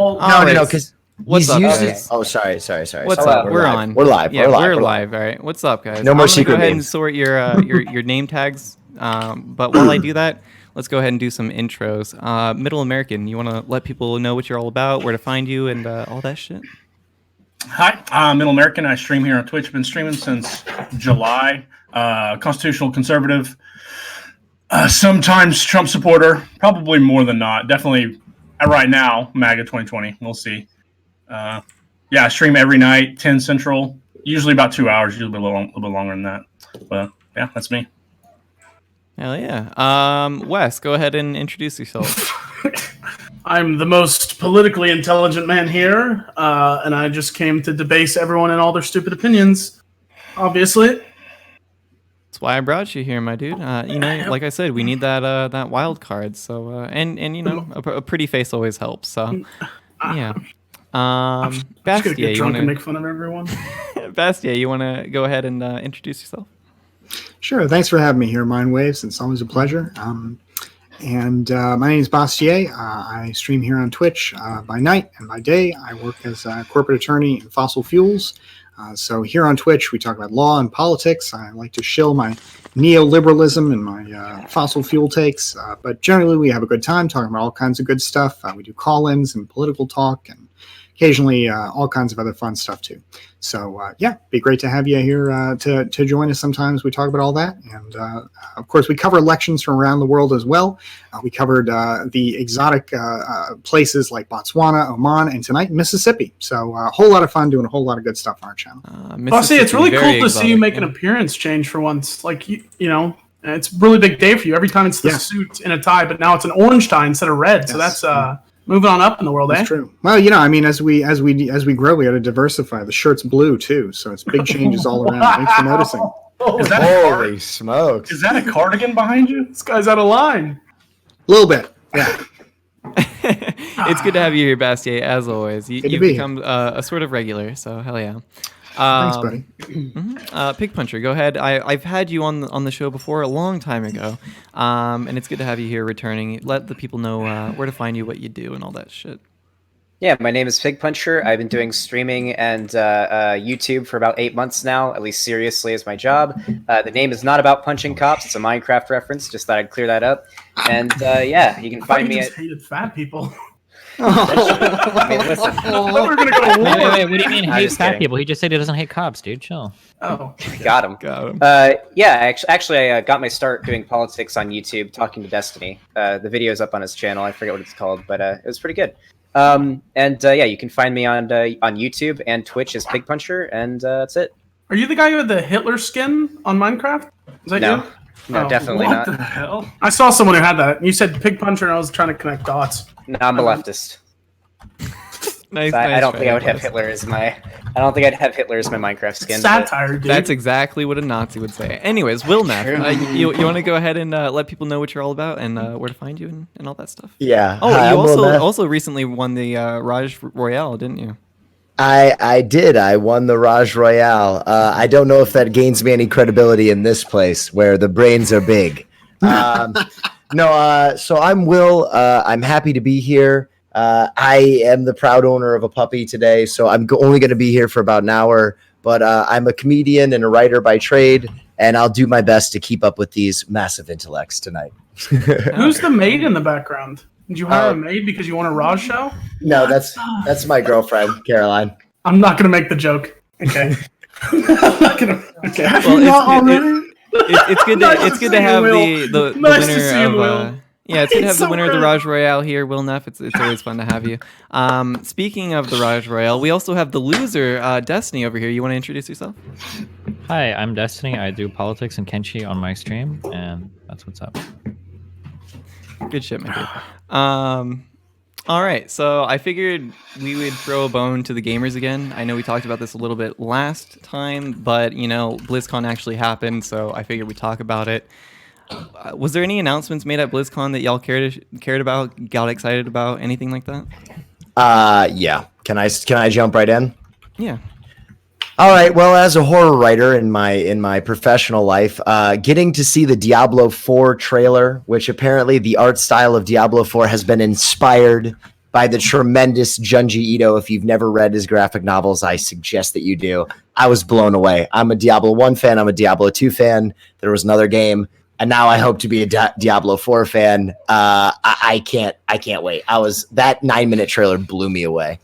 No, because What's up, guys? Okay. Oh, sorry. What's up? We're on. We're live. Yeah, we're live. All right. What's up, guys? No more I'm secret gonna go ahead and names. sort your name tags. But while I do that, let's go ahead and do some intros. Middle American, you want to let people know what you're all about, where to find you, and all that shit? Hi, I'm Middle American. I stream here on Twitch. Been streaming since July. Constitutional conservative. Sometimes Trump supporter. Probably more than not. Definitely right now, MAGA 2020. We'll see. I stream every night, 10 Central. Usually about 2 hours. Usually a little bit longer than that. But yeah, that's me. Hell yeah. Wes, go ahead and introduce yourself. I'm the most politically intelligent man here, and I just came to debase everyone and all their stupid opinions, obviously. That's why I brought you here, my dude. Like I said, we need that wild card. So, and a pretty face always helps. So, yeah. Bastiat, get drunk and make fun of everyone. Bastiat, you want to go ahead and introduce yourself? Sure. Thanks for having me here, Mindwaves. It's always a pleasure. My name is Bastiat. I stream here on Twitch by night and by day. I work as a corporate attorney in fossil fuels. So here on Twitch, we talk about law and politics. I like to shill my neoliberalism and my fossil fuel takes. But generally, we have a good time talking about all kinds of good stuff. We do call-ins and political talk and occasionally all kinds of other fun stuff too. So be great to have you here to join us sometimes. We talk about all that. And of course, we cover elections from around the world as well. We covered the exotic places like Botswana, Oman, and tonight Mississippi. So a whole lot of fun doing a whole lot of good stuff on our channel. Bossy, it's really cool to see you make an appearance change for once. Like, you know, it's a really big day for you. Every time it's the suit and a tie, but now it's an orange tie instead of red. Yes. So that's moving on up in the world. That's true. Well, as we grow, we got to diversify. The shirt's blue too, so it's big changes all around. Wow. Thanks for noticing. Holy smokes! Is that a cardigan behind you? This guy's out of line. A little bit. Yeah. It's good to have you here, Bastiat, as always. You've become a sort of regular, so hell yeah. Thanks, buddy. PigPuncher, go ahead. I've had you on the show before a long time ago, and it's good to have you here returning. Let the people know where to find you, what you do, and all that shit. Yeah, my name is PigPuncher. I've been doing streaming and YouTube for about 8 months now, at least seriously as my job. The name is not about punching cops. It's a Minecraft reference. Just thought I'd clear that up. And you can find me at... hated fat people. I mean, listen. We're gonna go wait, what do you mean hate fat people? He just said he doesn't hate cops, dude. Chill. Oh, got him. Actually, I got my start doing politics on YouTube, talking to Destiny. The video's up on his channel. I forget what it's called, but it was pretty good. You can find me on YouTube and Twitch as PigPuncher, and that's it. Are you the guy who had the Hitler skin on Minecraft? Is that you? No, definitely not. What the hell? I saw someone who had that. You said PigPuncher, and I was trying to connect dots. No, I'm a leftist. Nice. I don't think I would have Hitler as my. I don't think I'd have Hitler as my Minecraft skin. Satire, dude. That's exactly what a Nazi would say. Anyways, WillNeff, you want to go ahead and let people know what you're all about and where to find you and all that stuff? Yeah. Oh, you also recently won the Raj Royale, didn't you? I did. I won the Raj Royale. I don't know if that gains me any credibility in this place where the brains are big. So I'm Will. I'm happy to be here. I am the proud owner of a puppy today, so I'm only going to be here for about an hour. But I'm a comedian and a writer by trade, and I'll do my best to keep up with these massive intellects tonight. Who's the maid in the background? Did you hire a maid because you want a Raj show? No, that's my girlfriend, Caroline. I'm not going to make the joke. Okay. I'm not going to. Okay. It's good to have the winner of. It's good to have the winner of the Raj Royale here, WillNeff. It's always fun to have you. Speaking of the Raj Royale, we also have the loser, Destiny, over here. You want to introduce yourself? Hi, I'm Destiny. I do politics and Kenshi on my stream, and that's what's up. Good shit, man. All right, so I figured we would throw a bone to the gamers again. I know we talked about this a little bit last time, but, BlizzCon actually happened, so I figured we'd talk about it. Was there any announcements made at BlizzCon that y'all cared about, got excited about, anything like that? Yeah. Can I jump right in? Yeah. All right. Well, as a horror writer in my professional life, getting to see the Diablo 4 trailer, which apparently the art style of Diablo 4 has been inspired by the tremendous Junji Ito. If you've never read his graphic novels, I suggest that you do. I was blown away. I'm a Diablo 1 fan. I'm a Diablo 2 fan. There was another game, and now I hope to be a Diablo 4 fan. I can't wait. That 9-minute trailer blew me away.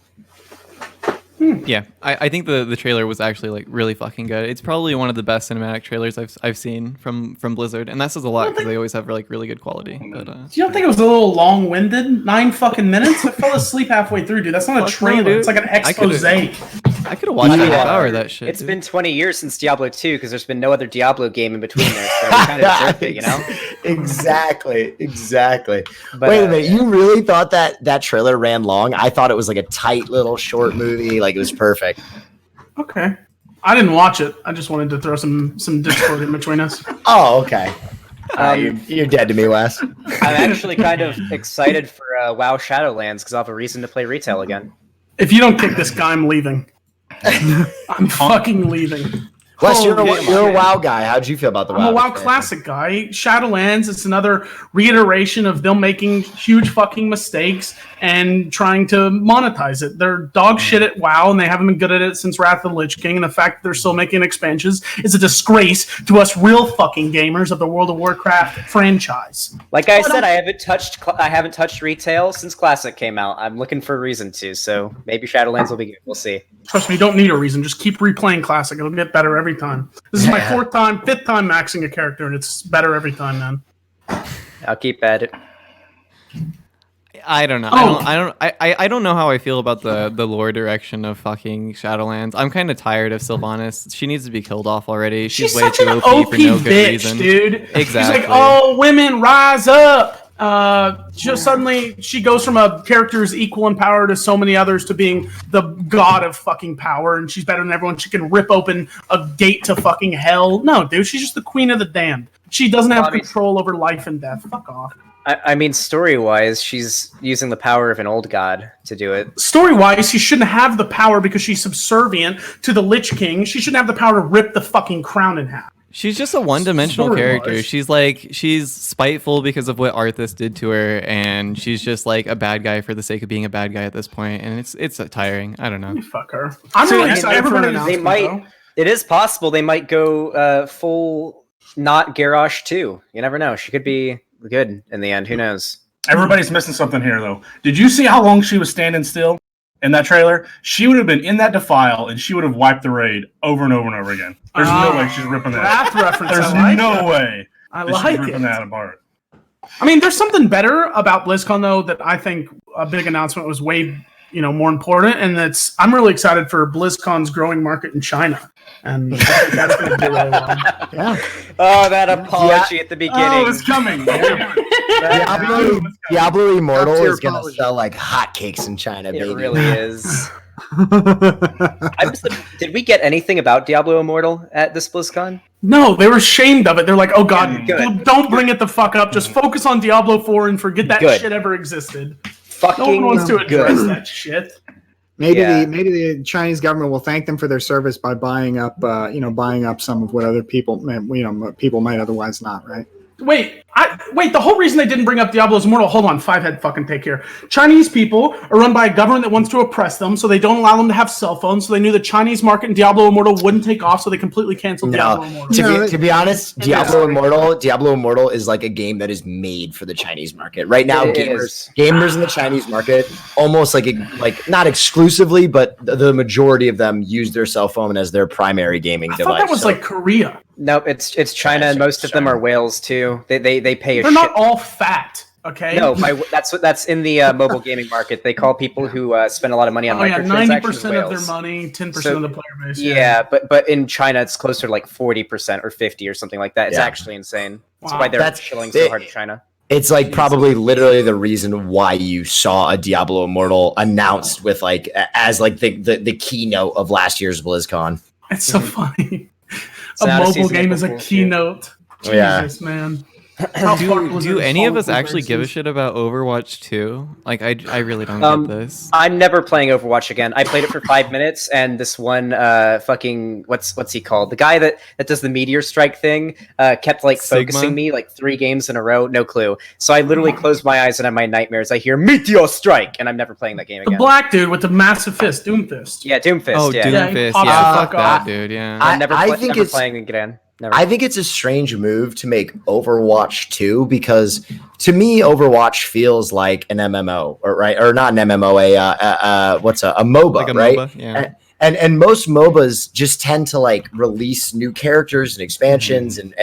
Yeah, I think the trailer was actually like really fucking good. It's probably one of the best cinematic trailers I've seen from Blizzard, and that says a lot because they always have like really good quality. But you don't think it was a little long-winded? 9 fucking minutes? I fell asleep halfway through, dude. That's not a trailer. No, it's like an expose. I could have watched a half hour of that shit. It's been 20 years since Diablo 2 because there's been no other Diablo game in between there, so we kind of deserved it, you know? Exactly. But, Wait a minute, you really thought that trailer ran long? I thought it was like a tight little short movie, like it was perfect. Okay. I didn't watch it. I just wanted to throw some Discord in between us. Oh, okay. You're dead to me, Wes. I'm actually kind of excited for WoW Shadowlands because I'll have a reason to play retail again. If you don't kick this guy, I'm leaving. I'm fucking leaving. Wes, you're a WoW guy. How'd you feel about the WoW? I'm a WoW classic guy. Shadowlands, it's another reiteration of them making huge fucking mistakes and trying to monetize it. They're dog shit at WoW, and they haven't been good at it since Wrath of the Lich King, and the fact that they're still making expansions is a disgrace to us real fucking gamers of the World of Warcraft franchise. Like I said, I haven't touched retail since Classic came out. I'm looking for a reason to, so maybe Shadowlands will be good. We'll see. Trust me, you don't need a reason. Just keep replaying Classic. It'll get better every time. This is my fifth time maxing a character, and it's better every time, man. I'll keep at it. I don't know. I don't know how I feel about the lore direction of fucking Shadowlands. I'm kind of tired of Sylvanas. She needs to be killed off already. She's way such too an OP for no bitch, good reason. Dude. Exactly. She's like, oh, women, rise up. Just suddenly she goes from a character who's equal in power to so many others to being the god of fucking power, and she's better than everyone. She can rip open a gate to fucking hell. No, dude, she's just the queen of the damned. She doesn't have control over life and death. Fuck off. I mean, story-wise, she's using the power of an old god to do it. Story-wise, she shouldn't have the power because she's subservient to the Lich King. She shouldn't have the power to rip the fucking crown in half. She's just a one-dimensional character. She's spiteful because of what Arthas did to her, and she's just like a bad guy for the sake of being a bad guy at this point, and it's tiring. I don't know. Fuck her. I'm really excited for an announcement. It is possible they might go full not Garrosh too. You never know. She could be good in the end. Who knows? Everybody's missing something here, though. Did you see how long she was standing still in that trailer? She would have been in that defile, and she would have wiped the raid over and over and over again. There's no way she's ripping that. Reference. There's no way she's ripping that apart. I mean, there's something better about BlizzCon, though, that I think a big announcement was way more important, and I'm really excited for BlizzCon's growing market in China. And that's going to do really well. Yeah. Oh, that apology at the beginning. Oh, it's coming. Diablo Immortal is going to sell like hotcakes in China, baby. It really is. Did we get anything about Diablo Immortal at this BlizzCon? No, they were ashamed of it. They're like, oh god, don't bring it the fuck up. Just focus on Diablo 4 and forget that shit ever existed. No one wants to address that shit. Maybe the Chinese government will thank them for their service by buying up some of what other people might otherwise not, right? Wait, the whole reason they didn't bring up Diablo's Immortal, hold on, Fivehead fucking take here. Chinese people are run by a government that wants to oppress them, so they don't allow them to have cell phones, so they knew the Chinese market in Diablo Immortal wouldn't take off, so they completely canceled Diablo Immortal. To be honest, Diablo Immortal is like a game that is made for the Chinese market. Right now, gamers in the Chinese market, almost like not exclusively, but the majority of them use their cell phone as their primary gaming device. I thought that was like Korea. No, it's China, and most of them are whales too. They pay. They're not all fat, okay? No, that's in the mobile gaming market. They call people who spend a lot of money on microtransactions 90% of their money, 10% of the player base. Yeah, but in China it's closer to like 40% or 50 or something like that. It's actually insane. Wow. That's why they're chilling so hard in China. It's like probably literally the reason why you saw a Diablo Immortal announced with as the keynote of last year's BlizzCon. It's so funny. A mobile game is a keynote. Jesus, man. Do any of us actually give a shit about Overwatch 2? Like, I really don't get this. I'm never playing Overwatch again. I played it for 5 minutes, and this one fucking what's he called? The guy that does the meteor strike thing kept like Sigma? focusing me like 3 games in a row. No clue. So I literally closed my eyes, and in my nightmares, I hear meteor strike, and I'm never playing that game The again. black dude with the massive fist, Doomfist. Yeah, Doomfist. Oh, yeah. Yeah, he Doomfist. pops Yeah, the fuck fuck that, off. dude. Yeah. I'm never I think it's- playing again. Never. I think it's a strange move to make Overwatch 2 because to me Overwatch feels like an MMO or not an MMO, a MOBA, Like a right? MOBA, yeah. And most MOBAs just tend to like release new characters and expansions and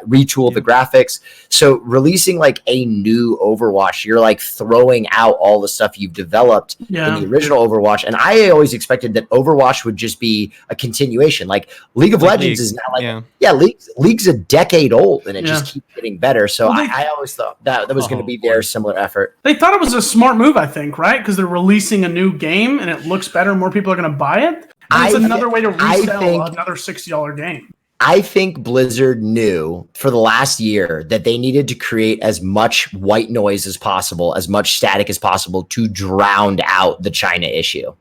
retool the graphics. So releasing like a new Overwatch, you're like throwing out all the stuff you've developed in the original Overwatch. And I always expected that Overwatch would just be a continuation. Like League of Legends is now League's a decade old and it just keeps getting better. So I always thought that was going to be their similar effort. They thought it was a smart move, I think, right? Because they're releasing a new game and it looks better. More people are going to buy it. And it's another way to resell another $60 game. I think Blizzard knew for the last year that they needed to create as much white noise as possible, as much static as possible to drown out the China issue.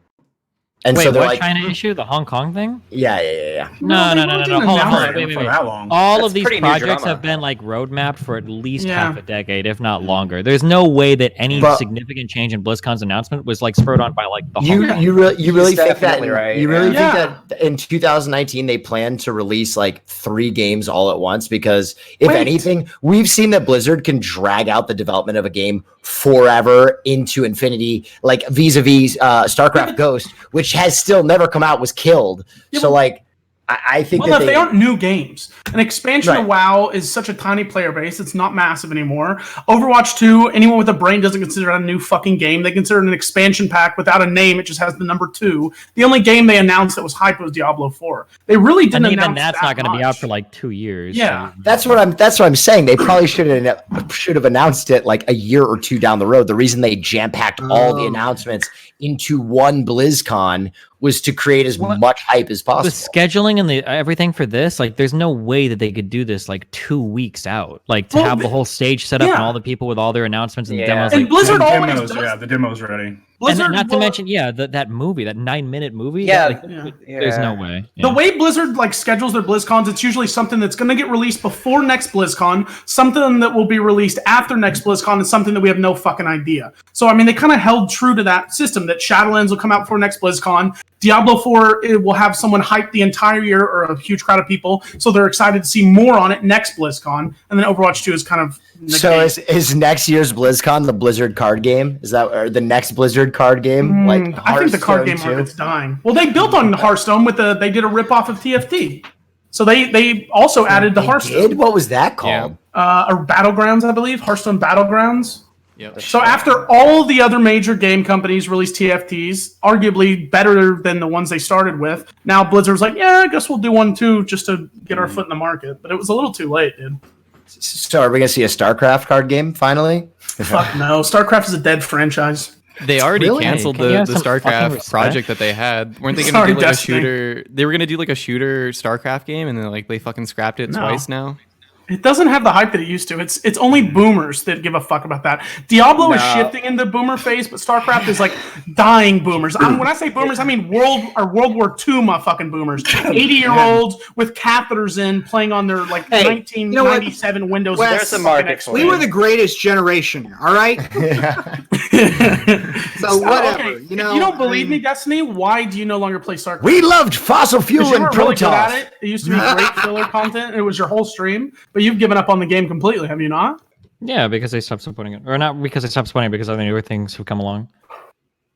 And Wait, so they're what like, China issue? The Hong Kong thing? Yeah. No. Hold on. Wait. That long. All That's of these pretty new projects drama. have been like roadmapped for at least half a decade, if not longer. There's no way that any significant change in BlizzCon's announcement was like spurred on by like the Hong Kong. You really think that? definitely right, You really yeah. think that in 2019 they plan to release like 3 games all at once? Because if anything, we've seen that Blizzard can drag out the development of a game forever into infinity, like vis-a-vis StarCraft Ghost, which has still never come out, was killed. So like I think Well, if they aren't new games. An expansion Right. of WoW is such a tiny player base. It's not massive anymore. Overwatch 2, anyone with a brain doesn't consider it a new fucking game. They consider it an expansion pack without a name. It just has the number 2. The only game they announced that was hyped was Diablo 4. They really didn't And even announce that's that not going to be out much. for like 2 years. Yeah. so- That's what I'm saying. They probably should have announced it like a year or 2 down the road. The reason they jam-packed all the announcements into one BlizzCon was to create as much hype as possible. The scheduling and the everything for this, like, there's no way that they could do this like 2 weeks out, like to have the whole stage set up and all the people with all their announcements and demos. And Like, Blizzard The always demos, does. the demo's ready. and Blizzard not to will- mention, that movie, that 9-minute movie. Yeah, There's no way. The way Blizzard like schedules their BlizzCons, it's usually something that's going to get released before next BlizzCon, something that will be released after next BlizzCon, and something that we have no fucking idea. So I mean, they kind of held true to that system that Shadowlands will come out before next BlizzCon. Diablo 4 it will have someone hype the entire year or a huge crowd of people, so they're excited to see more on it next BlizzCon. And then Overwatch 2 is kind of So is next year's BlizzCon the Blizzard card game? Is that or the next Blizzard card game? Like I think the card game Hearthstone market's dying. Well, they built on Hearthstone with they did a ripoff of TFT. So they also added the They Hearthstone did? What was that called? or Battlegrounds, I believe. Hearthstone Battlegrounds. Yep. So after all the other major game companies released TFTs, arguably better than the ones they started with, now Blizzard's like, yeah, I guess we'll do one too, just to get our foot in the market. But it was a little too late, dude. So are we gonna see a StarCraft card game finally? Fuck no. StarCraft is a dead franchise. They already Really? canceled Can you the have some fucking StarCraft respect? project that they had. Weren't they going Sorry, to do like Destiny. a shooter? They were going to do like a shooter StarCraft game, and then like they fucking scrapped it No. twice now. It doesn't have the hype that it used to. It's only boomers that give a fuck about that. Diablo is shifting into boomer phase, but StarCraft is like dying boomers. When I say boomers, I mean World War II motherfucking boomers. 80-year-olds with catheters in playing on their like Hey, 1997 Windows. Wes, There's a market for We it. were the greatest generation, all right? So whatever, Okay, you know. if you don't believe me, Destiny, why do you no longer play StarCraft? We loved fossil fuel Because you and were really good at Protoss. it. It used to be great filler content. And it was your whole stream, but you've given up on the game completely, have you not? Yeah, because they stopped supporting it, or not because they stopped supporting it, because other newer things have come along.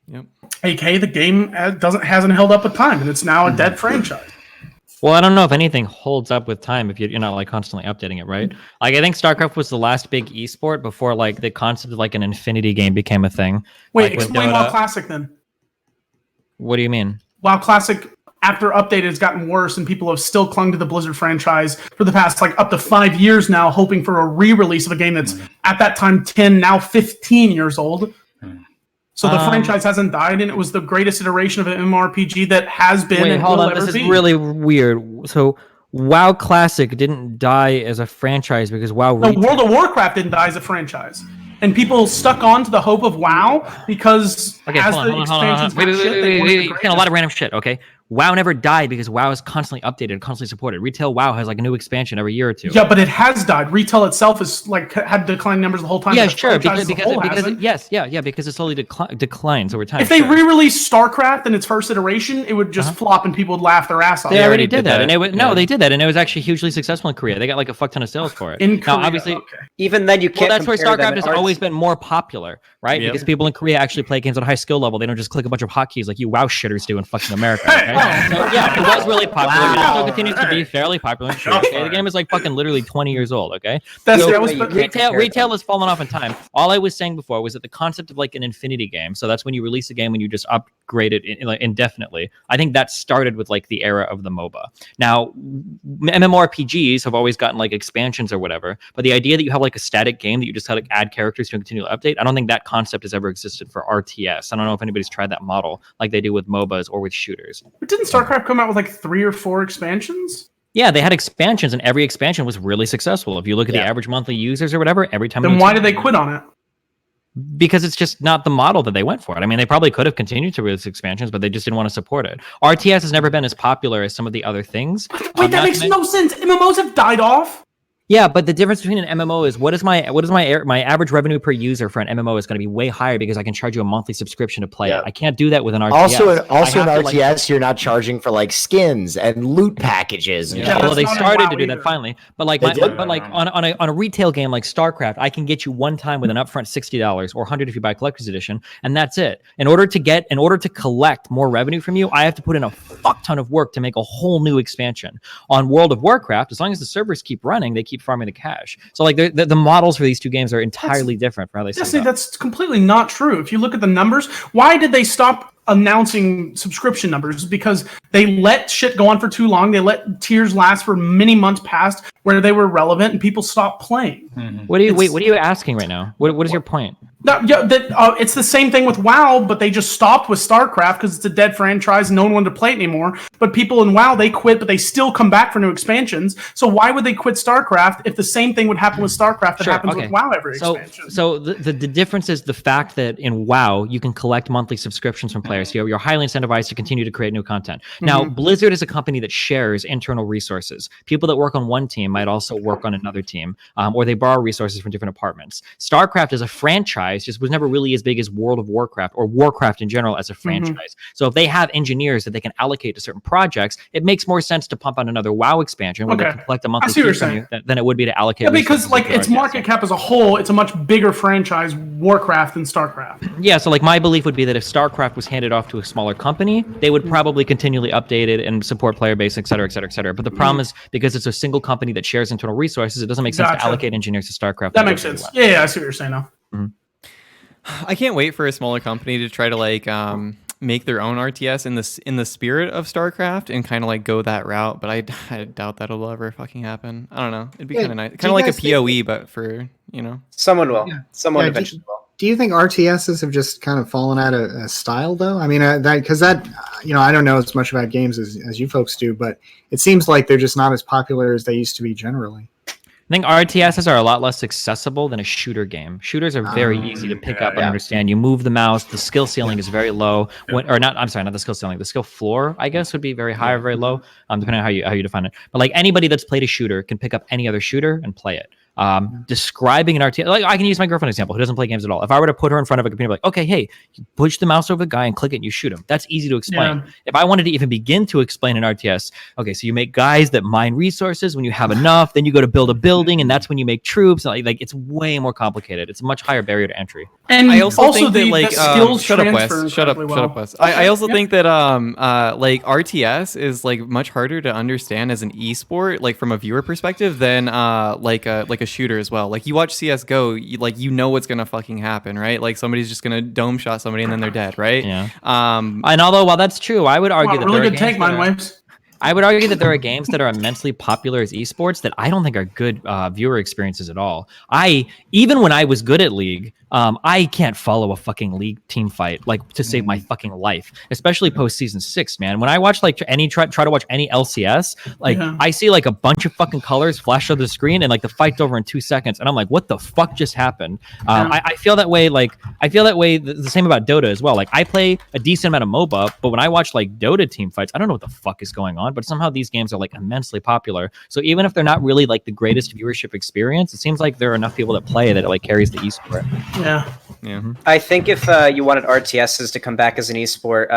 Yep. AK, the game hasn't held up with time, and it's now a dead franchise. Well, I don't know if anything holds up with time if you're not like constantly updating it, right? Like I think StarCraft was the last big esport before like the concept of like an infinity game became a thing. Wait, Like with explain Dota. WoW Classic then. What do you mean? WoW Classic, after updated, has gotten worse, and people have still clung to the Blizzard franchise for the past like up to 5 years now, hoping for a re-release of a game that's at that time 10, now 15 years old. So the franchise hasn't died, and it was the greatest iteration of an MMORPG that has been Wait, and hold will on. ever This is be. really weird. So WoW Classic didn't die as a franchise because WoW. No, World of Warcraft didn't die as a franchise, and people stuck on to the hope of WoW because as the expansions got shit, they wanted to Wait, a lot of random shit. Okay, WoW never died because WoW is constantly updated, constantly supported. Retail WoW has like a new expansion every year or two. Yeah, but it has died. Retail itself is like had declining numbers the whole time. Yeah, The sure, franchise because as a whole hasn't. because it slowly declines over time. If they sure. re-released StarCraft in its first iteration, it would just flop and people would laugh their ass off. They already did did that, that. and it was, no, they did that, and it was actually hugely successful in Korea. They got like a fuck ton of sales for it. In Korea, now, obviously, okay. Even then, you well, can't. that's where compare them StarCraft has in always arts. been more popular, right? Yep. Because people in Korea actually play games at a high skill level. They don't just click a bunch of hotkeys like you WoW shitters do in fucking America. Okay? So yeah, it was really popular. And it still continues to be fairly popular. Sure, okay? The game is like fucking literally 20 years old. Okay, That's so that was you but- can't retail has fallen off in time. All I was saying before was that the concept of like an infinity game. So that's when you release a game and you just upgrade it indefinitely. I think that started with like the era of the MOBA. Now, MMORPGs have always gotten like expansions or whatever, but the idea that you have like a static game that you just have to add characters to and continually update, I don't think that concept has ever existed for RTS. I don't know if anybody's tried that model like they do with MOBAs or with shooters. But didn't StarCraft come out with like 3 or 4 expansions? Yeah, they had expansions, and every expansion was really successful. If you look at the average monthly users or whatever, every time. Then why did they quit on it? Because it's just not the model that they went for it. I mean, they probably could have continued to release expansions, but they just didn't want to support it. RTS has never been as popular as some of the other things. Wait, that makes no sense. MMOs have died off. Yeah, but the difference between an MMO is what is my average revenue per user for an MMO is going to be way higher because I can charge you a monthly subscription to play it. I can't do that with an RTS. Also in I have to, RTS, you're not charging for like skins and loot packages. And Yeah, that's well, they not in started WoW to do either. that finally, but like, They did? on a retail game like StarCraft, I can get you one time with an upfront $60 or $100 if you buy collector's edition, and that's it. In order to collect more revenue from you, I have to put in a fuck ton of work to make a whole new expansion. On World of Warcraft, as long as the servers keep running, they keep farming the cash. So like the models for these two games are entirely different from how they set Destiny, up. that's completely not true. If you look at the numbers, why did they stop announcing subscription numbers? Because they let shit go on for too long. They let tiers last for many months past where they were relevant and people stopped playing. What are you asking right now? What is your point? No, yeah, it's the same thing with WoW, but they just stopped with StarCraft because it's a dead franchise. No one wanted to play it anymore. But people in WoW, they quit, but they still come back for new expansions. So why would they quit StarCraft if the same thing would happen with StarCraft that happens with WoW every expansion? So the difference is the fact that in WoW, you can collect monthly subscriptions from players. You're highly incentivized to continue to create new content. Now, Blizzard is a company that shares internal resources. People that work on one team might also work on another team, or they borrow resources from different departments. StarCraft as a franchise just was never really as big as World of Warcraft or Warcraft in general as a franchise. So if they have engineers that they can allocate to certain projects, it makes more sense to pump out another WoW expansion where they can collect a monthly fee from you than it would be to allocate. Yeah, because resources like to its RTS. market cap as a whole, it's a much bigger franchise, Warcraft, than StarCraft. Yeah, so like my belief would be that if StarCraft was handed off to a smaller company, they would probably continually update it and support player base, et cetera, et cetera, et cetera. But the problem is because it's a single company that shares internal resources, it doesn't make sense to Gotcha. allocate engineers to StarCraft. That makes sense. Yeah, I see what you're saying now. I can't wait for a smaller company to try to like make their own RTS in the spirit of StarCraft and kind of like go that route. But I doubt that'll ever fucking happen. I don't know. It'd be kind of nice, kind of like a PoE, but for Someone will. Yeah. Someone Yeah, eventually will. Do you think RTSs have just kind of fallen out of style, though? I mean, I don't know as much about games as you folks do, but it seems like they're just not as popular as they used to be generally. I think RTSs are a lot less accessible than a shooter game. Shooters are very easy to pick up and understand. You move the mouse, the skill ceiling is very low. Not the skill ceiling. The skill floor, I guess, would be very high or very low, depending on how you define it. But like anybody that's played a shooter can pick up any other shooter and play it. Describing an RTS, like I can use my girlfriend example, who doesn't play games at all. If I were to put her in front of a computer, like, okay, hey, you push the mouse over the guy and click it and you shoot him. That's easy to explain. Yeah. If I wanted to even begin to explain an RTS, okay, so you make guys that mine resources. When you have enough, then you go to build a building, and that's when you make troops. Like it's way more complicated. It's a much higher barrier to entry. And I also think the, that like the skills shut up, transfer Wes. Shut up, incredibly well. Wes. I also think that like RTS is like much harder to understand as an esport, like from a viewer perspective, than like a shooter as well. Like you watch CS:GO, you know what's gonna fucking happen, right? Like somebody's just gonna dome shot somebody and then they're dead, right? Yeah. And although while that's true, I would argue Wow, that really there are good games take, that Mind are- Waves. I would argue that there are games that are immensely popular as esports that I don't think are good viewer experiences at all. Even when I was good at League, I can't follow a fucking league team fight like to save my fucking life, especially post season 6, man. When I watch like try to watch any LCS, like I see like a bunch of fucking colors flash on the screen and like the fight's over in 2 seconds, and I'm like, what the fuck just happened? I feel that way. Like I feel that way. The same about Dota as well. Like I play a decent amount of MOBA, but when I watch like Dota team fights, I don't know what the fuck is going on. But somehow these games are like immensely popular. So even if they're not really like the greatest viewership experience, it seems like there are enough people that play that it like carries the esport. Yeah. I think if you wanted RTSs to come back as an esport,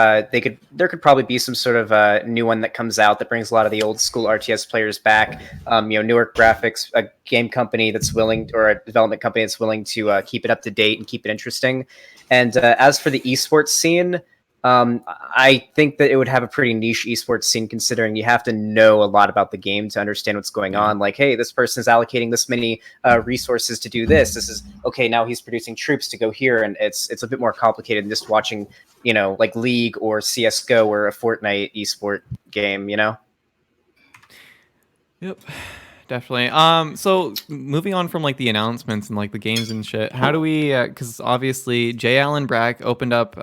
there could probably be some sort of new one that comes out that brings a lot of the old school RTS players back. Newer graphics, a game company that's willing, or a development company that's willing to keep it up to date and keep it interesting. And as for the esports scene, I think that it would have a pretty niche esports scene, considering you have to know a lot about the game to understand what's going on. Like, hey, this person is allocating this many resources to do this. This is okay. Now he's producing troops to go here, and it's a bit more complicated than just watching, like League or CS:GO or a Fortnite esport game. Yep. Definitely. So moving on from like the announcements and like the games and shit, how do we? Because obviously, J. Allen Brack opened up.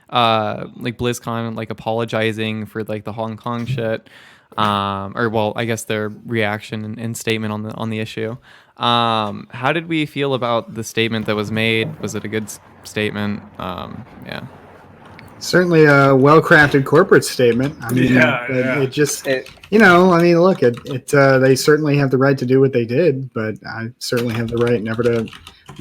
Like BlizzCon, like apologizing for like the Hong Kong shit, or well, I guess their reaction and statement on the issue. How did we feel about the statement that was made? Was it a good statement? Yeah. Certainly a well-crafted corporate statement. I mean, it just, look, they certainly have the right to do what they did, but I certainly have the right never to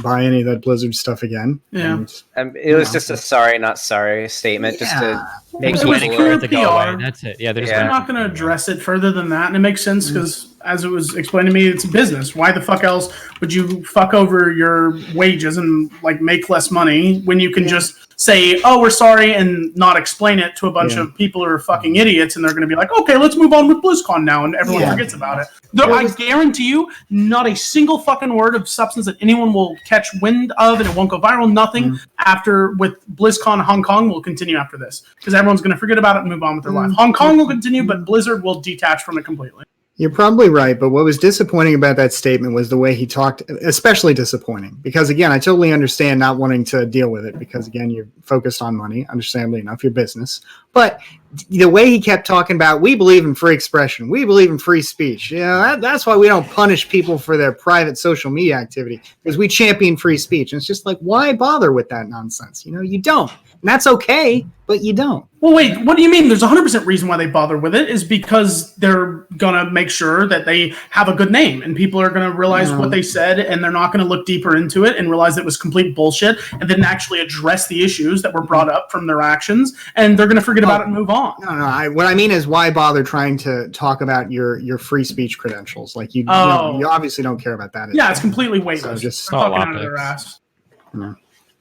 buy any of that Blizzard stuff again. Yeah. And, it was just a sorry, not sorry statement, just to make It was people pure to go away. PR. That's it. Yeah, They're not going to address it further than that, and it makes sense because, as it was explained to me, it's a business. Why the fuck else would you fuck over your wages and like make less money when you can just say, "Oh, we're sorry," and not explain it to a bunch of people who are fucking idiots, and they're going to be like, "Okay, let's move on with BlizzCon now," and everyone forgets about it. I guarantee you, not a single fucking word of substance that anyone will catch wind of, and it won't go viral. Nothing after with BlizzCon Hong Kong will continue after this because everyone's going to forget about it and move on with their life. Hong Kong will continue, but Blizzard will detach from it completely. You're probably right, but what was disappointing about that statement was the way he talked, especially disappointing. Because, again, I totally understand not wanting to deal with it because, again, you're focused on money, understandably enough, your business. But the way he kept talking about, we believe in free expression, we believe in free speech. That's why we don't punish people for their private social media activity, because we champion free speech. And it's just like, why bother with that nonsense? You don't. And that's okay, but you don't. Well, wait, what do you mean? There's 100% reason why they bother with it is because they're going to make sure that they have a good name and people are going to realize what they said and they're not going to look deeper into it and realize it was complete bullshit and didn't actually address the issues that were brought up from their actions, and they're going to forget about it and move on. No. What I mean is, why bother trying to talk about your free speech credentials? Like you obviously don't care about that. Yeah, it's completely weightless. So just they're talking out of their ass.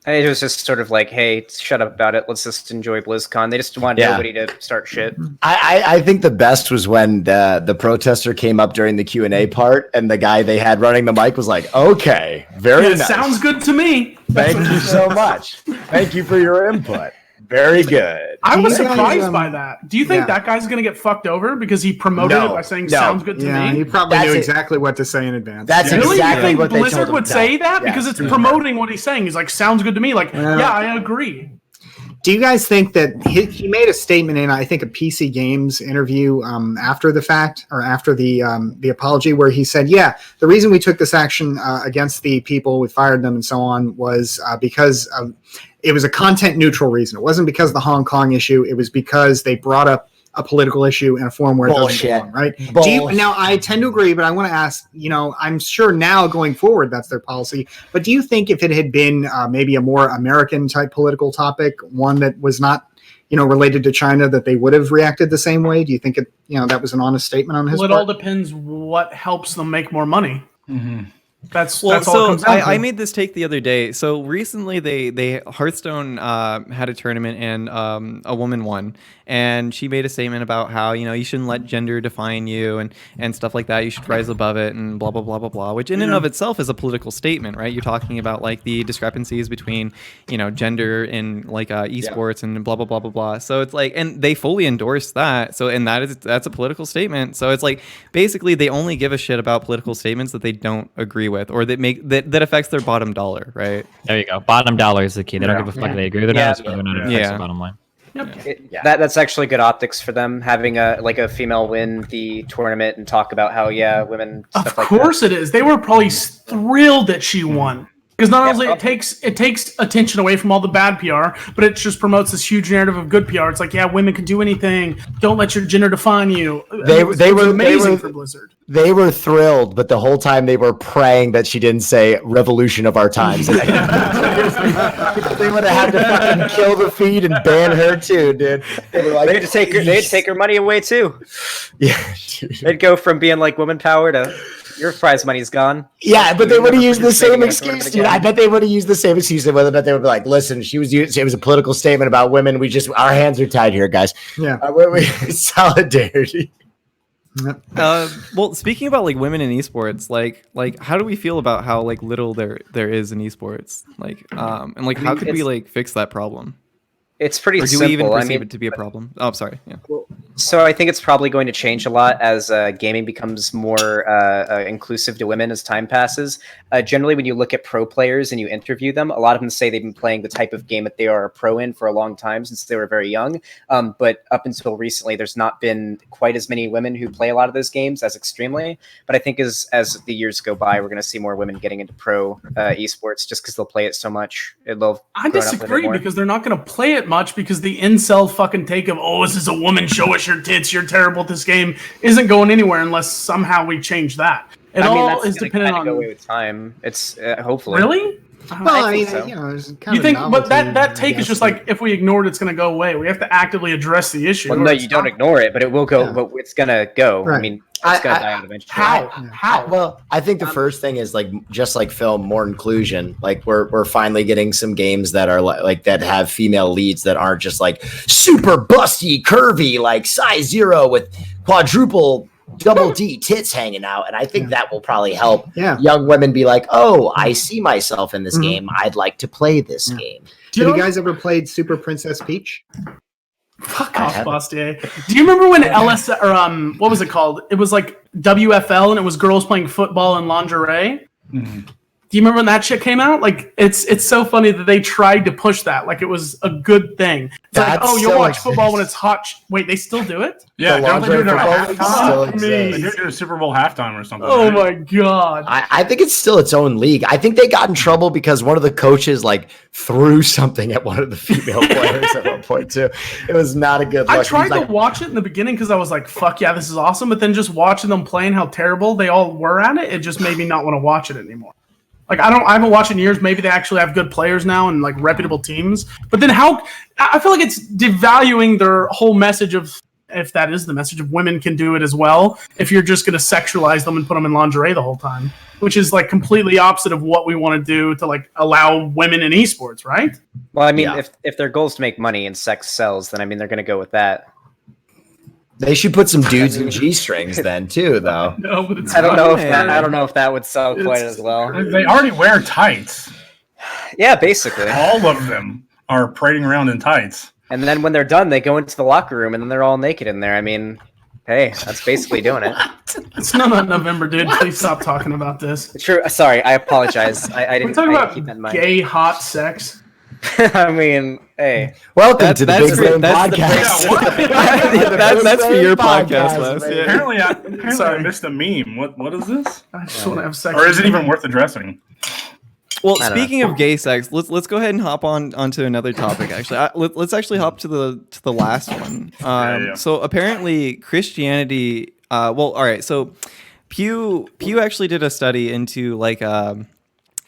It was just sort of like, hey, shut up about it. Let's just enjoy BlizzCon. They just wanted nobody to start shit. I think the best was when the protester came up during the Q&A part, and the guy they had running the mic was like, "Okay, very nice. Sounds good to me. Thank you so much. Thank you for your input. Very good." I was surprised by that. Do you think that guy's going to get fucked over because he promoted it by saying "sounds good to me"? He probably knew exactly what to say in advance. That's exactly what they told Blizzard him. would say that because it's promoting what he's saying. He's like, "Sounds good to me." Like, yeah, I agree. Do you guys think that he made a statement in, I think, a PC Games interview after the fact, or after the apology, where he said, "Yeah, the reason we took this action against the people, we fired them, and so on, was because it was a content neutral reason. It wasn't because of the Hong Kong issue. It was because they brought up a political issue in a form where it doesn't belong," right? Now, I tend to agree, but I want to ask, I'm sure now going forward that's their policy, but do you think if it had been maybe a more American type political topic, one that was not, related to China, that they would have reacted the same way? Do you think that was an honest statement on his part? It all depends what helps them make more money. Mm-hmm. That's all it comes down to. I made this take the other day. So recently they Hearthstone had a tournament and a woman won, and she made a statement about how you shouldn't let gender define you and stuff like that. You should rise above it and blah blah blah blah blah. Which in and of itself is a political statement, right? You're talking about like the discrepancies between gender in like esports and blah blah blah blah blah. So it's like, and they fully endorse that. So that's a political statement. So it's like basically they only give a shit about political statements that they don't agree with. with, or that affects their bottom dollar, right? There you go. Bottom dollar is the key. They don't give a fuck if they agree with it or Yeah. not, whether or not it affects the bottom line. That's actually good optics for them, having a female win the tournament and talk about how women. Of course it is. They were probably thrilled that she won. Because not only it takes attention away from all the bad PR, but it just promotes this huge narrative of good PR. It's like, women can do anything. Don't let your gender define you. They were amazing for Blizzard. They were thrilled, but the whole time they were praying that she didn't say "revolution of our times." They would have had to fucking kill the feed and ban her too, dude. They were like, they'd take her money away too. Yeah, dude. They'd go from being like woman power to your prize money's gone. Yeah, but they would have used the same excuse, dude. I bet they would have used the same excuse. Whether or not they would be like, "Listen, it was a political statement about women. Our hands are tied here, guys." Yeah, solidarity. Well, speaking about like women in esports, like how do we feel about how like little there is in esports? Like, and like how could we like fix that problem? It's pretty or do simple. we even perceive it to be a problem? Oh, sorry. Yeah. So I think it's probably going to change a lot as gaming becomes more inclusive to women as time passes. Generally, when you look at pro players and you interview them, a lot of them say they've been playing the type of game that they are a pro in for a long time since they were very young. But up until recently, there's not been quite as many women who play a lot of those games as extremely. But I think as the years go by, we're going to see more women getting into pro esports just because they'll play it so much. I disagree because they're not going to play it much because the incel fucking take of, this is a woman, show us your tits, you're terrible at this game, isn't going anywhere unless somehow we change that. All is dependent on. Go away with time. It's hopefully. Really? Well, I mean, so. It's kind you of think, novelty, but that take is just like if we ignored it's going to go away. We have to actively address the issue. Well, no, you don't ignore it, but it will go. Yeah. But it's going to go. Right. I mean, it's going to die out eventually. How? Well, I think the first thing is like just like film, more inclusion. Like we're finally getting some games that are like that have female leads that aren't just like super busty, curvy, like size 0 with quadruple double D tits hanging out. And I think that will probably help young women be like, oh, I see myself in this game. I'd like to play this game. Have you guys ever played Super Princess Peach? Fuck off, Bastiat. Do you remember when what was it called? It was like WFL and it was girls playing football in lingerie. Mm-hmm. Do you remember when that shit came out? Like it's so funny that they tried to push that like it was a good thing. It's like, you'll watch football when it's hot. Wait, they still do it? Yeah, don't they do it at halftime? They do it at Super Bowl halftime or something. Oh my god! I think it's still its own league. I think they got in trouble because one of the coaches like threw something at one of the female players at one point too. It was not a good look. I tried to watch it in the beginning because I was like, "Fuck yeah, this is awesome!" But then just watching them playing how terrible they all were at it, it just made me not want to watch it anymore. Like I haven't watched in years. Maybe they actually have good players now and like reputable teams. But then I feel like it's devaluing their whole message of, if that is the message, of women can do it as well. If you're just going to sexualize them and put them in lingerie the whole time, which is like completely opposite of what we want to do to like allow women in esports, right? Well, I mean, if their goal is to make money and sex sells, then I mean they're going to go with that. They should put some dudes in G-strings then too, though. No, but it's I don't know if that would sell quite as well. They already wear tights. Yeah, basically. All of them are parading around in tights. And then when they're done, they go into the locker room and then they're all naked in there. I mean, hey, that's basically doing it. It's not November, dude. Please stop talking about this. True. Sorry, I apologize. I didn't. We're talking keep that in about mind. gay hot sex. I mean, hey. Welcome to the Big Brain that's Podcast. That's for your podcast, Les. Yeah. Apparently I missed a meme. What is this? I just want to have sex. Or is it even worth addressing? Well, speaking of gay sex, let's go ahead and hop onto another topic. Actually, let's actually hop to the last one. So apparently Christianity. Well, all right. So Pew actually did a study into like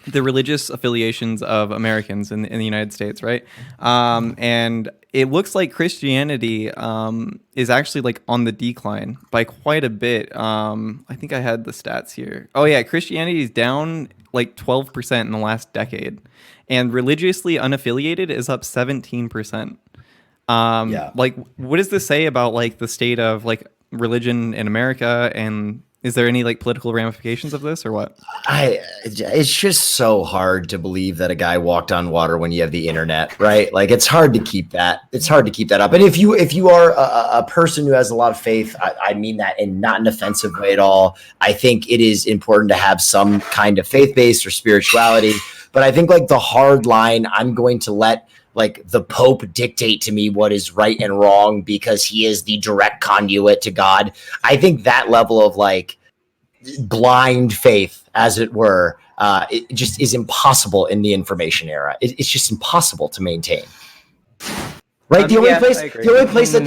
the religious affiliations of Americans in the United States, right? And it looks like Christianity is actually like on the decline by quite a bit. I think I had the stats here. Oh yeah, Christianity is down like 12% in the last decade, and religiously unaffiliated is up 17%. Like, what does this say about like the state of like religion in America, and is there any like political ramifications of this or what? It's just so hard to believe that a guy walked on water when you have the internet, right? Like it's hard to keep that. It's hard to keep that up. And if you are a person who has a lot of faith, I mean that in not an offensive way at all. I think it is important to have some kind of faith-based or spirituality. But I think like the hard line, I'm going to let like the Pope dictate to me what is right and wrong because he is the direct conduit to God. I think that level of like blind faith, as it were, it just is impossible in the information era. It's just impossible to maintain. Right, the only place that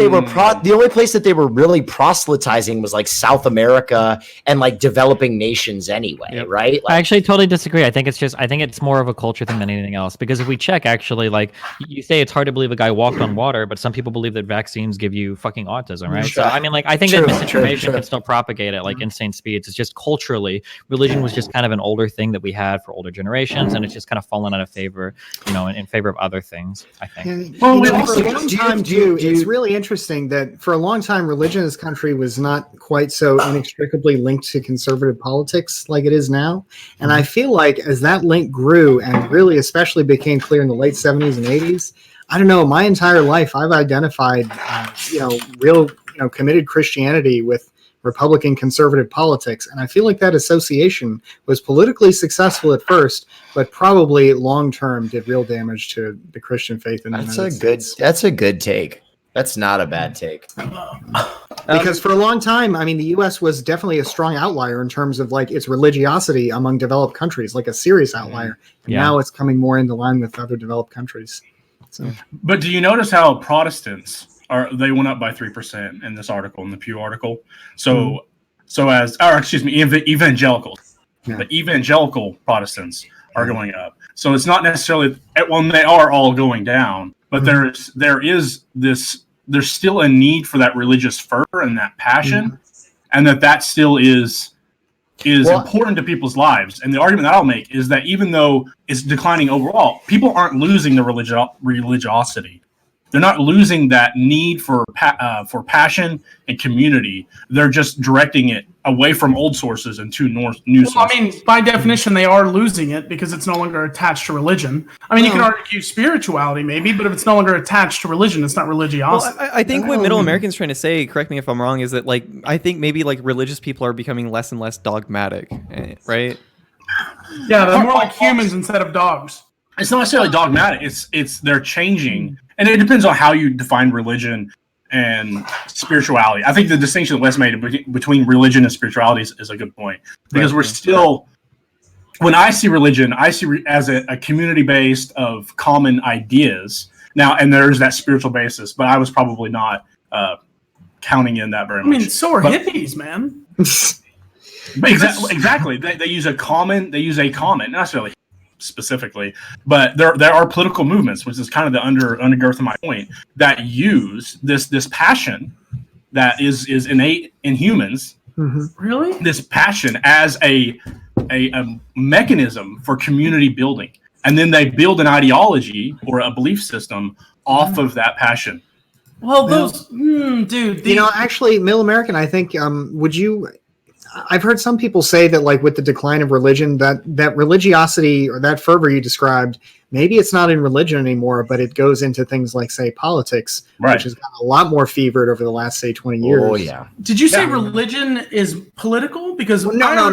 they were really proselytizing was like South America and like developing nations anyway, Yep. right? Like, I actually totally disagree. I think it's more of a culture thing than anything else. Because if we check, actually, like you say, it's hard to believe a guy walked on water, but some people believe that vaccines give you fucking autism, right? So I mean, like I think that misinformation can still propagate at like insane speeds. It's just culturally, religion was just kind of an older thing that we had for older generations, and it's just kind of fallen out of favor, in favor of other things. I think. Well, for a long time too, it's really interesting that for a long time, religion in this country was not quite so inextricably linked to conservative politics like it is now. And I feel like as that link grew and really especially became clear in the late 70s and 80s, I don't know, my entire life I've identified, real, committed Christianity with Republican conservative politics. And I feel like that association was politically successful at first, but probably long-term did real damage to the Christian faith in the United States. That's a good take. That's not a bad take. Because for a long time, I mean, the U.S. was definitely a strong outlier in terms of like its religiosity among developed countries, like a serious outlier. And now it's coming more into line with other developed countries. So, But do you notice how Protestants they went up by 3% in this article, in the Pew article? Evangelicals. Yeah. The evangelical Protestants are going up. So it's not necessarily, well, they are all going down, but there's still a need for that religious fervor and that passion, and that still is important to people's lives. And the argument that I'll make is that even though it's declining overall, people aren't losing the religiosity. They're not losing that need for passion and community. They're just directing it away from old sources and to new sources. I mean, by definition, they are losing it because it's no longer attached to religion. I mean, you can argue spirituality maybe, but if it's no longer attached to religion, it's not religiosity. Well, I think what Middle American's trying to say, correct me if I'm wrong, is that like I think maybe like religious people are becoming less and less dogmatic, right? Yeah, they're more like humans instead of dogs. It's not necessarily dogmatic. It's they're changing, and it depends on how you define religion and spirituality. I think the distinction that Wes made between religion and spirituality is a good point, because we're still, when I see religion, I see as a community based of common ideas. Now, and there's that spiritual basis, but I was probably not counting in that very much. I mean, so are hippies, man. But exactly. They use a common, not necessarily specifically, but there are political movements, which is kind of the undergirth of my point, that use this passion that is innate in humans. Really? This passion as a mechanism for community building, and then they build an ideology or a belief system off of that passion. Well, those dude, actually, Middle American, I think, I've heard some people say that, like, with the decline of religion, that religiosity or that fervor you described, maybe it's not in religion anymore, but it goes into things like, say, politics, which has gotten a lot more fevered over the last, say, 20 years. Oh, yeah. Did you say religion is political? Because no. A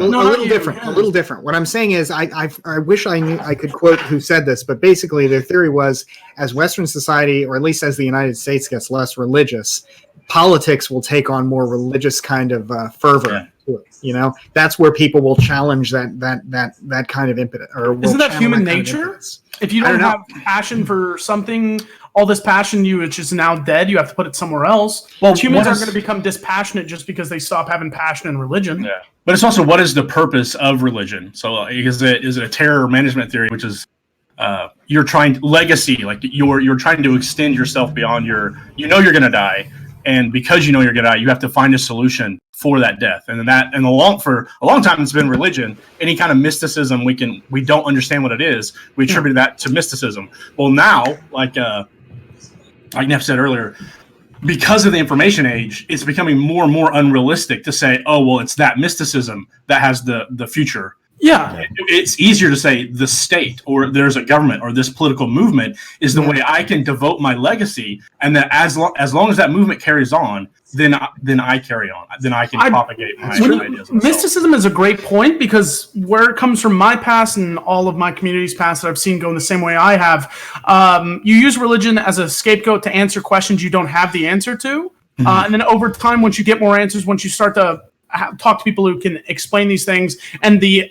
little different. What I'm saying is, I wish I could quote who said this, but basically their theory was, as Western society, or at least as the United States gets less religious, politics will take on more religious kind of fervor to it. That's where people will challenge that kind of impetus. Or isn't that human nature? If you don't have passion for something, all this passion it's just now dead. You have to put it somewhere else. Well, humans aren't going to become dispassionate just because they stop having passion in religion. Yeah, but it's also, what is the purpose of religion? So is it a terror management theory, which is you're trying legacy, like you're trying to extend yourself beyond you're going to die. And because you're going to die, you have to find a solution for that death. And for a long time, it's been religion. Any kind of mysticism, we don't understand what it is. We attribute that to mysticism. Well, now, like Neff said earlier, because of the information age, it's becoming more and more unrealistic to say, oh, well, it's that mysticism that has the future. Yeah. It's easier to say the state or there's a government or this political movement is the way I can devote my legacy, and that as long as that movement carries on, then I carry on. Then I can propagate my ideas. Mysticism is a great point, because where it comes from my past and all of my community's past that I've seen going the same way I have, you use religion as a scapegoat to answer questions you don't have the answer to. And then over time, once you get more answers, once you start to talk to people who can explain these things, and the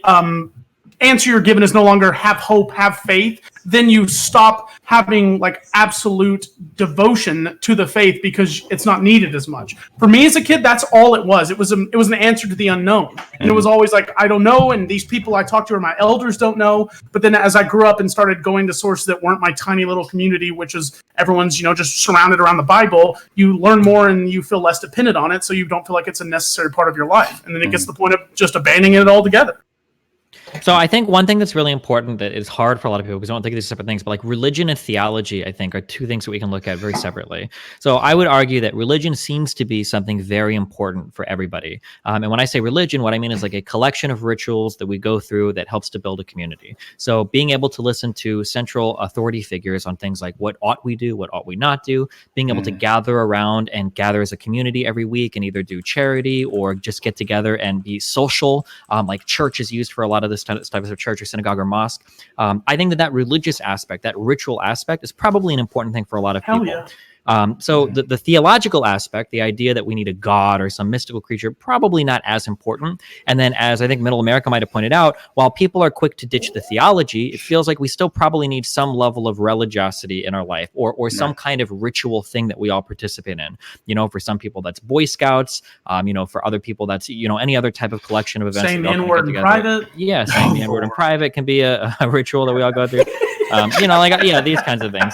answer you're given is no longer have hope, have faith, then you stop having like absolute devotion to the faith because it's not needed as much. For me as a kid, that's all it was. It was an answer to the unknown. And it was always like, I don't know, and these people I talk to are my elders don't know. But then as I grew up and started going to sources that weren't my tiny little community, which is everyone's, just surrounded around the Bible, you learn more and you feel less dependent on it, so you don't feel like it's a necessary part of your life. And then it gets to the point of just abandoning it altogether. So I think one thing that's really important that is hard for a lot of people, because I don't think these are separate things, but like religion and theology, I think, are two things that we can look at very separately. So I would argue that religion seems to be something very important for everybody. And when I say religion, what I mean is like a collection of rituals that we go through that helps to build a community. So being able to listen to central authority figures on things like what ought we do, what ought we not do, being able to gather around and gather as a community every week and either do charity or just get together and be social, like church is used for a lot of this types of church or synagogue or mosque. I think that religious aspect, that ritual aspect, is probably an important thing for a lot of people. Yeah. So the theological aspect, the idea that we need a god or some mystical creature, probably not as important. And then, as I think Middle America might have pointed out, while people are quick to ditch the theology, it feels like we still probably need some level of religiosity in our life, or some kind of ritual thing that we all participate in. For some people that's Boy Scouts. For other people that's any other type of collection of events. Saying the N-word in private. Yeah, saying the N-word in private can be a ritual that we all go through. These kinds of things.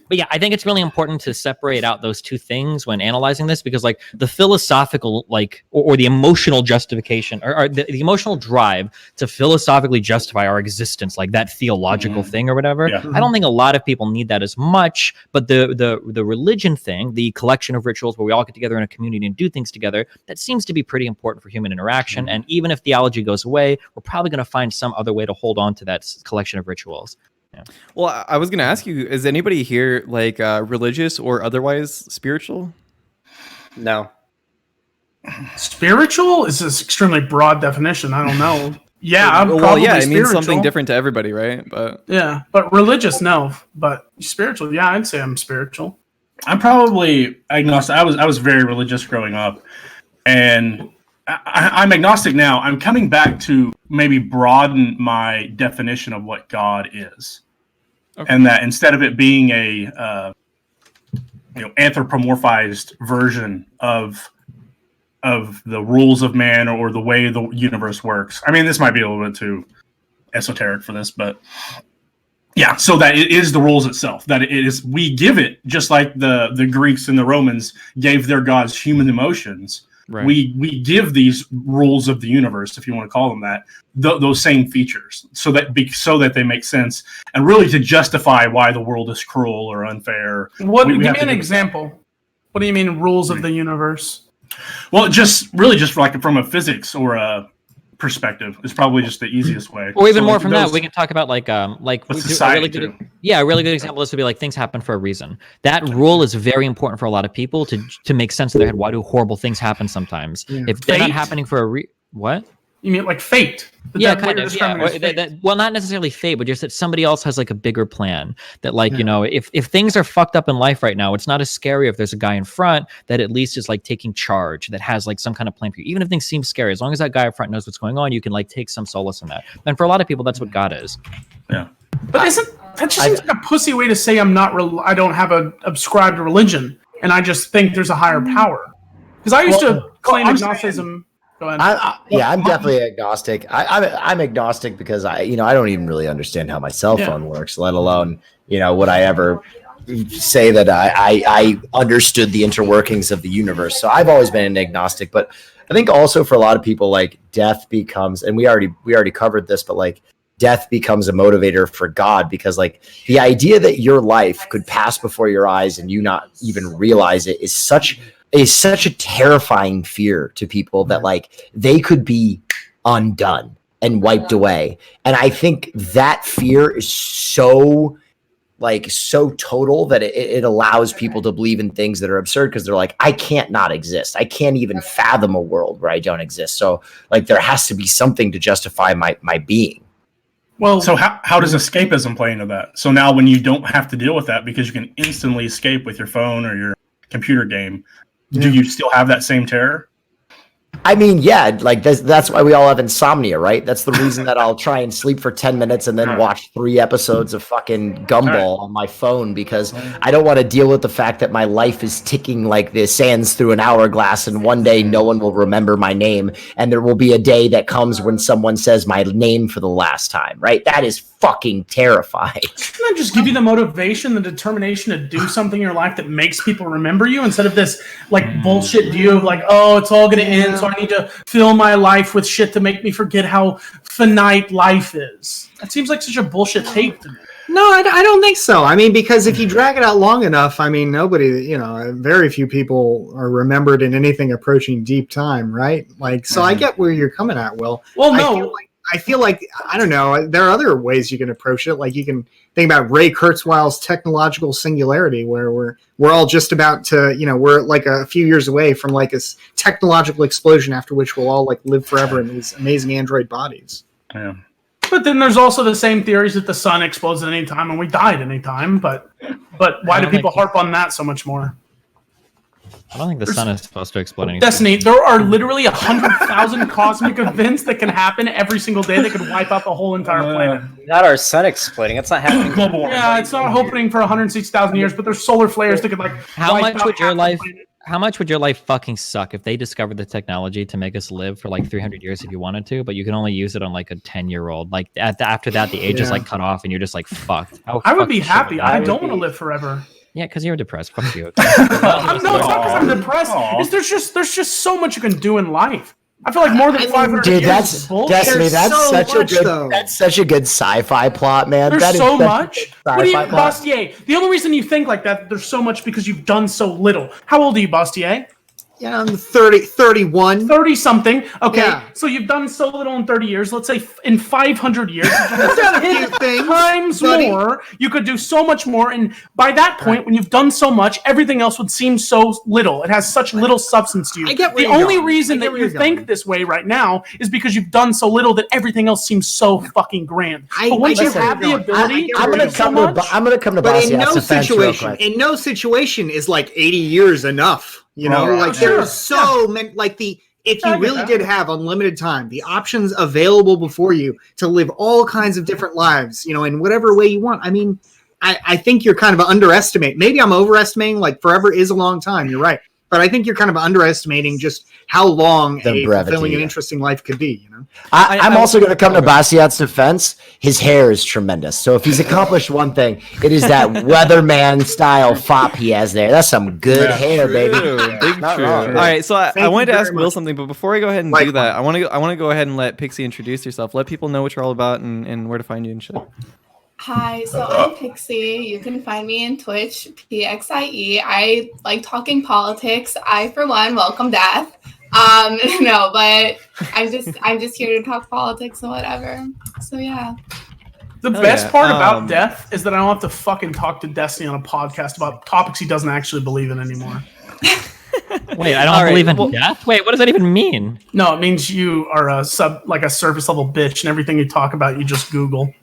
But yeah, I think it's really important to separate out those two things when analyzing this, because like the philosophical, or the emotional justification or the emotional drive to philosophically justify our existence, like that theological thing or whatever. Yeah. I don't think a lot of people need that as much, but the religion thing, the collection of rituals where we all get together in a community and do things together, that seems to be pretty important for human interaction. And even if theology goes away, we're probably going to find some other way to hold on to that collection of rituals. Yeah. Well, I was going to ask you, is anybody here religious or otherwise spiritual? No. Spiritual is an extremely broad definition. I don't know. Yeah, I'm probably it spiritual. means something different to everybody, right? But yeah, but religious, no. But spiritual, yeah, I'd say I'm spiritual. I'm probably agnostic. I was very religious growing up, and I'm agnostic now. I'm coming back to maybe broaden my definition of what God is. Okay. And that instead of it being a anthropomorphized version of the rules of man or the way the universe works. I mean, this might be a little bit too esoteric for this, but yeah, so that it is the rules itself. That it is, we give it just like the Greeks and the Romans gave their gods human emotions. Right. We give these rules of the universe, if you want to call them that, those same features, so that they make sense, and really to justify why the world is cruel or unfair. Give me an example. What do you mean rules of the universe? Well, just like from a physics or a perspective is probably just the easiest way. Or even more from that, we can talk about a really good example. This would be like things happen for a reason. That rule is very important for a lot of people to make sense in their head. Why do horrible things happen sometimes? Yeah. If they're not happening for what? You mean like fate? Yeah, kind of. Yeah. Well, not necessarily fate, but just that somebody else has like a bigger plan. That if things are fucked up in life right now, it's not as scary if there's a guy in front that at least is like taking charge, that has like some kind of plan for you. Even if things seem scary, as long as that guy in front knows what's going on, you can like take some solace in that. And for a lot of people, that's what God is. Yeah. But that just seems like a pussy way to say I don't have a ascribed religion, and I just think there's a higher power. Because I used to claim agnosticism. Go ahead. I'm definitely agnostic. I'm agnostic because I don't even really understand how my cell phone works, let alone would I ever say that I understood the interworkings of the universe. So I've always been an agnostic, but I think also for a lot of people, like death becomes, and we already covered this, but like death becomes a motivator for God, because like the idea that your life could pass before your eyes and you not even realize it is such a terrifying fear to people that like they could be undone and wiped away. And I think that fear is so total that it allows people to believe in things that are absurd, because they're like, I can't not exist. I can't even fathom a world where I don't exist. So like there has to be something to justify my being. Well, so how does escapism play into that? So now when you don't have to deal with that because you can instantly escape with your phone or your computer game, do you still have that same terror? I mean, yeah, like that's why we all have insomnia, right? That's the reason that I'll try and sleep for 10 minutes and then watch 3 episodes of fucking Gumball on my phone, because I don't want to deal with the fact that my life is ticking like the sands through an hourglass, and one day no one will remember my name, and there will be a day that comes when someone says my name for the last time, right? That is fucking terrifying. Shouldn't that just give you the motivation, the determination to do something in your life that makes people remember you, instead of this like bullshit view of like, oh, it's all going to end, so I need to fill my life with shit to make me forget how finite life is. That seems like such a bullshit take to me. No, I don't think so. I mean, because if you drag it out long enough, I mean, very few people are remembered in anything approaching deep time, right? Like, so I get where you're coming at, Will. Well, no. I feel like, I don't know, there are other ways you can approach it. Like you can think about Ray Kurzweil's technological singularity, where we're all just about to, we're like a few years away from like this technological explosion after which we'll all like live forever in these amazing android bodies. Yeah. But then there's also the same theories that the sun explodes at any time and we die at any time. But why do people harp on that so much more? I don't think the sun is supposed to explode anything. Destiny, there are literally 100,000 cosmic events that can happen every single day that could wipe out the whole entire planet. Not our sun exploding. It's not happening. Global warming. Yeah, it's not happening for 160,000 years, but there's solar flares that could like. How much would your life fucking suck if they discovered the technology to make us live for like 300 years if you wanted to, but you can only use it on like a 10-year-old? Like after that, the age is like cut off and you're just like fucked. I would be happy. I don't want to live forever. Yeah, because you're depressed. Fuck you. No, it's not because I'm depressed. It's there's just so much you can do in life. I feel like more than 500 dude, years that's is bullshit. Destiny. That's so such much, a good. though. That's such a good sci-fi plot, man. There's That is so such a much. good What do you, sci-fi plot. Bastiat? The only reason you think like that, there's so much because you've done so little. How old are you, Bastiat? Yeah, I'm 31. 30-something. Okay, Yeah. so you've done so little in 30 years. Let's say in 500 years, I've done a few things, times buddy. more. You could do so much more. And by that point, when you've done so much, everything else would seem so little. It has such little substance to you. I get where The you're only going. reason I get that where you you're think going. this way right now is because you've done so little that everything else seems so fucking grand. But once you get where have the you're going. ability I I'm to gonna do so come much, to. I'm gonna come to But in Bastiat's no defense real situation, quick. in no situation is like 80 years enough. Like Sure. there's so many. Like if I you get really that. did have unlimited time, the options available before you to live all kinds of different lives, in whatever way you want. I mean, I think you're kind of underestimating. Maybe I'm overestimating. Like forever is a long time. You're right. But I think you're kind of underestimating just how long The a brevity, fulfilling and yeah. interesting life could be. I'm also going to come to Bastiat's defense. His hair is tremendous. So if he's accomplished one thing, it is that weatherman style fop he has there. That's some good hair, baby. Big Not true. wrong. All right, so I Thank wanted you to very ask Will much. something, but before I go ahead and do that, I want to go ahead and let Pixie introduce yourself. Let people know what you're all about and where to find you and shit. Hi, so I'm Pixie. You can find me in Twitch, PXIE. I like talking politics. I, for one, welcome death. No, but I'm just here to talk politics and whatever. So yeah. the Hell best yeah. part about death is that I don't have to fucking talk to Destiny on a podcast about topics he doesn't actually believe in anymore. Wait, I don't All right, believe in well- death? Wait, what does that even mean? No, it means you are a surface level bitch, and everything you talk about, you just Google.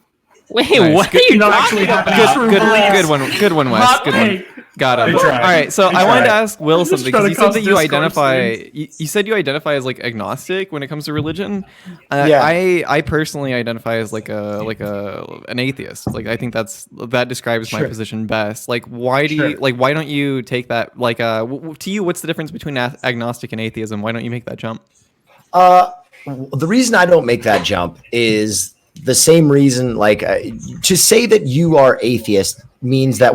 Wait, Nice. what Good- are you you don't talking actually have about? true Good beliefs. one, Wes. Not- Good hey, one. Got it. They All tried. right, so They I wanted to tried. ask Will I'm just something trying because to you said that you cause discourse, identify. You said you identify as like agnostic when it comes to religion. Yeah. I personally identify as like an atheist. Like I think that describes my Sure. position best. Like why do you Sure. why don't you take that like to you? What's the difference between agnostic and atheism? Why don't you make that jump? The reason I don't make that jump is the same reason. Like to say that you are atheist means that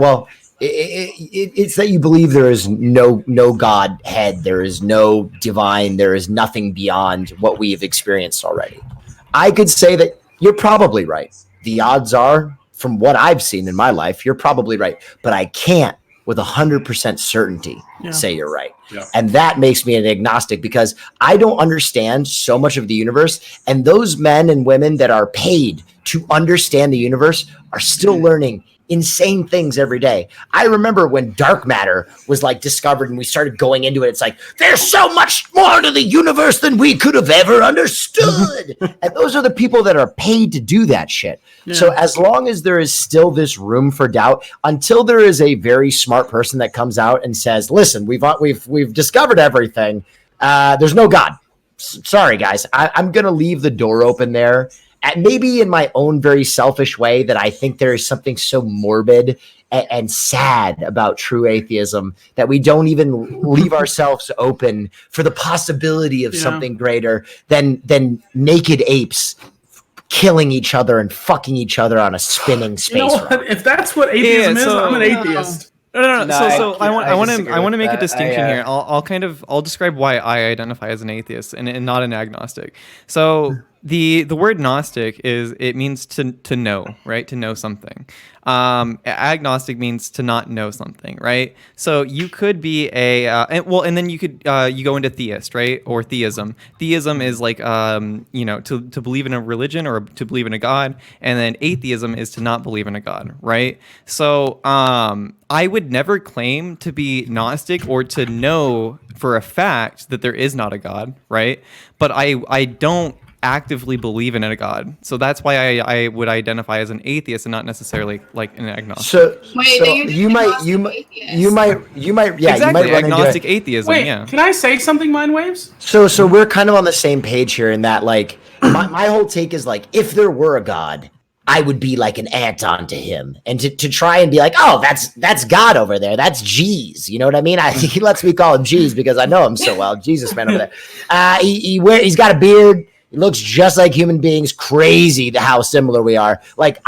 it's that you believe there is no Godhead, there is no divine, there is nothing beyond what we have experienced already. I could say that you're probably right. The odds are, from what I've seen in my life, you're probably right. But I can't with 100% certainty say you're right. Yeah. And that makes me an agnostic because I don't understand so much of the universe. And those men and women that are paid to understand the universe are still learning insane things every day. I remember when dark matter was like discovered and we started going into it. It's like, there's so much more to the universe than we could have ever understood. And those are the people that are paid to do that shit. Yeah. So as long as there is still this room for doubt, until there is a very smart person that comes out and says, listen, we've discovered everything. There's no God. Sorry, guys. I'm going to leave the door open there. And maybe in my own very selfish way that I think there is something so morbid and sad about true atheism that we don't even leave ourselves open for the possibility of something greater than naked apes killing each other and fucking each other on a spinning space rock. If that's what atheism is, I'm an atheist. No. So I want to make a distinction here. I'll describe why I identify as an atheist and not an agnostic. So the word gnostic it means to know, right? To know something. Agnostic means to not know something, right? So you could be and then you could you go into theist, right? Or theism. Theism is like to believe in a religion or to believe in a god, and then atheism is to not believe in a god, right? So I would never claim to be Gnostic or to know for a fact that there is not a God, right? But I don't actively believe in a God. So that's why I would identify as an atheist and not necessarily like an agnostic. So you might exactly agnostic atheism. Wait, yeah. Can I say something, Mindwaves? So we're kind of on the same page here in that like my whole take is like if there were a God, I would be like an Anton to him, and to try and be like, oh, that's God over there. That's Jeez. You know what I mean? He lets me call him Jeez because I know him so well. Jesus man over there. He's got a beard. He looks just like human beings. Crazy how similar we are. Like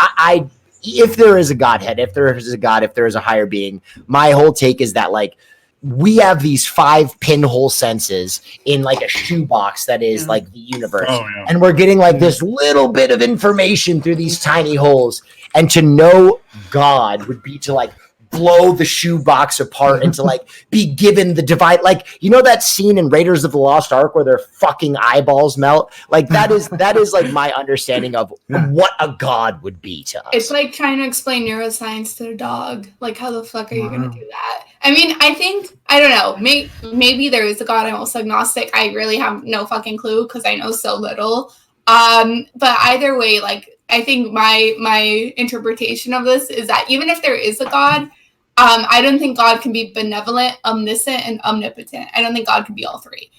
if there is a Godhead, if there is a God, if there is a higher being, my whole take is that like we have these 5 pinhole senses in like a shoebox that is like the universe. And we're getting like this little bit of information through these tiny holes. And to know God would be to like blow the shoebox apart and to like be given the divine, like, you know, that scene in Raiders of the Lost Ark where their fucking eyeballs melt. Like that is like my understanding of what a God would be to us. It's like trying to explain neuroscience to a dog. Like, how the fuck are you going to do that? I mean, I don't know. Maybe there is a God. I'm also agnostic. I really have no fucking clue because I know so little. But either way, like, I think my interpretation of this is that even if there is a God, I don't think God can be benevolent, omniscient, and omnipotent. I don't think God can be all three.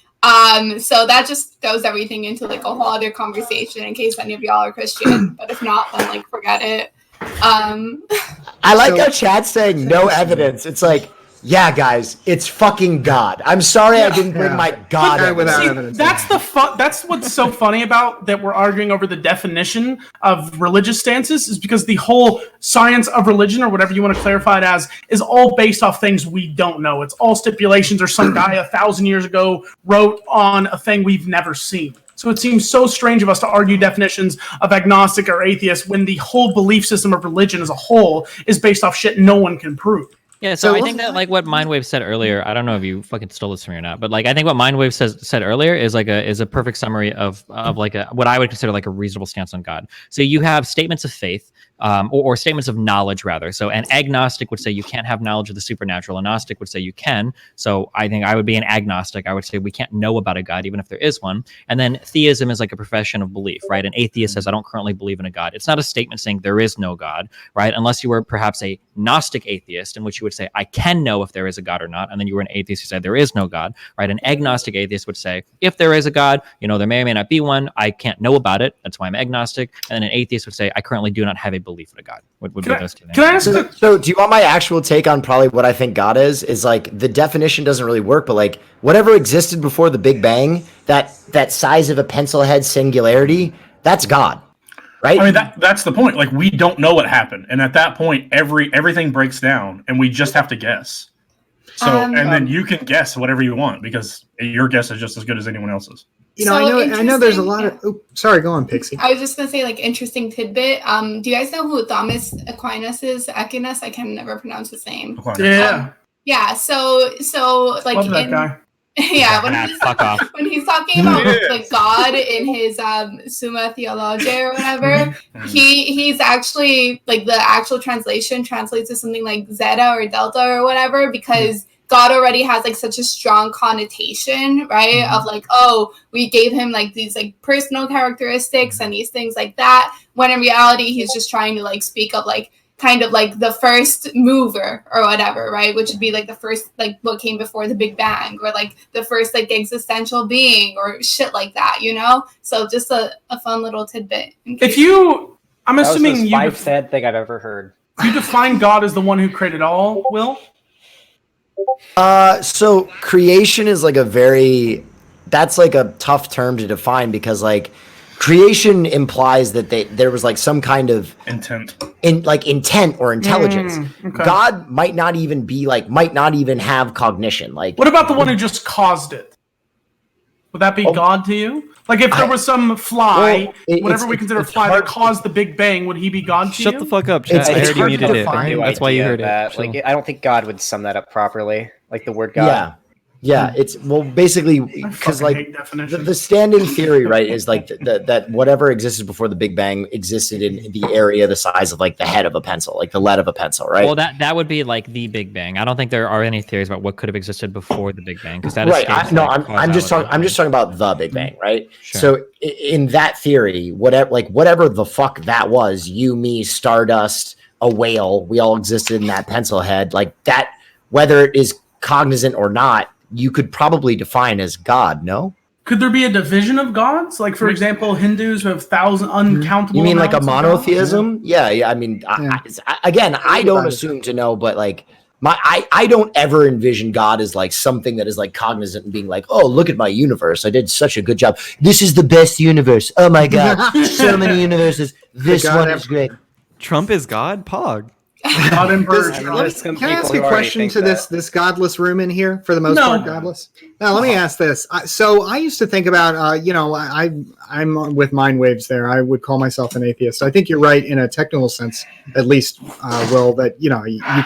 So that just throws everything into like a whole other conversation in case any of y'all are Christian. But if not, then like forget it. I like how Chad's saying no evidence. It's like, yeah, guys, it's fucking God. I'm sorry I didn't bring my God without evidence. That's what's so funny about that we're arguing over the definition of religious stances is because the whole science of religion, or whatever you want to clarify it as, is all based off things we don't know. It's all stipulations or some guy 1,000 years ago wrote on a thing we've never seen. So it seems so strange of us to argue definitions of agnostic or atheist when the whole belief system of religion as a whole is based off shit no one can prove. Yeah, so I think that like what Mindwave said earlier, I don't know if you fucking stole this from me or not, but like I think what Mindwave said earlier is like a perfect summary of like what I would consider like a reasonable stance on God. So you have statements of faith, or statements of knowledge rather. So an agnostic would say you can't have knowledge of the supernatural. A Gnostic would say you can. So I think I would be an agnostic. I would say we can't know about a God even if there is one. And then theism is like a profession of belief, right? An atheist says I don't currently believe in a God. It's not a statement saying there is no God, right? Unless you were perhaps a Gnostic atheist, in which you would say I can know if there is a God or not, and then you were an atheist who said there is no God, right? An agnostic atheist would say if there is a God, you know, there may or may not be one. I can't know about it. That's why I'm agnostic. And then an atheist would say I currently do not have a belief in a God. Would be those two things. Can I ask so do you want my actual take on probably what I think God is like the definition doesn't really work, but like whatever existed before the Big Bang, that size of a pencil head singularity, that's God. Right? I mean, that's the point. Like, we don't know what happened. And at that point, everything breaks down, and we just have to guess. So, and then you can guess whatever you want, because your guess is just as good as anyone else's. I know there's a lot of. Oh, sorry, go on, Pixie. I was just gonna say, like, interesting tidbit. Do you guys know who Thomas Aquinas is? Aquinas, I can never pronounce his name. Yeah. Yeah. So like, Love that guy. Yeah, Fuck off. when he's talking about like God in his Summa Theologiae or whatever, he's actually like the actual translation translates to something like Zeta or Delta or whatever, because God already has like such a strong connotation, right? Of like, oh, we gave him like these like personal characteristics and these things like that. When in reality, he's just trying to like speak of like kind of like the first mover or whatever, right? Which would be like the first, like what came before the Big Bang, or like the first like existential being or shit like that, you know? So just a fun little tidbit. That I'm was assuming the most you five sad thing I've ever heard. you define God as the one who created all, Will? So creation is like that's like a tough term to define, because like creation implies that there was like some kind of intent or intelligence. Okay. God might not even have cognition. Like, What about the one who just caused it? Would that be God to you? Like if there was some fly, whatever we consider fly, that caused the Big Bang, would he be God to you? Shut the fuck up, chat. I It's already hard to muted it. define. That's why you heard it. Like, I don't think God would sum that up properly. Like the word God. Yeah, it's basically because like the standing theory, right, is like that whatever existed before the Big Bang existed in the area the size of like the head of a pencil, like the lead of a pencil, right? Well, that would be like the Big Bang. I don't think there are any theories about what could have existed before the Big Bang, because that right. escapes, I'm just talking about the Big Bang, right? Sure. So in that theory, whatever the fuck that was, you, me, Stardust, a whale, we all existed in that pencil head, like that. Whether it is cognizant or not, you could probably define as God, no? Could there be a division of gods? Like, for example, Hindus who have uncountable. You mean like a amounts of monotheism? gods? Yeah. I mean, I don't assume to know, but like I don't ever envision God as like something that is like cognizant and being like, oh, look at my universe. I did such a good job. This is the best universe. Oh my God, so many universes. This one is great. Trump is God? Pog. God and bird. Can I ask a question to this godless room in here? For the most part, godless. Now, let me ask this. So I used to think about, I'm with mind waves there. I would call myself an atheist. I think you're right in a technical sense, at least, Will, that, you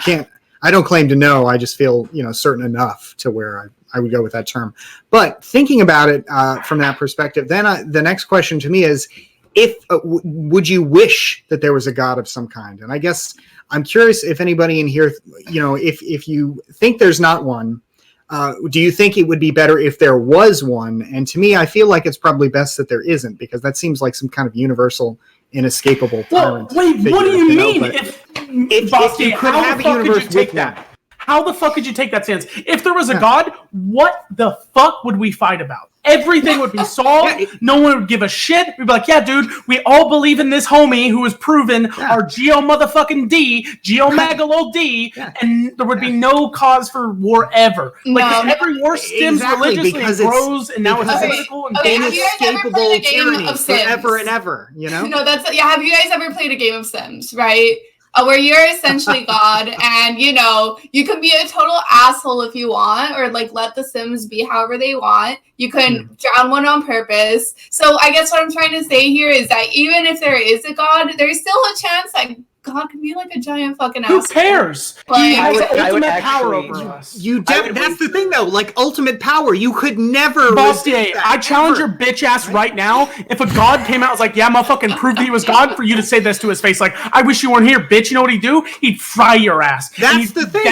can't, I don't claim to know. I just feel, certain enough to where I would go with that term. But thinking about it from that perspective, then the next question to me is, would you wish that there was a God of some kind? And I guess I'm curious if anybody in here, if you think there's not one, do you think it would be better if there was one? And to me, I feel like it's probably best that there isn't, because that seems like some kind of universal, inescapable tyrant. Well, wait, what do you mean? If you could have a universe with that. How the fuck could you take that stance? If there was a God, what the fuck would we fight about? Everything would be solved. No one would give a shit. We'd be like, yeah, dude, we all believe in this homie who was proven our Geo motherfucking D, Geo Magalo D, and there would be no cause for war ever. Like, every war stems religiously and grows, and now it's political and inescapable tyranny forever and ever, No, have you guys ever played a game of Sims, right? Where you're essentially God, and you can be a total asshole if you want, or like let the Sims be however they want. You can drown one on purpose. So I guess what I'm trying to say here is that even if there is a God, there's still a chance that God could be like a giant fucking asshole. Who cares? He has ultimate power over us. That's the thing, though. Like, ultimate power. You could never. Bastiat, I challenge your bitch ass right now. If a God came out and was like, yeah, motherfucking prove that he was God, for you to say this to his face, like, I wish you weren't here, bitch. You know what he'd do? He'd fry your ass. That's the thing.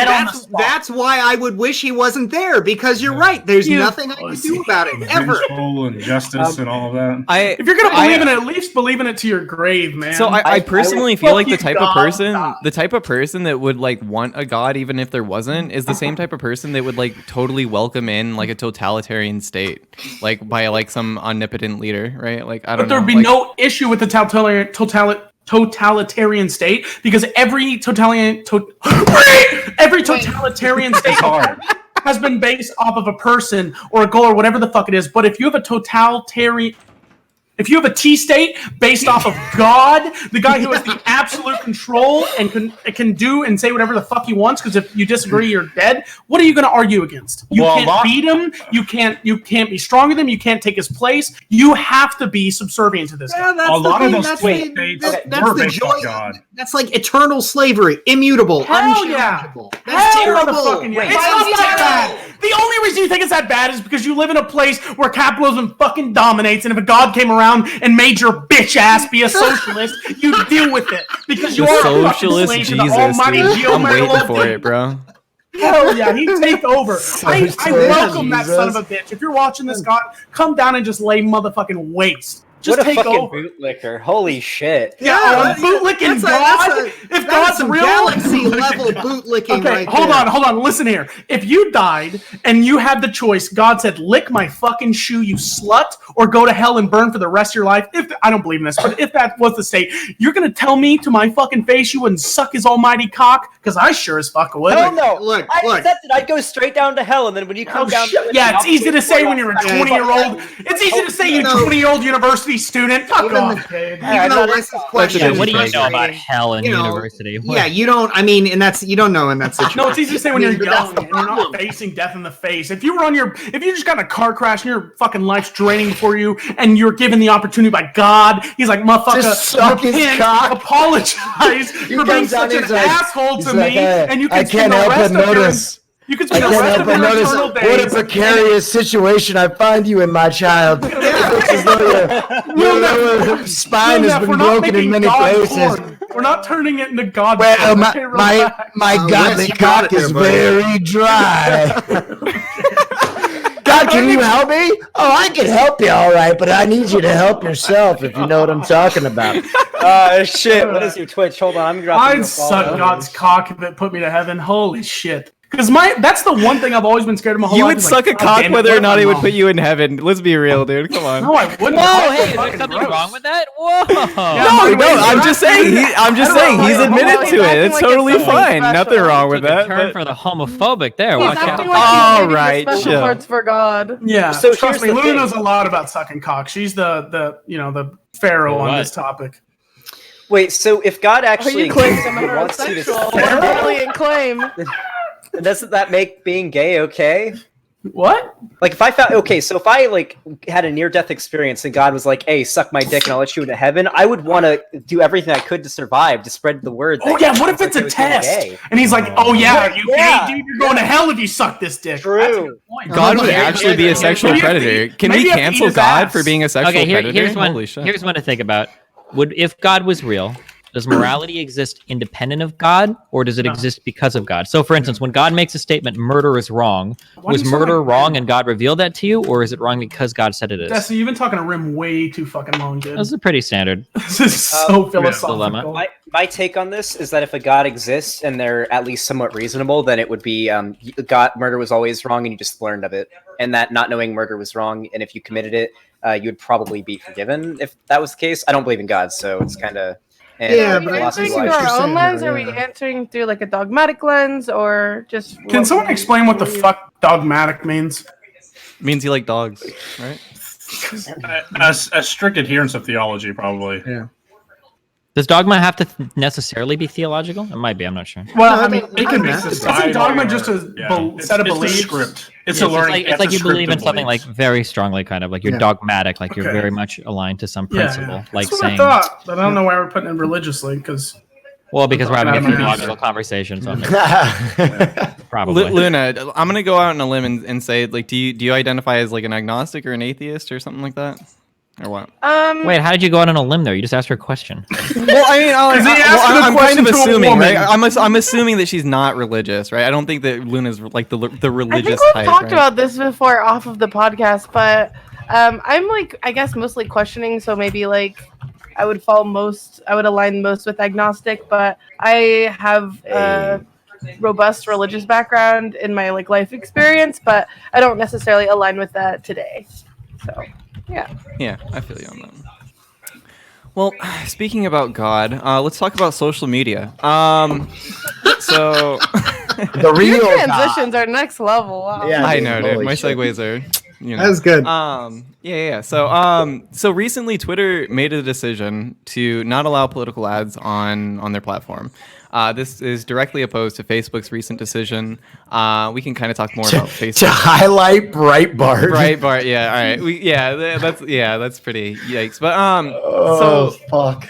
That's why I would wish he wasn't there, because you're right. There's nothing I can do about it, ever. Vengeful and justice and all of that. If you're going to believe in it, at least believe in it to your grave, man. So I personally feel like the type of person that would like want a God even if there wasn't is the same type of person that would like totally welcome in like a totalitarian state, like by like some omnipotent leader, right? Like I don't know. But there'd be no issue with the totalitarian state, because every totalitarian state has been based off of a person or a goal or whatever the fuck it is. But if you have a totalitarian If you have a T state based off of God, the guy who has the absolute control and can do and say whatever the fuck he wants, because if you disagree, you're dead. What are you going to argue against? You can't beat him. You can't be stronger than him. You can't take his place. You have to be subservient to this guy. That's A lot of those that's states that's were the based on joy. God. That's like eternal slavery, immutable, Hell yeah. unchallengeable. That's Hell terrible. motherfucking yeah. Wait, It's not that bad. The only reason you think it's that bad is because you live in a place where capitalism fucking dominates, and if a god came around and made your bitch ass be a socialist, you'd deal with it because you The are socialist a fucking slave to the Jesus, almighty dude. I'm waiting for Geomerloth. it, bro. Hell yeah, he'd take over. I welcome that Jesus. son of a bitch. If you're watching this, God, come down and just lay motherfucking waste. Just what a take fucking over. bootlicker. Holy shit. Yeah, bootlicking God. If God's some real, galaxy level bootlicking okay, right hold there. on. Listen here. If you died and you had the choice, God said, "Lick my fucking shoe, you slut," or go to hell and burn for the rest of your life. If I don't believe in this, but if that was the state, you're gonna tell me to my fucking face you wouldn't suck his almighty cock? Because I sure as fuck would. Hell no. Look, I look. accepted. I'd go straight down to hell, and then when you come down, Yeah, it's easy to say when you're a 20-year-old. It's easy to say you're a 20-year-old university student. Fuck off, kid. Even though Wes's question is What do you know about frustrating, hell in you know, university? Yeah, you don't. I mean, and that's you don't know in that situation. No, it's easy to say when I you're mean, that's young the and you're not problem. facing death in the face. If you just got in a car crash and your fucking life's draining before you, and you're given the opportunity by God, he's like, motherfucker, Just suck his repent, cock. apologize for being comes down, such an he's like- asshole he's to like, me, and you can I spend can't the help rest but of your notice. you can I spend the can't rest help of but your notice eternal what a days. precarious situation I find you in, my child. It's as though your spine has been We're not broken in making many God places. porn. We're not turning it into God Well, porn. my Okay, my, relax. my godly Wes, you got cock it there, is buddy. very dry. God, can you help me? Oh, I can help you, all right, but I need you to help yourself, if you know what I'm talking about. Shit. What is your Twitch? Hold on. I'm dropping I'd your suck follow. God's cock if it put me to heaven. Holy shit. Because that's the one thing I've always been scared of my whole You life. would is suck like, a God cock damn it, whether what or if not I'm he would wrong? put you in heaven. Let's be real, dude. Come on. No, I wouldn't. Whoa, That's hey, is there fucking something gross. wrong with that? Whoa. No, I'm just saying. I'm just saying he's admitted he's to it. acting It's like totally it's something fine. Nothing special. wrong with Took a that. turn but- for the homophobic there. He's Watch acting out. like All he's right, the special chill. parts for God. Yeah, So trust me, here's the Luna thing. knows a lot about sucking cock. She's the pharaoh on What? this topic. Wait, so if God Are actually you claiming I'm wants you to heterosexual? What a brilliant claim. doesn't that make being gay okay? What? Like if I like had a near-death experience and God was like, "Hey, suck my dick and I'll let you into heaven," I would want to do everything I could to survive, to spread the word. Oh that yeah, what if it's it's a okay with being test? gay. And he's like, "Oh yeah, are you Yeah. gay, dude? You're going to hell if you suck this dick." True. That's a good point. God would Maybe actually be a sexual maybe you have to predator. eat- Can maybe we you have to eat cancel his God ass. for being a sexual Okay, predator? here's one. Holy shit. Here's one to think about. If God was real, does morality exist independent of God, or does it exist because of God? So, for instance, when God makes a statement, "Murder is wrong," Why do was you sound murder like wrong, Rim? and God revealed that to you, or is it wrong because God said it is? Destiny, you've been talking to Rim way too fucking long, dude. That's a pretty standard. This is so philosophical. dilemma. My take on this is that if a God exists and they're at least somewhat reasonable, then it would be God murder was always wrong and you just learned of it, and that not knowing murder was wrong, and if you committed it, you would probably be forgiven if that was the case. I don't believe in God, so it's kind of Yeah, Are we but answering what through you're our saying own lens? here, Are we yeah. answering through like a dogmatic lens, or just? Can someone explain what the fuck dogmatic means? Means you like dogs, right? A strict adherence of theology, probably. Yeah. Does dogma have to necessarily be theological? It might be. I'm not sure. Well, No, I mean, it can be. I don't know. Isn't dogma just a set of It's beliefs? a script. It's Yeah, a learning. It's like a you believe in script of something like beliefs. very strongly, kind of like you're Yeah. dogmatic, like you're Okay. very much aligned to some Yeah, principle, yeah. like That's what I saying. thought, but I don't know why we're putting it religiously, because Well, because we're having a Dogmatic. theological conversation, so probably. Luna, I'm gonna go out on a limb and say, like, do you identify as like an agnostic or an atheist or something like that, or what? Wait, how did you go out on a limb there? You just asked her a question. Well, I mean, I'm kind of question to a assuming, woman. right? I'm assuming that she's not religious, right? I don't think that Luna's like the I religious think we've type. talked right? about this before off of the podcast, but I'm like, I guess mostly questioning. So maybe like I would align most with agnostic, but I have a robust religious background in my like life experience, but I don't necessarily align with that today. So yeah. Yeah, I feel you on that. Well, speaking about God, let's talk about social media. So The real Your God. transitions are next level. Wow. Yeah. I dude, know, dude. holy My shit. segues are You know. That was good. Yeah. So recently, Twitter made a decision to not allow political ads on their platform. This is directly opposed to Facebook's recent decision. We can kind of talk more about Facebook. To highlight Breitbart. Breitbart, yeah. All right. That's pretty yikes. But fuck.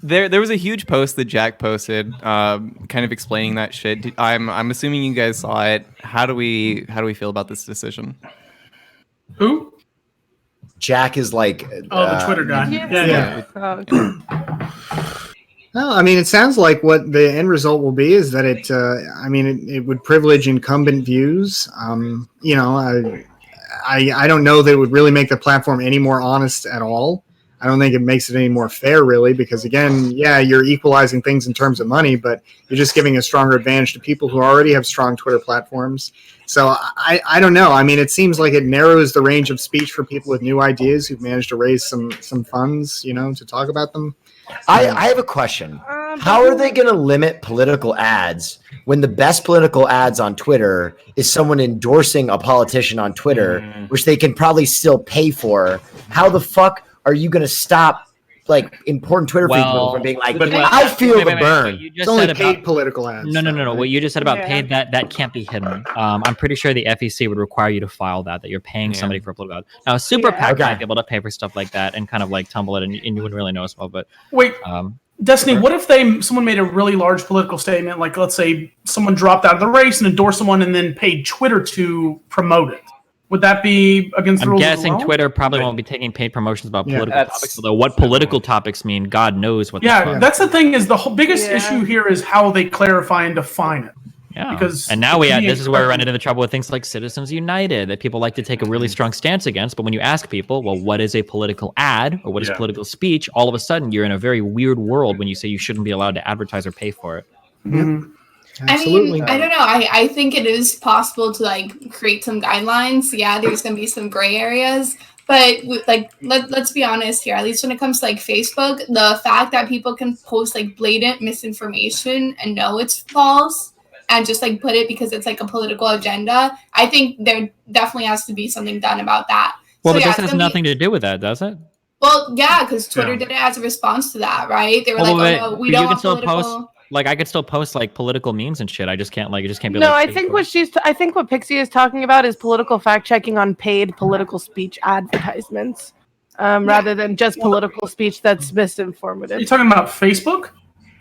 There was a huge post that Jack posted, kind of explaining that shit. I'm assuming you guys saw it. How do we feel about this decision? Who? Jack is like the Twitter guy. Yeah. Well, I mean, it sounds like what the end result will be is that it would privilege incumbent views. I don't know that it would really make the platform any more honest at all. I don't think it makes it any more fair, really, because, again, yeah, you're equalizing things in terms of money, but you're just giving a stronger advantage to people who already have strong Twitter platforms. So I don't know. I mean, it seems like it narrows the range of speech for people with new ideas who've managed to raise some funds, to talk about them. I have a question. How are they going to limit political ads when the best political ads on Twitter is someone endorsing a politician on Twitter, which they can probably still pay for? How the fuck are you going to stop important Twitter people from being like, I feel the burn? It's only paid political ads. No. What you just said about paid, that can't be hidden. I'm pretty sure the FEC would require you to file that you're paying somebody for a political ad. Now, a super PAC might be able to pay for stuff like that and kind of tumble it, and you wouldn't really know as well. But wait, Destiny, what if someone made a really large political statement, like let's say someone dropped out of the race and endorsed someone and then paid Twitter to promote it? Would that be against the rules? I'm guessing Twitter probably won't be taking paid promotions about political topics. Although what political topics mean, God knows what. Yeah, that's the thing. Is the biggest issue here is how they clarify and define it. Yeah, and now this is where we run into the trouble with things like Citizens United that people like to take a really strong stance against. But when you ask people, well, what is a political ad or what is political speech? All of a sudden, you're in a very weird world when you say you shouldn't be allowed to advertise or pay for it. Mm-hmm. Absolutely. I don't know. I think it is possible to create some guidelines. Yeah, there's going to be some gray areas, but let's be honest here. At least when it comes to Facebook, the fact that people can post blatant misinformation and know it's false and just put it because it's a political agenda, I think there definitely has to be something done about that. Well, but this has nothing to do with that, does it? Well, yeah, because Twitter did it as a response to that, right? They were we don't want political. I could still post political memes and shit. I just can't it just can't be. No, I think what Pixie is talking about is political fact checking on paid political speech advertisements, rather than just political speech that's misinformative. Are you talking about Facebook?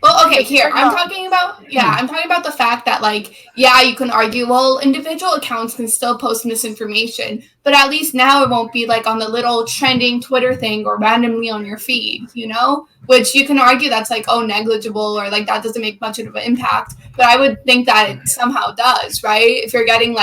Well, okay, here I'm talking about the fact that you can argue, well, individual accounts can still post misinformation, but at least now it won't be on the little trending Twitter thing or randomly on your feed, which you can argue that's negligible or that doesn't make much of an impact. But I would think that it somehow does, right? If you're getting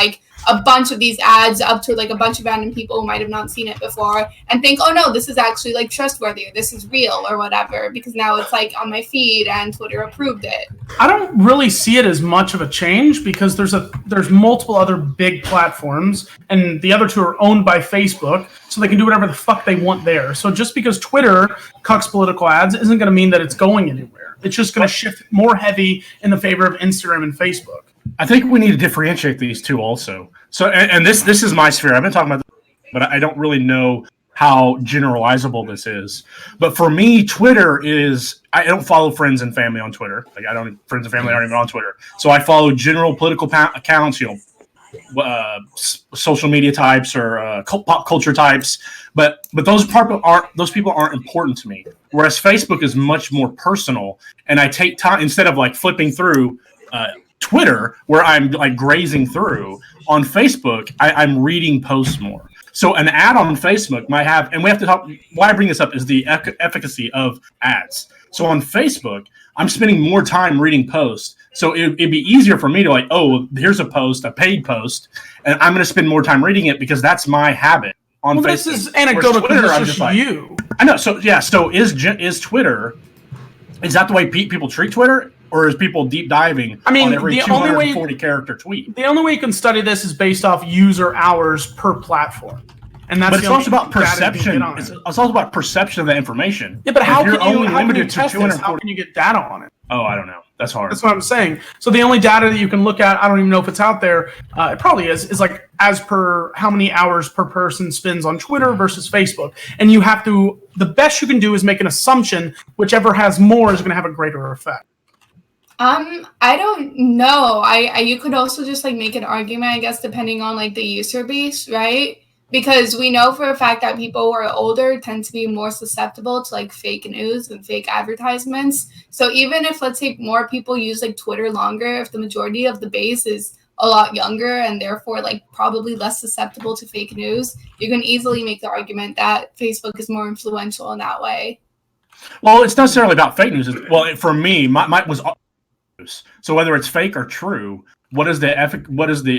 a bunch of these ads up to a bunch of random people who might have not seen it before and think, oh no, this is actually trustworthy, or this is real or whatever, because now it's on my feed and Twitter approved it. I don't really see it as much of a change because there's multiple other big platforms and the other two are owned by Facebook, so they can do whatever the fuck they want there. So just because Twitter cucks political ads isn't going to mean that it's going anywhere. It's just going to shift more heavy in the favor of Instagram and Facebook. I think we need to differentiate these two also. So, and this is my sphere. I've been talking about this, but I don't really know how generalizable this is. But for me, Twitter is, I don't follow friends and family on Twitter. Friends and family aren't even on Twitter. So I follow general political accounts, social media types or pop culture types. But those people aren't important to me. Whereas Facebook is much more personal, and I take time instead of flipping through Twitter, where I'm grazing through. On Facebook, I'm reading posts more. So an ad on Facebook might have, and we have to talk, why I bring this up is the efficacy of ads. So on Facebook, I'm spending more time reading posts. So it'd be easier for me to here's a post, a paid post, and I'm going to spend more time reading it because that's my habit on Facebook. This is anecdotal because it's just you. I know. So yeah. So is Twitter, is that the way people treat Twitter? Or is people deep diving on every 240 character tweet? The only way you can study this is based off user hours per platform. and that's But it's the also only about data you can perception. get on It's it. also about perception of that information. Yeah, but If how you're can you only limited to test this? How 240? can you get data on it? Oh, I don't know. That's hard. That's what I'm saying. So the only data that you can look at, I don't even know if it's out there. It probably is like as per how many hours per person spends on Twitter versus Facebook. And you have to, the best you can do is make an assumption. Whichever has more is going to have a greater effect. I don't know. I you could also just like make an argument, I guess, depending on like the user base, right? Because we know for a fact that people who are older tend to be more susceptible to like fake news and fake advertisements. So even if, let's say, more people use like Twitter longer, if the majority of the base is a lot younger and therefore like probably less susceptible to fake news, you can easily make the argument that Facebook is more influential in that way. Well, it's not necessarily about fake news. Well, for me, my was news. So whether it's fake or true, what is the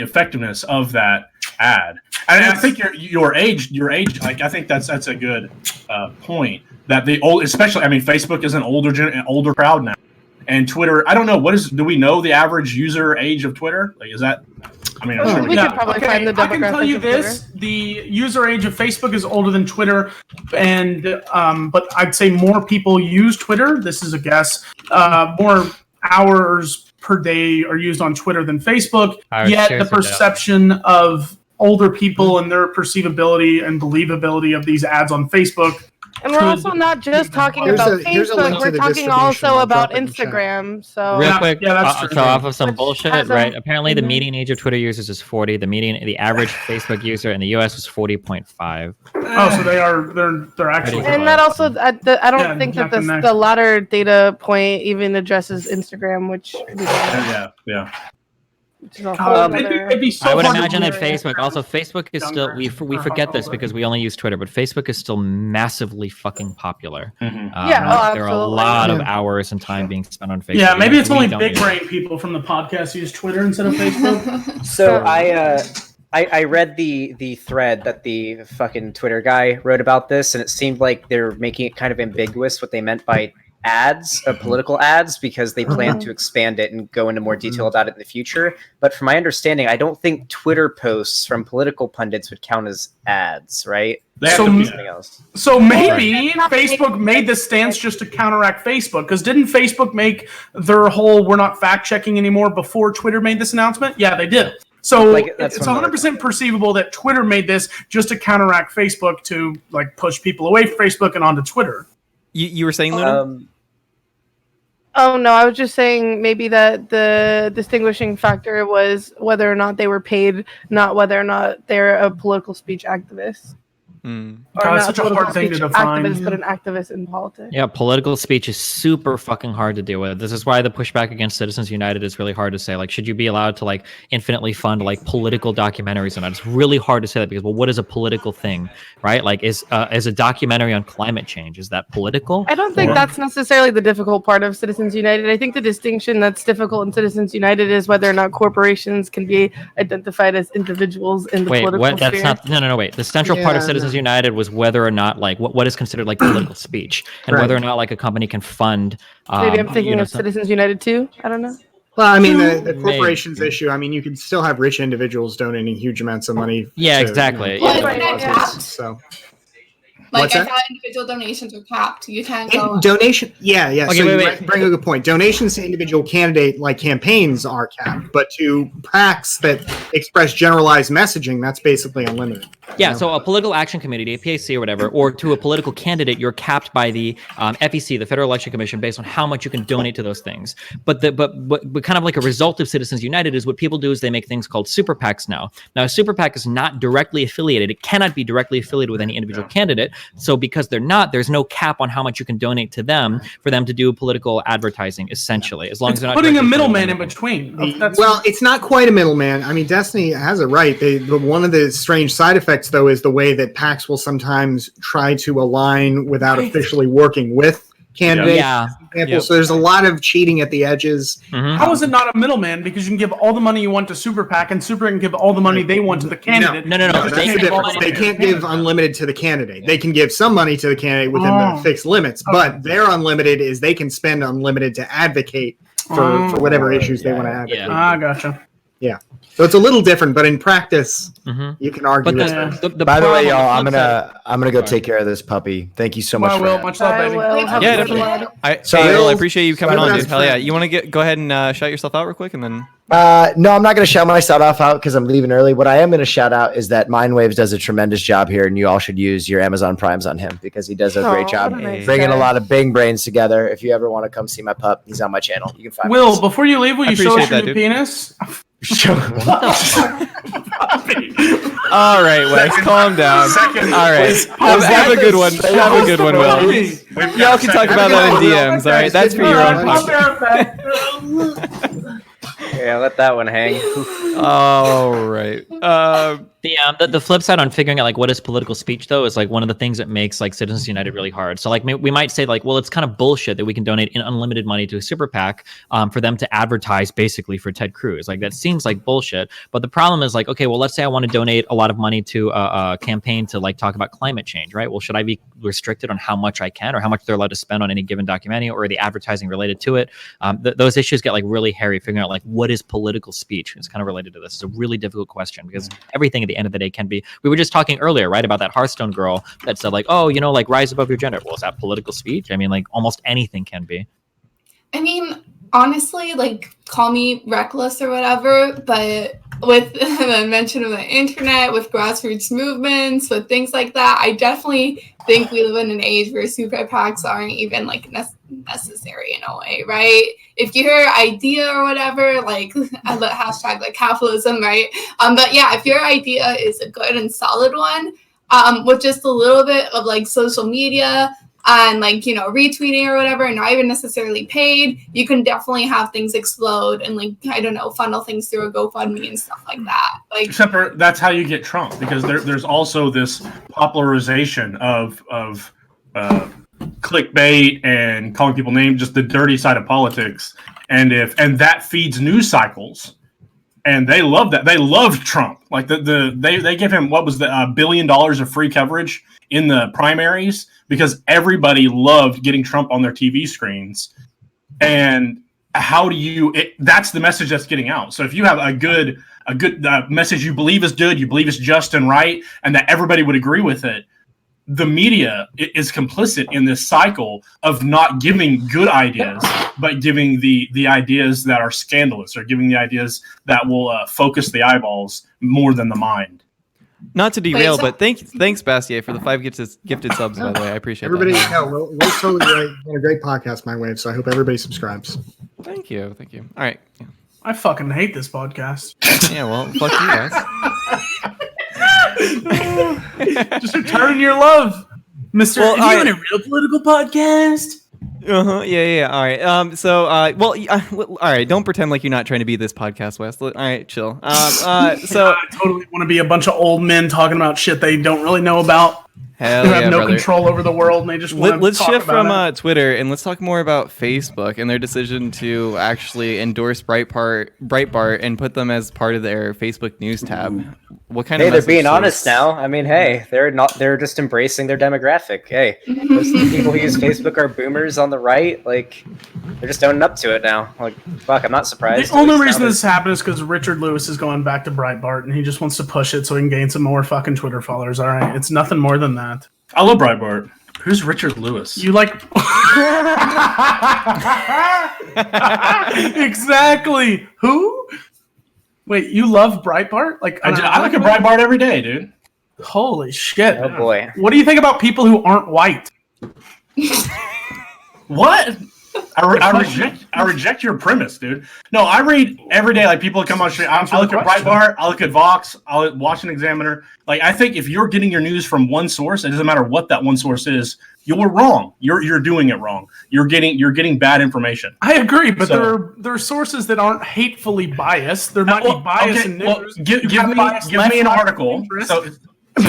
effectiveness of that ad? And I think your age, like I think that's a good point. That the old, especially, I mean, Facebook is an older crowd now, and Twitter. I don't know do we know the average user age of Twitter? Like, is that? I mean, I'm sure we could probably find the demographic. I can tell you this: the user age of Facebook is older than Twitter, and but I'd say more people use Twitter. This is a guess. More hours per day are used on Twitter than Facebook. Yet the perception of older people and their perceivability and believability of these ads on Facebook. And we're also not just talking about Facebook. We're talking also about Instagram. So real quick, that's true. so off of some bullshit, right? Apparently, the Mhm. median age of Twitter users is 40. The average Facebook user in the U.S. was 40.5. Oh, so they're actually. And that also, I don't think neck that and neck. the latter data point even addresses Instagram, which Yeah. which is a whole other. It'd be so I would hard to imagine that believe. Facebook is still, we forget this because we only use Twitter, but Facebook is still massively fucking popular. Mm-hmm. There are a lot of hours and time being spent on Facebook. Yeah, maybe it's We only don't big use it. brain people from the podcast use Twitter instead of Facebook. So I read the thread that the fucking Twitter guy wrote about this, and it seemed like they're making it kind of ambiguous what they meant by ads, political ads, because they plan to expand it and go into more detail about it in the future. But from my understanding, I don't think Twitter posts from political pundits would count as ads, right? So- Something else. So maybe Facebook made this stance just to counteract Facebook, because didn't Facebook make their whole "we're not fact checking anymore" before Twitter made this announcement? Yeah, they did. So Like, that's it's one 100% perceivable that Twitter made this just to counteract Facebook to like push people away from Facebook and onto Twitter. You were saying, Luna? Oh no, I was just saying maybe that the distinguishing factor was whether or not they were paid, not whether or not they're a political speech activist. Mm. Or God, not it's such a political hard thing to speech define. activist, but an activist in politics. Yeah, political speech is super fucking hard to deal with. This is why the pushback against Citizens United is really hard to say. Like, should you be allowed to like infinitely fund like political documentaries? And it's really hard to say that because, well, what is a political thing, right? Like, is a documentary on climate change, is that political? I don't think that's necessarily the difficult part of Citizens United. I think the distinction that's difficult in Citizens United is whether or not corporations can be identified as individuals in the Wait, political what? That's sphere. not. No. Wait. The central part of Citizens United was whether or not like what is considered like political speech, and whether or not like a company can fund. Maybe I'm thinking of some- Citizens United too. I don't know. Well, I mean, the Maybe. corporations issue. I mean, you can still have rich individuals donating huge amounts of money. Yeah, to, exactly. Well, Yeah. isn't that capped? So Like, What's I that? thought individual donations were capped. You can't go. donation, yeah. Okay, So wait. you bring a good point. Donations to individual candidate like campaigns are capped, but to PACs that express generalized messaging, that's basically unlimited. Yeah, so a political action committee, a PAC or whatever, or to a political candidate, you're capped by the FEC, the Federal Election Commission, based on how much you can donate to those things. But kind of like a result of Citizens United is what people do is they make things called super PACs now. Now, a super PAC is not directly affiliated. It cannot be directly affiliated with any individual candidate. So because they're not, there's no cap on how much you can donate to them for them to do political advertising, essentially, as long It's as they're not putting a directly middleman in affiliated. between. That's, Well, it's not quite a middleman. I mean, Destiny has it right. One of the strange side effects, though, is the way that PACs will sometimes try to align without officially working with candidates. Yeah. for example. So there's a lot of cheating at the edges. Mhm. how is it not a middleman? Because you can give all the money you want to Super PAC, and Super can give all the money they want to the candidate. No. That's They the can difference. They can't give unlimited to the candidate. They can give some money to the candidate within the fixed limits, but their unlimited is they can spend unlimited to advocate for whatever issues they want to advocate. Yeah. Gotcha. Yeah. So it's a little different, but in practice, you can argue. But By the way, y'all, I'm problem- gonna go take care of this puppy. Thank you so much. Bye, for Will. having Much love, I baby. will. Have Yeah, a good definitely. one. Sorry, Will, I Will. appreciate you coming Sorry, on, best dude. Hell yeah. friend. You want to go ahead and shout yourself out real quick, and then No, I'm not going to shout myself out because I'm leaving early. What I am going to shout out is that Mindwaves does a tremendous job here, and you all should use your Amazon Primes on him because he does a great Aw, job what a nice bringing guy. a lot of bing brains together. If you ever want to come see my pup, he's on my channel. You can find Will, before you leave, will you show us appreciate your that, new dude. penis? all right, Wes, calm down. All right, have a good one. Have a good one, Will. Y'all can talk about that in DMs. All right, that's for your own podcast. Yeah, let that one hang. All right. The flip side on figuring out like what is political speech though is like one of the things that makes like Citizens United really hard. So like we might say like, well, it's kind of bullshit that we can donate unlimited money to a super PAC for them to advertise basically for Ted Cruz. Like that seems like bullshit. But the problem is like, okay, well, let's say I want to donate a lot of money to a campaign to like talk about climate change, right? Well, should I be restricted on how much I can or how much they're allowed to spend on any given documentary or the advertising related to it? Those issues get like really hairy figuring out like what is political speech. It's kind of related to this. It's a really difficult question because everything at the end of the day can be. We were just talking earlier, right, about that Hearthstone girl that said like, oh, you know, like rise above your gender. Well, is that political speech? I mean, like almost anything can be. I mean, honestly, like, call me reckless or whatever, but with the mention of the internet, with grassroots movements, with things like that, I definitely think we live in an age where super PACs aren't even, like, necessary in a way, right? If your idea or whatever, like, hashtag, like, capitalism, right? But yeah, if your idea is a good and solid one, with just a little bit of, like, social media, and like, you know, retweeting or whatever, and not even necessarily paid, you can definitely have things explode and like, I don't know, funnel things through a GoFundMe and stuff like that. Like, Except for that's how you get Trump, because there's also this popularization of clickbait and calling people names, just the dirty side of politics, and that feeds news cycles. And they love that. They love Trump. Like they give him what was the $1 billion of free coverage in the primaries because everybody loved getting Trump on their TV screens. And how do you? That's the message that's getting out. So if you have a good message you believe is good, you believe it's just and right, and that everybody would agree with it, the media is complicit in this cycle of not giving good ideas, but giving the ideas that are scandalous or giving the ideas that will focus the eyeballs more than the mind. Not to derail, but thanks, Bastiat, for the 5 gifted subs, by the way. I appreciate Everybody, that. no, we're totally right. What a great podcast, My Wave. So I hope everybody subscribes. Thank you. All right. Yeah, I fucking hate this podcast. yeah well, fuck you guys. Just return your love, Mr. Well, Are you in a real political podcast? Yeah. All right. All right. Don't pretend like you're not trying to be this podcast, Wes. All right, chill. So I totally want to be a bunch of old men talking about shit they don't really know about. hell Who yeah, have no brother. control over the world, and they just want to Let's talk shift about from it. Twitter and let's talk more about Facebook and their decision to actually endorse Breitbart and put them as part of their Facebook news tab. What kind Hey, of they're message being does- honest now. I mean, hey, they're just embracing their demographic. Hey, most of the people who use Facebook are boomers on the right. Like, they're just owning up to it now. Like, fuck, I'm not surprised. The only reason this happened is because Richard Lewis is going back to Breitbart, and he just wants to push it so he can gain some more fucking Twitter followers. All right, it's nothing more than that. I love Breitbart. Who's Richard Lewis? You like exactly who? Wait, you love Breitbart? Like I look at Breitbart every day, dude. Holy shit! Oh boy. What do you think about people who aren't white? What? I reject your premise, dude. No, I read every day. Like people come on stream. I look at Breitbart. I look at Vox. I look at Washington Examiner. Like I think if you're getting your news from one source, it doesn't matter what that one source is. You're wrong. You're doing it wrong. You're getting bad information. I agree, but there are sources that aren't hatefully biased. There might be bias in news. Well, give me an article. So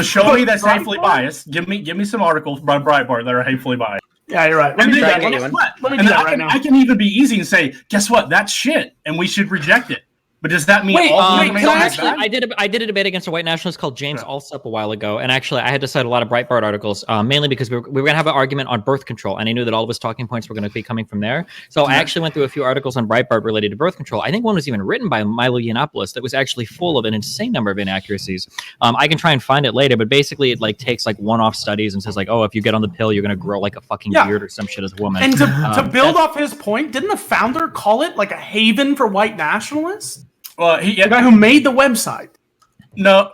show me that's hatefully biased. Give me some articles by Breitbart that are hatefully biased. Yeah, you're right. Let me do that right now. Let me do that right now. I can even be easy and say, guess what? That's shit, and we should reject it. But does that mean Wait, all the can I information is ask bad? I did a debate against a white nationalist called James Yeah. Alsup a while ago, and actually I had to cite a lot of Breitbart articles, mainly because we were going to have an argument on birth control, and I knew that all of his talking points were going to be coming from there. So I actually went through a few articles on Breitbart related to birth control. I think one was even written by Milo Yiannopoulos that was actually full of an insane number of inaccuracies. I can try and find it later, but basically it like takes like one-off studies and says like, oh, if you get on the pill, you're going to grow like a fucking beard or some shit as a woman. And to build off his point, didn't the founder call it like a haven for white nationalists? Well, The guy who made the website. no,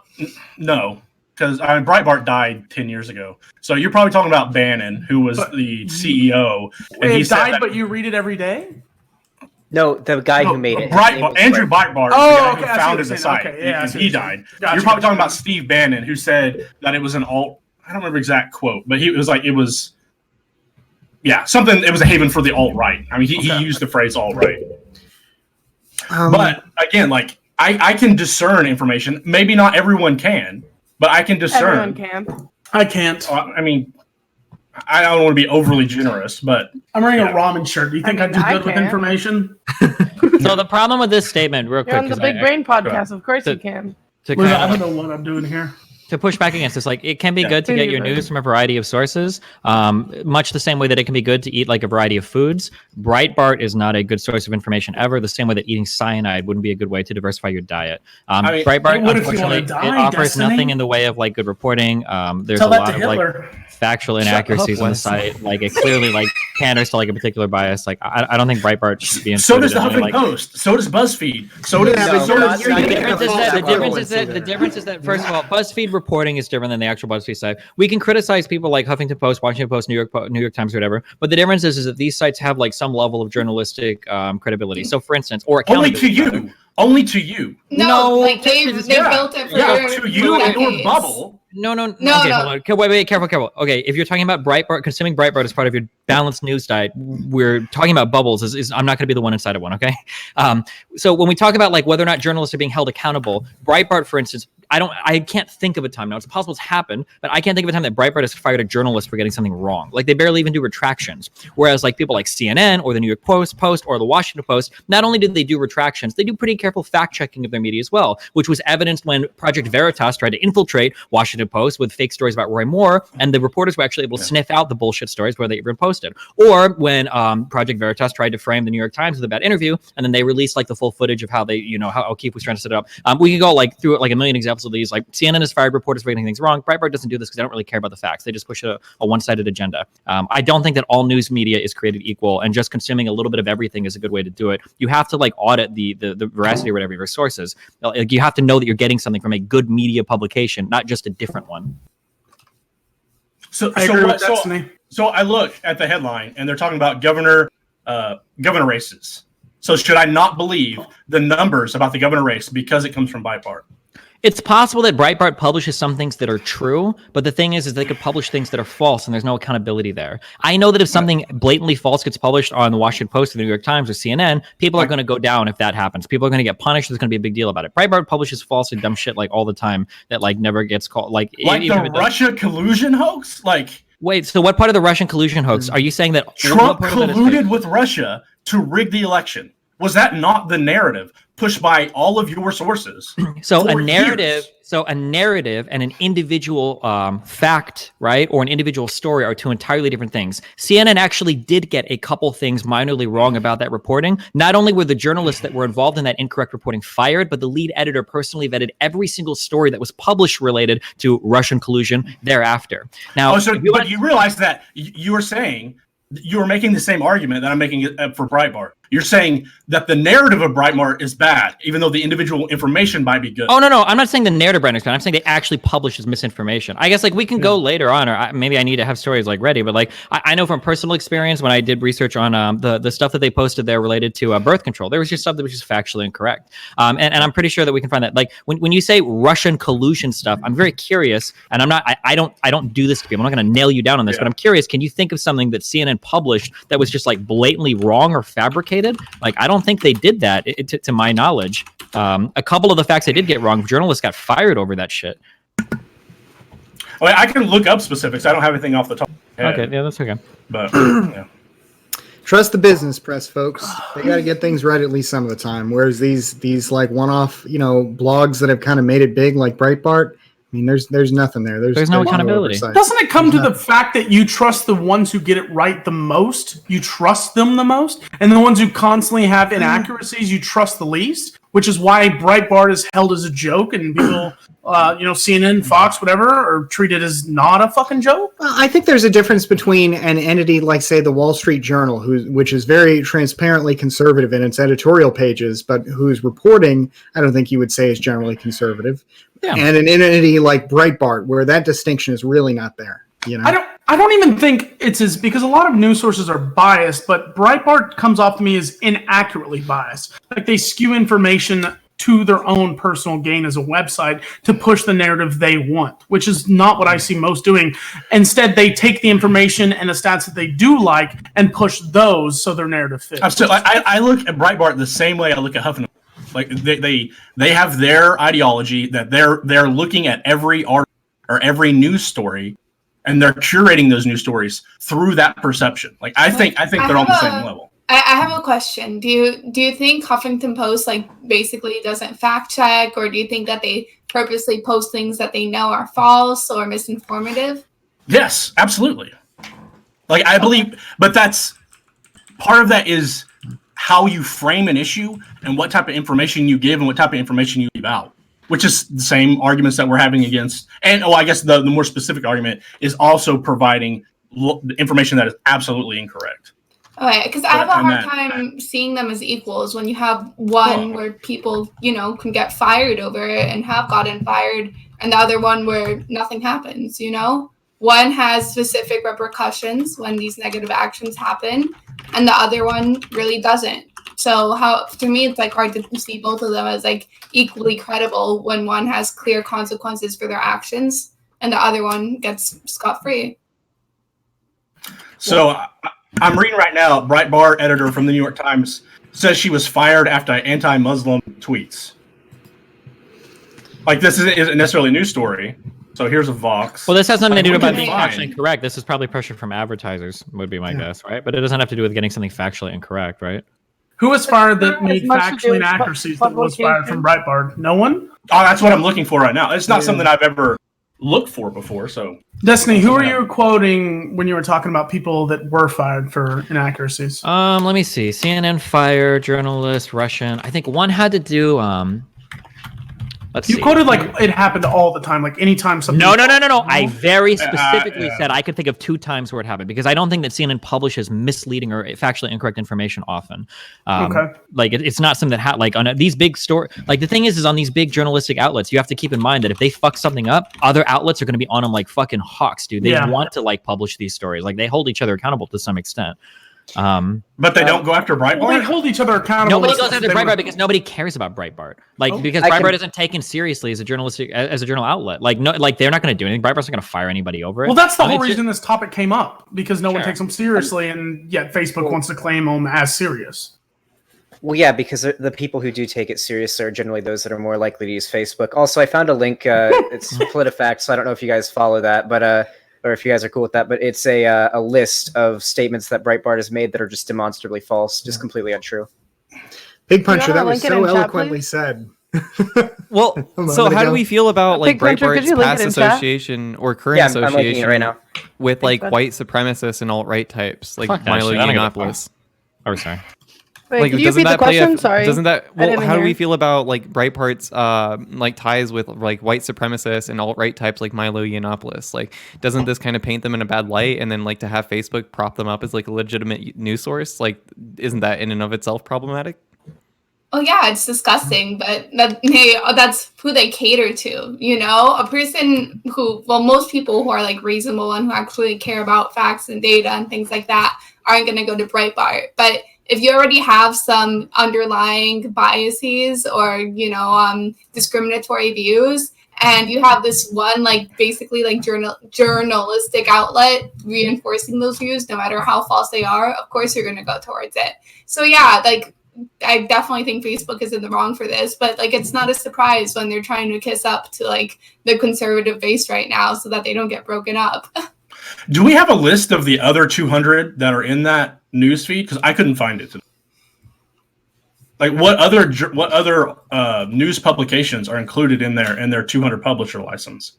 because Breitbart died 10 years ago. So you're probably talking about Bannon, who was the CEO. And he It said died, that- but you read it every day? No, the guy who made it. His name was Andrew Breitbart, Oh, the okay, guy I see who founded what the you're site, saying. Okay, yeah, I and see he what you're died. Gotcha, You're probably gotcha. talking about Steve Bannon, who said that it was an alt. I don't remember exact quote, but it was something. It was a haven for the alt right. I mean, he used the phrase alt right. But again, like I can discern information. Maybe not everyone can, but I can discern. Everyone can. I can't. I mean, I don't want to be overly generous, but I'm wearing a ramen shirt. Do you think I I mean, do I good with can't. information? So the problem with this statement, real You're quick, on the 'cause Big Brain podcast. Of course you can. to Liz, kind I of don't know what I'm doing here. to push back against this, like it can be good to Me get your neither. news from a variety of sources, much the same way that it can be good to eat like a variety of foods. Breitbart is not a good source of information ever, the same way that eating cyanide wouldn't be a good way to diversify your diet. I mean, Breitbart, what if you wanna unfortunately, die, it offers Destiny? nothing in the way of like good reporting. There's Tell a that lot to of like Hitler. factual inaccuracies on the site. Like it clearly like panders to like a particular bias. Like I don't think Breitbart should be so does included the in any, Huffington like, Post. So does BuzzFeed. So does No, so does- not- The not- difference is that first of all, BuzzFeed reporting is different than the actual BuzzFeed site. We can criticize people like Huffington Post, Washington Post, New York Times, or whatever. But the difference is that these sites have like some level of journalistic credibility. So, for instance, or only to accountability, rather. you. Only to you. No, No, like they Yeah. built it for To you in your decades. bubble. No. No, Okay, no. hold on. Okay, wait, careful. Okay, if you're talking about Breitbart, consuming Breitbart as part of your balanced news diet, we're talking about bubbles. Is I'm not going to be the one inside of one. Okay. So when we talk about like whether or not journalists are being held accountable, Breitbart, for instance, I can't think of a time now. It's possible it's happened, but I can't think of a time that Breitbart has fired a journalist for getting something wrong. Like they barely even do retractions. Whereas like people like CNN or the New York Post or the Washington Post, not only do they do retractions, they do pretty careful fact checking of their media as well, which was evidenced when Project Veritas tried to infiltrate Washington Post with fake stories about Roy Moore, and the reporters were actually able to sniff out the bullshit stories where they were posted. Or when Project Veritas tried to frame the New York Times with a bad interview, and then they released like the full footage of how they, how O'Keefe was trying to set it up. We could go like through it like a million examples of these. Like CNN has fired reporters for getting things wrong. Breitbart doesn't do this because they don't really care about the facts. They just push a one-sided agenda. I don't think that all news media is created equal, and just consuming a little bit of everything is a good way to do it. You have to like audit the veracity or whatever of your sources. Like you have to know that you're getting something from a good media publication, not just a different one. So I agree with Destiny. So I look at the headline and they're talking about governor races. So should I not believe the numbers about the governor race because it comes from Breitbart? It's possible that Breitbart publishes some things that are true, but the thing is they could publish things that are false, and there's no accountability there. I know that if something blatantly false gets published on the Washington Post or the New York Times or CNN, people are going to go down if that happens. People are going to get punished. There's going to be a big deal about it. Breitbart publishes false and dumb shit like all the time that like never gets called. Like the Russia collusion hoax? Like wait, so what part of the Russian collusion hoax are you saying that Trump colluded with Russia to rig the election? Was that not the narrative pushed by all of your sources? So for a narrative, years? so a narrative and an individual fact, right, or an individual story are two entirely different things. CNN actually did get a couple things minorly wrong about that reporting. Not only were the journalists that were involved in that incorrect reporting fired, but the lead editor personally vetted every single story that was published related to Russian collusion thereafter. Now, but you realize that you were saying you were making the same argument that I'm making for Breitbart. You're saying that the narrative of Breitbart is bad, even though the individual information might be good. Oh, no. I'm not saying the narrative Breitbart's bad. I'm saying they actually publish this misinformation. I guess like we can go later on, or maybe I need to have stories like ready. But like I know from personal experience when I did research on the stuff that they posted there related to birth control, there was just stuff that was just factually incorrect. And I'm pretty sure that we can find that. Like when you say Russian collusion stuff, I'm very curious, and I don't do this to people. I'm not going to nail you down on this, but I'm curious. Can you think of something that CNN published that was just like blatantly wrong or fabricated? Like, I don't think they did that to my knowledge. A couple of the facts they did get wrong, journalists got fired over that shit. I can look up specifics. I don't have anything off the top of my head. Okay, yeah, that's okay. But yeah. Trust the business press, folks. They got to get things right at least some of the time. Whereas these like one-off, blogs that have kind of made it big, like Breitbart. I mean, there's nothing there. There's no accountability. Doesn't it come to the fact that you trust the ones who get it right the most? You trust them the most, and the ones who constantly have inaccuracies, you trust the least. Which is why Breitbart is held as a joke, and people, CNN, Fox, whatever, are treated as not a fucking joke. Well, I think there's a difference between an entity like, say, the Wall Street Journal, which is very transparently conservative in its editorial pages, but whose reporting I don't think you would say is generally conservative, and an entity like Breitbart, where that distinction is really not there. I don't even think it's as, because a lot of news sources are biased, but Breitbart comes off to me as inaccurately biased. Like they skew information to their own personal gain as a website to push the narrative they want, which is not what I see most doing. Instead, they take the information and the stats that they do like and push those so their narrative fits. I look at Breitbart the same way I look at Huffington. Like they have their ideology that they're looking at every article or every news story, and they're curating those news stories through that perception. Like I think they're on the same level. I have a question. Do you think Huffington Post basically doesn't fact check, or do you think that they purposely post things that they know are false or misinformative? Yes, absolutely. Like I believe, but that's part of that is how you frame an issue and what type of information you give and what type of information you leave out. Which is the same arguments that we're having against, and I guess the more specific argument is also providing information that is absolutely incorrect. Okay, because I have a hard time seeing them as equals when you have one where people, can get fired over it and have gotten fired, and the other one where nothing happens, One has specific repercussions when these negative actions happen, and the other one really doesn't. So to me, it's hard to see both of them as equally credible when one has clear consequences for their actions and the other one gets scot-free. So I'm reading right now, Breitbart editor from the New York Times says she was fired after anti-Muslim tweets. This isn't necessarily a news story. So here's a Vox. Well, this has nothing to do about being factually incorrect. This is probably pressure from advertisers, would be my guess, right? But it doesn't have to do with getting something factually incorrect, right? Who was fired that made factual inaccuracies that was fired from Breitbart? No one? Oh, that's what I'm looking for right now. It's not something I've ever looked for before. So, Destiny, who are you quoting when you were talking about people that were fired for inaccuracies? Let me see. CNN fired journalist, Russian. I think one had to do. You quoted it happened all the time, anytime something. No. I very specifically said I could think of 2 times where it happened because I don't think that CNN publishes misleading or factually incorrect information often. Okay. It's not something that on these big the thing is on these big journalistic outlets, you have to keep in mind that if they fuck something up, other outlets are going to be on them like fucking hawks, dude. They want to publish these stories. They hold each other accountable to some extent. But they don't go after Breitbart. Well, they hold each other accountable. Nobody goes after Breitbart because nobody cares about Breitbart. Because Breitbart isn't taken seriously as a journal outlet. They're not going to do anything. Breitbart's not going to fire anybody over it. Well, that's the whole reason this topic came up, because no one takes them seriously, and yet Facebook wants to claim them as serious. Well, yeah, because the people who do take it seriously are generally those that are more likely to use Facebook. Also, I found a link. It's PolitiFact, so I don't know if you guys follow that, but or if you guys are cool with that, but it's a list of statements that Breitbart has made that are just demonstrably false, just completely untrue. PigPuncher, that was so eloquently said. Well, so how do we feel about Breitbart's past association or current association right now with white supremacists and alt-right types like Milo Yiannopoulos? Oh, sorry. Wait, can you repeat the question? Sorry. Doesn't that? Well, how do we feel about Breitbart's ties with white supremacists and alt-right types like Milo Yiannopoulos? Doesn't this kind of paint them in a bad light? And then to have Facebook prop them up as a legitimate news source, isn't that in and of itself problematic? Oh yeah, it's disgusting, but that's who they cater to. A person who, most people who are reasonable and who actually care about facts and data and things like that aren't going to go to Breitbart, but if you already have some underlying biases or, discriminatory views, and you have this one, basically journalistic outlet reinforcing those views, no matter how false they are, of course you're going to go towards it. So yeah, I definitely think Facebook is in the wrong for this, but it's not a surprise when they're trying to kiss up to the conservative base right now so that they don't get broken up. Do we have a list of the other 200 that are in that news feed because I couldn't find it today. Like what other news publications are included in their 200 publisher license?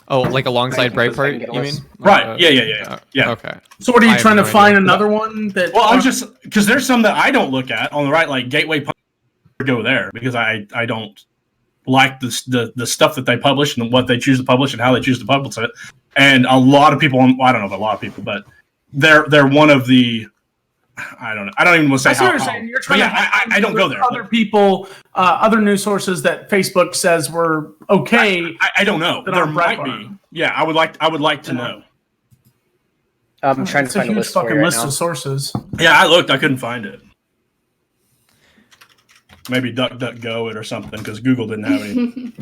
Oh, like alongside Right, Breitbart, get a you list. mean? Right. Yeah. Okay. So what are I you have trying to no find idea. another one that? Well, I'm just because there's some that I don't look at on the right, like Gateway Punch, go there because I don't like the stuff that they publish and what they choose to publish and how they choose to publish it. And a lot of people, I don't know if a lot of people, but they're one of the. I don't know. I don't even want to say I see how. what you're saying. You're trying I don't go there. Other people, other news sources that Facebook says were okay. I don't know. that There aren't might Breitbart. be. Yeah, I would like to know. I'm trying to It's a find a huge list for fucking you right list now. of sources. Yeah, I looked. I couldn't find it. Maybe DuckDuckGo it or something because Google didn't have any.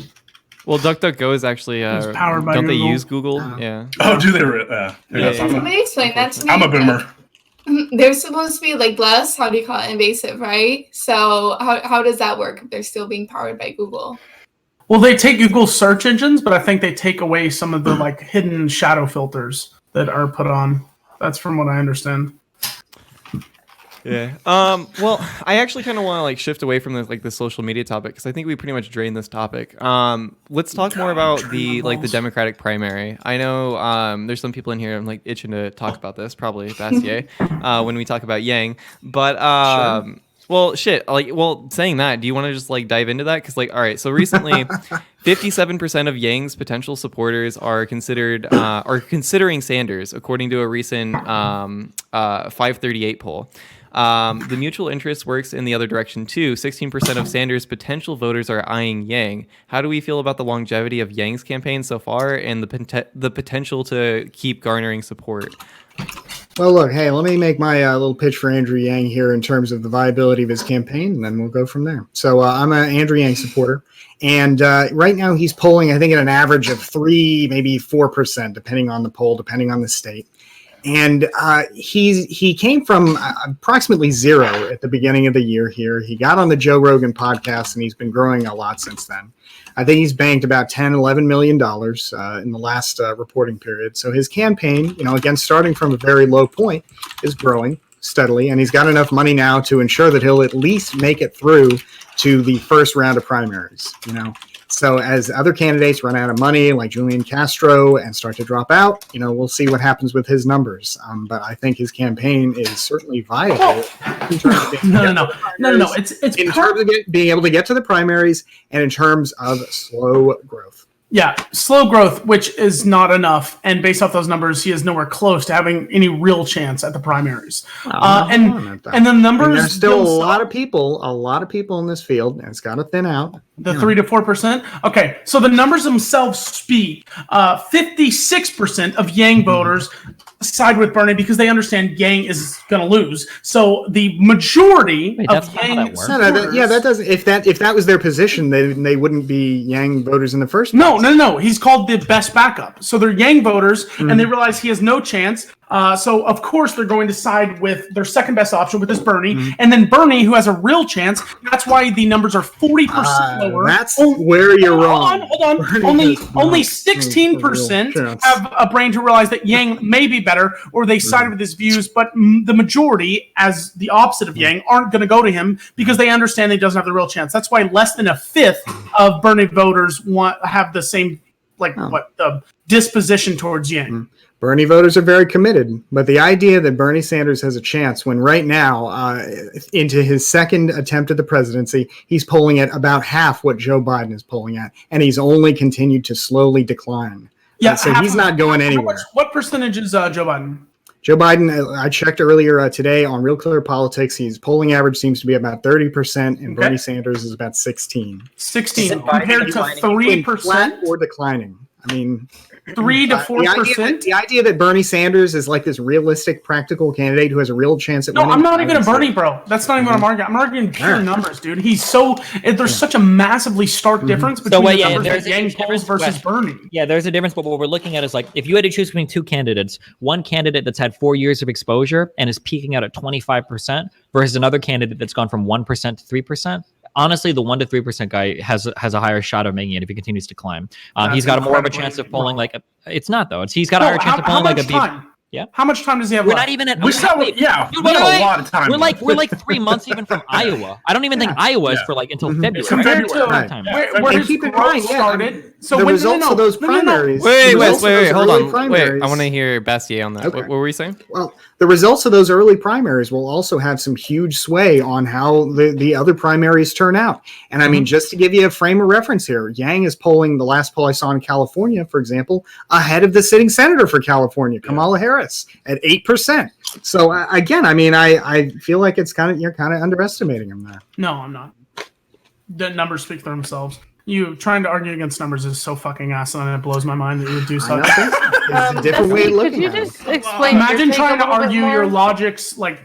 Well, DuckDuckGo is actually It's powered by don't they Google. use Google? Oh. Yeah. Oh, do they? Yeah. Somebody explain that to me. I'm a boomer. They're supposed to be like less, how do you call it, invasive, right? So how does that work if they're still being powered by Google? Well, they take Google search engines, but I think they take away some of the like hidden shadow filters that are put on. That's from what I understand. Yeah. Well, I actually kind of want to like shift away from the social media topic because I think we pretty much drained this topic. Let's talk more about the Democratic primary. I know there's some people in here I'm like itching to talk about this, probably Bastiat, when we talk about Yang. But Sure. well, shit. Saying that, do you want to just like dive into that? Because all right, so recently, 57% of Yang's potential supporters are considering Sanders, according to a recent 538 poll. The mutual interest works in the other direction too. 16% of Sanders' potential voters are eyeing Yang. How do we feel about the longevity of Yang's campaign so far and the potential to keep garnering support? Well, look, hey, let me make my little pitch for Andrew Yang here in terms of the viability of his campaign, and then we'll go from there. So I'm an Andrew Yang supporter, and right now he's polling, I think, at an average of 3, maybe 4%, depending on the poll, depending on the state. And he came from approximately 0 at the beginning of the year here. He got on the Joe Rogan podcast, and he's been growing a lot since then. I think he's banked about $10-11 million in the last reporting period. So his campaign, again, starting from a very low point, is growing steadily. And he's got enough money now to ensure that he'll at least make it through to the first round of primaries, So as other candidates run out of money, like Julian Castro, and start to drop out, we'll see what happens with his numbers. But I think his campaign is certainly viable. In terms of No. It's in terms of being able to get to the primaries and in terms of slow growth. Yeah, slow growth, which is not enough. And based off those numbers, he is nowhere close to having any real chance at the primaries. And the numbers, there's still a lot of people in this field, and it's got to thin out. The 3 to 4%. Okay, so the numbers themselves speak. 56% of Yang voters side with Bernie because they understand Yang is going to lose. So the majority of Yang supporters. That doesn't. If that was their position, they wouldn't be Yang voters in the first place. No. He's called the best backup. So they're Yang voters, and they realize he has no chance. So of course they're going to side with their second best option, with this Bernie, and then Bernie, who has a real chance. That's why the numbers are 40% lower. That's where you're wrong. Hold on. Only 16% have a brain to realize that Yang may be better, or they side with his views. But the majority, as the opposite of Yang, aren't going to go to him because they understand he doesn't have the real chance. That's why less than a fifth of Bernie voters have the same the disposition towards Yang. Bernie voters are very committed, but the idea that Bernie Sanders has a chance when right now, into his second attempt at the presidency, he's polling at about half what Joe Biden is polling at, and he's only continued to slowly decline. Yeah, so he's not going anywhere. What percentage is Joe Biden? Joe Biden, I checked earlier today on Real Clear Politics, his polling average seems to be about 30%, and Bernie Sanders is about 16. 16 compared to 3%? Flat or declining. I mean, 3 to 4%. The idea that Bernie Sanders is like this realistic, practical candidate who has a real chance at winning. No, I'm not even a Bernie bro. That's not even what I'm arguing. I'm arguing pure numbers, dude. There's such a massively stark difference between the numbers that Yang polls versus Bernie. Yeah, there's a difference, but what we're looking at is like if you had to choose between two candidates, one candidate that's had 4 years of exposure and is peaking out at 25% versus another candidate that's gone from 1% to 3%. Honestly, the 1 to 3% guy has a higher shot of making it if he continues to climb. He's got more of a chance of polling it's not though. He's got a higher chance of polling like a time? Yeah. How much time does he have We're left? not even at. We still, yeah, Dude, we have wait. a lot of time. We're like 3 months even from Iowa. I don't even think Iowa is for like until February. Compared to Right. where And his keep in growth mind, started. So the when results of those primaries. Wait, the results of those hold early on. primaries- Wait, I want to hear Bastiat on that. Okay. What were you saying? Well, the results of those early primaries will also have some huge sway on how the other primaries turn out. And I mean, just to give you a frame of reference here, Yang is polling, the last poll I saw in California, for example, ahead of the sitting senator for California, Kamala Harris, at 8%. So again, I mean, I feel like you're kind of underestimating him there. No, I'm not. The numbers speak for themselves. You trying to argue against numbers is so fucking asinine, and it blows my mind that you would do such. It's a different way of looking Could you at it. just explain? Imagine your take trying a to little bit argue more? your logics like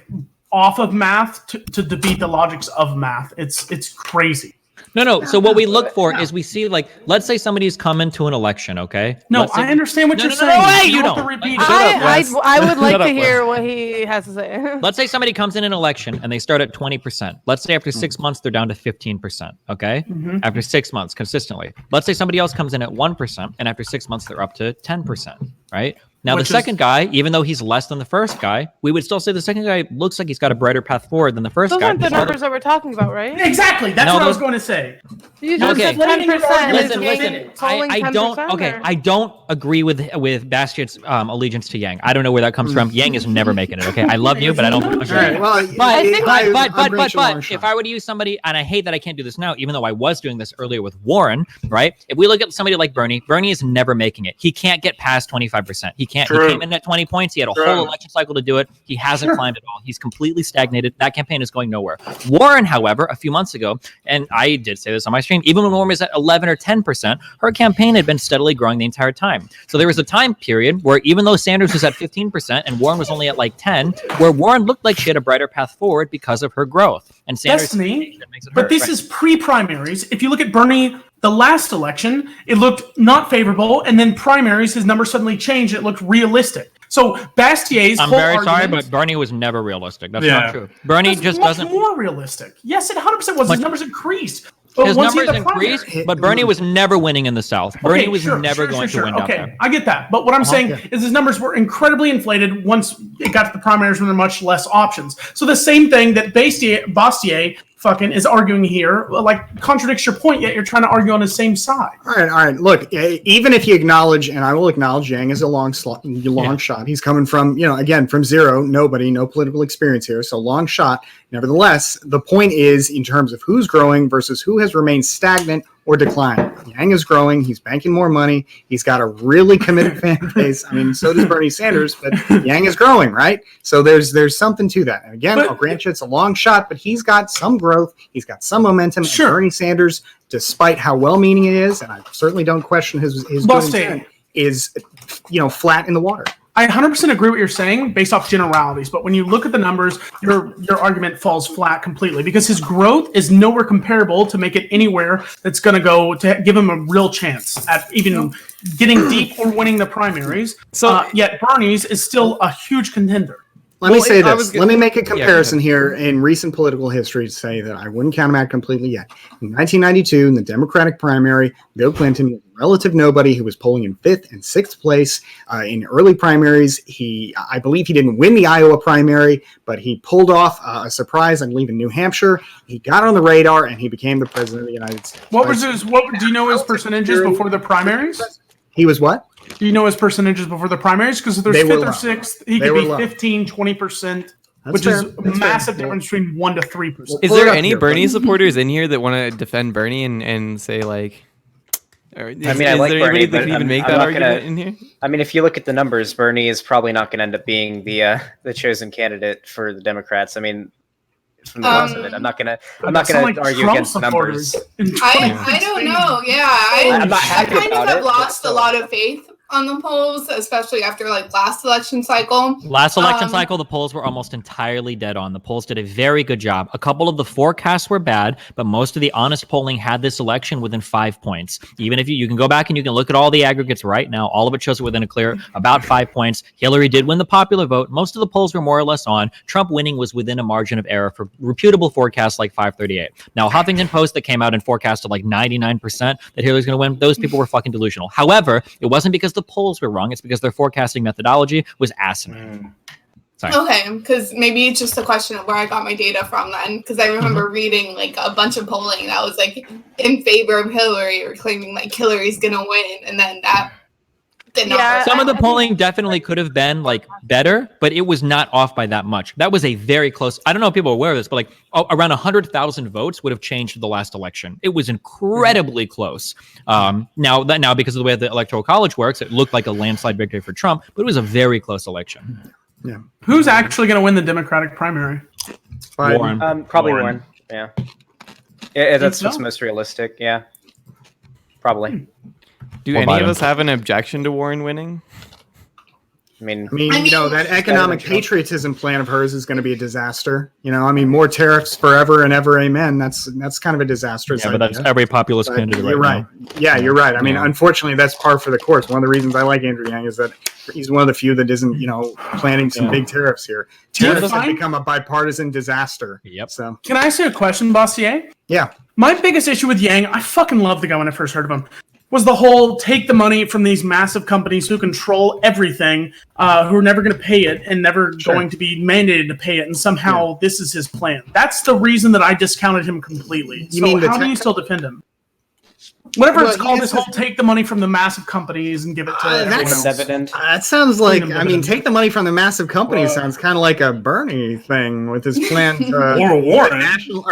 off of math to defeat the logics of math. It's crazy. No. So what we look for is we see, like, let's say somebody's coming to an election, okay? No, Let's say- I understand what No, you're no, saying. no, wait, you have don't. to repeat Shut it. up, Wes. I would like Shut to up, hear Wes. what he has to say. Let's say somebody comes in an election and they start at 20%. Let's say after 6 months, they're down to 15%. Okay. After 6 months consistently. Let's say somebody else comes in at 1% and after 6 months, they're up to 10%. Right. Now, Which the second guy, even though he's less than the first guy, we would still say the second guy looks like he's got a brighter path forward than the first Those guy. aren't the numbers that we're talking about, right? Exactly. That's No, what I was those- going to say. You just Okay. said 10%. Listen. I don't. Okay, I don't agree with Bastiat's allegiance to Yang. I don't know where that comes from. Yang is never making it. Okay, I love you, but I don't. All right, well, I think- But if I were to use somebody, and I hate that I can't do this now, even though I was doing this earlier with Warren, right? If we look at somebody like Bernie is never making it. He can't get past 25%. He can't. True. He came in at 20 points. He had a whole election cycle to do it. He hasn't climbed at all. He's completely stagnated. That campaign is going nowhere. Warren, however, a few months ago, and I did say this on my stream, even when Warren was at 11 or 10%, her campaign had been steadily growing the entire time. So there was a time period where even though Sanders was at 15% and Warren was only at like 10, where Warren looked like she had a brighter path forward because of her growth. And Sanders Destiny, makes it but hurt, this right? is pre-primaries. If you look at Bernie, the last election, it looked not favorable, and then primaries, his number suddenly changed. It looked realistic. So Bastiat's I'm whole very sorry, argument- but Bernie was never realistic. That's Yeah. not true. Bernie That's just much doesn't. more realistic. Yes, it 100% was. His But- numbers increased. But His once he numbers had the primary- increased, but Bernie was never winning in the South. Bernie was never going to win down Okay, there. I get that. But what I'm saying is his numbers were incredibly inflated once it got to the primaries when there were much less options. So the same thing that Bastiat fucking is arguing here, like, contradicts your point, yet you're trying to argue on the same side. All right. Look, even if you acknowledge, and I will acknowledge, Yang is a long shot. He's coming from, again, from zero, nobody, no political experience here. So long shot. Nevertheless, the point is in terms of who's growing versus who has remained stagnant or declining. Yang is growing. He's banking more money. He's got a really committed fan base. I mean, so does Bernie Sanders, but Yang is growing, right? So there's something to that. And again, I'll grant you it's a long shot, but he's got some growth. He's got some momentum. Sure. And Bernie Sanders, despite how well-meaning it is, and I certainly don't question his good intent, is, flat in the water. I 100% agree what you're saying based off generalities, but when you look at the numbers, your argument falls flat completely because his growth is nowhere comparable to make it anywhere that's going to go to give him a real chance at even getting deep or winning the primaries. So yet Bernie's is still a huge contender. Let me say this. Let me make a comparison here in recent political history to say that I wouldn't count him out completely yet. In 1992, in the Democratic primary, Bill Clinton was a relative nobody who was polling in 5th and 6th place. In early primaries, I believe he didn't win the Iowa primary, but he pulled off a surprise, I believe, in New Hampshire. He got on the radar, and he became the president of the United States. Do you know his percentages before the primaries? He was what? Do you know his percentages before the primaries? Because if there's They were 5th or low. 6th, he They could were be low. 15, 20%, That's which fair. is a That's massive fair. difference between 1 to 3%. Is Pull it there up any here, Bernie buddy. supporters in here that want to defend Bernie and say like? Or is, I mean, is I like there Bernie, anybody that but can even I'm make not that gonna- argument in here? I mean, if you look at the numbers, Bernie is probably not going to end up being the chosen candidate for the Democrats. I mean, from the looks of it, I'm not going to argue Trump against the numbers. supporters. I don't know. Yeah, I'm not I happy kind of about have it, lost but a lot of faith on the polls, especially after last election cycle. Last election cycle, the polls were almost entirely dead on. The polls did a very good job. A couple of the forecasts were bad, but most of the honest polling had this election within 5 points. Even if you can go back and you can look at all the aggregates right now, all of it shows it within a clear about 5 points. Hillary did win the popular vote. Most of the polls were more or less on. Trump winning was within a margin of error for reputable forecasts like 538. Now, Huffington Post that came out and forecasted 99% that Hillary's going to win, those people were fucking delusional. However, it wasn't because the polls were wrong. It's because their forecasting methodology was asinine. Sorry. Okay, because maybe it's just a question of where I got my data from then. Because I remember reading like a bunch of polling that was like in favor of Hillary or claiming like Hillary's gonna win, and then that did not. Yeah, Some of the polling definitely could have been like better, but it was not off by that much. That was a very close. I don't know if people are aware of this, but like around 100,000 votes would have changed the last election. It was incredibly close. Now because of the way the Electoral College works, it looked like a landslide victory for Trump, but it was a very close election. Yeah. Who's actually going to win the Democratic primary? Warren. Probably Warren. Warren. Yeah, that's so? what's most realistic. Yeah, probably. Do Or any of Biden. us have an objection to Warren winning? I mean, you know, that economic patriotism plan of hers is going to be a disaster. You know, I mean, more tariffs forever and ever, amen. That's kind of a disastrous Yeah, but that's idea. every populist But candidate you're right right. now. Yeah, you're right. I mean, Yeah. unfortunately, that's par for the course. One of the reasons I like Andrew Yang is that he's one of the few that isn't, you know, planning some big tariffs here. Tariffs have become a bipartisan disaster. Yep. So, Can I ask you a question, Bastiat? yeah. My biggest issue with Yang, I fucking loved the guy when I first heard of him, was the whole take the money from these massive companies who control everything, who are never going to pay it and never going to be mandated to pay it, and somehow this is his plan. That's the reason that I discounted him completely. You mean the how do you still defend him? Whatever Well, it's called, yes, this whole take the money from the massive companies and give it to everyone that's- else. dividend. That sounds like, Freedom I mean, dividend. take the money from the massive companies sounds kind of like a Bernie thing with his plan to, Or Warren.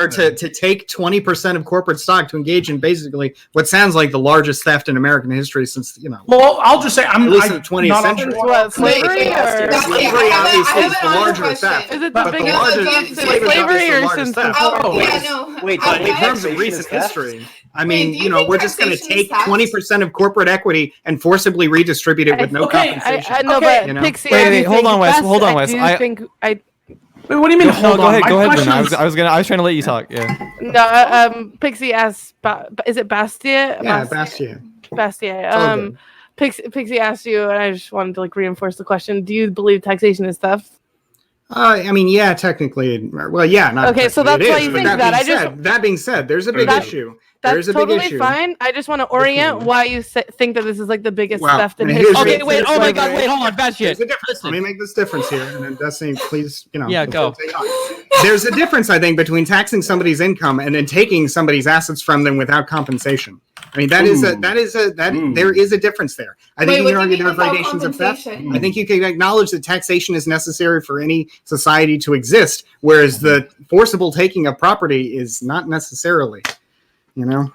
to take 20% of corporate stock to engage in basically what sounds like the largest theft in American history since, you know, Well, I'll just say, at least in the I'm 20th not century. Since what, slavery Wait, or that's- Slavery I obviously have is the another larger question. theft. Is it the But biggest larger- since slavery is slavery obviously or the largest since theft. before? Oh, Wait, yeah, no. wait, I- But in I- terms of taxation recent is theft? history, I Wait, mean, do you you know, think we're just going to taxation is take theft? 20% of corporate equity and forcibly redistribute it with no Okay, compensation. I know, Okay. but You know? Pixie, Wait, I do wait, hold think on, Wes, that's- hold on, I Wes. do I- think Wait, what do you mean? Hold on. Go ahead, My Bruno. question I is- was trying to let you talk. Yeah. No, Pixie asked, is it Bastiat? Yeah, Bastiat. Bastiat. all good. Pixie asked you, and I just wanted to like reinforce the question. Do you believe taxation is theft? I mean, yeah, technically. Well, yeah, not Okay, so technically that's it why is, you but think that. that being said, there's a big That- issue. That's There's a big totally issue. fine. I just want to orient why you think that this is like the biggest Well, theft in and here's history. Okay, wait. Oh my God. Wait, hold on. Bad There's shit. a difference. Let me make this difference here, and then Destiny, please, you know. Yeah, before go. we take on. There's a difference, I think, between taxing somebody's income and then taking somebody's assets from them without compensation. I mean, there is a difference there. I think Wait, you what can do argue you there are mean without gradations of theft. compensation? I think you can acknowledge that taxation is necessary for any society to exist, whereas the forcible taking of property is not necessarily, you know.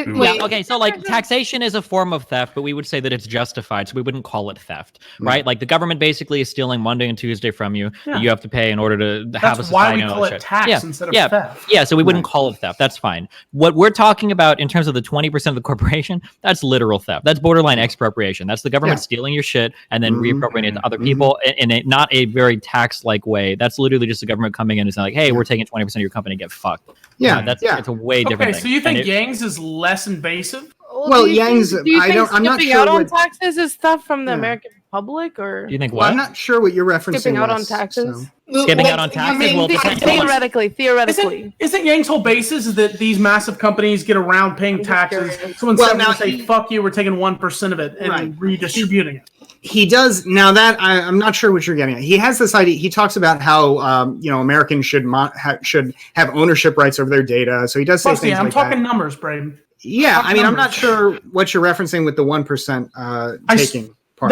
Wait. Yeah, okay, so like taxation is a form of theft, but we would say that it's justified, so we wouldn't call it theft, right? Like the government basically is stealing Monday and Tuesday from you that you have to pay in order to have a That's why society. we and all call that it shit. tax instead of yeah, theft. Yeah, so we wouldn't call it theft. That's fine. What we're talking about in terms of the 20% of the corporation, that's literal theft. That's borderline expropriation. That's the government stealing your shit and then reappropriating it to other people in a not a very tax-like way. That's literally just the government coming in and saying like, hey, we're taking 20% of your company, get fucked. It's a way different Okay, thing. so you think And Yang's is less invasive? Well, do you Yang's- think- do you I think don't- I'm not skipping sure out on what- taxes is stuff from the Yeah. American public, or do you think Well, what? I'm not sure what you're referencing. skipping out on Wes, taxes? so. Skipping Wait, out on you taxes? mean Well, the- depends- Theoretically. Isn't Yang's whole basis is that these massive companies get around paying just taxes? curious. So instead Well, of now just say, he- fuck you, we're taking 1% of it and Right. redistributing it. He does now that I'm not sure what you're getting at. He has this idea. He talks about how Americans should have ownership rights over their data. So he does say Plus, things yeah, I'm like talking that. numbers, Braden. Yeah, I mean, I'm not numbers. sure what you're referencing with the 1% taking part.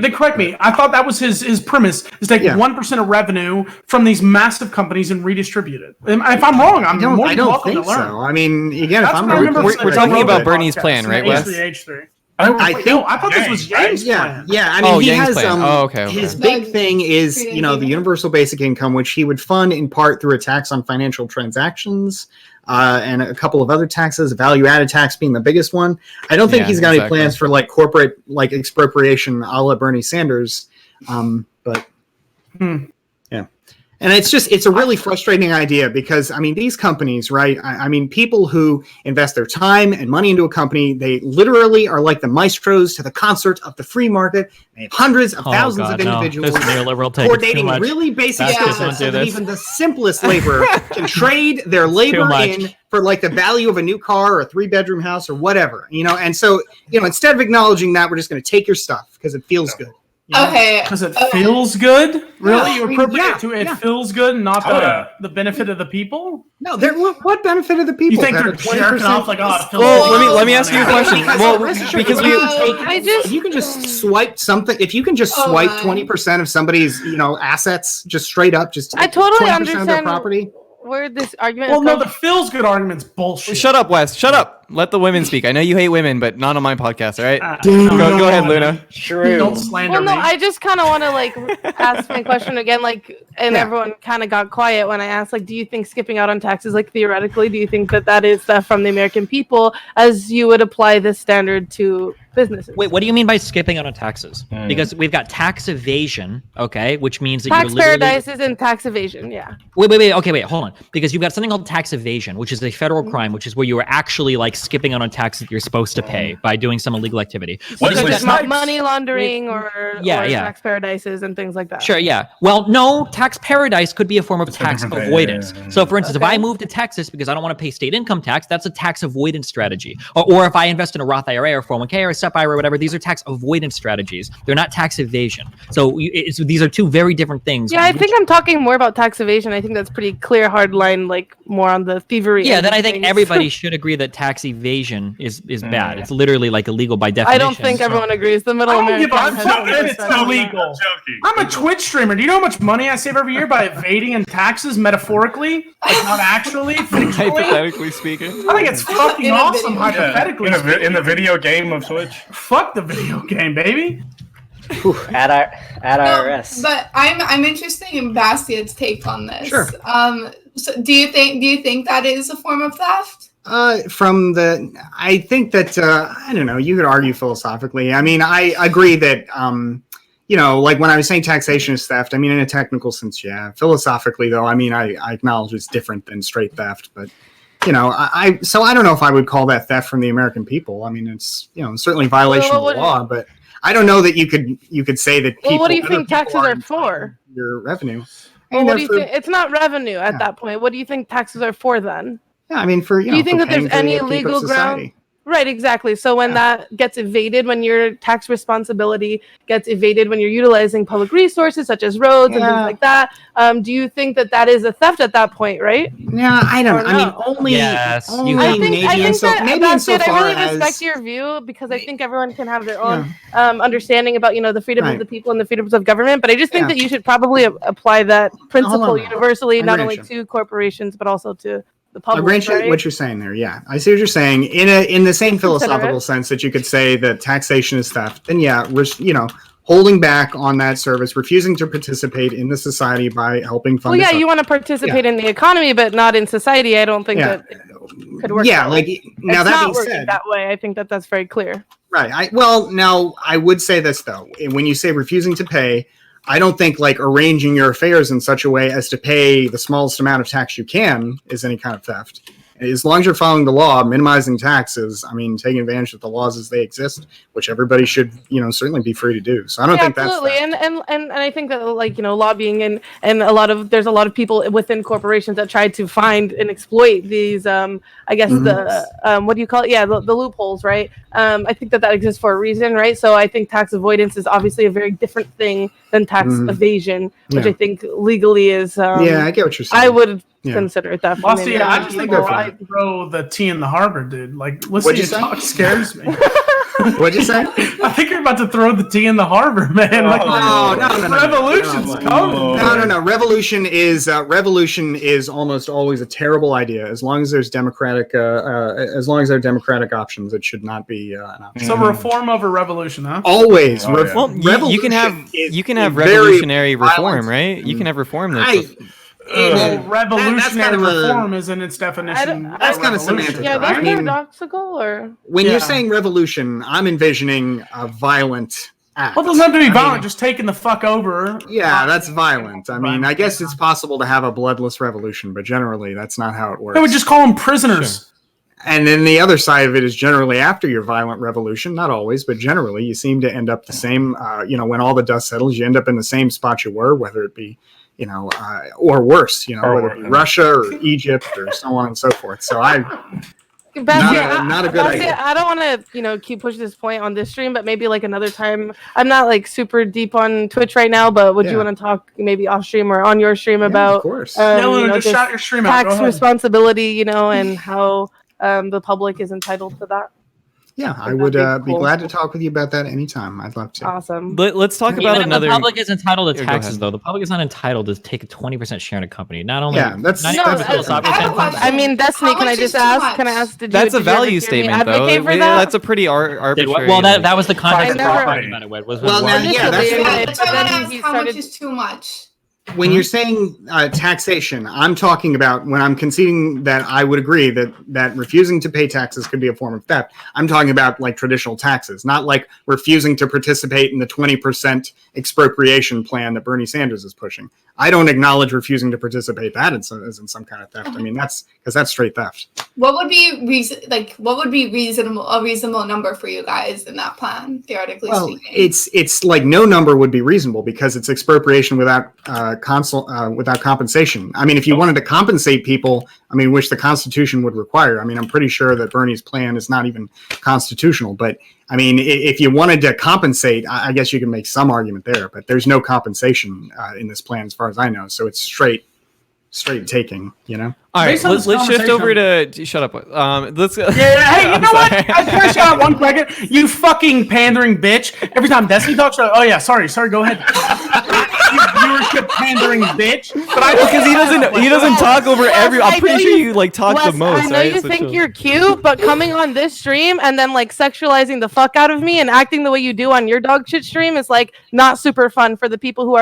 They correct me. I thought that was his premise, is take 1% of revenue from these massive companies and redistribute it. If I'm wrong, I'm more I than don't welcome think to learn. so. I mean, again, That's if I'm what I remember we're from the talking Diablo about Bernie's podcast plan, in right, the Wes? H3H3. I think I thought this was Yang's plan. Yeah, I mean, he Yang's has plan. Okay. his big thing is, Freedom you know, the payment. universal basic income, which he would fund in part through a tax on financial transactions, and a couple of other taxes, value-added tax being the biggest one. I don't think Yeah, he's got any exactly. plans for like corporate like expropriation a la Bernie Sanders. But yeah. And it's a really frustrating idea because, I mean, these companies, right? I mean, people who invest their time and money into a company, they literally are like the maestros to the concert of the free market. They have hundreds of thousands of individuals This neoliberal take. It's too coordinating much. really basic Bastards skill don't sets do so that this. even the simplest laborer can trade their labor much. in for like the value of a new car or a 3-bedroom house or whatever, and so instead of acknowledging that, we're just going to take your stuff because it feels good. Okay. Because it feels good? Really? Yeah, You appropriate to it feels good and not the benefit of the people? No, what benefit of the people? You think they're jerking off like, oh, it feels Well, good. let me ask you a question. Well, because we if you can just swipe something, if you can just swipe 20% of somebody's, assets, just straight up, just I totally 20% understand of their property. where this argument Well, is no, going. the feels good argument's bullshit. shut up, Wes. Shut up. Let the women speak. I know you hate women, but not on my podcast. All right. Go ahead, Luna. True. Don't slander Well, no, me. I just kind of want to ask my question again, and everyone kind of got quiet when I asked, do you think skipping out on taxes, theoretically, do you think that is theft from the American people, as you would apply this standard to businesses? Wait, what do you mean by skipping out on taxes? Because we've got tax evasion, okay, which means that Tax you're literally... paradises and tax evasion, yeah. Wait, okay, hold on. Because you've got something called tax evasion, which is a federal crime, which is where you are actually skipping out on tax that you're supposed to pay by doing some illegal activity. Wesley Because Snipes. money laundering or tax paradises and things like that. Sure, yeah. Well, no, tax paradise could be a form of tax avoidance. So, for instance, if I move to Texas because I don't want to pay state income tax, that's a tax avoidance strategy. Or if I invest in a Roth IRA or 401k or a SEP IRA or whatever, these are tax avoidance strategies. They're not tax evasion. So these are two very different things. Yeah, I think I'm talking more about tax evasion. I think that's pretty clear, hard line, more on the thievery. Yeah, end then of I think things. everybody should agree that tax evasion is bad. It's literally illegal by definition. I don't think everyone agrees. The middle I don't give American a has fuck no that it's respect for that. illegal. I'm a Twitch streamer. Do you know how much money I save every year by evading in taxes, metaphorically? Not actually, fictionally? Hypothetically speaking. I think it's fucking In a awesome, video hypothetically. In the video game of Switch. Fuck the video game, baby. At IRS. But I'm interested in Bastiat's take on this. Sure. So do you think that is a form of theft? I think that I don't know. You could argue philosophically. I mean, I agree that when I was saying taxation is theft, I mean in a technical sense, yeah. Philosophically, though, I mean I acknowledge it's different than straight theft, but so I don't know if I would call that theft from the American people. I mean, it's certainly violation of the law, but I don't know that you could say that. Well, what do you other think people taxes are for? Your revenue. Well, what do you think? It's not revenue at that point. What do you think taxes are for then? Yeah, I mean, do you think that there's any legal ground? Right, exactly. So when that gets evaded, when your tax responsibility gets evaded, when you're utilizing public resources such as roads and things like that, do you think that is a theft at that point, right? Yeah, I don't. I mean, only. Yes, only I think maybe that maybe insofar I really as respect your view because I think everyone can have their own understanding about the freedom of the people and the freedoms of government. But I just think that you should probably apply that principle universally, not only to corporations but also to the public. I grant you what you're saying there. Yeah, I see what you're saying. In the same philosophical sense that you could say that taxation is theft, then holding back on that service, refusing to participate in the society by helping fund. Well, yeah, you want to participate in the economy, but not in society. I don't think that could work. Yeah, now that not being working said, that way. I think that's very clear. Right. Now I would say this though. When you say refusing to pay, I don't think arranging your affairs in such a way as to pay the smallest amount of tax you can is any kind of theft. As long as you're following the law, minimizing taxes, I mean, taking advantage of the laws as they exist, which everybody should, certainly be free to do. So I don't think absolutely. that's theft. And I think that lobbying and there's a lot of people within corporations that try to find and exploit these I guess the what do you call it? Yeah, the loopholes, right? I think that exists for a reason, right? So I think tax avoidance is obviously a very different thing than tax evasion, which I think legally is I get what you're saying. I would consider it that. Well, see, I just think I throw the tea in the harbor, dude. Listening to talk scares me. What'd you say? I think you're about to throw the tea in the harbor, man. No. Revolution's coming. No. Revolution is almost always a terrible idea. As long as there's democratic, as long as there are democratic options, it should not be an option. So reform over revolution, huh? Always. Well, you can have revolutionary reform, right? You can have reform that's revolutionary reform is in its definition. That's kind of semantic. Yeah, that's paradoxical. Or when you're saying revolution, I'm envisioning a violent act. Well, it doesn't have to be violent. Just taking the fuck over. Yeah, that's violent. I mean, I guess it's possible to have a bloodless revolution, but generally, that's not how it works. They would just call them prisoners. Sure. And then the other side of it is generally after your violent revolution, not always, but generally, you seem to end up the same. When all the dust settles, you end up in the same spot you were, whether it be or worse, Or whether it be Russia or Egypt or so on and so forth. So not a good idea. I don't want to, keep pushing this point on this stream, but maybe like another time. I'm not like super deep on Twitch right now, but would you want to talk maybe off stream or on your stream about, of course. Just shout your stream out. tax responsibility, and how the public is entitled to that? Yeah, I would be glad to talk with you about that anytime. I'd love to. Awesome. Let's talk about another. The public is entitled to Go taxes, ahead. though. The public is not entitled to take a 20% share in a company. Not only. Yeah, that's I mean, Destiny. Can I just ask? Can I ask? That's a value statement, though. That's a pretty arbitrary. Well, that was the context I never- talking about it with. Well, now, yeah, that's That's why I want to ask how much is too much. when you're saying taxation, I'm talking about when I'm conceding that I would agree that refusing to pay taxes could be a form of theft. I'm talking about like traditional taxes, not like refusing to participate in the 20% expropriation plan that Bernie Sanders is pushing. I don't acknowledge refusing to participate that as in some kind of theft. I mean, that's straight theft. What would be a reasonable number for you guys in that plan, theoretically speaking? It's like no number would be reasonable because it's expropriation without compensation. I mean, if you wanted to compensate people, which the Constitution would require. I'm pretty sure that Bernie's plan is not even constitutional. But if you wanted to compensate, I guess you can make some argument there. But there's no compensation in this plan, as far as I know. So it's straight taking. All right, let's shift over to shut up. Let's. Hey, you know what? I just got one second. You fucking pandering bitch. Every time Destiny talks, oh yeah, sorry, go ahead. You viewership pandering bitch. But because he doesn't talk over every. I'm pretty sure you talk the most. I know you think you're cute, but coming on this stream and then sexualizing the fuck out of me and acting the way you do on your dog shit stream is not super fun for the people who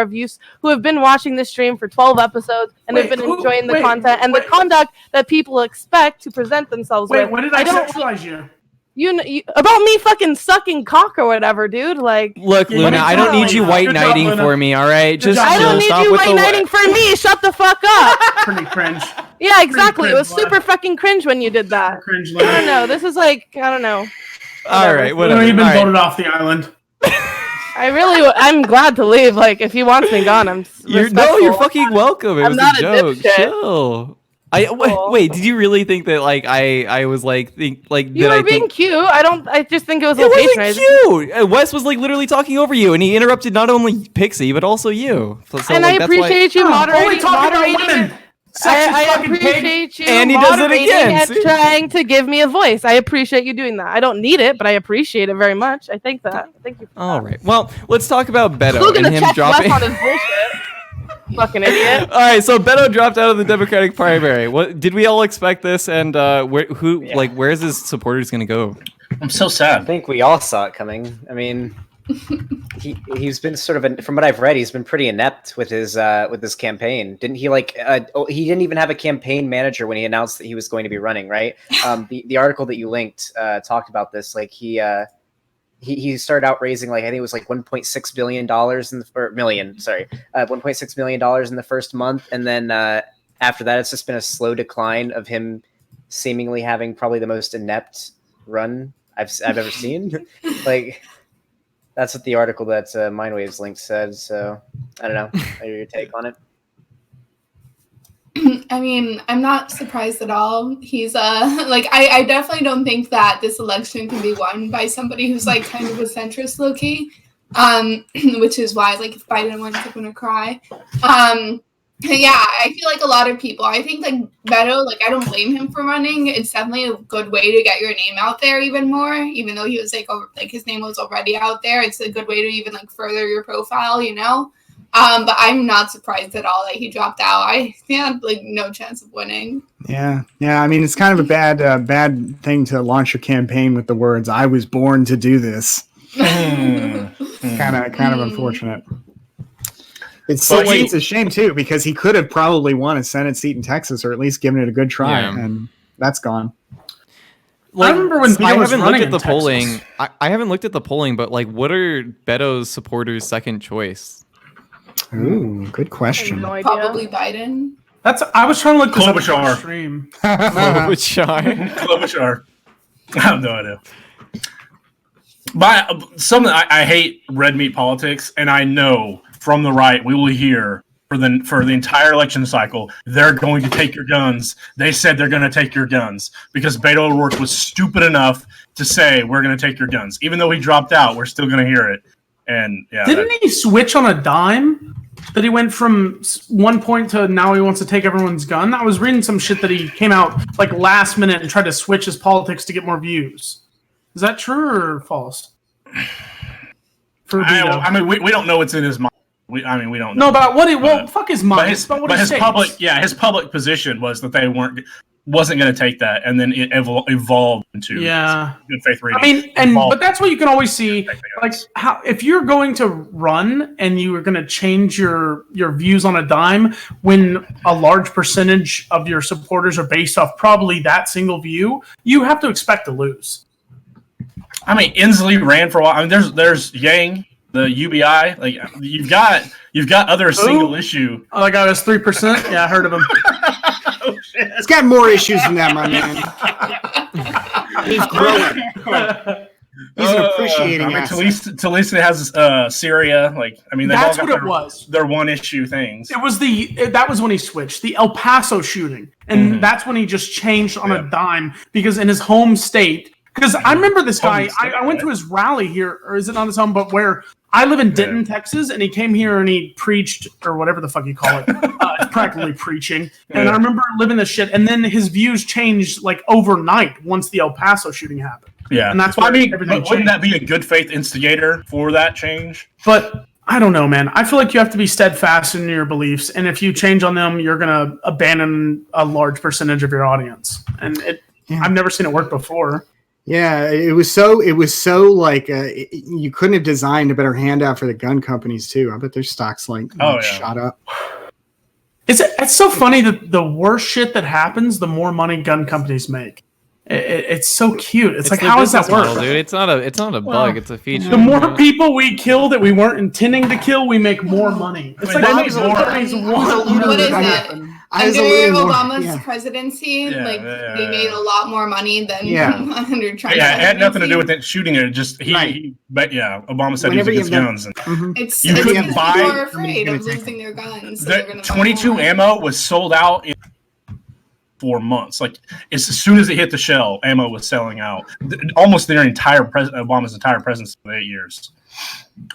have been watching this stream for 12 episodes and have been enjoying the content and the conduct that people expect to present themselves with. When did I sexualize you? You about me fucking sucking cock or whatever, dude. Look, Luna, I don't need you white knighting for me. All right, just I don't need you white knighting for me. Shut the fuck up. Pretty cringe. Yeah, exactly. It was super fucking cringe when you did that. Cringe. I don't know. This is I don't know. All right, whatever. You've been voted off the island. I'm glad to leave. If he wants me gone, I'm. You're fucking welcome. It was a joke. Chill. Wait, did you really think that I was you were being cute? I just think it was a little patronizing. Cute. Wes was literally talking over you, and he interrupted not only Pixie but also you. So, and I appreciate you moderating. I appreciate you and he does it again, and trying to give me a voice. I appreciate you doing that. I don't need it, but I appreciate it very much. I think that. Thank you. All right. Well, let's talk about Beto and him dropping. On his bullshit. Fucking idiot. All right, so Beto dropped out of the Democratic primary. What did we all expect this? And where's his supporters going to go? I'm so sad. I think we all saw it coming. He's been sort of from what I've read, he's been pretty inept with his campaign. Didn't he he didn't even have a campaign manager when he announced that he was going to be running, right? The article that you linked talked about this. He started out raising I think it was $1.6 billion $1.6 million in the first month, and then after that, it's just been a slow decline of him seemingly having probably the most inept run I've ever seen. That's what the article that Mindwaves link said. So I don't know. What are your take on it? I'm not surprised at all. He's I definitely don't think that this election can be won by somebody who's kind of a centrist low-key. Which is why if Biden wins, I'm gonna cry. Yeah, I feel a lot of people. I think Beto, I don't blame him for running. It's definitely a good way to get your name out there even more. Even though he was his name was already out there, it's a good way to even further your profile, But I'm not surprised at all that he dropped out. I had no chance of winning. Yeah. It's kind of a bad thing to launch your campaign with the words "I was born to do this." Kind of unfortunate. It's a shame too because he could have probably won a Senate seat in Texas or at least given it a good try, and that's gone. I remember when I haven't looked at the polling. I haven't looked at the polling, but what are Beto's supporters' second choice? Ooh, good question. No idea. Probably Biden. I was trying to look this up Klobuchar. on stream. Klobuchar. I have no idea. But I hate red meat politics, and I know from the right we will hear for the entire election cycle, they're going to take your guns. They said they're going to take your guns because Beto O'Rourke was stupid enough to say we're going to take your guns. Even though he dropped out, we're still going to hear it. And yeah, didn't he switch on a dime? That he went from one point to now he wants to take everyone's gun? I was reading some shit that he came out like last minute and tried to switch his politics to get more views. Is that true or false? I mean, we don't know what's in his mind. We don't know. No, about what? Well, fuck his mind. But his public position was that they wasn't going to take that, and then it evolved into good faith reading. I mean, but that's what you can always see. Like, how if you're going to run and you are going to change your views on a dime, when a large percentage of your supporters are based off probably that single view, you have to expect to lose. I mean, Inslee ran for a while. I mean, there's Yang, the UBI. Like, you've got other single issue. Oh, that guy was 3%. Yeah, I heard of him. Oh, shit. It's got more issues than that, my man. He's growing. He's an appreciating asset. Talisa has Syria. Like, I mean, that's what it was. They're one issue things. It was that was when he switched the El Paso shooting, and that's when he just changed on a dime because in his home state. Because I remember this guy. I went to his rally here, or is it not his home? But where I live in Denton, Texas, and he came here and he preached, or whatever the fuck you call it. It's practically preaching. And I remember living this shit, and then his views changed like overnight once the El Paso shooting happened. Yeah, and that's why wouldn't that be a good faith instigator for that change? But I don't know, man. I feel like you have to be steadfast in your beliefs, and if you change on them, you're gonna abandon a large percentage of your audience. And I've never seen it work before. Yeah, it was so like you couldn't have designed a better handout for the gun companies too. I bet their stocks shot up. It's so funny that the worse shit that happens, the more money gun companies make. It's so cute. It's like, how does that work, dude? It's not a bug. It's a feature. The more people we kill that we weren't intending to kill, we make more money. It's like what is that? Under Obama's presidency, they made a lot more money than under Trump. Yeah, it had nothing to do with it shooting it. Just Obama said he was against guns. It's people are afraid of losing their guns. So 22 ammo was sold out in 4 months. Like, as soon as it hit the shelf, ammo was selling out. Almost their entire Obama's entire presidency for 8 years.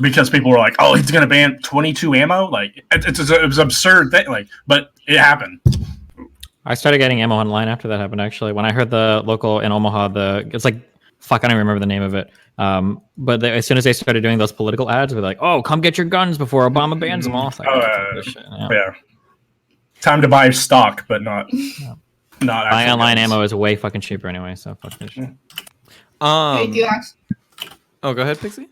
Because people were like, "Oh, he's going to ban 22 ammo." Like, it was an absurd thing. Like, but it happened. I started getting ammo online after that happened. Actually, when I heard the local in Omaha, it's like fuck, I don't remember the name of it. But as soon as they started doing those political ads, we're like, "Oh, come get your guns before Obama bans them all." Yeah. Time to buy stock, but not. Not buy online ammo is way fucking cheaper anyway. So fuck this shit. Hey, do you go ahead, Pixie.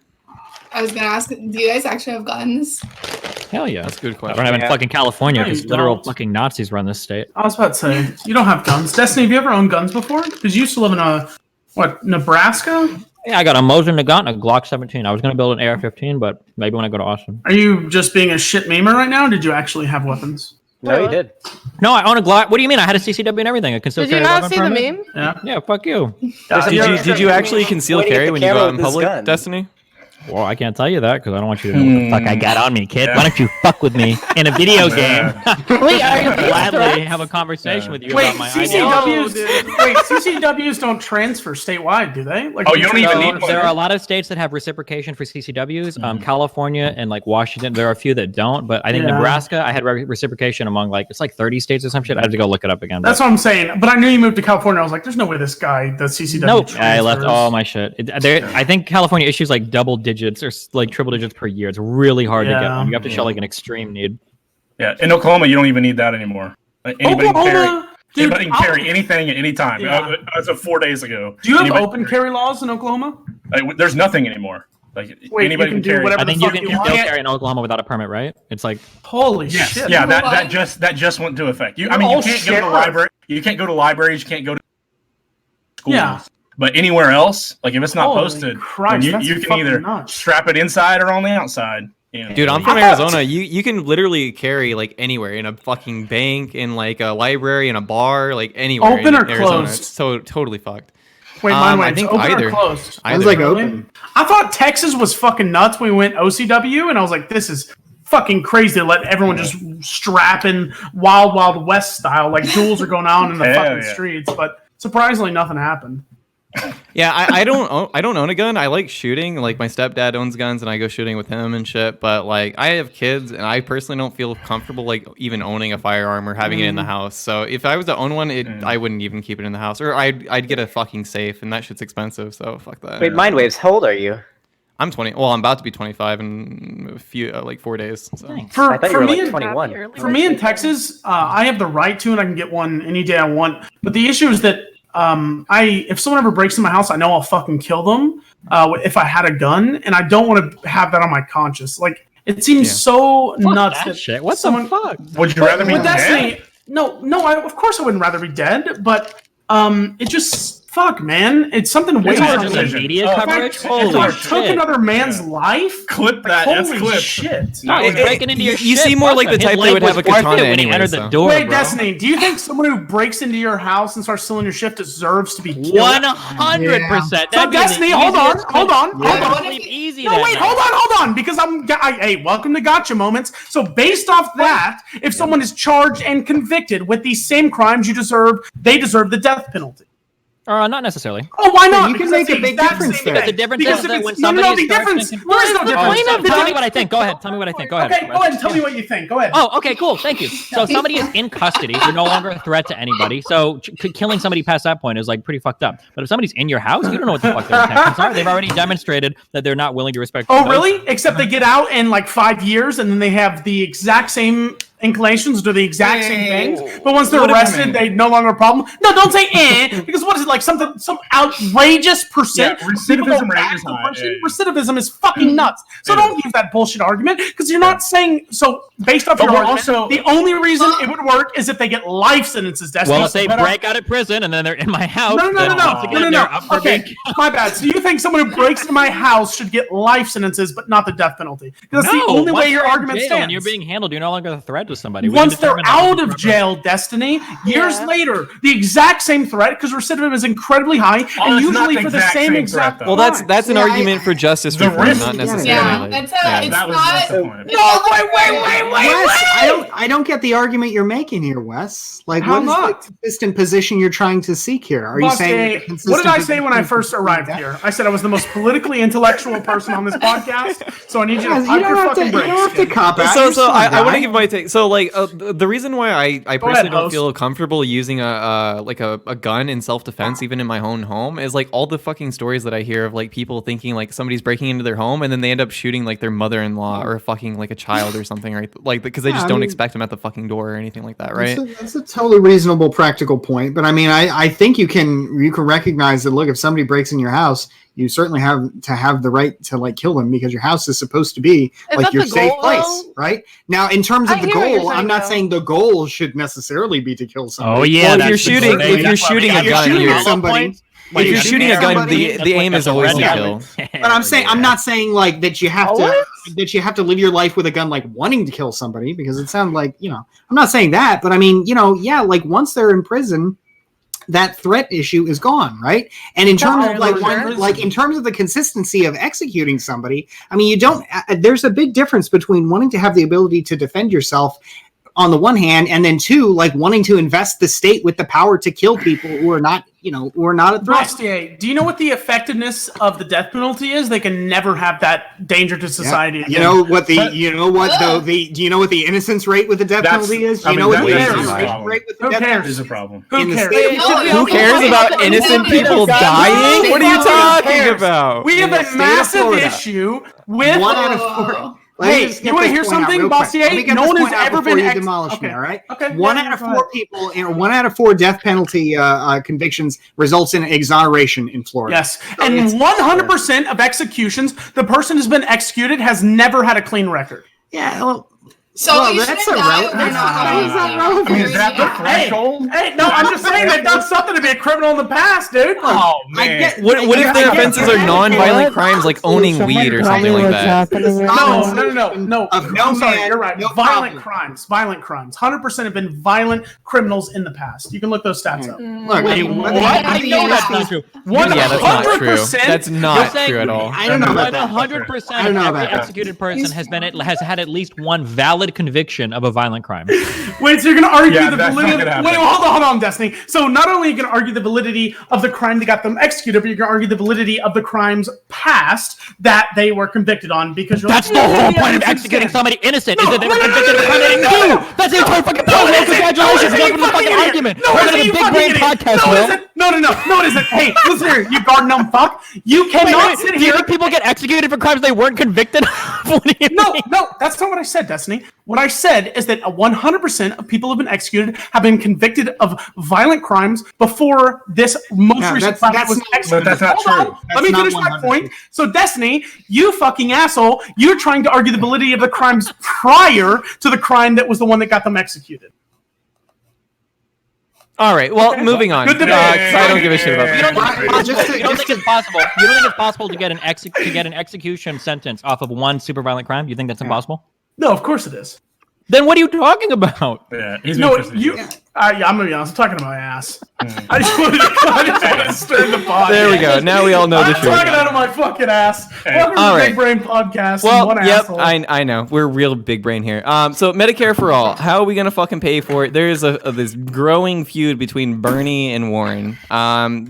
I was gonna ask, do you guys actually have guns? Hell yeah, that's a good question. I don't have in fucking California because literal fucking Nazis run this state. I was about to say, you don't have guns. Destiny, have you ever owned guns before? Because you used to live in Nebraska? Yeah, I got a Mosin Nagant and a Glock 17. I was gonna build an AR-15, but maybe when I go to Austin. Are you just being a shit memer right now? Or did you actually have weapons? No, you did. No, I own a Glock. What do you mean? I had a CCW and everything. I can still did you not see the meme? Yeah, fuck you. Did you actually conceal carry when you go out in public, Destiny? Well, I can't tell you that because I don't want you to know what the fuck I got on me, kid. Why don't you fuck with me in a video game? Wait, are you gladly have a conversation with you about my CCWs don't transfer statewide, do they? Like, you don't even need one. There are a lot of states that have reciprocation for CCWs. California and like Washington, there are a few that don't. But I think Nebraska, I had reciprocation among it's like 30 states or some shit. I have to go look it up again. That's what I'm saying. But I knew you moved to California. I was like, there's no way this guy does CCW. Nope, I left all my shit. I think California issues like double digits or like triple digits per year. It's really hard to get one. You have to show like an extreme need. Yeah, in Oklahoma, you don't even need that anymore. Anybody can carry anything at any time. Yeah. As of 4 days ago. Do you have open carry laws in Oklahoma? There's nothing anymore. Like, anybody can carry. I think you can still carry in Oklahoma without a permit, right? It's like holy shit. Yeah, that just went into effect. You can't go to the library. You can't go to libraries. You can't go to schools. Yeah. But anywhere else, like if it's not posted, you can either strap it inside or on the outside. Dude, I'm from Arizona. You can literally carry like anywhere, in a fucking bank, in like a library, in a bar, like anywhere. Open or Arizona. closed? It's totally fucked. Wait, I think open either. Or closed? It's like open. I thought Texas was fucking nuts when we went OCW, and I was like, this is fucking crazy to let everyone just strap in Wild West style, like duels are going on in the fucking streets. But surprisingly, nothing happened. Yeah, I don't own a gun. I like shooting. Like my stepdad owns guns, and I go shooting with him and shit. But like I have kids, and I personally don't feel comfortable like even owning a firearm or having it in the house. So if I was to own one, I wouldn't even keep it in the house, or I'd get a fucking safe, and that shit's expensive. So fuck that. Wait, Mindwaves, how old are you? I'm 20. Well, I'm about to be 25 in a few like 4 days. So. I thought you were like 21. For me in Texas, I have the right to, and I can get one any day I want. But the issue is that if someone ever breaks in my house, I know I'll fucking kill them if I had a gun, and I don't want to have that on my conscience. Like it seems so nuts that shit. What someone, the fuck? Would you rather be dead? No. Of course I wouldn't rather be dead, but it just. Fuck, man. It's something way media coverage. If I took another man's life, clip that. Holy That's clip. shit. No, he's breaking into your shit. You seem more like the type that would have a katana when he entered the door, Wait, bro. Destiny, do you think someone who breaks into your house and starts stealing your shit deserves to be killed? 100%. So Destiny, hold on. Easy. No, wait, hold on, because hey, welcome to Gotcha Moments. So based off that, if someone is charged and convicted with these same crimes, they deserve the death penalty. Not necessarily. Oh, why not? You can make a big difference there. Because the difference is that when somebody is there is no difference. Tell me what I think. Go ahead. Okay, go ahead and tell me what you think. Go ahead. Oh, okay, cool. Thank you. So if somebody is in custody, you're no longer a threat to anybody. So killing somebody past that point is like pretty fucked up. But if somebody's in your house, you don't know what the fuck their intentions are. They've already demonstrated that they're not willing to respect. Oh, really? Except they get out in like 5 years, and then they have the exact same inclinations to the exact same things, but once they're arrested, they no longer a problem. No, don't say because what is it like? Some outrageous percent. Yeah, recidivism rate is high. Recidivism is fucking nuts. So don't use that bullshit argument because you're not saying so. Based off your argument, the only reason it would work is if they get life sentences. Well, if they break out of prison and then they're in my house. No. Okay, my bad. So you think someone who breaks into my house should get life sentences, but not the death penalty? Because that's the only way your argument stands. When you're being handled, you're no longer a threat to somebody. Once they're out of jail, Destiny, years later, the exact same threat, because recidivism is incredibly high, and usually for the same exact well, that's an argument for justice reform, not necessarily. Yeah, it's not. No, wait. I don't get the argument you're making here, Wes. Like, How what is not? the consistent position you're trying to seek here? Are you saying what did I say when I first arrived here? I said I was the most politically intellectual person on this podcast, so I need you to pump your fucking brakes. You don't have to cop out. So I want to give my take. So like the reason why I personally don't feel comfortable using a gun in self-defense even in my own home is like all the fucking stories that I hear of like people thinking like somebody's breaking into their home and then they end up shooting like their mother-in-law or fucking like a child or something, right? Like because they just don't expect them at the fucking door or anything like that, right? That's a totally reasonable practical point, but I mean I think you can recognize that. Look, if somebody breaks in your house, you certainly have to have the right to like kill them because your house is supposed to be like your safe place, right? Now, in terms of the goal, I'm not saying the goal should necessarily be to kill somebody. Oh yeah, well, if you're shooting a gun, if you're shooting a gun, the aim is always to kill. But I'm not saying like that you have to live your life with a gun like wanting to kill somebody, because it sounds like, I'm not saying that, but I mean, like once they're in prison, that threat issue is gone, right? And in terms of in terms of the consistency of executing somebody, I mean, there's a big difference between wanting to have the ability to defend yourself on the one hand, and then two, like wanting to invest the state with the power to kill people who are not a threat. Bastiat, do you know what the effectiveness of the death penalty is? They can never have that danger to society. Yeah. Do you know what the innocence rate with the death penalty is? Do you know what the innocence rate with the death penalty is? A problem. Who cares? Who cares about innocent people dying? What are you talking about? We have a massive issue with 1 out of 4. Hey, you want to hear something, Bastiat? No one has ever been demolished. All right. Okay. 1 out of 4 people, 1 out of 4 death penalty convictions results in exoneration in Florida. Yes, and 100% of executions, the person who's been executed has never had a clean record. Yeah. Well, So Well, you that's shouldn't die over irrelevant. not How is that having relevant? I mean, is that the Hey, threshold? hey, no, I'm just saying they've done something to be a criminal in the past, dude. Oh I man. get- What if the offenses are non-violent crimes like owning Someone weed or tell something me like what's that? happening right No, now. no. Of no I'm sorry, man, you're right. no Violent problem. crimes. 100% have been violent criminals in the past. You can look those stats up. Look, Wait, what? I know that's not true. Yeah, that's not true. 100%? That's not saying- true at all. I don't know about that. 100% I don't of know every about that. executed person has had at least one valid conviction of a violent crime. Wait, so you're going to argue Yeah, the that's not validity? gonna happen. Wait, hold on, Destiny. So not only are you going to argue the validity of the crime that got them executed, but you're going to argue the validity of the crimes past that they were convicted on because you're That's like, the whole "Yeah, point of yeah, executing yeah." somebody innocent No, is that they were no, no, convicted of a crime they didn't no, no, do. That's the entire fucking No, point. it isn't. Congratulations, No, it isn't, welcome to the you fucking idiot. argument. No, We're it gonna isn't, have a you big brain fucking podcast, idiot. Will. No, it isn't. Hey, listen here, you guard numb fuck. You cannot sit Do you here. think people get executed for crimes they weren't convicted of? What do you mean? No, that's not what I said, Destiny. What I said is that 100% of people who have been executed have been convicted of violent crimes before this most Yeah, recent that's- crime that's was not- executed. But that's not Hold on. true. Let me That's finish not my 100%. point. So, Destiny, you fucking asshole, you're trying to argue the validity of the crimes prior to the crime that was the one that got them executed. All right. Well, moving on. Good debate. 'Cause I don't give a shit about You don't, that. think it's possible, you don't think it's possible. You don't think it's possible to get an execution sentence off of one super violent crime? You think that's impossible? No, of course it is. Then what are you talking about? Yeah, he's No, interested. you. I'm gonna be honest. I'm talking about my ass. I just wanted to stir the pot. There we go. Now we all know the I'm truth. talking out of my fucking ass. Welcome All to the right. Big Brain Podcast. Well, one yep, asshole. I know. We're real big brain here. So Medicare for all. How are we gonna fucking pay for it? There is this growing feud between Bernie and Warren.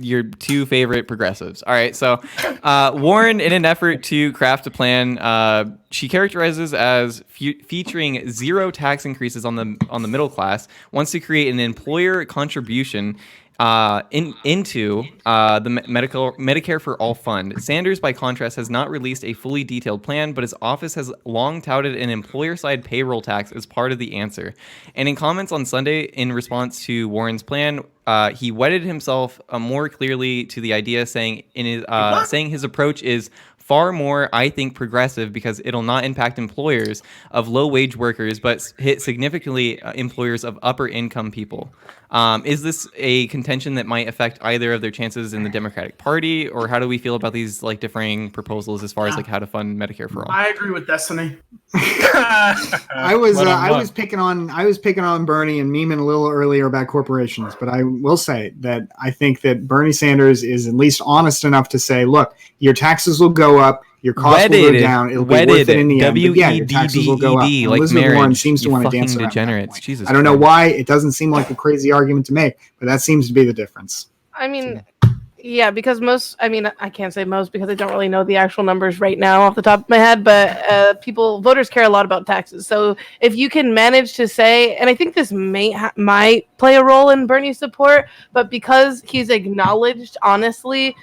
Your two favorite progressives. All right. So Warren, in an effort to craft a plan, she characterizes as featuring zero tax increases on the middle class, wants to create an employer contribution into the Medicare for All fund. Sanders, by contrast, has not released a fully detailed plan, but his office has long touted an employer-side payroll tax as part of the answer. And in comments on Sunday, in response to Warren's plan, he wedded himself more clearly to the idea, saying his approach is far more, I think, progressive because it'll not impact employers of low-wage workers, but hit significantly employers of upper-income people. Is this a contention that might affect either of their chances in the Democratic Party, or how do we feel about these differing proposals as far as how to fund Medicare for all? I agree with Destiny. I was picking on Bernie and memeing a little earlier about corporations, but I will say that I think that Bernie Sanders is at least honest enough to say, look, your taxes will go up, your costs will go down, it'll be worth it in the end. But yeah, your taxes will go up. And like Elizabeth Warren marriage, seems to you want to fucking dance around that degenerates. point. Jesus I don't know Christ. why. It doesn't seem like a crazy argument to make, but that seems to be the difference. I mean, yeah, because I can't say most because I don't really know the actual numbers right now off the top of my head, but voters care a lot about taxes. So if you can manage to say, and I think this might play a role in Bernie's support, but because he's acknowledged honesty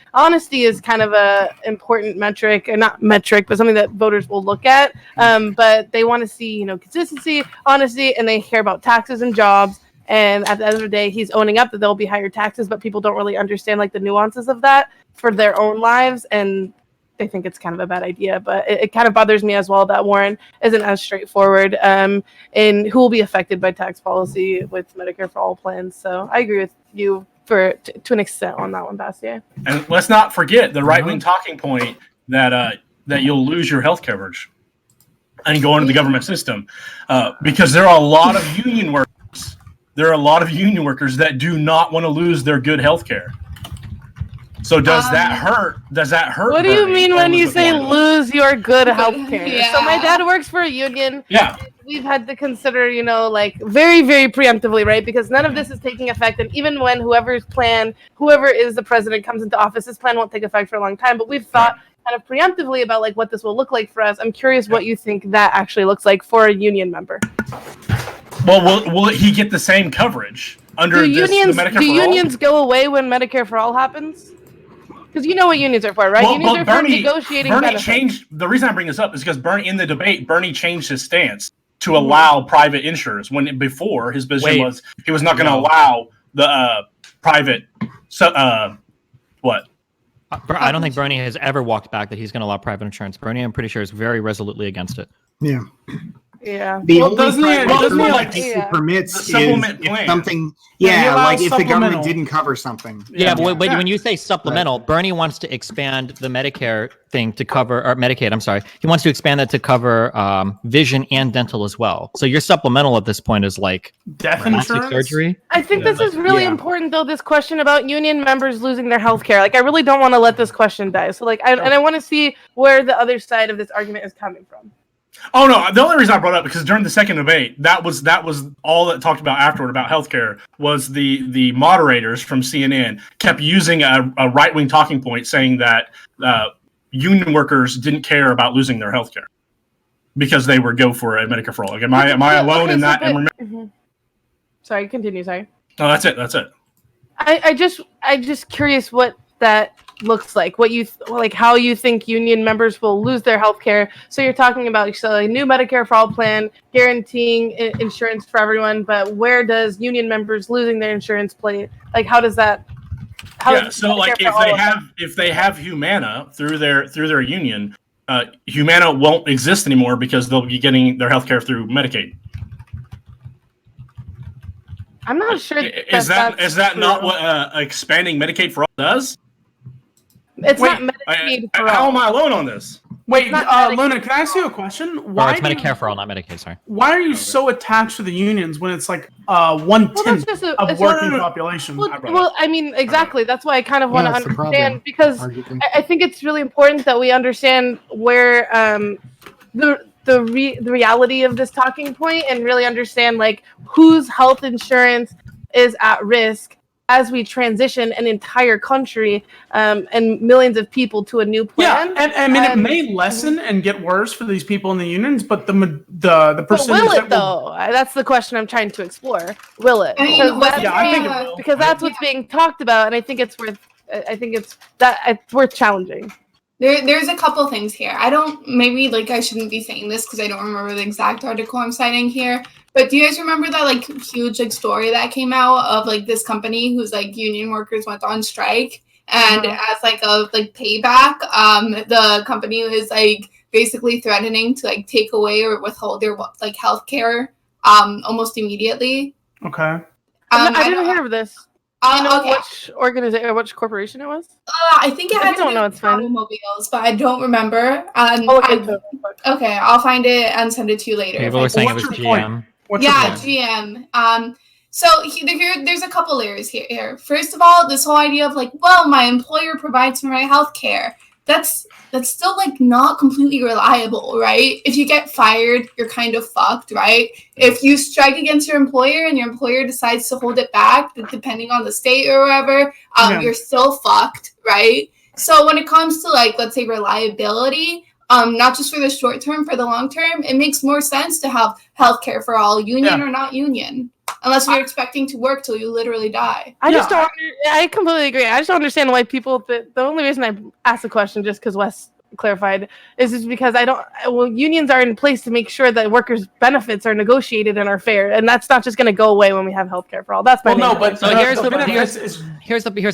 is kind of a important metric, and not metric, but something that voters will look at. But they want to see, consistency, honesty, and they care about taxes and jobs. And at the end of the day, he's owning up that there'll be higher taxes, but people don't really understand the nuances of that for their own lives, and they think it's kind of a bad idea. But it kind of bothers me as well that Warren isn't as straightforward in who will be affected by tax policy with Medicare for All plans. So I agree with you to an extent on that one, Bastiat. And let's not forget the right-wing talking point that you'll lose your health coverage and go into the government system because there are a lot of union workers. There are a lot of union workers that do not want to lose their good health care. So does that hurt? Does that hurt? What do you Bernie mean or when you Elizabeth say Warren? lose your good health care? Yeah. So my dad works for a union. Yeah. We've had to consider, very, very preemptively, right? Because none of this is taking effect. And even when whoever is the president comes into office, this plan won't take effect for a long time. But we've thought kind of preemptively about what this will look like for us. I'm curious what you think that actually looks like for a union member. Well, will he get the same coverage under the Medicare for all? Unions go away when Medicare for all happens? Because you know what unions are for, right? Unions are for negotiating benefits. The reason I bring this up is because Bernie changed his stance to allow private insurers when before his position was he was not going to allow the private. What? I don't think Bernie has ever walked back that he's going to allow private insurance. Bernie, I'm pretty sure, is very resolutely against it. Yeah. Yeah. The Well, only doesn't time it- the doesn't it, government like, technically yeah. permits A is supplement if plan. something, he yeah, allows like if the government supplemental. didn't cover something. Yeah, but Yeah. when you say supplemental, Bernie wants to expand the Medicare thing to cover, or Medicaid, I'm sorry. He wants to expand that to cover vision and dental as well. So your supplemental at this point is like Death plastic insurance. surgery. I think Yeah, this is really yeah. important, though. This question about union members losing their health care. Like, I really don't want to let this question die. So, like, I want to see where the other side of this argument is coming from. Oh no! The only reason I brought it up because during the second debate, that was all that talked about afterward about healthcare was the moderators from CNN kept using a right wing talking point saying that union workers didn't care about losing their healthcare because they would go for a Medicare for all. Like, am I alone in that? And remember, Sorry, continue. Sorry. no, that's it. That's it. I just curious what that looks like. What you like? How you think union members will lose their health care? So you're talking about a new Medicare for all plan, guaranteeing insurance for everyone. But where does union members losing their insurance play? Like, how does that? So like if they have Humana through their union, Humana won't exist anymore because they'll be getting their healthcare through Medicaid. I'm not sure. Is that not what expanding Medicaid for all does? It's Wait, not Medicaid for How all. am I alone on this? Wait, It's not Medicaid. Luna, can I ask you a question? Or it's Medicare for all, not Medicaid, sorry. Why are you so attached to the unions when it's like 1/10 just of working population? Well, I mean, exactly. That's why I kind of want to that's the understand problem, because arguably. I think it's really important that we understand where the reality of this talking point and really understand like whose health insurance is at risk as we transition an entire country and millions of people to a new plan. Yeah, and I mean, it may lessen and get worse for these people in the unions, but the percentage But will it that though? That's the question I'm trying to explore. Will it? I mean, Because that's- Yeah, I think it will. because that's what's being talked about, and I think it's worth. I think it's worth challenging. There's a couple things here. Maybe like I shouldn't be saying this because I don't remember the exact article I'm citing here. But do you guys remember that like huge like story that came out of like this company whose like union workers went on strike and as like a like payback, the company was like basically threatening to like take away or withhold their like healthcare almost immediately. Okay. I didn't hear of this. Do you know Okay. which organization or which corporation it was? I think it If had you to don't do know, with it's fine. automobiles, but I don't remember. Okay, I'll find it and send it to you later. People if I were saying it what's was your point? GM. What's your Yeah, point? GM. So there's a couple layers here. First of all, this whole idea of like, well, my employer provides for my health care. That's still like not completely reliable, right? If you get fired, you're kind of fucked, right? If you strike against your employer and your employer decides to hold it back, depending on the state or whatever, you're still fucked, right? So when it comes to like, let's say reliability, not just for the short term, for the long term, it makes more sense to have healthcare for all, union or not union, unless you're expecting to work till you literally die. I completely agree. I just don't understand why people. The only reason I asked the question, just because Wes clarified, is just because unions are in place to make sure that workers' benefits are negotiated and are fair, and that's not just going to go away when we have healthcare for all. That's my main point. So here's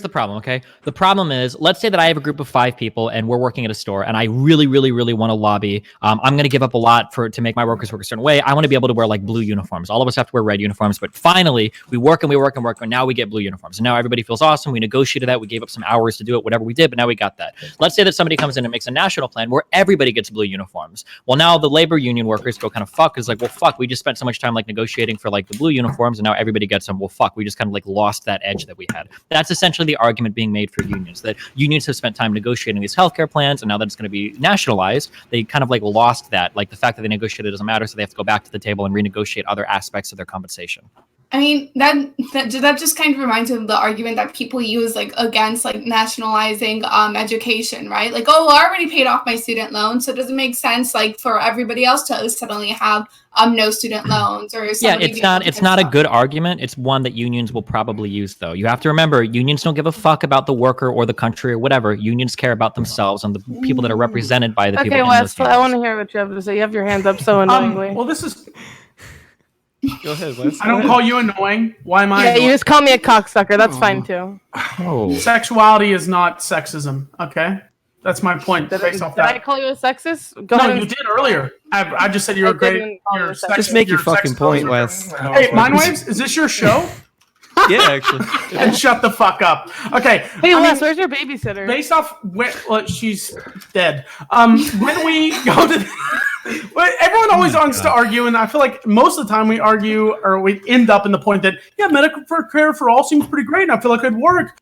the problem, okay? The problem is, let's say that I have a group of 5 people and we're working at a store and I really, really, really want to lobby. I'm going to give up a lot to make my workers work a certain way. I want to be able to wear like blue uniforms. All of us have to wear red uniforms, but finally we work and now we get blue uniforms. And now everybody feels awesome. We negotiated that. We gave up some hours to do it, whatever we did, but now we got that. Let's say that somebody comes in and makes a national plan where everybody gets blue uniforms. Well, now the labor union workers go kind of fuck. Is like, well, fuck, we just spent so much time like negotiating for like the blue uniforms and now everybody gets them. Well, fuck, we just kind of like lost that edge that we had. That's essentially the argument being made for unions, that unions have spent time negotiating these healthcare plans and now that it's going to be nationalized, they kind of like lost that. Like the fact that they negotiated doesn't matter, so they have to go back to the table and renegotiate other aspects of their compensation. I mean, that just kind of reminds me of the argument that people use like against like nationalizing education, right? Like, oh, well, I already paid off my student loan, so it doesn't make sense like for everybody else to suddenly have no student loans or it's not a good argument. It's one that unions will probably use, though. You have to remember, unions don't give a fuck about the worker or the country or whatever. Unions care about themselves and the people that are represented by the people. Okay, Wes, I want to hear what you have to say. You have your hands up so annoyingly. Well, this is. Go ahead, Wes. I don't call you annoying. Why am I? Yeah, annoying? you just call me a cocksucker. That's fine too. Oh. Sexuality is not sexism. Okay. That's my point. Based off Did I that. call you a sexist? Go No, ahead you and- did earlier. I just said you were I great. didn't call you a sexist. Just make your you're fucking sex point, poser. Wes. Hey, Mindwaves, is this your show? Yeah, actually. And shut the fuck up. Okay. Hey, I Wes, mean, where's your babysitter? based off when she's dead. When we go to well, everyone always wants to argue, and I feel like most of the time we argue or we end up in the point that medical care for all seems pretty great, and I feel like it'd work.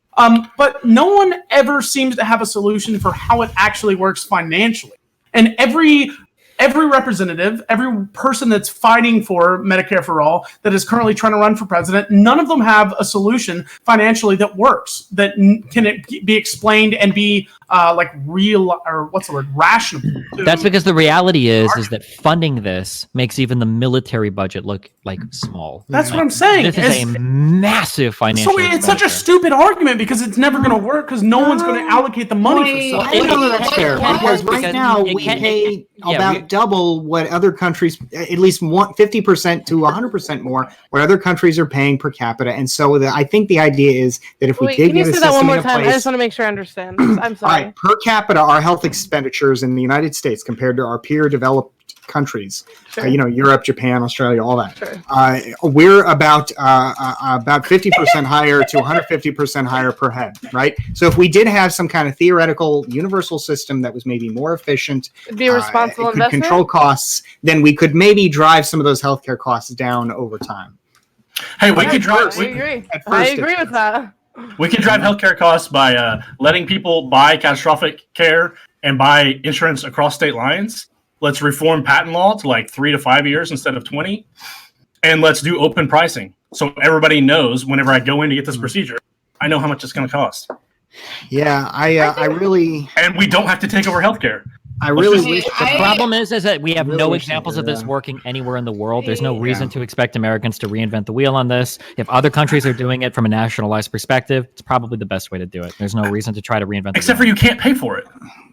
But no one ever seems to have a solution for how it actually works financially. And every representative, every person that's fighting for Medicare for all that is currently trying to run for president, none of them have a solution financially that works, that can be explained and be like real, or what's the word, rational. That's because the reality is that funding this makes even the military budget look like small. That's what I'm saying. This is a massive financial. So it's such a stupid argument because it's never going to work because no one's going to allocate the money for stuff. I don't know that's fair because right because now it we can- pay about double what other countries, at least 50% to 100% more, what other countries are paying per capita. And so I think the idea is that if we Wait, did can you get a say that one system more in time? I place, just want to make sure I understand. I'm all sorry. right, per capita, our health expenditures in the United States compared to our peer developed countries, Sure. Europe, Japan, Australia, all that. Sure. We're about 50% higher to 150% higher per head, right? So if we did have some kind of theoretical universal system that was maybe more efficient, It'd be a responsible it could investment. control costs, then we could maybe drive some of those healthcare costs down over time. Hey, we could drive. I agree. At I first agree with that. We can drive healthcare costs by letting people buy catastrophic care and buy insurance across state lines. Let's reform patent law to like 3 to 5 years instead of 20. And let's do open pricing. So everybody knows whenever I go in to get this procedure, I know how much it's going to cost. Yeah, I really, And we don't have to take over healthcare. I really Hey, wish. The problem is that we have Really no wish examples they of were, this working anywhere in the world. There's no Yeah. reason to expect Americans to reinvent the wheel on this. If other countries are doing it from a nationalized perspective, it's probably the best way to do it. There's no reason to try to reinvent the Except for wheel. you can't pay for it.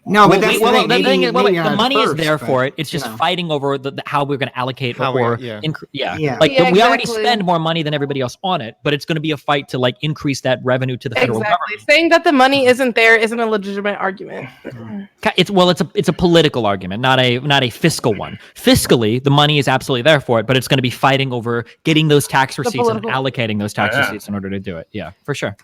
No, but Well, that's well, the thing. the thing is, Maybe the not money is first, there but, for it. It's you just know. fighting over how we're going to allocate How or we- yeah. Yeah. Like Yeah, we already exactly. spend more money than everybody else on it, but it's going to be a fight to like increase that revenue to the federal Exactly. government. Saying that the money isn't there isn't a legitimate argument. It's a political argument, not a fiscal one. Fiscally, the money is absolutely there for it, but it's going to be fighting over getting those tax receipts and political- allocating those tax Yeah. receipts in order to do it. Yeah, for sure.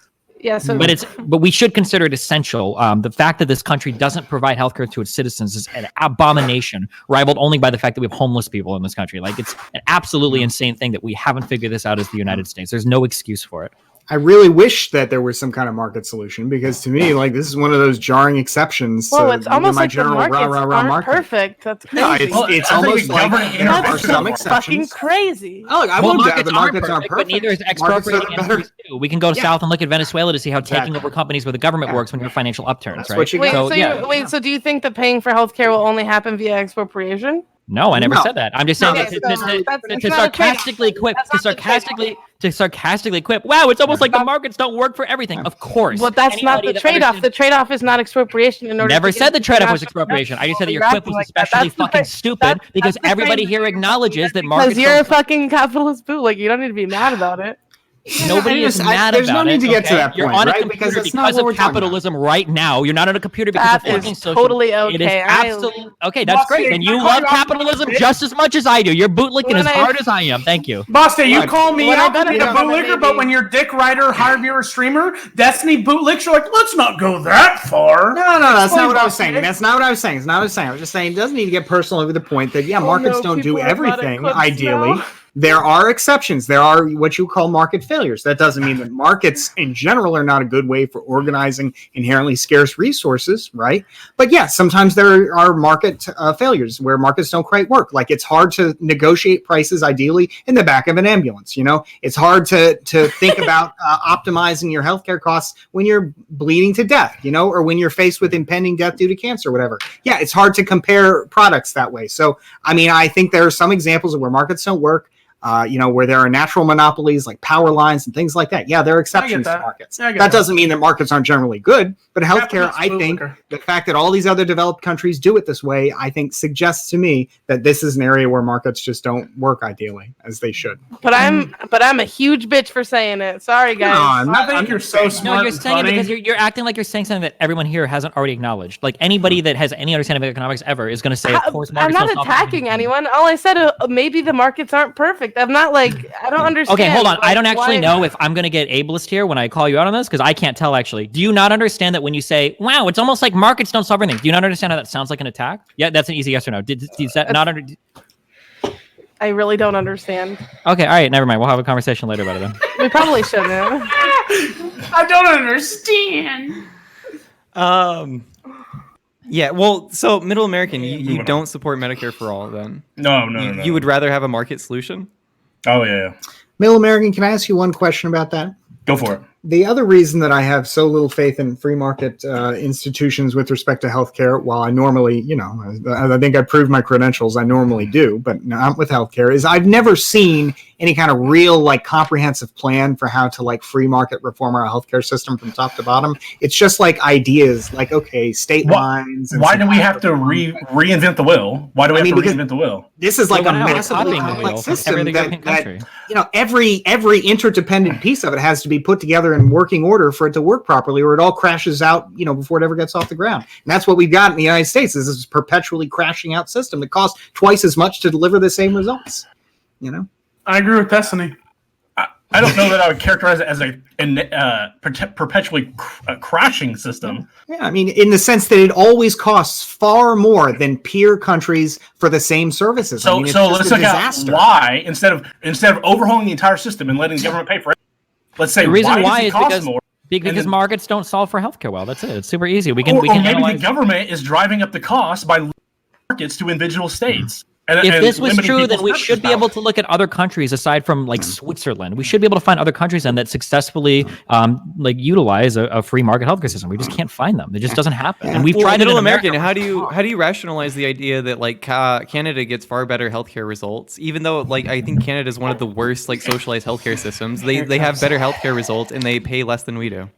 Yeah. So But we should consider it essential. The fact that this country doesn't provide healthcare to its citizens is an abomination, rivaled only by the fact that we have homeless people in this country. Like it's an absolutely insane thing that we haven't figured this out as the United States. There's no excuse for it. I really wish that there was some kind of market solution because to me, like this is one of those jarring exceptions. well, to it's almost my like the general markets aren't market. perfect. That's crazy. No, it's Well, it's I think almost we like govern it there are That's some fucking exceptions. crazy. Oh, look, I Well, won't doubt markets the markets aren't perfect, but perfect. neither is Markets expropriating are better. industries too. We can go Yeah. south and look at Venezuela to see how taking Exactly. over companies where the government Yeah. works when you're financial upturns, That's right? what you Wait, got. so yeah. so do you think that paying for healthcare will only happen via expropriation? No, I never No. said that. I'm just saying Okay, that so to that's not a sarcastically trade-off. quip, That's not the to sarcastically quip. Wow, it's almost like the markets don't work for everything. Of course. Well, that's not Anybody the that trade-off. understands- The trade-off is not expropriation. In order Never to said get the trade-off was international expropriation. I just said that your You're quip acting was like that. especially That's the fucking same- stupid that's because the same everybody thing. here acknowledges that Because markets you're a don't. fucking capitalist boo. Like you don't need to be mad about it. Nobody is mad there's no about need it. to get to okay? that You're point, on a right? computer Because that's not because what of we're talking about. capitalism right now. You're not on a computer because That of fucking is social. totally It is okay. absolutely okay. That's great. Boss, Then I you call love you out capitalism on it. just as much as I do. You're bootlicking When as I- hard as I am. Thank you. Basta, you Right. call me When I out to be the benefit from it, bootlicker, but maybe. when your dick rider hired you a streamer, Destiny bootlicks, you're like, let's not go that far. No, that's Explain, not what I was Boss, saying. Nick. That's not what I was saying. It's not what I was saying. I was just saying it doesn't need to get personal over the point that, yeah, markets no, don't do people are mad at everything, clips ideally. now. There are exceptions. There are what you call market failures. That doesn't mean that markets in general are not a good way for organizing inherently scarce resources, right? But yeah, sometimes there are market failures where markets don't quite work. Like it's hard to negotiate prices ideally in the back of an ambulance. You know, it's hard to think about optimizing your healthcare costs when you're bleeding to death, you know, or when you're faced with impending death due to cancer or whatever. Yeah, it's hard to compare products that way. So, I mean, I think there are some examples of where markets don't work. where there are natural monopolies like power lines and things like that. Yeah, there are exceptions to markets. That doesn't mean that markets aren't generally good, but healthcare, I think the fact that all these other developed countries do it this way, I think suggests to me that this is an area where markets just don't work ideally as they should. But I'm a huge bitch for saying it. Sorry, guys. I think you're so smart. No, you're saying it because you're acting like you're saying something that everyone here hasn't already acknowledged. Like anybody that has any understanding of economics ever is going to say, of course, I'm markets not attacking anyone. All I said, maybe the markets aren't perfect. I'm not like, I don't understand. Okay, hold on. Like, I don't actually know if I'm going to get ableist here when I call you out on this, because I can't tell actually. Do you not understand that when you say, wow, it's almost like markets don't solve everything? Do you not understand how that sounds like an attack? Yeah, that's an easy yes or no. Is that not under... I really don't understand. Okay, all right, never mind. We'll have a conversation later about it then. We probably shouldn't. I don't understand. Yeah, well, so Middle American, you don't support Medicare for all then? No. You would rather have a market solution? Oh, yeah. Middle American, can I ask you one question about that? Go for it. The other reason that I have so little faith in free market institutions with respect to healthcare, while I normally, I think I proved my credentials, I normally do, but not with healthcare, is I've never seen any kind of real, comprehensive plan for how to, free market reform our healthcare system from top to bottom. It's just ideas, okay, state lines. Why do we have to reinvent the wheel? Why do we have to reinvent the wheel? This is a massively complex system that every interdependent piece of it has to be put together in working order for it to work properly, or it all crashes out, before it ever gets off the ground. And that's what we've got in the United States, is this perpetually crashing out system that costs twice as much to deliver the same results. I agree with Destiny. I don't know that I would characterize it as a perpetually crashing system. Yeah, I mean, in the sense that it always costs far more than peer countries for the same services. So let's look at why instead of overhauling the entire system and letting the government pay for it. Let's say the reason why is because markets don't solve for healthcare well. That's it. It's super easy. We can maybe the government is driving up the cost by markets to individual states. If this was true, then we should be able to look at other countries aside from Switzerland. We should be able to find other countries then that successfully utilize a free market healthcare system. We just can't find them. It just doesn't happen. And we've tried it in American. How do you rationalize the idea that Canada gets far better healthcare results, even though I think Canada is one of the worst socialized healthcare systems. They have better healthcare results and they pay less than we do.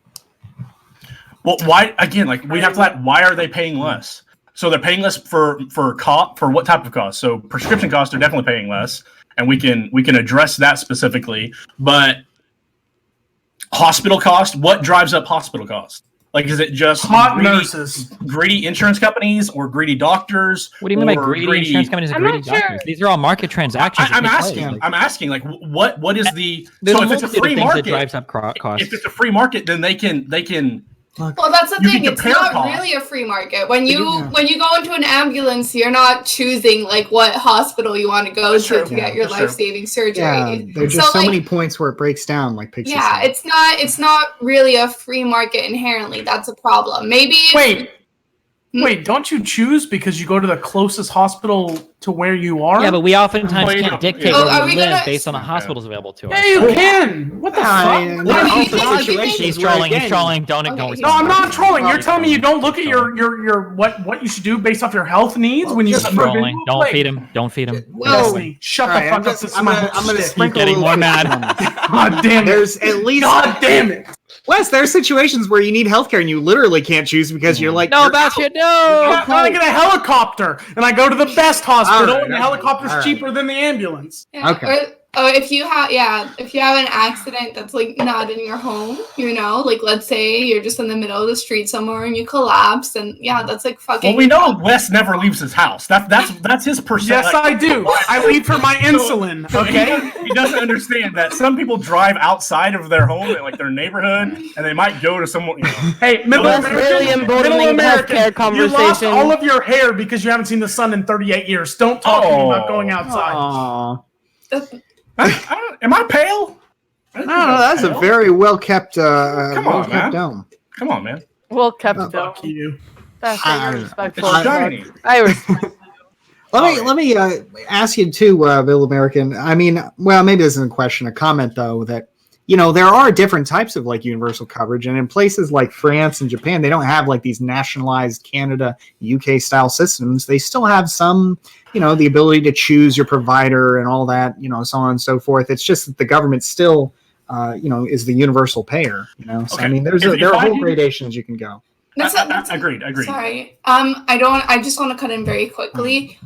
Well, why again? We have to why are they paying less? So they're paying less for what type of cost? So prescription costs are definitely paying less, and we can address that specifically. But hospital cost, what drives up hospital cost? Is it just nurses, greedy insurance companies, or greedy doctors? What do you mean by greedy insurance companies and greedy doctors? These are all market transactions. I'm asking. What is the so if it's a free market that drives up cost? If it's a free market, then they can. Well, that's the thing. It's not really a free market. When you go into an ambulance, you're not choosing what hospital you want to go to get your life-saving surgery. Yeah, there's just so many points where it breaks down, like Pixie said. It's not really a free market inherently. That's a problem. Maybe. Wait, don't you choose because you go to the closest hospital to where you are? Yeah, but we oftentimes can't dictate where we live based on the hospitals available to us. Yeah, you can. What the fuck? He's trolling. Don't ignore. No, I'm not trolling. You're telling me you don't look at your what you should do based off your health needs when you trolling. Don't feed him. Wesley, shut the fuck up. I'm gonna sprinkle. Getting more mad. God damn it. There's at least. God damn it. Wes, there are situations where you need healthcare and you literally can't choose because you're no, Bastiat, no. I get a helicopter and I go to the best hospital and the helicopter's cheaper than the ambulance. Yeah. Okay. Or if you have an accident that's not in your home, let's say you're just in the middle of the street somewhere and you collapse, and that's fucking. Well, we know Wes never leaves his house. That's his percent. Yes, I do. I leave for my insulin. Okay. He doesn't understand that some people drive outside of their home, in their neighborhood, and they might go to someone. Hey, Middle American healthcare conversation. You lost all of your hair because you haven't seen the sun in 38 years. Don't talk to me about going outside. Am I pale? No, that's a very well kept. Come on, man. Dome. Come on, man. Well kept dome. Fuck you. That's respectful. I respect. Let me ask you too, Bill American. I mean, well, maybe this isn't a question, a comment though. That there are different types of like universal coverage, and in places like France and Japan, they don't have like these nationalized Canada, UK style systems. They still have some, the ability to choose your provider and all that, so on and so forth. It's just that the government still, is the universal payer. So I mean, there are whole gradations you can go. Agreed. Sorry. I just want to cut in very quickly.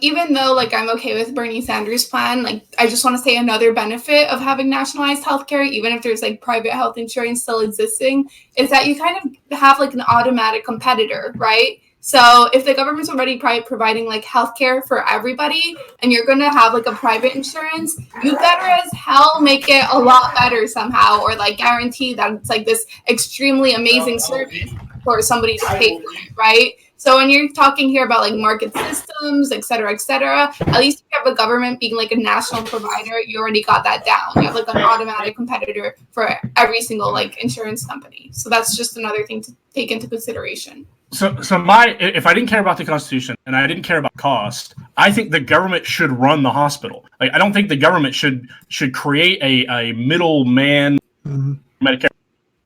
Even though like I'm okay with Bernie Sanders' plan, like I just want to say another benefit of having nationalized healthcare, even if there's like private health insurance still existing, is that you kind of have like an automatic competitor, right? So if the government's already providing like healthcare for everybody, and you're gonna have like a private insurance, you better as hell make it a lot better somehow, or like guarantee that it's like this extremely amazing service for somebody to pay for it, right? So when you're talking here about like market systems, et cetera, at least if you have a government being like a national provider, you already got that down. You have like an automatic competitor for every single like insurance company. So that's just another thing to take into consideration. So if I didn't care about the Constitution and I didn't care about cost, I think the government should run the hospital. Like I don't think the government should create a middleman Medicare.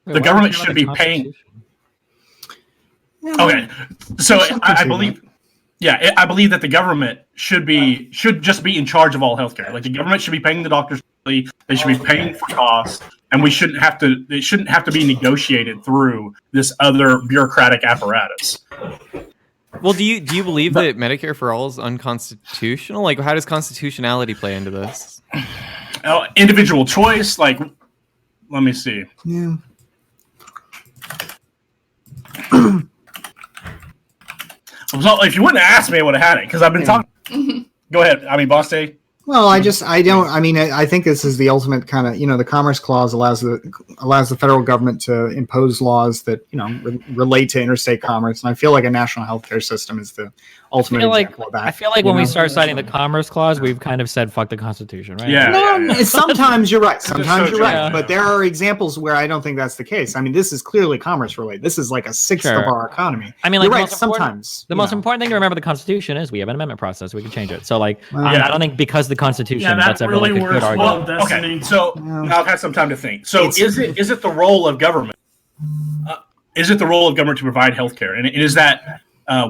The government should be paying. Okay, so I believe, I believe that the government should just be in charge of all healthcare. Like the government should be paying the doctors. They should be paying for costs, and it shouldn't have to be negotiated through this other bureaucratic apparatus. Well, do you believe that Medicare for all is unconstitutional? Like, how does constitutionality play into this? Individual choice. Like, let me see. Yeah. So if you wouldn't have asked me, I would have had it because I've been talking. Go ahead. I mean, Bastiat. Well, I think this is the ultimate kind of, the Commerce Clause allows the federal government to impose laws that, relate to interstate commerce. And I feel like a national healthcare system is the ultimate example of that. I feel like when we start citing the Commerce Clause, we've kind of said, fuck the Constitution, right? Yeah. No, sometimes you're right. Sometimes you're right. Yeah. But there are examples where I don't think that's the case. I mean, this is clearly commerce related. This is like a sixth of our economy. I mean, like, you're right. Sometimes. The most important thing to remember the Constitution is we have an amendment process. We can change it. So, like, I don't think because the Constitution, that's ever really like a good argument. Well, okay, so now I've had some time to think. So is it the role of government? Is it the role of government to provide healthcare? And is that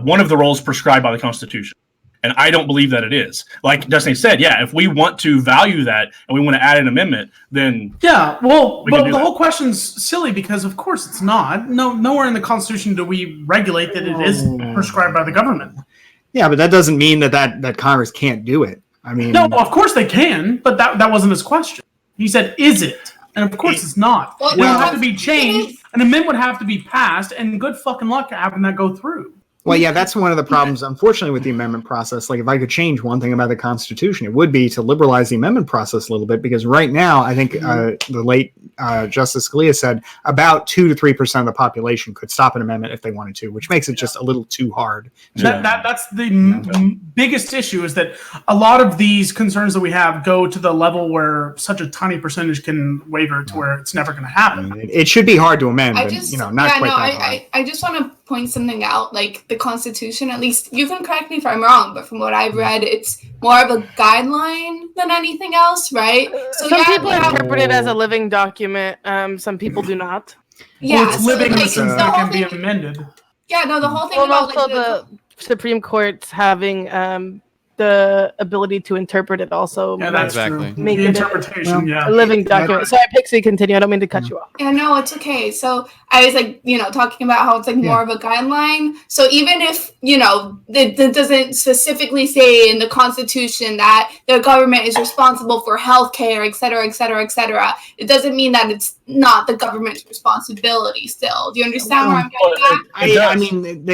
one of the roles prescribed by the Constitution? And I don't believe that it is. Like Destiny said, if we want to value that and we want to add an amendment, then but the whole question's silly because of course it's not. Nowhere in the Constitution do we regulate that it is prescribed by the government. Yeah, but that doesn't mean that Congress can't do it. I mean, no, of course they can, but that wasn't his question. He said, "Is it?" And of course it's not. Well, it would have to be changed, and the amendment would have to be passed, and good fucking luck having that go through. Well, yeah, that's one of the problems, unfortunately, with the amendment process. Like, if I could change one thing about the Constitution, it would be to liberalize the amendment process a little bit, because right now, I think the late Justice Scalia said about 2 to 3% of the population could stop an amendment if they wanted to, which makes it just a little too hard. That's the biggest issue, is that a lot of these concerns that we have go to the level where such a tiny percentage can waver to where it's never going to happen. It should be hard to amend, but not quite that hard. I just want to point something out, like the Constitution, at least you can correct me if I'm wrong, but from what I've read, it's more of a guideline than anything else, right? So some people interpret it as a living document. Some people do not. Yeah, well, it's living in the sense that it can be amended. Yeah, no, the whole thing about also the Supreme Court's having the ability to interpret it also. Yeah, that's exactly. true. Make the interpretation, a living document. Sorry, Pixie, continue. I don't mean to cut you off. Yeah, no, it's okay. So I was like, talking about how it's like more of a guideline. So even if, it doesn't specifically say in the Constitution that the government is responsible for healthcare, et cetera, et cetera, et cetera, it doesn't mean that it's not the government's responsibility still. Do you understand where I'm getting at? I mean,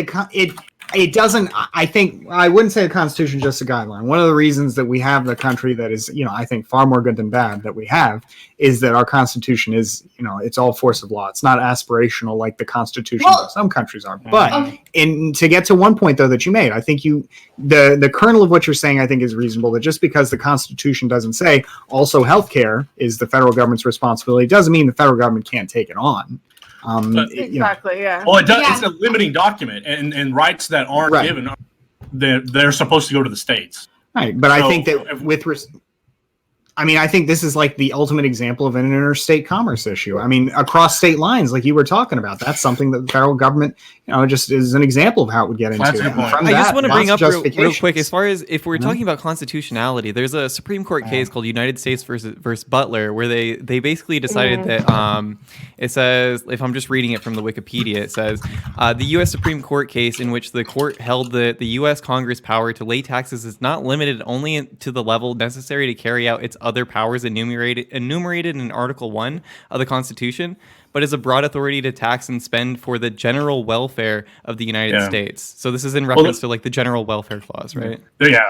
it doesn't. I think I wouldn't say the Constitution is just a guideline. One of the reasons that we have the country that is, I think far more good than bad that we have is that our Constitution is, it's all force of law. It's not aspirational like the Constitution of some countries are. But to get to one point though that you made, I think the kernel of what you're saying, I think is reasonable. That just because the Constitution doesn't say also healthcare is the federal government's responsibility, doesn't mean the federal government can't take it on. Exactly. Yeah. Well, it does. Yeah. It's a limiting document, and rights that aren't given, they're supposed to go to the states. Right, but I think that I mean, I think this is like the ultimate example of an interstate commerce issue. I mean, across state lines, like you were talking about, that's something that the federal government, just is an example of how it would get into. That's a good point. I just want to bring up real quick, as far as if we're Mm-hmm. talking about constitutionality, there's a Supreme Court case called United States versus Butler, where they basically decided that it says, if I'm just reading it from the Wikipedia, it says the U.S. Supreme Court case in which the court held the U.S. Congress power to lay taxes is not limited only to the level necessary to carry out its other powers enumerated in Article 1 of the Constitution, but is a broad authority to tax and spend for the general welfare of the United States. So this is in reference to like the general welfare clause, right? Yeah.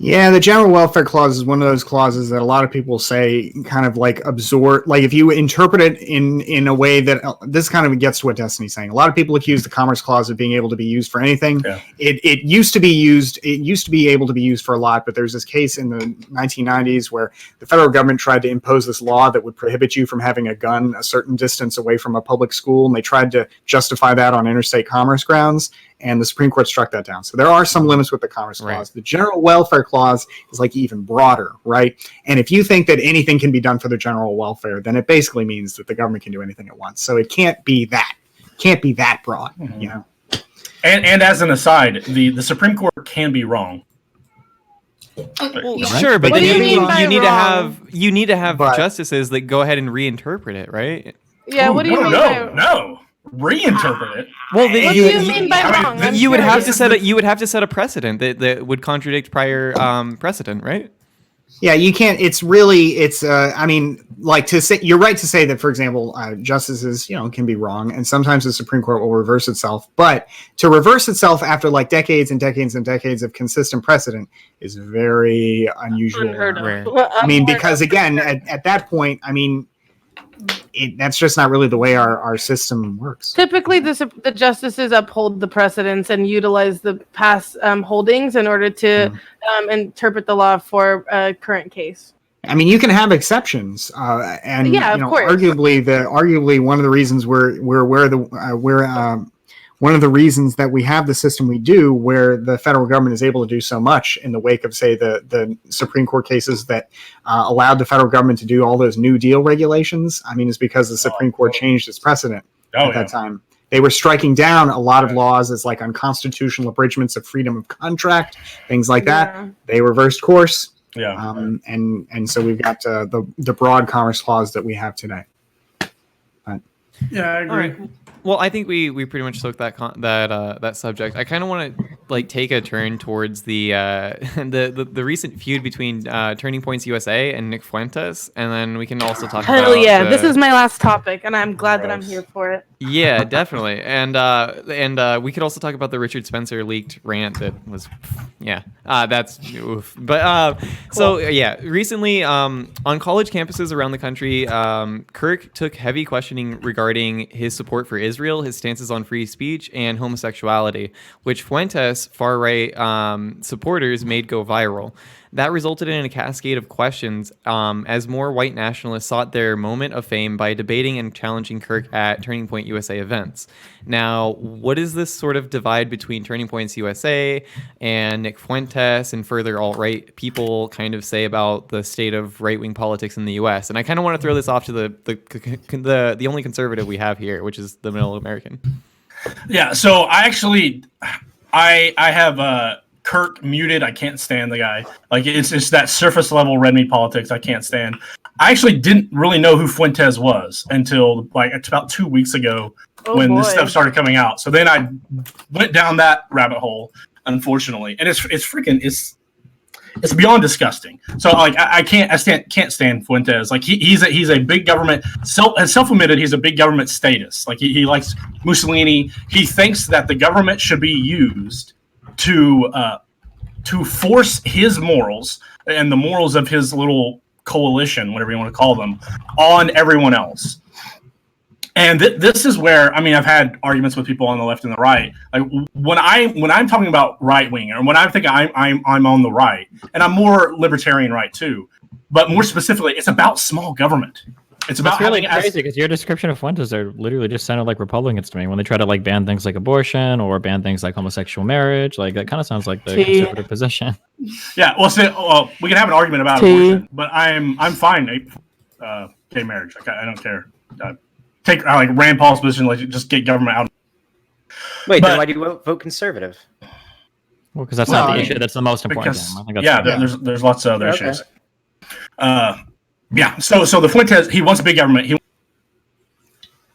Yeah, the general welfare clause is one of those clauses that a lot of people say kind of like absorb, like if you interpret it in a way that this kind of gets to what Destiny's saying. A lot of people accuse the Commerce Clause of being able to be used for anything. Yeah. It used to be used. It used to be able to be used for a lot, but there's this case in the 1990s where the federal government tried to impose this law that would prohibit you from having a gun a certain distance away from a public school, and they tried to justify that on interstate commerce grounds. And the Supreme Court struck that down. So there are some limits with the Commerce Clause. Right. The General Welfare Clause is like even broader, right? And if you think that anything can be done for the general welfare, then it basically means that the government can do anything it wants. So it can't be that. Can't be that broad, you know? And as an aside, the Supreme Court can be wrong. Well, sure, but then you need to have justices that go ahead and reinterpret it, right? Yeah, what do you mean by no. Reinterpret it. Well, then what do you mean by wrong? You would have to set a precedent that would contradict prior precedent, right? Yeah, you can't. I mean, like to say, you're right to say that, for example, justices, can be wrong, and sometimes the Supreme Court will reverse itself. But to reverse itself after like decades and decades and decades of consistent precedent is very unusual. I mean, because again, at that point, I mean, that's just not really the way our system works. Typically, the justices uphold the precedents and utilize the past holdings in order to interpret the law for a current case. I mean, you can have exceptions, and of course. Arguably, one of the reasons one of the reasons that we have the system we do, where the federal government is able to do so much in the wake of, say, the Supreme Court cases that allowed the federal government to do all those New Deal regulations, I mean, is because the Supreme Court changed its precedent at that time. They were striking down a lot of laws as like unconstitutional abridgments of freedom of contract, things like that. They reversed course. Yeah. And so we've got the broad Commerce Clause that we have today. Yeah, I agree. Well, I think we pretty much took that subject. I kind of want to like take a turn towards the recent feud between Turning Points USA and Nick Fuentes, and then we can also talk about. Hell yeah! This is my last topic, and I'm glad that I'm here for it. Yeah, definitely, and we could also talk about the Richard Spencer leaked rant that was, that's oof. But so yeah, recently on college campuses around the country, Kirk took heavy questioning regarding his support for Israel, his stances on free speech and homosexuality, which Fuentes far-right supporters made go viral. That resulted in a cascade of questions as more white nationalists sought their moment of fame by debating and challenging Kirk at Turning Point USA events. Now, what does this sort of divide between Turning Points USA and Nick Fuentes and further alt-right people kind of say about the state of right-wing politics in the U.S.? And I kind of want to throw this off to the only conservative we have here, which is the Middle American. Yeah, so I have Kirk muted. I can't stand the guy. Like it's that surface level red meat politics I can't stand. I actually didn't really know who Fuentes was until like about 2 weeks ago when this stuff started coming out. So then I went down that rabbit hole, unfortunately, and it's beyond disgusting. So like I can't stand Fuentes. Like he's a big government self-admitted. He's a big government status. Like he likes Mussolini. He thinks that the government should be used to force his morals and the morals of his little coalition, whatever you want to call them, on everyone else. And this is where, I mean, I've had arguments with people on the left and the right. Like when I'm talking about right wing, or when I think I'm on the right, and I'm more libertarian right too, but more specifically, it's about small government. It's about That's really having crazy because your description of Fuentes are literally just sounded like Republicans to me when they try to like ban things like abortion or ban things like homosexual marriage. Like that kind of sounds like the conservative position. Yeah, well, we can have an argument about abortion, but I'm fine. Gay marriage, like, I don't care. I like Rand Paul's position, like just get government out. Wait, then why do you vote conservative? Well, because that's not the issue. That's the most important Because, thing. I think that's there's lots of other issues. Yeah, so the Fuentes, he wants a big government.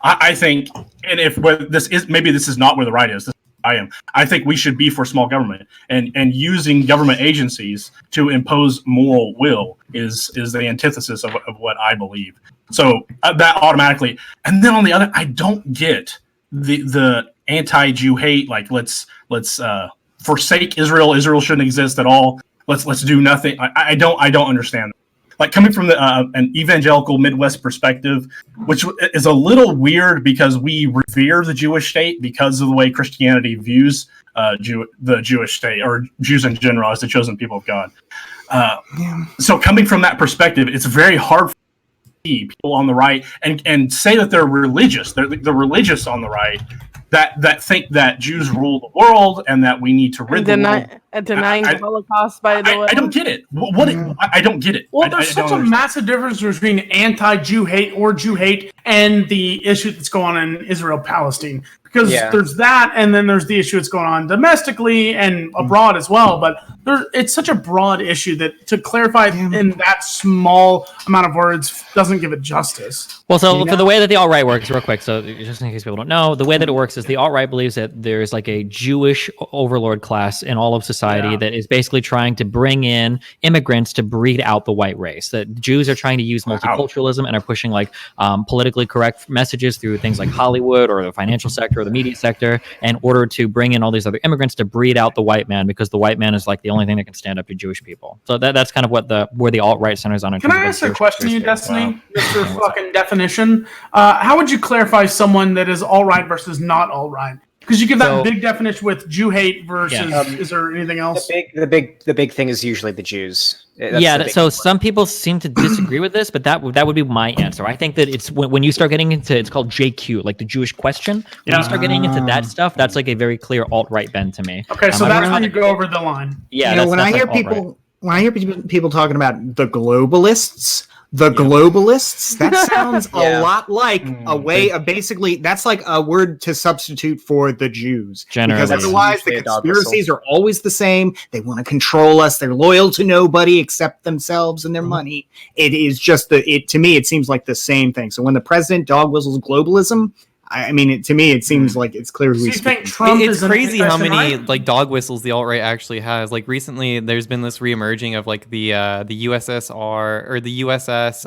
I think, and if this is not where the right is. I think we should be for small government, and using government agencies to impose moral will is the antithesis of what I believe. So that automatically, and then on the other, I don't get the anti-Jew hate. Like let's forsake Israel. Israel shouldn't exist at all. Let's do nothing. I don't understand. Like coming from an evangelical Midwest perspective, which is a little weird because we revere the Jewish state because of the way Christianity views the Jewish state, or Jews in general, as the chosen people of God. So coming from that perspective, it's very hard for people on the right and say that they're religious. They're religious on the right that think that Jews rule the world and that we need to rid the world. Denying the Holocaust, by the way. I don't get it. I don't get it. Well, there's such a massive difference between anti-Jew hate or Jew hate and the issue that's going on in Israel-Palestine. Because there's that, and then there's the issue that's going on domestically and abroad as well. But it's such a broad issue that to clarify in that small amount of words doesn't give it justice. Well, so for the way that the alt-right works, real quick, so just in case people don't know, the way that it works is the alt-right believes that there's like a Jewish overlord class in all of society that is basically trying to bring in immigrants to breed out the white race. That Jews are trying to use multiculturalism and are pushing like politically correct messages through things like Hollywood or the financial sector or the media sector in order to bring in all these other immigrants to breed out the white man, because the white man is like the only thing that can stand up to Jewish people. So that's kind of where the alt-right centers on. Can I ask a question to you, Destiny? Mr. fucking definition. How would you clarify someone that is alt-right versus not alt-right? Because you give that big definition with Jew hate versus. Is there anything else? The big thing is usually the Jews. So some people seem to disagree with this, but that would be my answer. I think that it's when you start getting into, it's called JQ, like the Jewish question. When you start getting into that stuff, that's like a very clear alt-right bend to me. Okay, so that's when you go over the line. Yeah, when I hear people talking about the globalists. That sounds a lot like a way of basically, that's like a word to substitute for the Jews. Generally. Because otherwise the conspiracies are always the same. They want to control us. They're loyal to nobody except themselves and their money. It is just to me, it seems like the same thing. So when the president dog whistles globalism, to me, it seems like it's clear who he's speaking. It's crazy how many like dog whistles the alt-right actually has. Like recently, there's been this reemerging of like the USSR or the USS.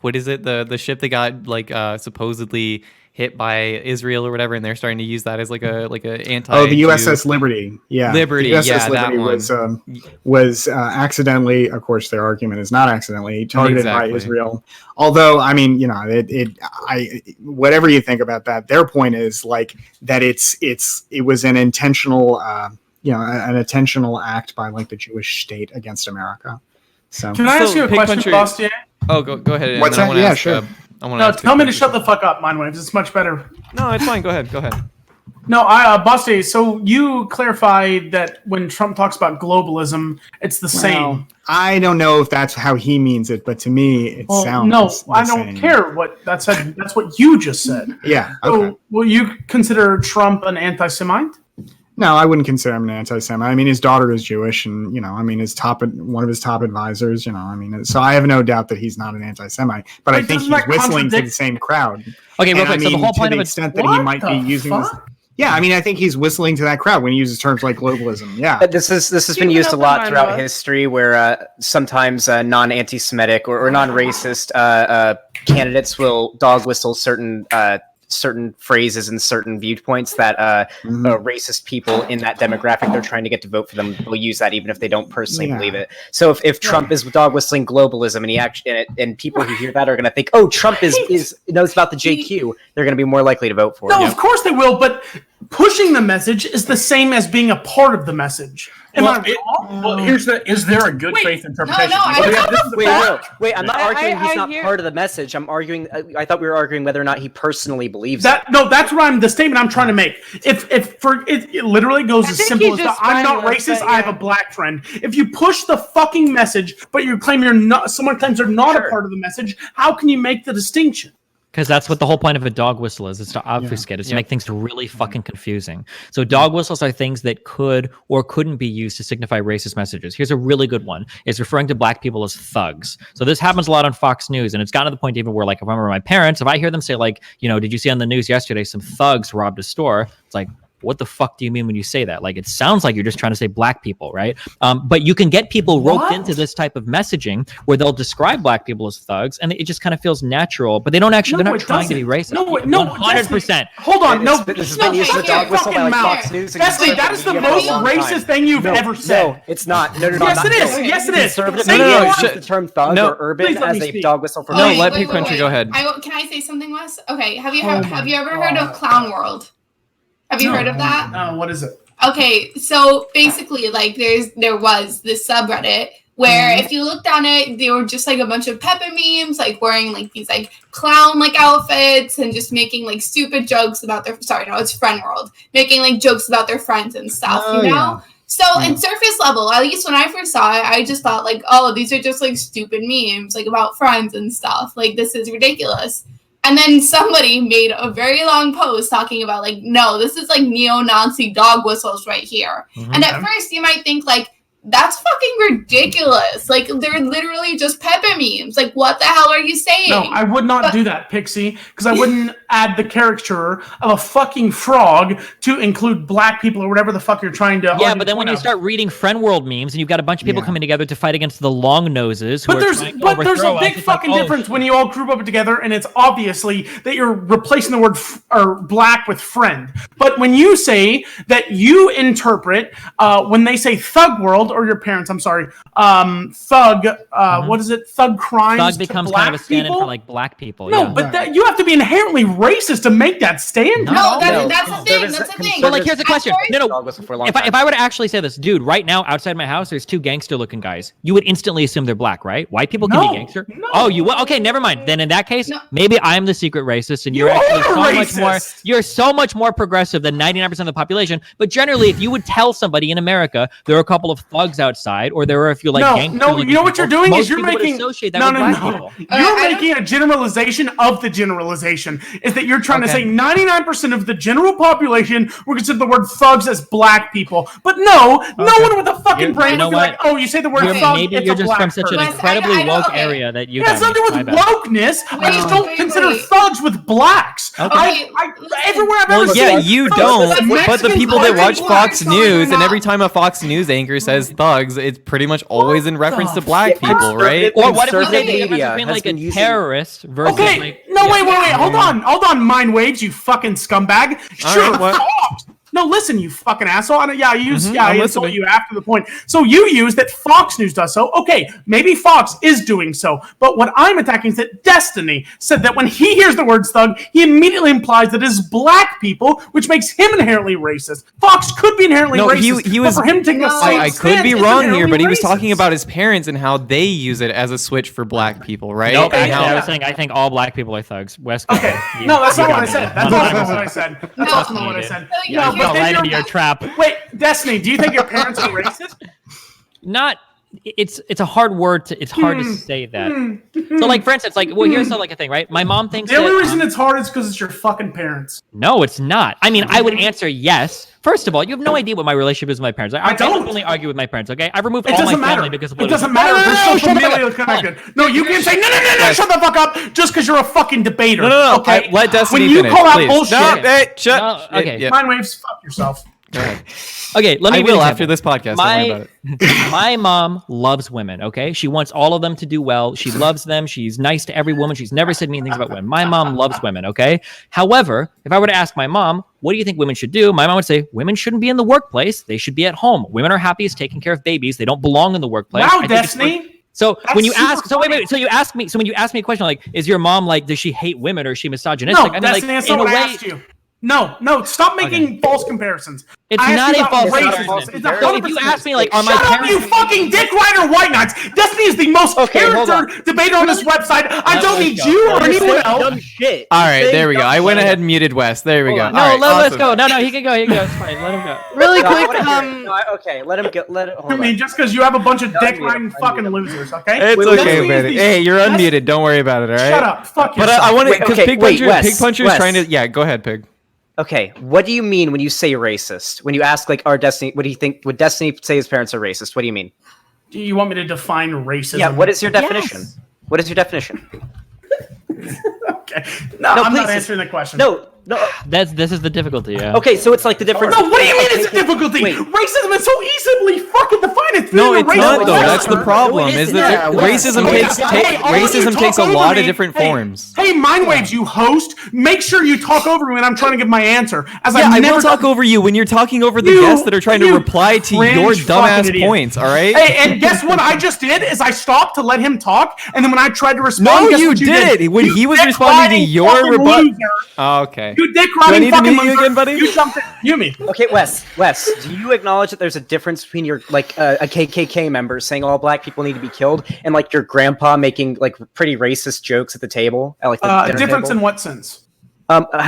What is it? The ship that got like supposedly hit by Israel or whatever, and they're starting to use that as like a anti. Oh, the USS Liberty. Yeah, Liberty. The USS Liberty was accidentally. Of course, their argument is not accidentally targeted by Israel. Although, whatever you think about that, their point is like that it was an intentional, an intentional act by like the Jewish state against America. So, can I ask you a question, Bastiat? Oh, go ahead. What's that? Yeah, sure. Tell me to shut the fuck up, Mindwaves. It's much better. No, it's fine. Go ahead. No, Basti, so you clarified that when Trump talks about globalism, it's the same. I don't know if that's how he means it, but to me, it sounds no, I don't care what that said. That's what you just said. Yeah. Okay. So, will you consider Trump an anti-Semite? No, I wouldn't consider him an anti-Semite. His daughter is Jewish, and one of his top advisors. So I have no doubt that he's not an anti-Semite. But I think he's whistling to the same crowd. Okay, real quick. So the whole point of extent that he might be using this. Yeah, I think he's whistling to that crowd when he uses terms like globalism. Yeah, but this has been used a lot throughout history, where sometimes non-anti-Semitic or non-racist candidates will dog whistle certain phrases and certain viewpoints that racist people in that demographic they're trying to get to vote for them will use that even if they don't personally believe it. So if Trump is dog whistling globalism and people who hear that are going to think, oh, Trump is knows about the JQ, they're going to be more likely to vote for him. No, of course they will, but pushing the message is the same as being a part of the message. Am I wrong? Well, is there a good faith interpretation? Wait, I'm not arguing he's not part of the message. I'm arguing. I thought we were arguing whether or not he personally believes that. No, that's what the statement I'm trying to make. It literally goes as simple as that. I'm not racist. I have a black friend. If you push the fucking message, but you claim you're not, someone claims they're not a part of the message, how can you make the distinction? Because that's what the whole point of a dog whistle is. It's to obfuscate. It's to make things really fucking confusing. So dog whistles are things that could or couldn't be used to signify racist messages. Here's a really good one. It's referring to black people as thugs. So this happens a lot on Fox News. And it's gotten to the point even where, like, if I remember my parents, if I hear them say, like, you know, did you see on the news yesterday some thugs robbed a store? It's like, what the fuck do you mean when you say that? Like, it sounds like you're just trying to say black people, right? But you can get people roped into this type of messaging where they'll describe black people as thugs, and it just kind of feels natural, but they don't actually, they're not trying to be racist. No, 100%. Hold on, This has been used with dog whistle by like Fox News. That is the most racist thing you've ever said. No, it's not. No, yes, it is. Yes, it is. The term thug or urban as a dog whistle for let PigPuncher go ahead. Can I say something, Wes? Okay, have you ever heard of Clown World? Have you heard of that? No, what is it? Okay, so basically, like, there was this subreddit where if you looked on it, they were just like a bunch of Peppa memes, like wearing like these like clown like outfits and just making like stupid jokes about their. Sorry, no, it's Friend World, making like jokes about their friends and stuff. You know. Yeah. So in surface level, at least when I first saw it, I just thought like, oh, these are just like stupid memes, like about friends and stuff. Like, this is ridiculous. And then somebody made a very long post talking about, like, no, this is like neo-Nazi dog whistles right here. And at first you might think, like, that's fucking ridiculous. Like, they're literally just Peppa memes. Like, what the hell are you saying? No, I would not do that, Pixie, because I wouldn't add the caricature of a fucking frog to include black people or whatever the fuck you're trying to. Yeah, but then when you start reading Friend World memes and you've got a bunch of people coming together to fight against the long noses. But there's a big fucking difference when you all group up together, and it's obviously that you're replacing the word or black with friend. But when you say that you interpret when they say thug world, or your parents, I'm sorry, thug, what is it? Thug crimes. Thug becomes kind of a stand-in for like black people. No, but you have to be inherently racist to make that stand. No, that's the thing. That's the thing. But like, here's the question. No. If I were to actually say this, dude, right now outside my house, there's two gangster-looking guys. You would instantly assume they're black, right? White people can be gangster. No. Oh, you will? Okay, never mind. Then in that case, maybe I'm the secret racist, and you're actually so much more. You're so much more progressive than 99% of the population. But generally, if you would tell somebody in America there are a couple of thugs outside, or there are a few like gangsters. No, you know what you're doing is you're making people. You're making a generalization of the generalization. Is that you're trying to say 99% of the general population would consider the word thugs as black people, but no one with a fucking brain would be like, oh, you say the word thug, maybe you're just from such an incredibly woke area that you. It has nothing to do with wokeness. I just don't consider thugs with blacks. Everywhere I've ever seen. Yeah, you don't. But the people that watch Fox News, and every time a Fox News anchor says thugs, it's pretty much always in reference to black people, right? Or what if we say the difference between like a terrorist versus like... No, wait. Hold on, Mind Waves, you fucking scumbag. Sure, Fox. No, listen, you fucking asshole. I insult you after the point. So you use that Fox News does so. Okay, maybe Fox is doing so. But what I'm attacking is that Destiny said that when he hears the word thug, he immediately implies that it is black people, which makes him inherently racist. Fox could be inherently racist. He was, but for him taking a I could be wrong here, but he was talking about his parents and how they use it as a switch for black people, right? Nope, I was saying I think all black people are thugs. West Coast. Okay. No, that's not what I said. That's not what I said. That's also not what I said. No, right into your trap. Wait, Destiny, do you think your parents are racist? Not. It's a hard word to. It's hard to say that. So, like, for instance, like, well, here's like a thing, right? My mom thinks the only reason it's hard is because it's your fucking parents. No, it's not. I mean, I would answer yes. First of all, you have no idea what my relationship is with my parents. I don't really argue with my parents. Okay, I've removed all my family because of it doesn't matter. They're social media connected. No, you can't say no. Shut the fuck up. Just because you're a fucking debater. No. Okay, let Destiny finish. When you call out bullshit, shut. Okay, Mind Waves, fuck yourself. Go ahead. Okay, let me. I will after this podcast. Don't worry about it. My mom loves women. Okay, she wants all of them to do well. She loves them. She's nice to every woman. She's never said mean things about women. My mom loves women. Okay. However, if I were to ask my mom, what do you think women should do? My mom would say, women shouldn't be in the workplace. They should be at home. Women are happiest taking care of babies. They don't belong in the workplace. Wow, Destiny. So when you ask, so you ask me a question like, is your mom like, does she hate women or is she misogynistic? No, Destiny, that's not what I asked you. No, stop making false comparisons. It's I not asked you a about false racism. comparison. It's a So if you 100% ask me, like, are my Shut up, parents... you fucking dick rider white knights! Destiny is the most character debater on this website. I don't need you or anyone else. Dumb shit. All right, there we go. I went ahead and muted Wes. There we go. No, All right, let's awesome. go. No, he can go. It's fine. Let him go. Really No, I quick, wanna hear it. No, okay, let him go. Hold I on. mean, just because you have a bunch of dick unmute riding him, fucking unmute him. losers, okay? It's Wait, okay, Destiny is man. the- Hey, you're Dest- unmuted. Don't worry about it, all right? Shut up. Fuck But yourself. I want to, Wait, because okay, wait, Wes, PigPuncher is Wes. trying to. Yeah, go ahead, Pig. Okay, what do you mean when you say racist? When you ask, like, our Destiny, what do you think? Would Destiny say his parents are racist? What do you mean? Do you want me to define racism? Yeah, what is your definition? Yes. What is your definition? Okay. No, No, I'm not please. answering the question. No. This is the difficulty, yeah. Okay, so it's like the difference. No, what do you mean it's a difficulty? Wait. Racism is so easily fucking defined. It's No, being a it's not racist though. That's the person. problem. No, it Is isn't. that Yeah, racism Hey, takes hey, all of you racism talk takes a over lot me. of different Hey, forms. Hey, Mindwaves, you host, make sure you talk over me when I'm trying to give my answer. As Yeah, I've I never will talk over you when you're talking over the You- guests that are trying to you reply to cringe your fucking dumbass idiot. points. All right. Hey, and guess what I just did is I stopped to let him talk, and then when I tried to respond, No, guess you what you did. When You he was dick responding to riding your fucking rebut- loser. Oh, okay. You dick Do I riding need to fucking mute you loser. again, buddy? You jumped in. You me. Okay, Wes, do you acknowledge that there's a difference between your, like, a KKK member saying all black people need to be killed and, like, your grandpa making, like, pretty racist jokes at the table? At, like, the dinner Difference table? in what sense?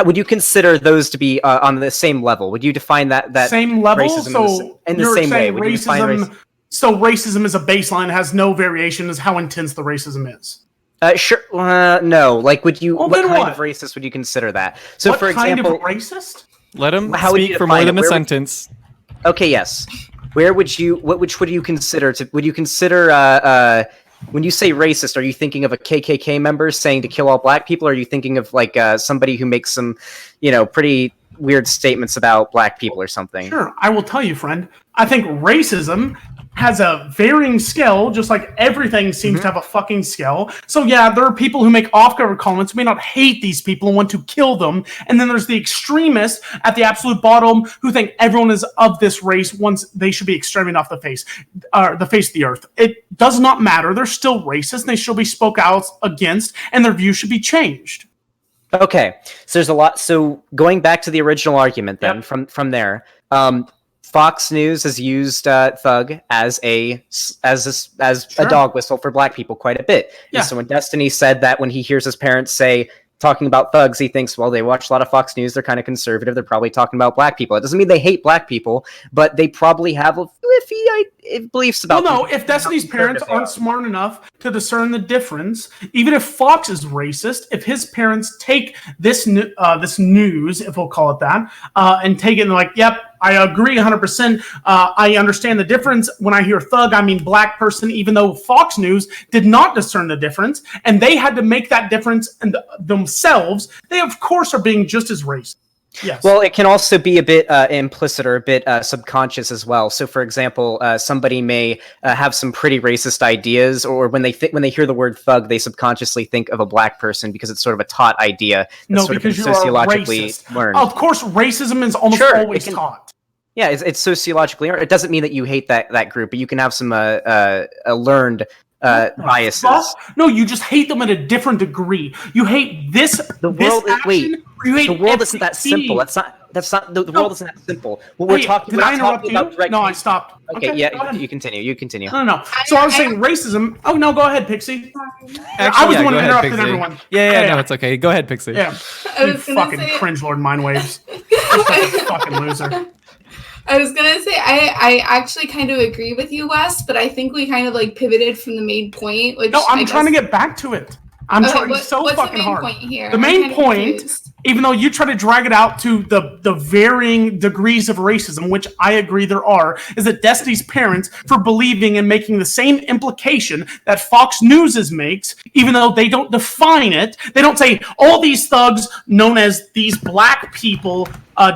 Would you consider those to be on the same level? Would you define that Same level? racism So in the you're same way? saying Would you define racism? So racism is a baseline, has no variation, is how intense the racism is. Sure. No. Like, would you? Well, what then kind what? of racist would you consider that? So, What for kind example, of racist? Let him How would you speak for more define than it? a Where would- sentence. okay, yes. Where would you? Which would you consider? Would you consider? When you say racist, are you thinking of a KKK member saying to kill all black people? Or are you thinking of, like, somebody who makes some, pretty weird statements about black people or something? Sure, I will tell you, friend. I think racism has a varying scale, just like everything seems to have a fucking scale. So yeah, there are people who make off-cover comments who may not hate these people and want to kill them, and then there's the extremists at the absolute bottom who think everyone is of this race once they should be exterminated off the face of the earth. It does not matter. They're still racist, and they should be spoke out against, and their views should be changed. Okay, so there's a lot. So going back to the original argument, then from there, Fox News has used thug as a dog whistle for black people quite a bit. Yeah. And so when Destiny said that when he hears his parents say talking about thugs, he thinks, well, they watch a lot of Fox News, they're kind of conservative, they're probably talking about black people. It doesn't mean they hate black people, but they probably have iffy beliefs about Well, no, them. if Destiny's parents aren't smart enough to discern the difference, even if Fox is racist, if his parents take this news, if we'll call it that, and take it and like, yep, I agree 100%. I understand the difference. When I hear thug, I mean black person, even though Fox News did not discern the difference, and they had to make that difference themselves, they, of course, are being just as racist. Yes. Well, it can also be a bit implicit or a bit subconscious as well. So, for example, somebody may have some pretty racist ideas, or when they hear the word thug, they subconsciously think of a black person because it's sort of a taught idea. No, sort because of you're sociologically racist. learned. Of course, racism is almost always taught. Yeah, it's sociologically. It doesn't mean that you hate that group, but you can have some learned biases. No, you just hate them at a different degree. You hate this. The world this action, or you hate the world isn't that FCC. simple. That's not the world isn't that simple. What we're talking did I we're not interrupt talking you? about direct. No, I stopped. Okay, go yeah, ahead. you continue. You continue. No. So I was saying racism. Oh no, go ahead, Pixie. Actually, I was the one go who ahead, interrupted Pixie. everyone. Yeah, no, it's okay. Go ahead, Pixie. Yeah, I you was gonna fucking say- cringe lord mind waves. You're such a fucking loser. I was gonna say I actually kind of agree with you, Wes, but I think we kind of like pivoted from the main point. Which No, I'm I trying to guess- get back to it. I'm trying so what's fucking the main hard. point here? The I'm main kind of point, confused. even though you try to drag it out to the varying degrees of racism, which I agree there are, is that Destiny's parents for believing and making the same implication that Fox News makes, even though they don't define it. They don't say all these thugs known as these black people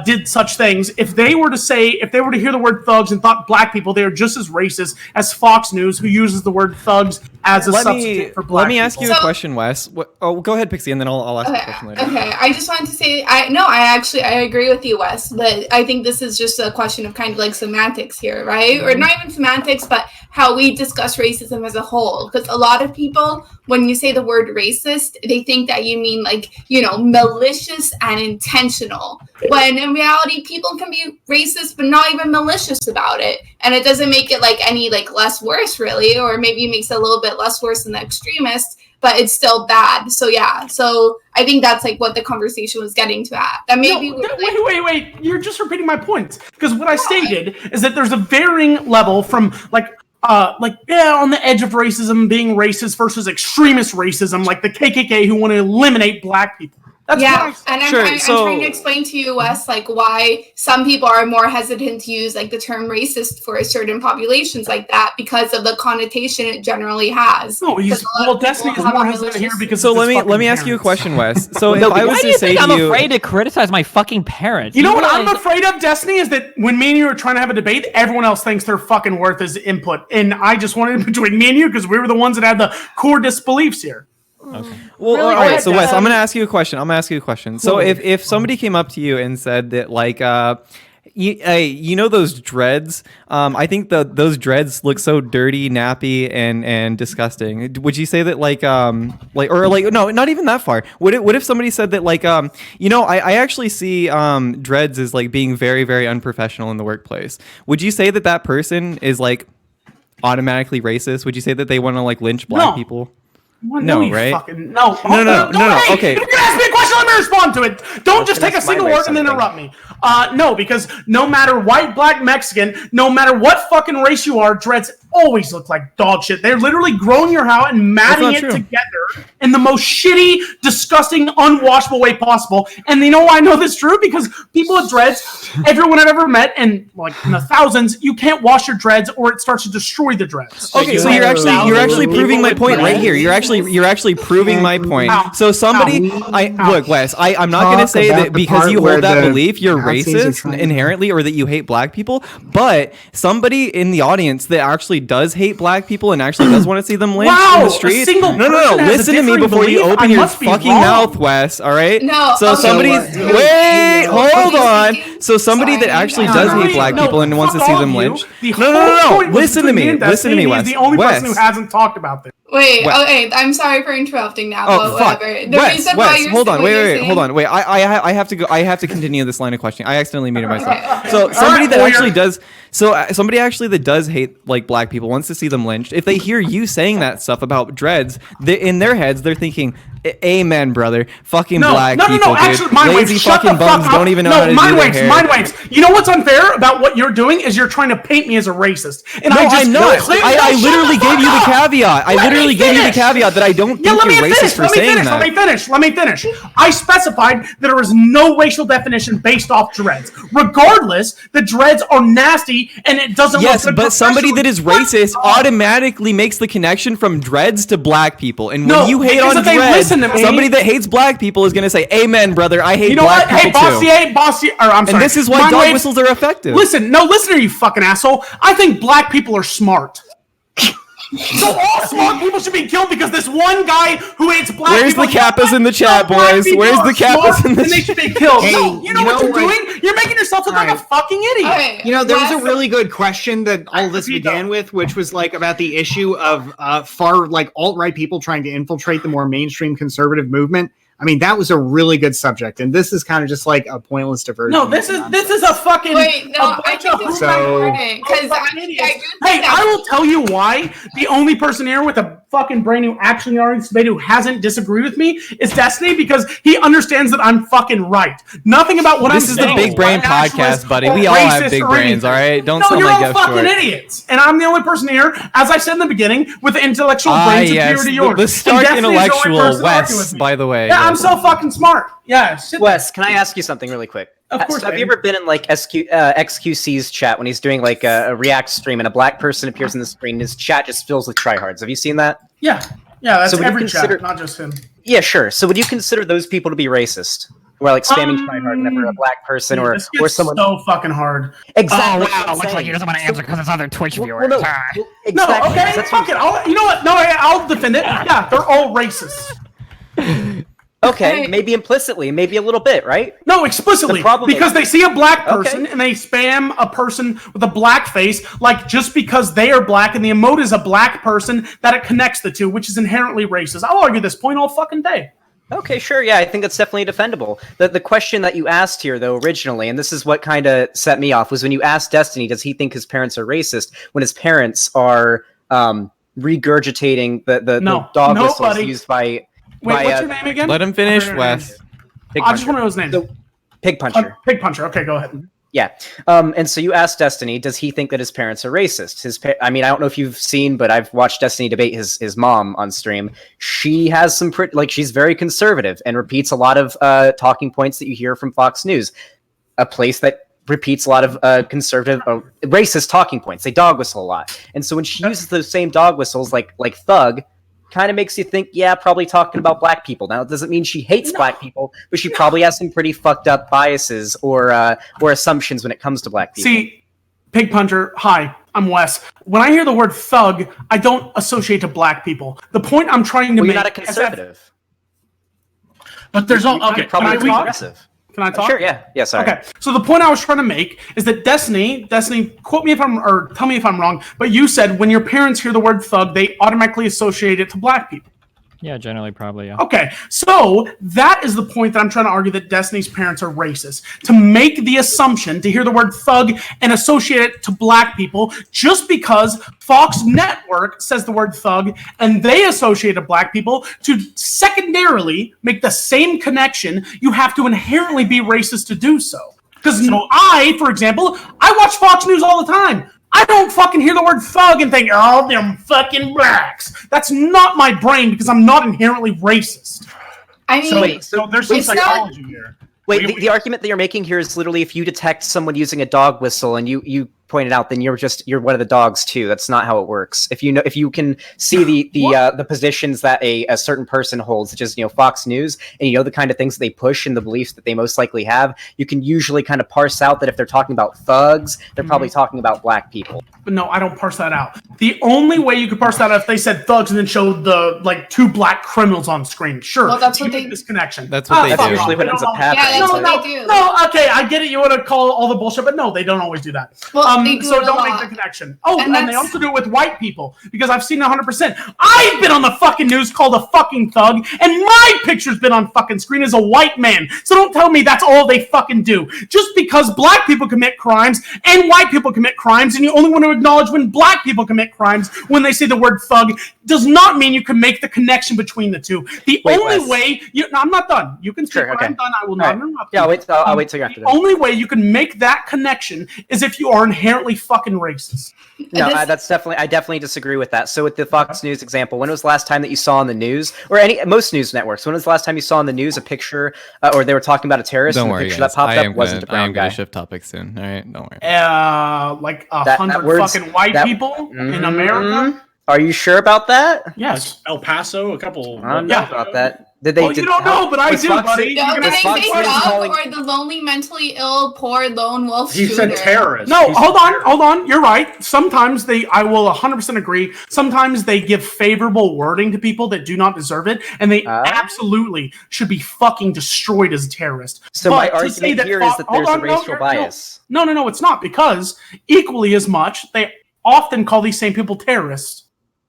did such things, if they were to hear the word thugs and thought black people, they are just as racist as Fox News, who uses the word thugs as a substitute for black Let me ask people. you a question, Wes. Go ahead, Pixie, and then I'll ask you a question later. Okay, I just wanted to say, I agree with you, Wes, but I think this is just a question of kind of like semantics here, right? Or not even semantics, but how we discuss racism as a whole. Because a lot of people, when you say the word racist, they think that you mean like, malicious and intentional. When in reality, people can be racist, but not even malicious about it. And it doesn't make it like any like less worse, really, or maybe it makes it a little bit less worse than the extremist, but it's still bad. So yeah, so I think that's like what the conversation was getting to at. That maybe wait, you're just repeating my points. Because what I stated is that there's a varying level from on the edge of racism, being racist versus extremist racism, like the KKK who want to eliminate black people. That's and I'm trying to explain to you, Wes, like why some people are more hesitant to use like the term racist for certain populations like that because of the connotation it generally has. No, Destiny is more hesitant here because. So let me ask you a question, Wes. So if I was to say to I'm you, afraid to criticize my fucking parents. You know what I'm afraid of, Destiny, is that when me and you are trying to have a debate, everyone else thinks their fucking worth is input, and I just wanted between me and you because we were the ones that had the core disbeliefs here. Okay. Well, really all right. So Wes, I'm gonna ask you a question. So if somebody came up to you and said that like you know those dreads, I think those dreads look so dirty, nappy, and disgusting. Would you say that no, not even that far. What if somebody said that I actually see dreads as like being very, very unprofessional in the workplace? Would you say that person is like automatically racist? Would you say that they want to like lynch black people? No, right? No. Okay. If you're gonna ask me a question, let me respond to it. Don't just take a single word and interrupt me. No, because no matter white, black, Mexican, no matter what fucking race you are, dreads always look like dog shit. They're literally growing your hair and matting it together in the most shitty, disgusting, unwashable way possible. And you know why I know this is true? Because people with dreads, everyone I've ever met, and like in the thousands, you can't wash your dreads or it starts to destroy the dreads. Okay, so you're actually proving my point right here. You're actually proving my point. So somebody, look, Wes, I'm not going to say that because you hold that belief, you're racist inherently or that you hate black people, but somebody in the audience that actually does hate black people and actually does want to see them lynched in the streets. No. Listen to me before you open your fucking mouth, Wes. All right. No. So hold on. So somebody that actually does hate black people and wants to see them lynched. No. Listen to me, Wes. He's the only person who hasn't talked about this. Wait, okay, I'm sorry for interrupting now. Oh, fuck. Wes, hold on. Wait. I have to go. I have to continue this line of questioning. I accidentally muted myself. So somebody that actually does. So somebody actually that does hate like black people wants to see them lynched. If they hear you saying that stuff about dreads, in their heads they're thinking, "Amen, brother. Fucking black people, dude. Actually, lazy fucking bums don't even know how to do their hair." Mind waves. You know what's unfair about what you're doing is you're trying to paint me as a racist, and I'm not. I literally gave you the caveat. I literally gave you the caveat that I don't think you're racist for saying that. Let me finish. I specified that there is no racial definition based off dreads. Regardless, the dreads are nasty and it doesn't look good. But somebody that is racist automatically makes the connection from dreads to black people. And when you hate on dreads, somebody that hates black people is going to say, "Amen, brother. I hate black people too." Hey, Bastiat, I'm sorry. And this is why dog whistles are effective. Listen, you fucking asshole. I think black people are smart. So all smart people should be killed because this one guy who hates black people. Where's the kappas in the chat, boys? Where's the kappas in the chat? They should be killed. Hey, you know what you're doing? You're making yourself look like a fucking idiot. Okay, there was a really good question that all this began with, which was like about the issue of far like alt-right people trying to infiltrate the more mainstream conservative movement. I mean, that was a really good subject, and this is kind of just like a pointless diversion. No, this is a fucking. Wait, no, I think this is important because I will tell you why the only person here with a fucking brain who actually already debated who hasn't disagreed with me is Destiny because he understands that I'm fucking right. Nothing about what I'm saying. This is the Big Brain Podcast, buddy. We all have big brains, all right? Don't sound like you're all fucking idiots, and I'm the only person here, as I said in the beginning, with the intellectual brain superior to yours. The stark intellectual Wes, by the way. Yeah, I'm so fucking smart. Yeah. Wes, can I ask you something really quick? Of course. Have you ever been in like XQC's chat when he's doing like a React stream and a black person appears on the screen and his chat just fills with tryhards? Have you seen that? Yeah. That's every chat, not just him. Yeah, sure. So would you consider those people to be racist? Or like spamming tryhard whenever a black person or someone so fucking hard. Exactly. Oh wow, looks like he doesn't want to answer because it's other Twitch viewers. No, No, exactly. okay, fuck it. You know what? No, I'll defend it. Yeah, they're all racist. Okay, maybe implicitly, maybe a little bit, right? No, explicitly. The problem because is- they see a black person and they spam a person with a black face, like just because they are black and the emote is a black person, that it connects the two, which is inherently racist. I'll argue this point all fucking day. Okay, sure, yeah, I think that's definitely defendable. The question that you asked here, though, originally, and this is what kind of set me off, was when you asked Destiny, does he think his parents are racist, when his parents are regurgitating the dog whistles used by... Wait, what's your name again? Let him finish, Wes. I just want to know his name. So, PigPuncher. PigPuncher. Okay, go ahead. Yeah. And so you asked Destiny, does he think that his parents are racist? I mean, I don't know if you've seen, but I've watched Destiny debate his mom on stream. She has some she's very conservative and repeats a lot of talking points that you hear from Fox News, a place that repeats a lot of conservative, racist talking points. They dog whistle a lot. And so when she uses those same dog whistles, like thug, kind of makes you think, yeah, probably talking about black people. Now, it doesn't mean she hates black people, but she probably has some pretty fucked up biases or assumptions when it comes to black people. See, PigPuncher, hi, I'm Wes. When I hear the word thug, I don't associate to black people. The point I'm trying to make... You're not a conservative. But there's all... Okay, probably progressive. Can I talk? Sure, yeah, sorry. Okay, so the point I was trying to make is that Destiny, quote me if tell me if I'm wrong, but you said when your parents hear the word thug, they automatically associate it to black people. Yeah, generally, probably, yeah. Okay, so that is the point that I'm trying to argue, that Destiny's parents are racist. To make the assumption, to hear the word thug and associate it to black people, just because Fox Network says the word thug and they associate it to black people, to secondarily make the same connection, you have to inherently be racist to do so. Because I, for example, I watch Fox News all the time. I don't fucking hear the word thug and think, oh, them fucking blacks. That's not my brain because I'm not inherently racist. I mean, So there's some psychology here. Wait, the argument that you're making here is literally if you detect someone using a dog whistle and you pointed out, then you're one of the dogs too. That's not how it works. If you can see the positions that a certain person holds, such as Fox News, and you know the kind of things that they push and the beliefs that they most likely have, you can usually kind of parse out that if they're talking about thugs, they're probably talking about black people. But no, I don't parse that out. The only way you could parse that out if they said thugs and then showed the two black criminals on screen. Sure, well, that's what they. This connection. That's what they That's do. usually what ends up happening. Yeah, that's what they do. No, okay, I get it. You want to call all the bullshit, but no, they don't always do that. Well, they do so it a don't lot. make the connection. Oh, and they that's- also do it with white people because I've seen 100%. I've been on the fucking news called a fucking thug, and my picture's been on fucking screen as a white man. So don't tell me that's all they fucking do. Just because black people commit crimes and white people commit crimes, and you only want to acknowledge when black people commit crimes when they say the word thug, does not mean you can make the connection between the two. The only way no, I'm not done. You can speak when I'm done. I will not interrupt. Yeah, I'll wait till you're after The that. only way you can make that connection is if you are inherently fucking racist. No, I definitely disagree with that. So with the Fox News example, when was the last time that you saw on the news, or most news networks, when was the last time you saw on the news a picture, or they were talking about a terrorist, Don't and worry, the picture guys. that popped I up wasn't a am brown guy? going to shift topics soon. All right, don't worry. Like 100 fucking white people in America? Are you sure about that? Yes. El Paso, a couple. I don't know about that. Did they? Well, you don't know, but I was do, Fox- buddy. No, did they Fox say News thug calling- or the lonely, mentally ill, poor lone wolf He shooter? said terrorist. No, hold on. You're right. Sometimes I will 100% agree. Sometimes they give favorable wording to people that do not deserve it, and they absolutely should be fucking destroyed as a terrorist. So But my to say argument here is that there's a racial bias. No, it's not, because equally as much, they often call these same people terrorists.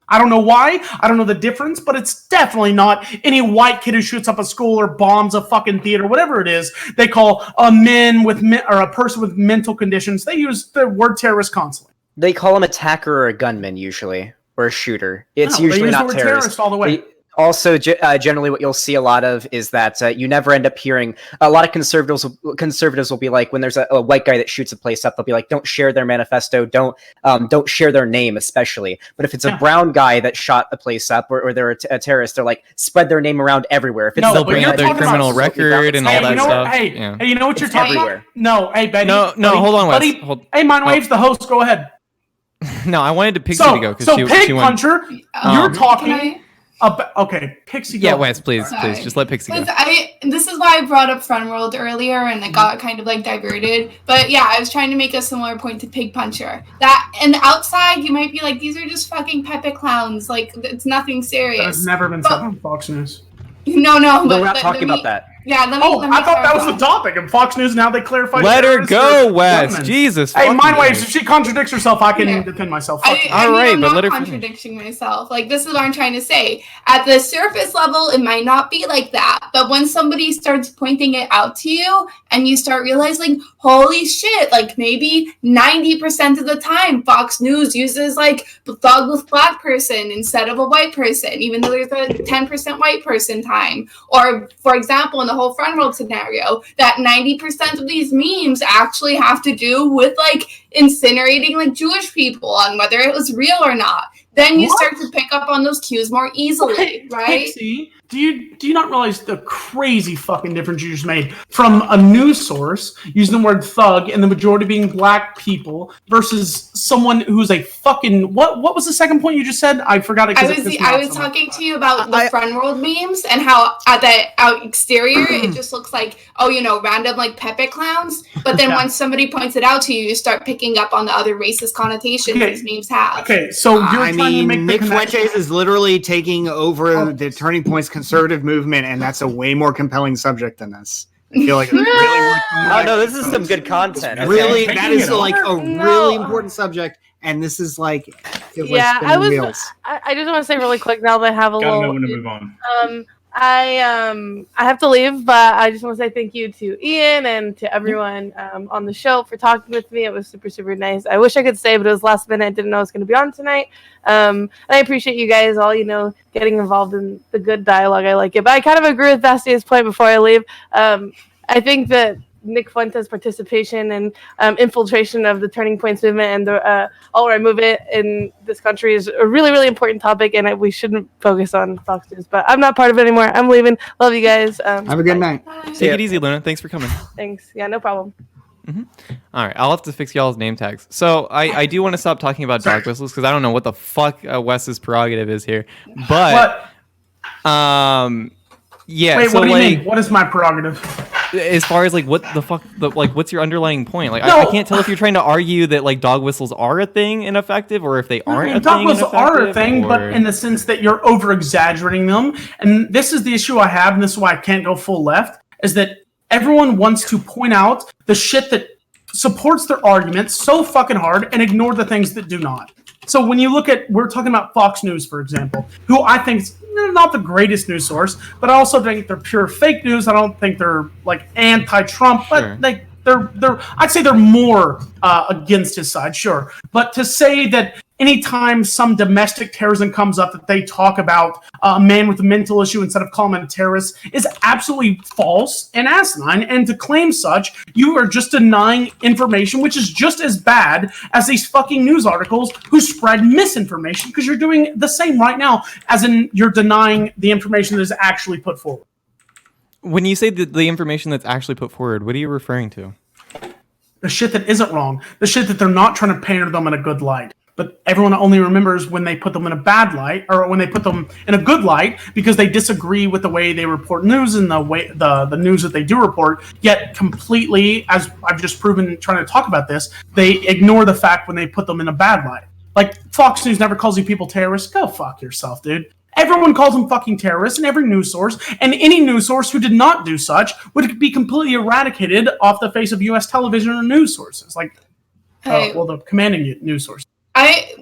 I don't know why. I don't know the difference, but it's definitely not any white kid who shoots up a school or bombs a fucking theater, whatever it is. They call a a person with mental conditions. They use the word terrorist constantly. They call him attacker or a gunman usually, or a shooter. It's No, usually they use not the word terrorist all the way. Also, generally, what you'll see a lot of is that you never end up hearing. A lot of conservatives will be like, when there's a white guy that shoots a place up, they'll be like, "Don't share their manifesto. Don't share their name, especially." But if it's a brown guy that shot a place up, or they're a terrorist, they're like, spread their name around everywhere. If it's They'll bring up their criminal record and all that stuff. Hey, Yeah. you know what you're It's talking everywhere. about? No, hey, Betty. No, buddy, hold on, Wes. buddy. Hold- Hey, Mindwaves, the host, go ahead. No, I wanted to Pixie So, to go because so she went. PigPuncher, you're talking. Okay, Pixie. Yeah, go. Wes, please, Sorry. just let Pixie go. This is why I brought up Fun World earlier, and it got kind of like diverted. But yeah, I was trying to make a similar point to PigPuncher. That and outside, you might be like, these are just fucking Pepe clowns. Like it's nothing That serious. has never been said on Fox News. No, No, but we're not talking about that. Yeah, let me. Oh, let me I thought that was clarify. the topic of Fox News and how they clarify. Let her terrorists go, or Wes. gunmen. Jesus. Hey, fucking Mindwaves, Christ. if she contradicts herself, I can Yeah. defend myself. Fuck you. I mean, All right, I'm but not let her finish. contradicting myself. Like this is what I'm trying to say. At the surface level, it might not be like that, but when somebody starts pointing it out to you, and you start realizing, holy shit! Like maybe 90% of the time, Fox News uses like thug with black person instead of a white person, even though there's a 10% white person time. Or, for example, in the whole Front World scenario, that 90% of these memes actually have to do with like incinerating like Jewish people on whether it was real or not. Then you What? start to pick up on those cues more easily, Okay, right? Pixie, do you not realize the crazy fucking difference you just made from a news source using the word thug and the majority being black people versus someone who's a fucking what was the second point you just said? I forgot it. 'cause it pissed me I off was so much. talking to you about the Front World memes and how at the out exterior it just looks like, oh, you know, random like Pepe clowns. But then Yeah. once somebody points it out to you, you start picking up on the other racist connotations Okay. these memes have. Okay, so you're I trying to make mean, the Nick connection. Fuentes is literally taking over Oh. the Turning Point's conservative movement, and that's a way more compelling subject than this. I feel like it's really worth. Oh no, this is some good content. okay? Really, Taking that is it like a over. really No. important subject, and this is like, feels Yeah, like I spinning was. wheels. I just want to say really quick now that I have a Gotta know little. when to move on. I have to leave, but I just want to say thank you to Ian and to everyone on the show for talking with me. It was super nice. I wish I could stay, but it was last minute. I didn't know I was going to be on tonight. And I appreciate you guys all, getting involved in the good dialogue. I like it, but I kind of agree with Bastiat's point before I leave. I think that Nick Fuentes' participation and infiltration of the Turning Points movement and the alt-right movement in this country is a really important topic, and we shouldn't focus on Fox News. But I'm not part of it anymore. I'm leaving. Love you guys. Have a good night. Take it easy, Luna. Thanks for coming. Thanks. Yeah, no problem. All right, I'll have to fix y'all's name tags. So I do want to stop talking about dog whistles because I don't know what the fuck Wes's prerogative is here. But yeah. Wait, so what do you like, mean? What is my prerogative? as far as like what the fuck, what's your underlying point? Like No. I can't tell if you're trying to argue that like dog whistles are a thing and effective, or if they aren't a Dog thing. whistles and are a effective, thing, but or- in the sense that you're over exaggerating them. And this is the issue I have, and this is why I can't go full left, is that everyone wants to point out the shit that supports their argument so fucking hard and ignore the things that do not. So when you look at, we're talking about Fox News, for example, who I think is not the greatest news source, but I also think they're pure fake news. I don't think they're like anti-Trump, Sure. but they're I'd say they're more against his side, sure. But to say that anytime some domestic terrorism comes up that they talk about a man with a mental issue instead of calling him a terrorist is absolutely false and asinine. And to claim such, you are just denying information, which is just as bad as these fucking news articles who spread misinformation, because you're doing the same right now, as in you're denying the information that is actually put forward. When you say the information that's actually put forward, what are you referring to? The shit that isn't wrong, the shit that they're not trying to paint them in a good light. But everyone only remembers when they put them in a bad light, or when they put them in a good light, because they disagree with the way they report news and the way the news that they do report. Yet completely, as I've just proven trying to talk about this, they ignore the fact when they put them in a bad light. Like Fox News never calls you people terrorists. Go fuck yourself, dude. Everyone calls them fucking terrorists in every news source, and any news source who did not do such would be completely eradicated off the face of U.S. television or news sources, like Hey. the commanding news sources.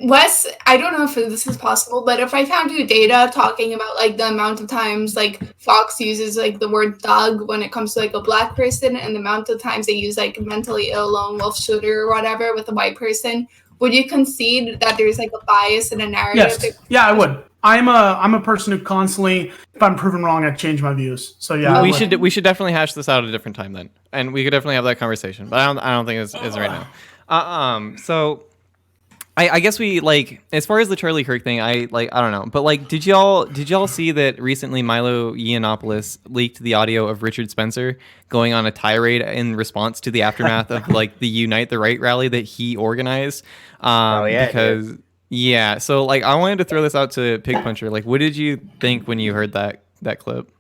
Wes, I don't know if this is possible, but if I found you data talking about like the amount of times like Fox uses like the word thug when it comes to like a black person, and the amount of times they use like mentally ill lone wolf shooter or whatever with a white person, would you concede that there's like a bias and a narrative? Yes, yeah, I would. I'm a person who constantly, if I'm proven wrong, I change my views. So yeah, I we would. should definitely hash this out at a different time then, and we could definitely have that conversation. But I don't think it's right now. So I guess we like, as far as the Charlie Kirk thing, I don't know, but like, did y'all see that recently Milo Yiannopoulos leaked the audio of Richard Spencer going on a tirade in response to the aftermath of like the Unite the Right rally that he organized? Oh, yeah, because Yeah, so like I wanted to throw this out to PigPuncher. Like, what did you think when you heard that clip?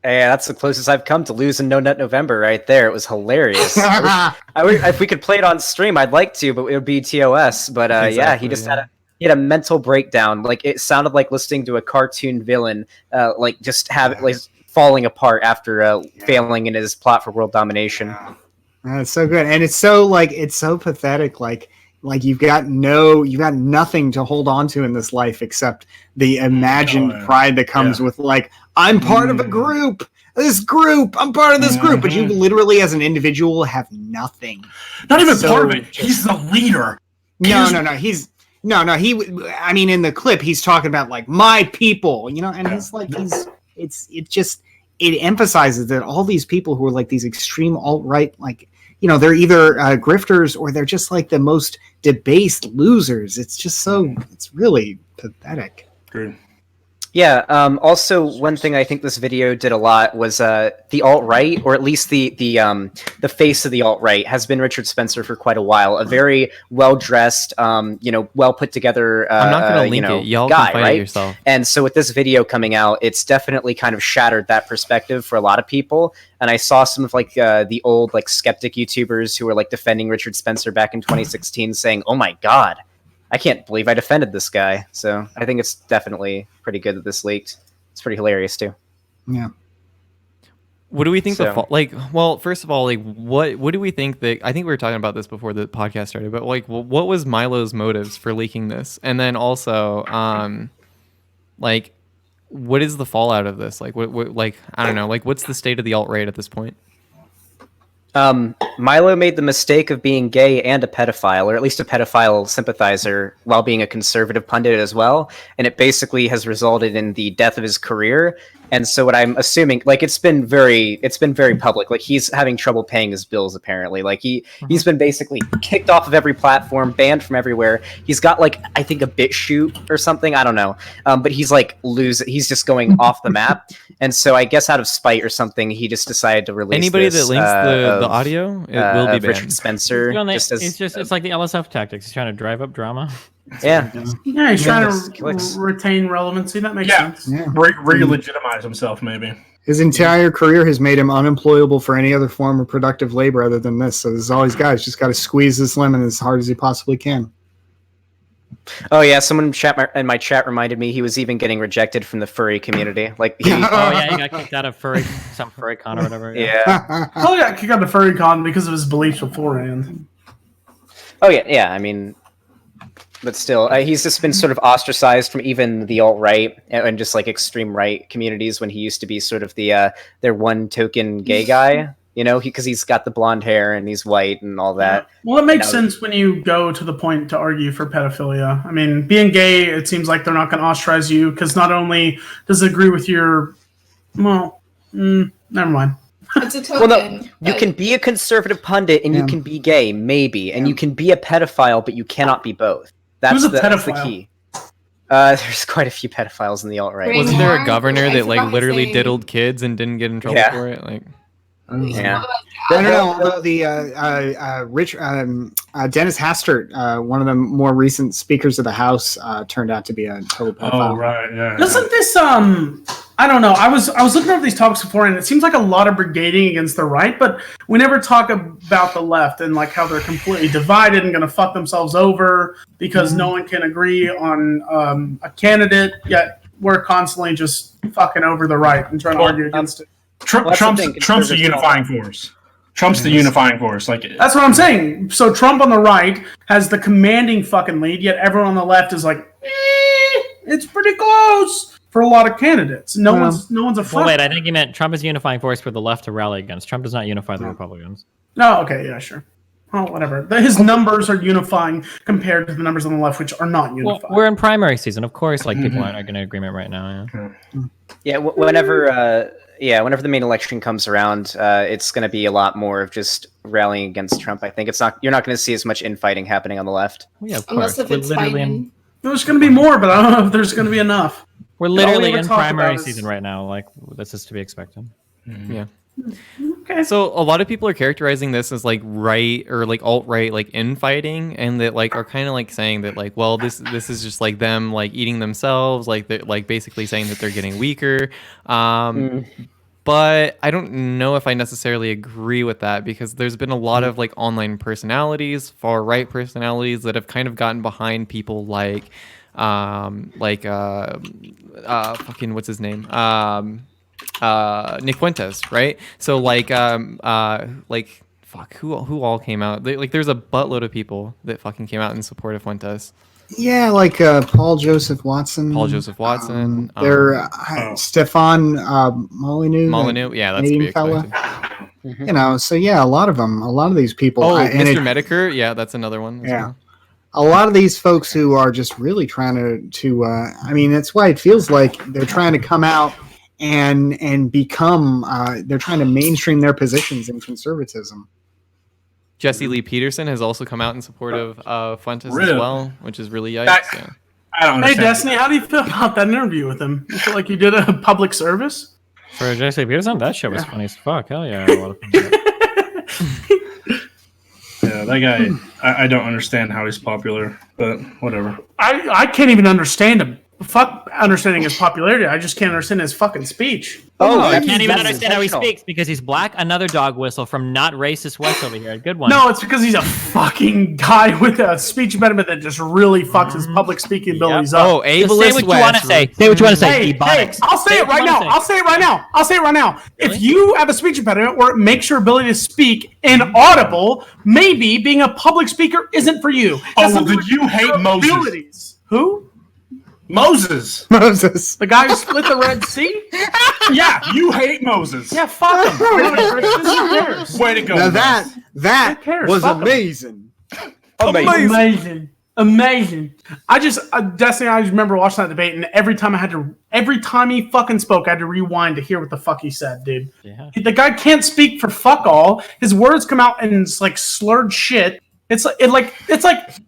Yeah, that's the closest I've come to losing No Nut November right there. It was hilarious. If we could play it on stream, I'd like to, but it would be TOS. But yeah, he just had a mental breakdown. Like it sounded like listening to a cartoon villain, like just falling apart after failing in his plot for world domination. It's so good, and it's so pathetic. Like you've got nothing to hold on to in this life except the imagined pride that comes with like, I'm part of a group. I'm part of this group, but you literally as an individual have nothing. Not even part of it. He's the leader. No. I mean, in the clip, he's talking about like my people, and he's like, it emphasizes that all these people who are like these extreme alt-right, like, they're either grifters or they're just like the most debased losers. It's just it's really pathetic. Good. Yeah. Also, one thing I think this video did a lot was the alt-right, or at least the face of the alt-right, has been Richard Spencer for quite a while. A very well-dressed, well put together. I'm not going to link it. Y'all guy, can find right? it yourself. And so with this video coming out, it's definitely kind of shattered that perspective for a lot of people. And I saw some of like the old like skeptic YouTubers who were like defending Richard Spencer back in 2016, saying, "Oh my God, I can't believe I defended this guy." So I think it's definitely pretty good that this leaked. It's pretty hilarious too. Yeah. What do we think first of all, like what do we think that, I think we were talking about this before the podcast started, but like what was Milo's motives for leaking this? And then also like what is the fallout of this? Like what like I don't know, like what's the state of the alt-right at this point? Milo made the mistake of being gay and a pedophile, or at least a pedophile sympathizer, while being a conservative pundit as well. And it basically has resulted in the death of his career. And so what I'm assuming, like, it's been very public. Like, he's having trouble paying his bills, apparently. Like, he's been basically kicked off of every platform, banned from everywhere. He's got, like, I think a BitChute or something. I don't know. But he's, like, he's just going off the map. And so I guess out of spite or something, he just decided to release anybody that links the audio, it will be banned. Richard Spencer. It's like the LSF tactics. He's trying to drive up drama. Yeah. Yeah, he's trying to retain relevancy. That makes sense. Yeah. Re-legitimize himself, maybe. His entire career has made him unemployable for any other form of productive labor other than this. So this is all he's got. He's just got to squeeze this lemon as hard as he possibly can. Oh yeah, someone in my chat reminded me he was even getting rejected from the furry community. Like, he got kicked out of some furry con or whatever. Yeah. Oh yeah, kicked out of furry con because of his beliefs beforehand. Oh yeah. I mean, but still, he's just been sort of ostracized from even the alt-right and just like extreme right communities when he used to be sort of the their one token gay guy. Because he's got the blonde hair and he's white and all that. Well, it makes sense when you go to the point to argue for pedophilia. I mean, being gay, it seems like they're not going to ostracize you because not only does it agree with your... Well, never mind. It's a token. Well, no, you can be a conservative pundit and you can be gay, maybe. And you can be a pedophile, but you cannot be both. That's the key. There's quite a few pedophiles in the alt-right. Wasn't there a governor that like literally diddled kids and didn't get in trouble for it? Like... Yeah, I don't know. Although the Dennis Hastert, one of the more recent speakers of the House, turned out to be a total pedophile. Oh right, yeah. Doesn't this I don't know. I was looking over these topics before, and it seems like a lot of brigading against the right, but we never talk about the left and like how they're completely divided and going to fuck themselves over because no one can agree on a candidate. Yet we're constantly just fucking over the right and trying to argue against it. Trump's the unifying force. Trump's the unifying force. Like that's what I'm saying. So Trump on the right has the commanding fucking lead, yet everyone on the left is like, it's pretty close for a lot of candidates. No one's a front. Well, wait, I think he meant Trump is the unifying force for the left to rally against. Trump does not unify the Republicans. No, okay, yeah, sure. Oh, whatever. His numbers are unifying compared to the numbers on the left, which are not unified. Well, we're in primary season, of course. Like people aren't going to agreement right now. Yeah. Whenever the main election comes around, it's going to be a lot more of just rallying against Trump. I think you're not going to see as much infighting happening on the left. Well, yeah, of Unless course. if it's Biden. There's going to be more, but I don't know if there's going to be enough. We're literally in primary season right now. Like, this is to be expected. Yeah. Okay. So a lot of people are characterizing this as like right or like alt-right like infighting, and that like are kind of like saying that like, well, this is just like them like eating themselves, like they're like basically saying that they're getting weaker. But I don't know if I necessarily agree with that, because there's been a lot of like online personalities, far right personalities, that have kind of gotten behind people like fucking what's his name? Nick Fuentes, right? So like fuck, who all came out? Like there's a buttload of people that fucking came out in support of Fuentes. Yeah, like Paul Joseph Watson. Stefan Molyneux, yeah, that's to be expected. You know, so yeah, a lot of these people. Oh, Mr. Medicare, yeah, that's another one. Yeah. A lot of these folks who are just really trying to I mean, that's why it feels like they're trying to come out and become they're trying to mainstream their positions in conservatism. Jesse Lee Peterson has also come out in support of Fuentes as well, which is really yikes. I don't understand. Hey, Destiny, how do you feel about that interview with him? You feel like you did a public service? For Jesse Peterson, that shit was funny as fuck. Hell yeah. A lot of Yeah, that guy, I don't understand how he's popular, but whatever. I can't even understand him. Fuck understanding his popularity. I just can't understand his fucking speech. I can't even understand how he speaks because he's black. Another dog whistle from not racist West over here. Good one. No, it's because he's a fucking guy with a speech impediment that just really fucks his public speaking abilities up. Oh, ableist say what you want to say. Say what you want to say. Hey, I'll say it right now. I'll say it right now. Really? If you have a speech impediment where it makes your ability to speak inaudible, maybe being a public speaker isn't for you. Did you hate Moses? Abilities. Who? Moses. The guy who split the Red Sea? Yeah, you hate Moses. Yeah, fuck him. Way to go. Now Moses. that was amazing. Amazing. I just Destiny. I just remember watching that debate, and every time he fucking spoke, I had to rewind to hear what the fuck he said, dude. Yeah. The guy can't speak for fuck all. His words come out and it's like slurred shit. It's like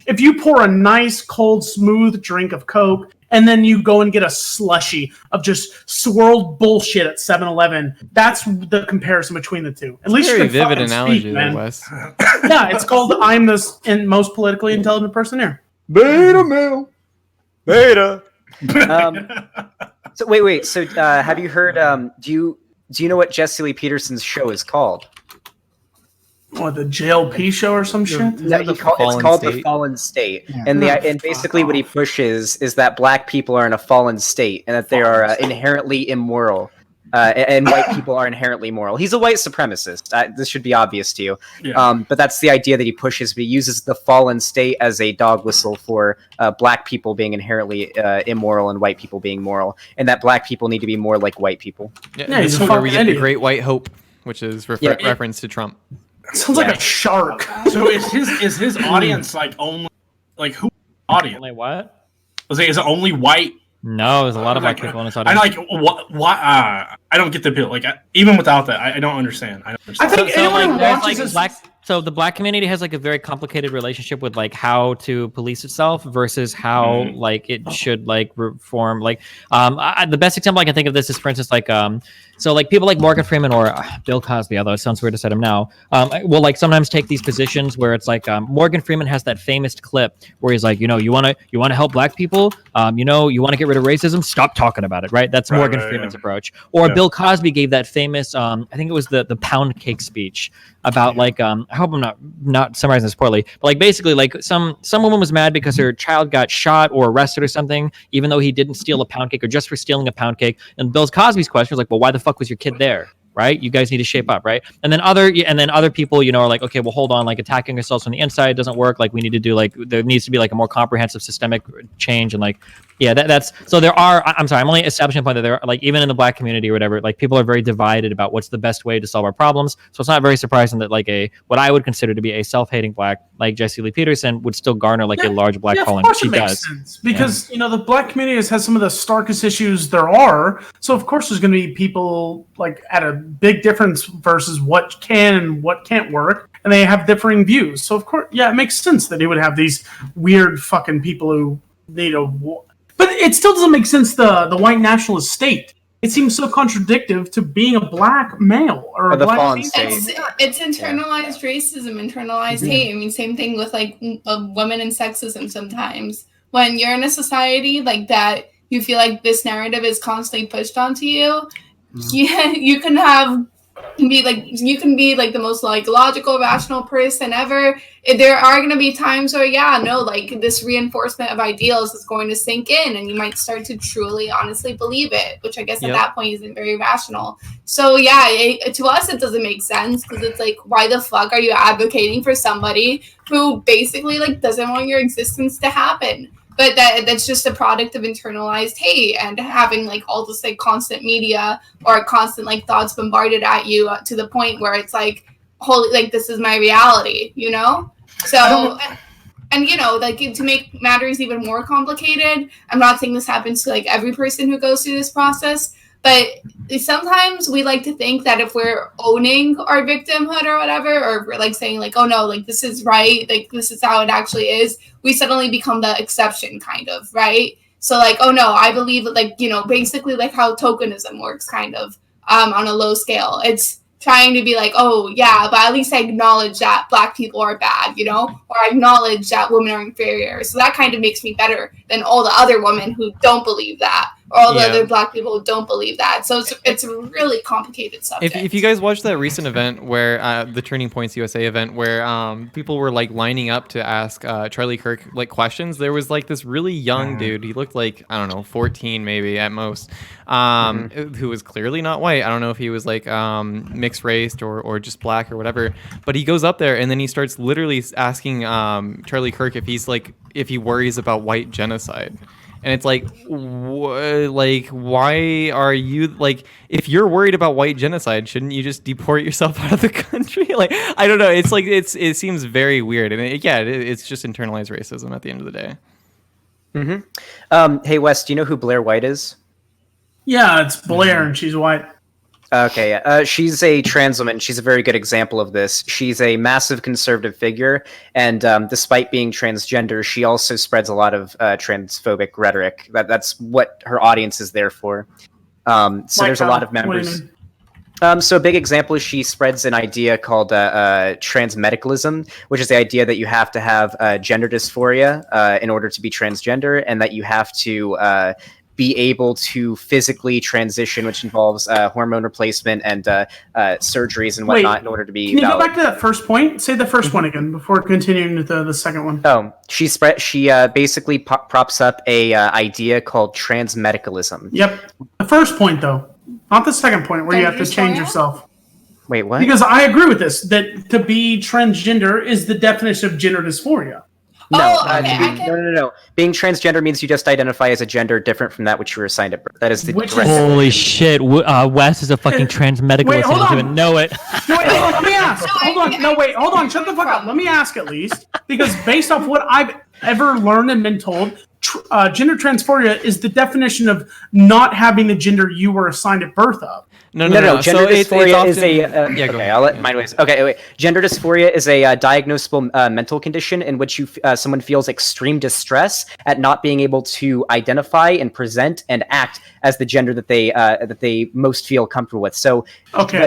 if you pour a nice cold smooth drink of Coke and then you go and get a slushie of just swirled bullshit at 7-Eleven. That's the comparison between the two. At least very you can vivid fucking analogy speak, there, man. Wes. Yeah, it's called I'm the most politically intelligent person here. Beta male. Beta. So wait. So have you heard? Do you know what Jesse Lee Peterson's show is called? What, the JLP show or some shit? It's called The Fallen State. Yeah. And basically what he pushes is that black people are in a fallen state and that they are inherently immoral. And white people are inherently moral. He's a white supremacist. This should be obvious to you. Yeah. But that's the idea that he pushes. But he uses the fallen state as a dog whistle for black people being inherently immoral and white people being moral. And that black people need to be more like white people. Yeah, he's this a is where we fucking get the idiot. Great White Hope, which is reference to Trump. Sounds like a shark. So is his audience like only like who audience? Only what? Is it only white? No, there's a lot of black people in this I audience. like what I don't get the appeal. Like even without that, I don't understand. I don't understand. I think anyone who there's, watches this... black. So the black community has like a very complicated relationship with like how to police itself versus how like it should like reform. Like the best example I can think of this is, for instance, like so like people like Morgan Freeman or Bill Cosby, although it sounds weird to say him now, will like sometimes take these positions where it's like Morgan Freeman has that famous clip where he's like, you want to help black people, you want to get rid of racism, stop talking about it, right? That's Morgan Freeman's approach. Or Bill Cosby gave that famous I think it was the pound cake speech about like I hope I'm not summarizing this poorly, but like basically like some woman was mad because her child got shot or arrested or something, even though he didn't steal a pound cake or just for stealing a pound cake. And Bill Cosby's question was like, well, why the fuck was your kid there? Right? You guys need to shape up, right? And then other people, are like, okay, well, hold on, like attacking ourselves from the inside doesn't work. Like we need to do there needs to be like a more comprehensive systemic change. And like, yeah, that's so there are. I'm sorry, I'm only establishing a point that there are like even in the black community or whatever, like people are very divided about what's the best way to solve our problems. So it's not very surprising that like what I would consider to be a self-hating black like Jesse Lee Peterson would still garner like a large black following. Of course it makes sense because the black community has some of the starkest issues there are. So of course there's going to be people like at a big difference versus what can and what can't work, and they have differing views. So of course, it makes sense that he would have these weird fucking people who but it still doesn't make sense. The white nationalist state. it seems so contradictory to being a black male or Or the black fallen female. state. It's internalized racism, internalized hate. I mean, same thing with like women and sexism sometimes. When you're in a society like that, you feel like this narrative is constantly pushed onto you. Yeah, you can be like the most like logical, rational person ever. There are going to be times where like this reinforcement of ideals is going to sink in, and you might start to truly, honestly believe it, which I guess at that point isn't very rational. So to us it doesn't make sense, because it's like, why the fuck are you advocating for somebody who basically like doesn't want your existence to happen? But that's just a product of internalized hate and having like all this like constant media or constant like thoughts bombarded at you to the point where it's like, holy, like this is my reality, you know? So, and you know, like to make matters even more complicated, I'm not saying this happens to like every person who goes through this process, but sometimes we like to think that if we're owning our victimhood or whatever, or we're like saying like, oh no, like this is right, like this is how it actually is, we suddenly become the exception, kind of, right? So like, oh no, I believe like, you know, basically like how tokenism works, kind of, on a low scale. It's trying to be like, oh yeah, but at least I acknowledge that black people are bad, you know, or I acknowledge that women are inferior. So that kind of makes me better than all the other women who don't believe that, or all the other black people who don't believe that. So it's a really complicated subject. If you guys watched that recent event where the Turning Points USA event where people were like lining up to ask Charlie Kirk like questions, there was like this really young dude. He looked like, I don't know, 14 maybe at most, who was clearly not white. I don't know if he was like mixed raced or just black or whatever. But he goes up there and then he starts literally asking Charlie Kirk if he worries about white genocide. And it's like, why are you like? If you're worried about white genocide, shouldn't you just deport yourself out of the country? Like, I don't know. It's like it seems very weird, and it's just internalized racism at the end of the day. Hey Wes, do you know who Blair White is? Yeah, it's Blair, and she's white. Okay, yeah. She's a trans woman. She's a very good example of this. She's a massive conservative figure, and despite being transgender, she also spreads a lot of transphobic rhetoric. That's what her audience is there for. So there's a lot of members. So a big example is she spreads an idea called transmedicalism, which is the idea that you have to have gender dysphoria in order to be transgender, and that you have to be able to physically transition, which involves hormone replacement and surgeries and whatnot in order to be Can you valid. go back to that first point? Say the first one again before continuing with the second one. Oh, she basically props up a idea called transmedicalism. Yep. The first point, though, not the second point where you have to change yourself. Wait, what? Because I agree with this, that to be transgender is the definition of gender dysphoria. No, no. Being transgender means you just identify as a gender different from that which you were assigned at birth. That is the Holy shit. Wes is a fucking transmedicalist and doesn't even know it. No, wait, let me ask. Hold on. Shut the fuck up. Let me ask at least. Because based off what I've ever learned and been told, gender dysphoria is the definition of not having the gender you were assigned at birth of. No. Gender dysphoria is a. Okay, I'll let Mindwaves. Okay, wait. Gender dysphoria is a diagnosable mental condition in which someone feels extreme distress at not being able to identify and present and act as the gender that they most feel comfortable with. So,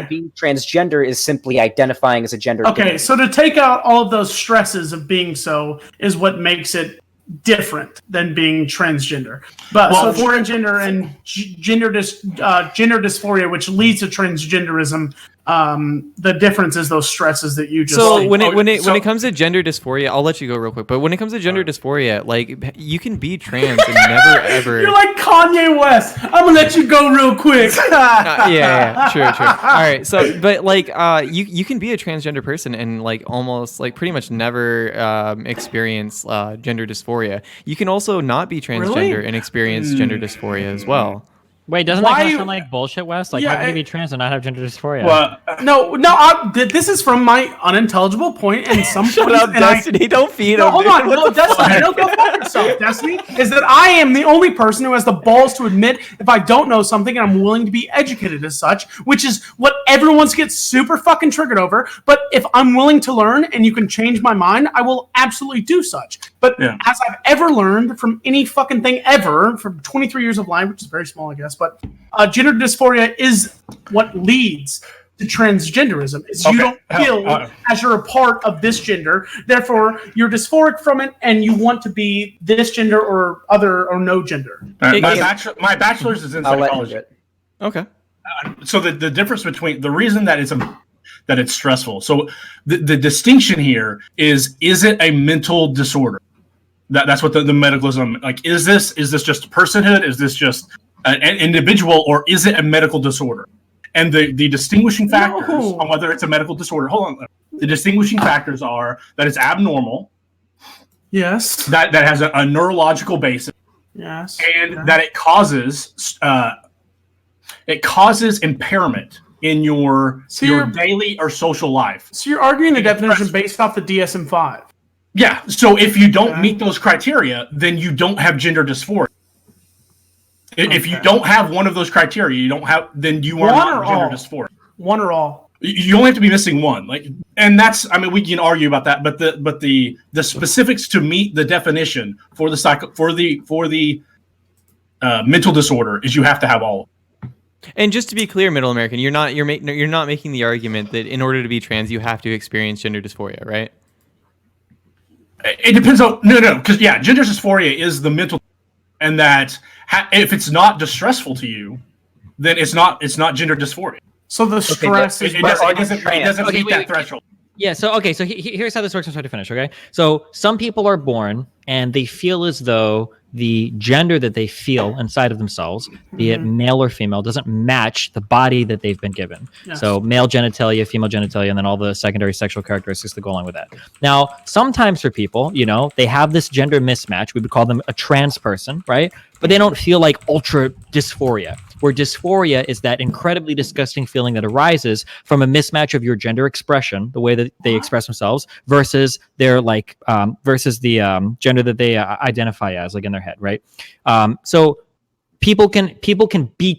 being transgender is simply identifying as a gender. Okay, so to take out all of those stresses of being so is what makes it different than being transgender. But so transgender and gender dysphoria, which leads to transgenderism, the difference is those stresses that you just. So when it comes to gender dysphoria, I'll let you go real quick. But when it comes to gender dysphoria, like you can be trans and never ever. You're like Kanye West. I'm gonna let you go real quick. Yeah, true. All right, so but like you can be a transgender person and like almost like pretty much never experience gender dysphoria. You can also not be transgender and experience gender dysphoria as well. Wait, doesn't that kind of sound like bullshit, Wes? Like, how can you be trans and not have gender dysphoria? Well, no. This is from my unintelligible point, and some Shut up, Destiny. Don't feed him. Hold on, Destiny. Don't go fuck yourself, Destiny. Is that I am the only person who has the balls to admit if I don't know something, and I'm willing to be educated as such, which is what everyone gets super fucking triggered over. But if I'm willing to learn, and you can change my mind, I will absolutely do such. But as I've ever learned from any fucking thing ever, from 23 years of life, which is very small, I guess. this, but gender dysphoria is what leads to transgenderism. Is you don't feel as you're a part of this gender, therefore you're dysphoric from it, and you want to be this gender or other or no gender. My bachelor's is in psychology. Okay. So the difference between the reason that it's stressful. So the distinction here is it a mental disorder? That's what the medicalism like. Is this just a personhood? Is this just an individual, or is it a medical disorder? And the distinguishing factors on whether it's a medical disorder. Hold on. The distinguishing factors are that it's abnormal. Yes. That has a neurological basis. Yes. And that it causes impairment in your daily or social life. So you're arguing the definition based off the DSM-5. Yeah. So if you don't meet those criteria, then you don't have gender dysphoria. If you don't have one of those criteria, then you are not gender dysphoria. One or all. You only have to be missing one. And that's, I mean, we can argue about that, but the specifics to meet the definition for the mental disorder is you have to have all of them. And just to be clear, Middle American, you're not making the argument that in order to be trans, you have to experience gender dysphoria, right? It depends on because gender dysphoria is the mental, and that if it's not distressful to you, then it's not gender dysphoria. So the stress it doesn't meet that threshold. Yeah. So here's how this works from start to finish. Okay. So some people are born and they feel as though the gender that they feel inside of themselves, be it male or female, doesn't match the body that they've been given. Yes. So male genitalia, female genitalia, and then all the secondary sexual characteristics that go along with that. Now, sometimes for people, they have this gender mismatch. We would call them a trans person, right? But they don't feel like ultra dysphoria, where dysphoria is that incredibly disgusting feeling that arises from a mismatch of your gender expression, the way that they express themselves, versus their versus the gender that they identify as, like in their head, right? So people can be a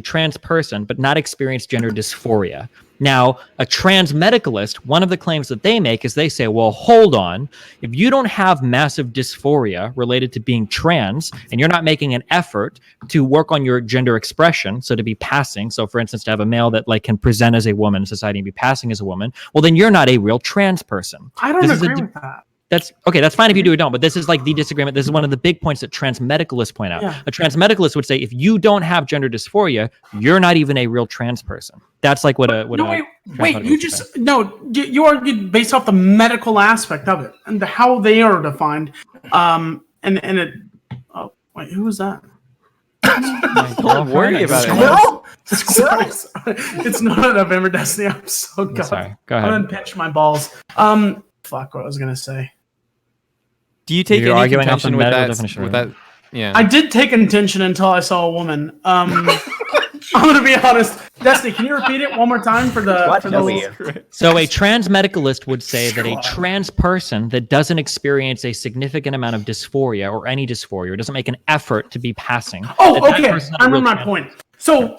trans person, but not experience gender dysphoria. Now, a trans medicalist, one of the claims that they make is they say, well, hold on. If you don't have massive dysphoria related to being trans, and you're not making an effort to work on your gender expression, so to be passing, so for instance, to have a male that can present as a woman in society and be passing as a woman, well, then you're not a real trans person. I don't agree with that. That's okay. That's fine if you do or don't, but this is the disagreement. This is one of the big points that trans medicalists point out. Yeah. A trans medicalist would say, if you don't have gender dysphoria, you're not even a real trans person. That's you argued based off the medical aspect of it and how they are defined. Who was that? Don't worry about it. Squirrel? It's not a November Destiny. I'm so god. Sorry. Go ahead. I'm gonna pinch my balls. Fuck what I was gonna say. Do you take any contention with that? Yeah. I did take contention until I saw a woman. I'm gonna be honest. Destiny, can you repeat it one more time for the So a trans medicalist would say that a trans person that doesn't experience a significant amount of dysphoria or any dysphoria, or doesn't make an effort to be passing. Oh, okay. I remember my point. So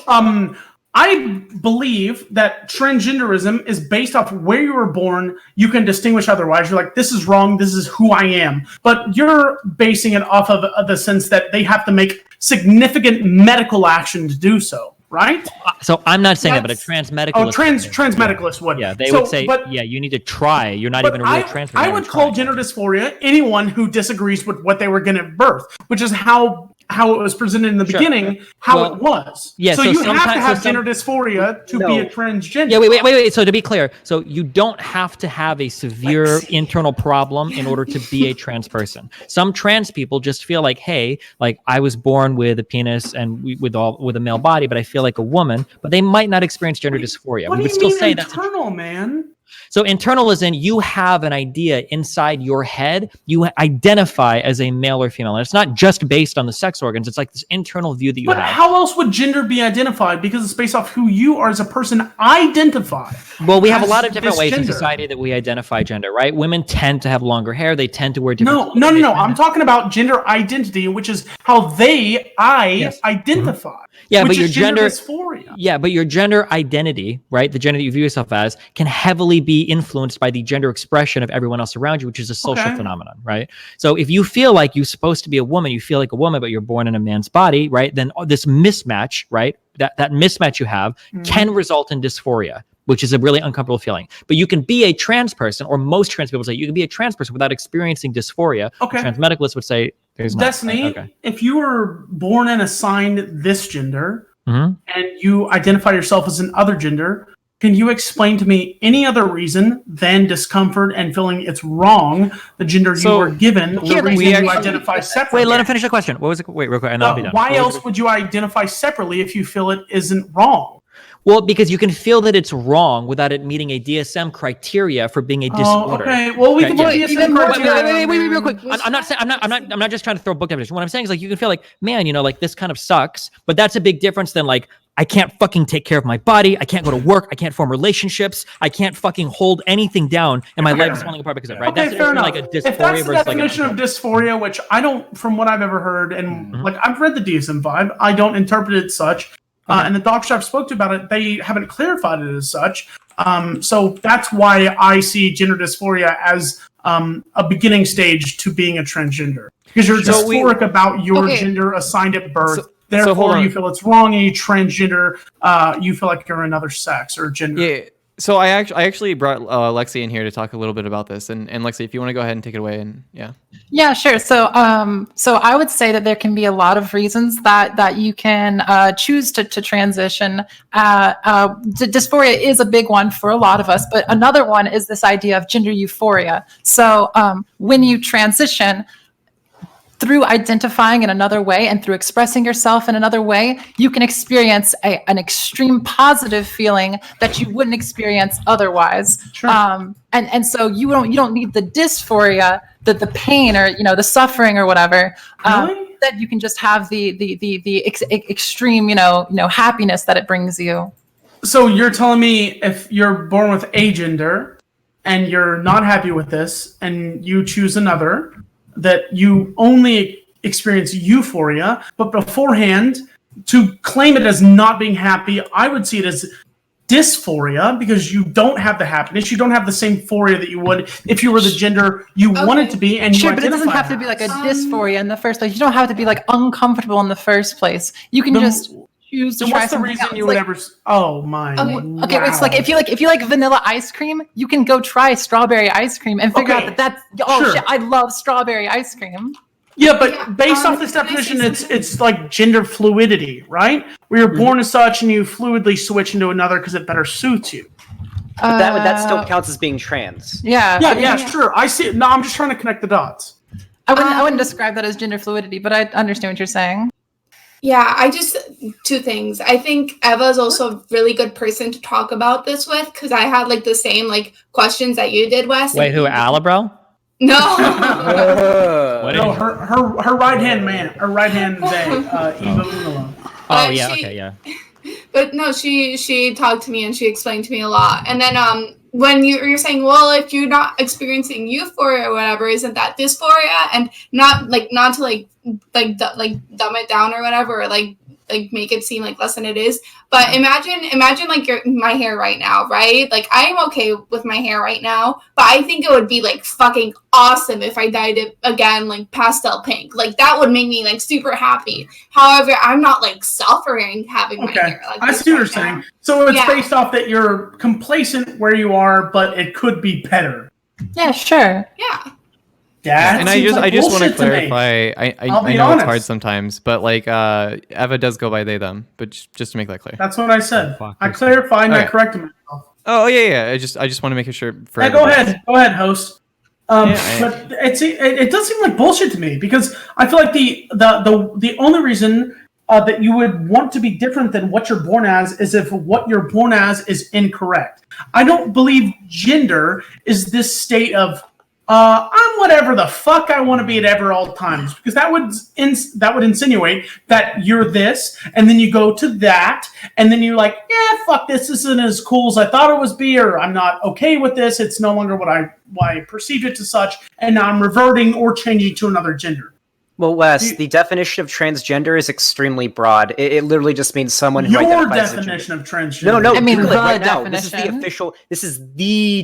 I believe that transgenderism is based off where you were born. You can distinguish otherwise. You're like, this is wrong. This is who I am. But you're basing it off of the sense that they have to make significant medical action to do so, right? So I'm not saying that, but a trans medicalist. Trans medicalist would. Yeah, they would say, you need to try. You're not even a real trans person. I would call gender dysphoria anyone who disagrees with what they were given at birth, which is how it was presented in the beginning, it was. Yeah, so you have to have gender dysphoria to be a transgender. Yeah, wait. So to be clear, so you don't have to have a severe internal problem in order to be a trans person. Some trans people just feel like, hey, I was born with a penis and with a male body, but I feel like a woman. But they might not experience gender dysphoria. What do you mean internal, man? So internal is you have an idea inside your head. You identify as a male or female. And it's not just based on the sex organs. It's like this internal view that you have. But how else would gender be identified? Because it's based off who you are as a person identify. Well, we have a lot of different ways in society that we identify gender, right? Women tend to have longer hair. They tend to wear different No. I'm talking about gender identity, which is how identify. Yeah, but your gender dysphoria. Yeah, but your gender identity, right? The gender that you view yourself as can heavily only be influenced by the gender expression of everyone else around you, which is a social phenomenon, right? So if you feel like you're supposed to be a woman, you feel like a woman, but you're born in a man's body, right? Then this mismatch, right? That mismatch you have can result in dysphoria, which is a really uncomfortable feeling. But you can be a trans person, or most trans people say you can be a trans person without experiencing dysphoria. Okay. Trans medicalists would say there's not. Destiny, if you were born and assigned this gender, Mm-hmm. and you identify yourself as an other gender, can you explain to me any other reason than discomfort and feeling it's wrong, the gender you were given, the reason you identify separately? Wait, let him finish the question. What was it? Wait, real quick, and I'll be done. Why else would you identify separately if you feel it isn't wrong? Well, because you can feel that it's wrong without it meeting a DSM criteria for being a disorder. Okay. Well, we can put DSM criteria. Wait, real quick. I'm not just trying to throw book definition. What I'm saying is, like, you can feel like, man, you know, like, this kind of sucks, but that's a big difference than, like, I can't fucking take care of my body. I can't go to work. I can't form relationships. I can't fucking hold anything down, and my life is falling apart because of it, right? Okay, that's fair enough. like a dysphoria if that's the versus definition of dysphoria, which I don't, from what I've ever heard, and like I've read the DSM-5, I don't interpret it such. And the doctors I've spoke to about it, they haven't clarified it as such. So that's why I see gender dysphoria as a beginning stage to being a transgender. Because you're dysphoric about your gender assigned at birth. Therefore, you feel it's wrong, and you transgender, you feel like you're another sex or gender. Yeah. So I actually brought Lexi in here to talk a little bit about this. And Lexi, if you want to go ahead and take it away, and Yeah, sure. So I would say that there can be a lot of reasons that you can choose to transition. Dysphoria is a big one for a lot of us, but another one is this idea of gender euphoria. So when you transition, through identifying in another way and through expressing yourself in another way, you can experience an extreme positive feeling that you wouldn't experience otherwise. Sure. And so you don't need the dysphoria, the pain, or the suffering or whatever. Really? That you can just have the extreme happiness that it brings you. So you're telling me if you're born with a gender and you're not happy with this and you choose another, that you only experience euphoria, but beforehand, to claim it as not being happy, I would see it as dysphoria, because you don't have the happiness, you don't have the same euphoria that you would if you were the gender you wanted to be. And sure, but it doesn't have to be like a dysphoria in the first place. You don't have to be like uncomfortable in the first place. You can just choose to try something else. What's the reason you would ever? Oh my! Okay, it's like if you like vanilla ice cream, you can go try strawberry ice cream and figure out that that's shit, I love strawberry ice cream. Yeah, but based off this definition, it's like gender fluidity, right? Where you're born as such and you fluidly switch into another because it better suits you. But that still counts as being trans. Yeah, sure. I see. No, I'm just trying to connect the dots. I wouldn't describe that as gender fluidity, but I understand what you're saying. Yeah, two things. I think Eva is also a really good person to talk about this with, because I had like the same like questions that you did, Wes. Wait, who, Alabro? No. No, her right hand man, her right hand Eva Unala. Oh yeah, okay, yeah. But no, she talked to me and she explained to me a lot. And then when you're saying, well, if you're not experiencing euphoria or whatever, isn't that dysphoria? And not to dumb it down or whatever, or like make it seem like less than it is. But imagine like my hair right now, right? Like I'm okay with my hair right now, but I think it would be like fucking awesome if I dyed it again like pastel pink. Like that would make me like super happy. However, I'm not like suffering having my hair. Like, I see what you're saying. So it's based off that you're complacent where you are, but it could be better. Yeah, sure. Yeah. Yeah, and I just want to clarify. I know it's hard sometimes, but like Eva does go by they them. But just to make that clear. That's what I said. I clarified and I corrected myself. Oh yeah. I just want to make sure. Go ahead, host. But it does seem like bullshit to me, because I feel like the only reason that you would want to be different than what you're born as is if what you're born as is incorrect. I don't believe gender is this state of I'm whatever the fuck I want to be at all times, because that would insinuate that you're this, and then you go to that, and then you're like, yeah, fuck this isn't as cool as I thought it was be, or I'm not okay with this. It's no longer what I perceived it to such, and now I'm reverting or changing to another gender. Well, Wes, the definition of transgender is extremely broad. It literally just means someone who Your identifies as a definition gender. of transgender. No, I mean, Google it the right now. This is the definition. official. This is the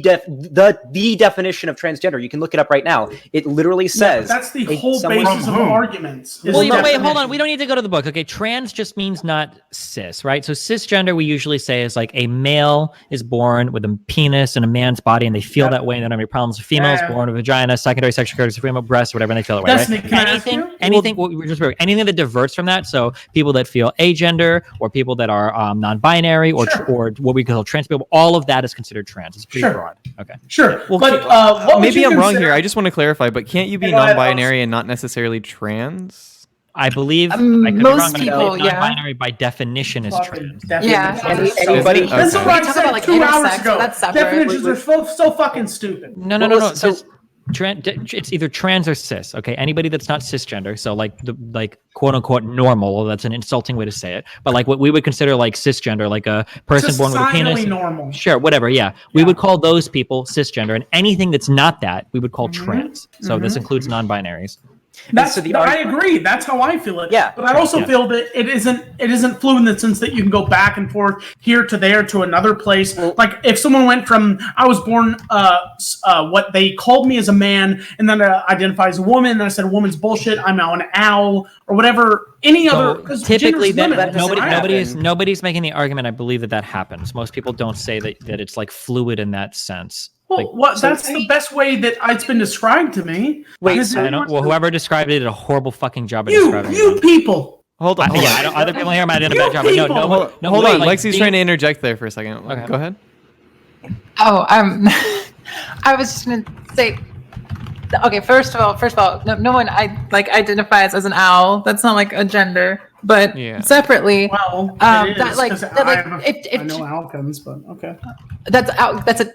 definition of transgender. You can look it up right now. It literally says that's the whole someone- basis of From whom? arguments. is Well, the wait, hold definition. on. We don't need to go to the book. Okay, trans just means not cis, right? So cisgender, we usually say is like a male is born with a penis and a man's body, and they feel that way, and they don't have any problems. A female is born with a vagina, secondary sexual characteristics, female breasts, whatever, and they feel that way, Destiny, right? can I ask you? Anything that diverts from that. So people that feel agender, or people that are non-binary, or Sure. or what we call trans people, all of that is considered trans. It's pretty Sure. broad. Okay. Sure, Well, but what would maybe you I'm wrong consider- here. I just want to clarify, but can't you be Go ahead, non-binary and not necessarily trans? I believe I could be most wrong, but I people, believe yeah. non-binary by definition is Fucking trans. definitions. Anybody- Okay. That's what We I talk said about, like, 2 hours intersex, ago. that's separate. Definitions are so fucking stupid. No. So- It's either trans or cis. Okay, anybody that's not cisgender, so like quote unquote normal. Well, that's an insulting way to say it, but like what we would consider like cisgender, like a person Just born with a penis. societally normal. Sure, whatever. Yeah, we would call those people cisgender, and anything that's not that we would call trans. So this includes non-binaries. That's so the I argument- agree. That's how I feel it. Yeah. But I also Yeah. feel that it isn't fluid in the sense that you can go back and forth here to there to another place. Like if someone went from I was born what they called me as a man and then identify as a woman, and I said woman's bullshit. I'm now an owl or whatever. Any other So typically, gender's limited. that doesn't nobody's making the argument. I believe that happens. Most people don't say that it's like fluid in that sense. Well, that's the best way that it's been described to me. Wait, Is I it- don't. Well, whoever described it did a horrible fucking job of you describing it. people. Hold on. Yeah, I don't, other people here might have done a bad job. But no, no, Hold wait, on. like, Lexi's trying to interject there for a second. Okay. Go ahead. Oh, I was just gonna say. Okay, first of all, no one identifies as an owl. That's not like a gender, but Yeah. separately, Well, it is, that like 'cause that, like I know outcomes, but okay. that's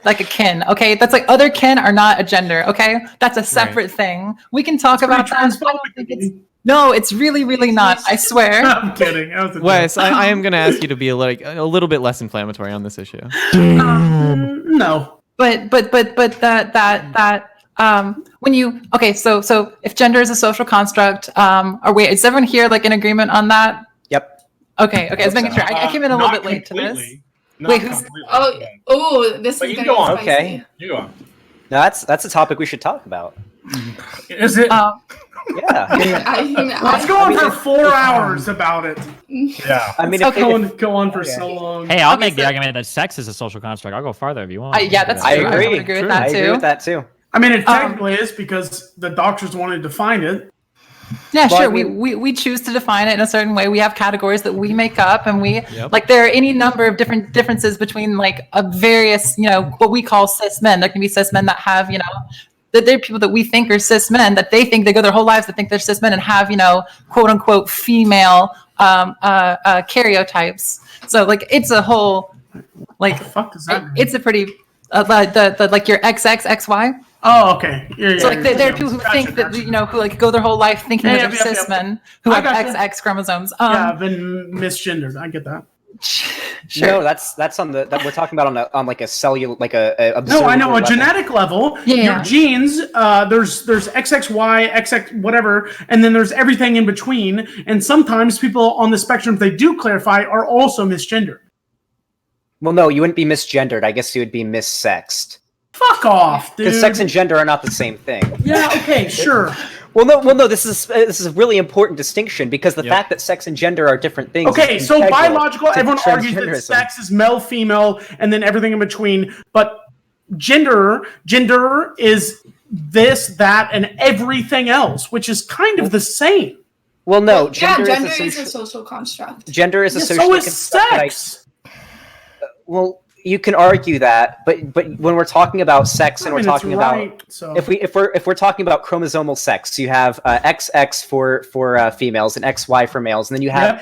like a kin. Okay, that's like other kin are not a gender. Okay, that's a separate thing. We can talk about that. I don't think no, it's really, really not. I swear. I'm kidding. That was a Wes, joke. I am going to ask you to be a little bit less inflammatory on this issue. No. But that when you so if gender is a social construct, or wait, is everyone here like in agreement on that? Yep. Okay, I was making sure. I came in a little bit late to this. Wait, who's? This But is you gonna go be on, spicy. okay. You go on. No, that's a topic we should talk about. Is it? Yeah. Let's go on for 4 hours about it. Yeah. I mean, It's okay. Go on for so long. Hey, I'll Okay, make the so- argument that sex is a social construct. I'll go farther if you want. Yeah, that's I true. agree. I would agree with True. that I agree too. with that too. I mean, it technically is because the doctors wanted to define it. Yeah, Well, sure. I mean- We choose to define it in a certain way. We have categories that we make up, and we Yep. like there are any number of different differences between like a various what we call cis men. There can be cis men that have that there are people that we think are cis men that they think they go their whole lives to think they're cis men and have quote unquote female karyotypes. So like it's a whole like The fuck does that mean? it's a pretty the like your XXXY. Oh, okay. Yeah, So like there are people who think that who like go their whole life thinking that they're cis men who I have gotcha. XX chromosomes. Yeah, I've been misgendered. I get that. Sure. No, that's on the that we're talking about on like a cellular like a No, I know observable a level. genetic level. Yeah. Your genes, there's XXY, XX whatever, and then there's everything in between. And sometimes people on the spectrum, if they do clarify, are also misgendered. Well, no, you wouldn't be misgendered. I guess you would be missexed. Fuck off, dude. Because sex and gender are not the same thing. Yeah. Okay. Sure. Well, no. This is a really important distinction because the fact that sex and gender are different things. Okay, is so integral biological, to everyone argues that transgenderism. sex is male, female, and then everything in between. But gender is this, that, and everything else, which is kind of the same. Well, no, Yeah, gender, gender is is a a social construct. gender is a Yeah, socially so is constructed sex. Well, you can argue that, but when we're talking about sex and I we're mean, talking it's about right, so. if we're talking about chromosomal sex, you have XX for females and XY for males, and then you have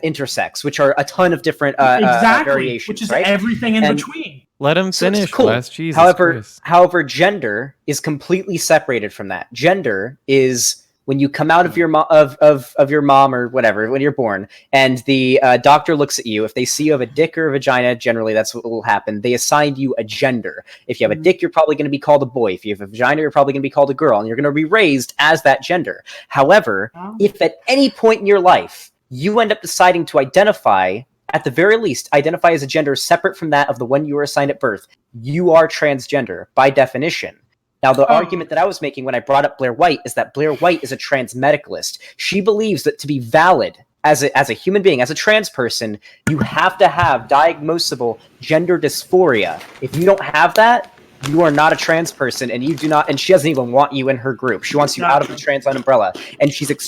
intersex, which are a ton of different exactly, variations, which is right? everything in And- between. Let him So it's finish, cool. Wes. Jesus However, Christ. however, gender is completely separated from that. Gender is when you come out of your of your mom or whatever, when you're born, and the doctor looks at you, if they see you have a dick or a vagina, generally that's what will happen. They assign you a gender. If you have a dick, you're probably going to be called a boy. If you have a vagina, you're probably going to be called a girl, and you're going to be raised as that gender. However, if at any point in your life you end up deciding to identify, at the very least, identify as a gender separate from that of the one you were assigned at birth, you are transgender by definition. Now, the argument that I was making when I brought up Blair White is that Blair White is a trans medicalist. She believes that to be valid as a human being, as a trans person, you have to have diagnosable gender dysphoria. If you don't have that, you are not a trans person, and you do not, and she doesn't even want you in her group. She wants you out of the trans umbrella, and she's that's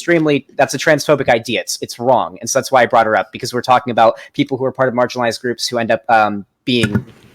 a transphobic idea. It's wrong, and so that's why I brought her up, because we're talking about people who are part of marginalized groups who end up being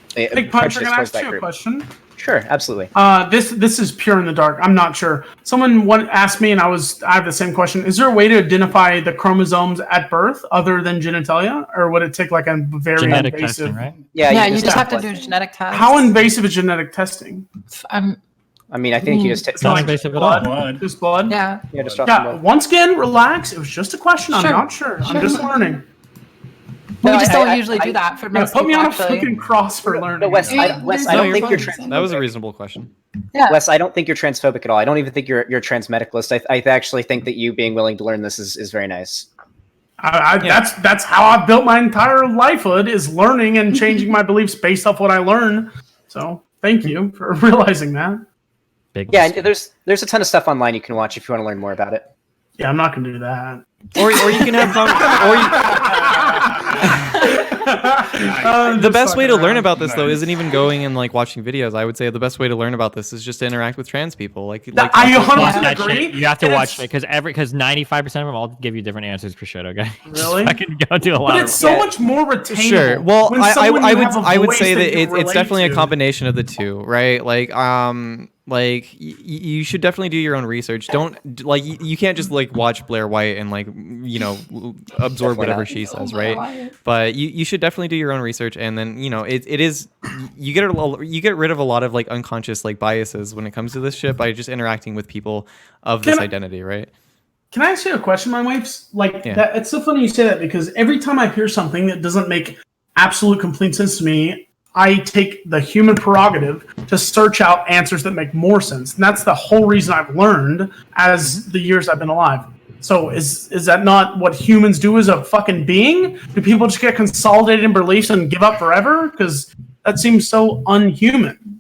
PigPuncher, can I ask you a question? Sure, absolutely. This is pure in the dark. I'm not sure. Someone asked me, and I have the same question. Is there a way to identify the chromosomes at birth other than genitalia, or would it take like a very Genetic invasive? testing, right? Yeah, you just have to do a genetic test. How invasive is genetic testing? I mean, I think you just take not invasive at all. Blood. Just blood. Yeah. Yeah, just drop some blood. Once again, relax. It was just a question. I'm Sure. not sure. I'm just learning. We No, just I- don't I- usually do that for Yeah, most put me people, on a actually. fucking cross for learning. No, Wes, I don't think you're That was a reasonable question. Yeah. Wes, I don't think you're transphobic at all. I don't even think you're a trans medicalist. I actually think that you being willing to learn this is very nice. That's how I've built my entire lifehood, is learning and changing my beliefs based off what I learn. So thank you for realizing that. Big Yeah, and there's a ton of stuff online you can watch if you want to learn more about it. Yeah, I'm not gonna do that. Or you can have the best way to learn about this though isn't even going and like watching videos. I would say the best way to learn about this is just to interact with trans people. Like I 100% That agree. shit, you have to And watch it's- it because 95% of them all give you different answers for shit. Okay, Really? I can go do a lot. But of it's so much more retainable. Sure. Well, when I someone you have a would voice say that you it's relate definitely a to. combination of the two, right? Like you should definitely do your own research. Don't you can't just like watch Blair White and like absorb whatever she says, right? But you should definitely do your own research, and then it is you get rid of a lot of like unconscious like biases when it comes to this shit by just interacting with people of this identity, right? Can I ask you a question, my wife's Yeah. that? It's so funny you say that, because every time I hear something that doesn't make absolute complete sense to me, I take the human prerogative to search out answers that make more sense, and that's the whole reason I've learned as the years I've been alive. So is that not what humans do as a fucking being? Do people just get consolidated in beliefs and give up forever? Because that seems so unhuman.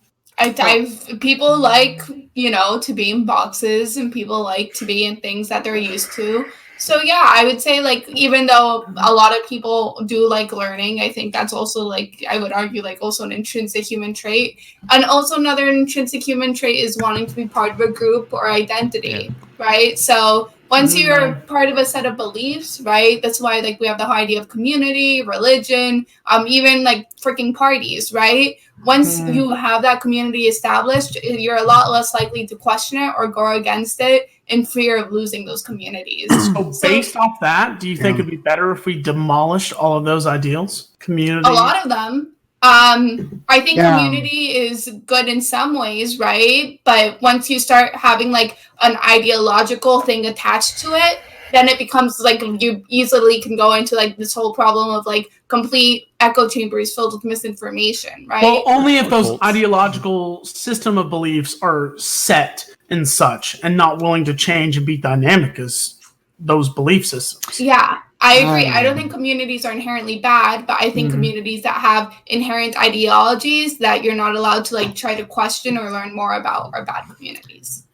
People like, to be in boxes, and people like to be in things that they're used to. So yeah, I would say like, even though a lot of people do like learning, I think that's also like, I would argue like also an intrinsic human trait. And also another intrinsic human trait is wanting to be part of a group or identity, right? So once you're part of a set of beliefs, right? That's why like we have the whole idea of community, religion, even like freaking parties, right? Once you have that community established, you're a lot less likely to question it or go against it in fear of losing those communities. So based off that, do you think it'd be better if we demolished all of those ideals? Community? A lot of them. I think community is good in some ways, right? But once you start having like an ideological thing attached to it, then it becomes like you easily can go into like this whole problem of like complete echo chambers filled with misinformation, right? Well, only if those ideological system of beliefs are set and such and not willing to change and be dynamic as those belief systems. Yeah, I agree. I don't think communities are inherently bad, but I think communities that have inherent ideologies that you're not allowed to like try to question or learn more about are bad communities.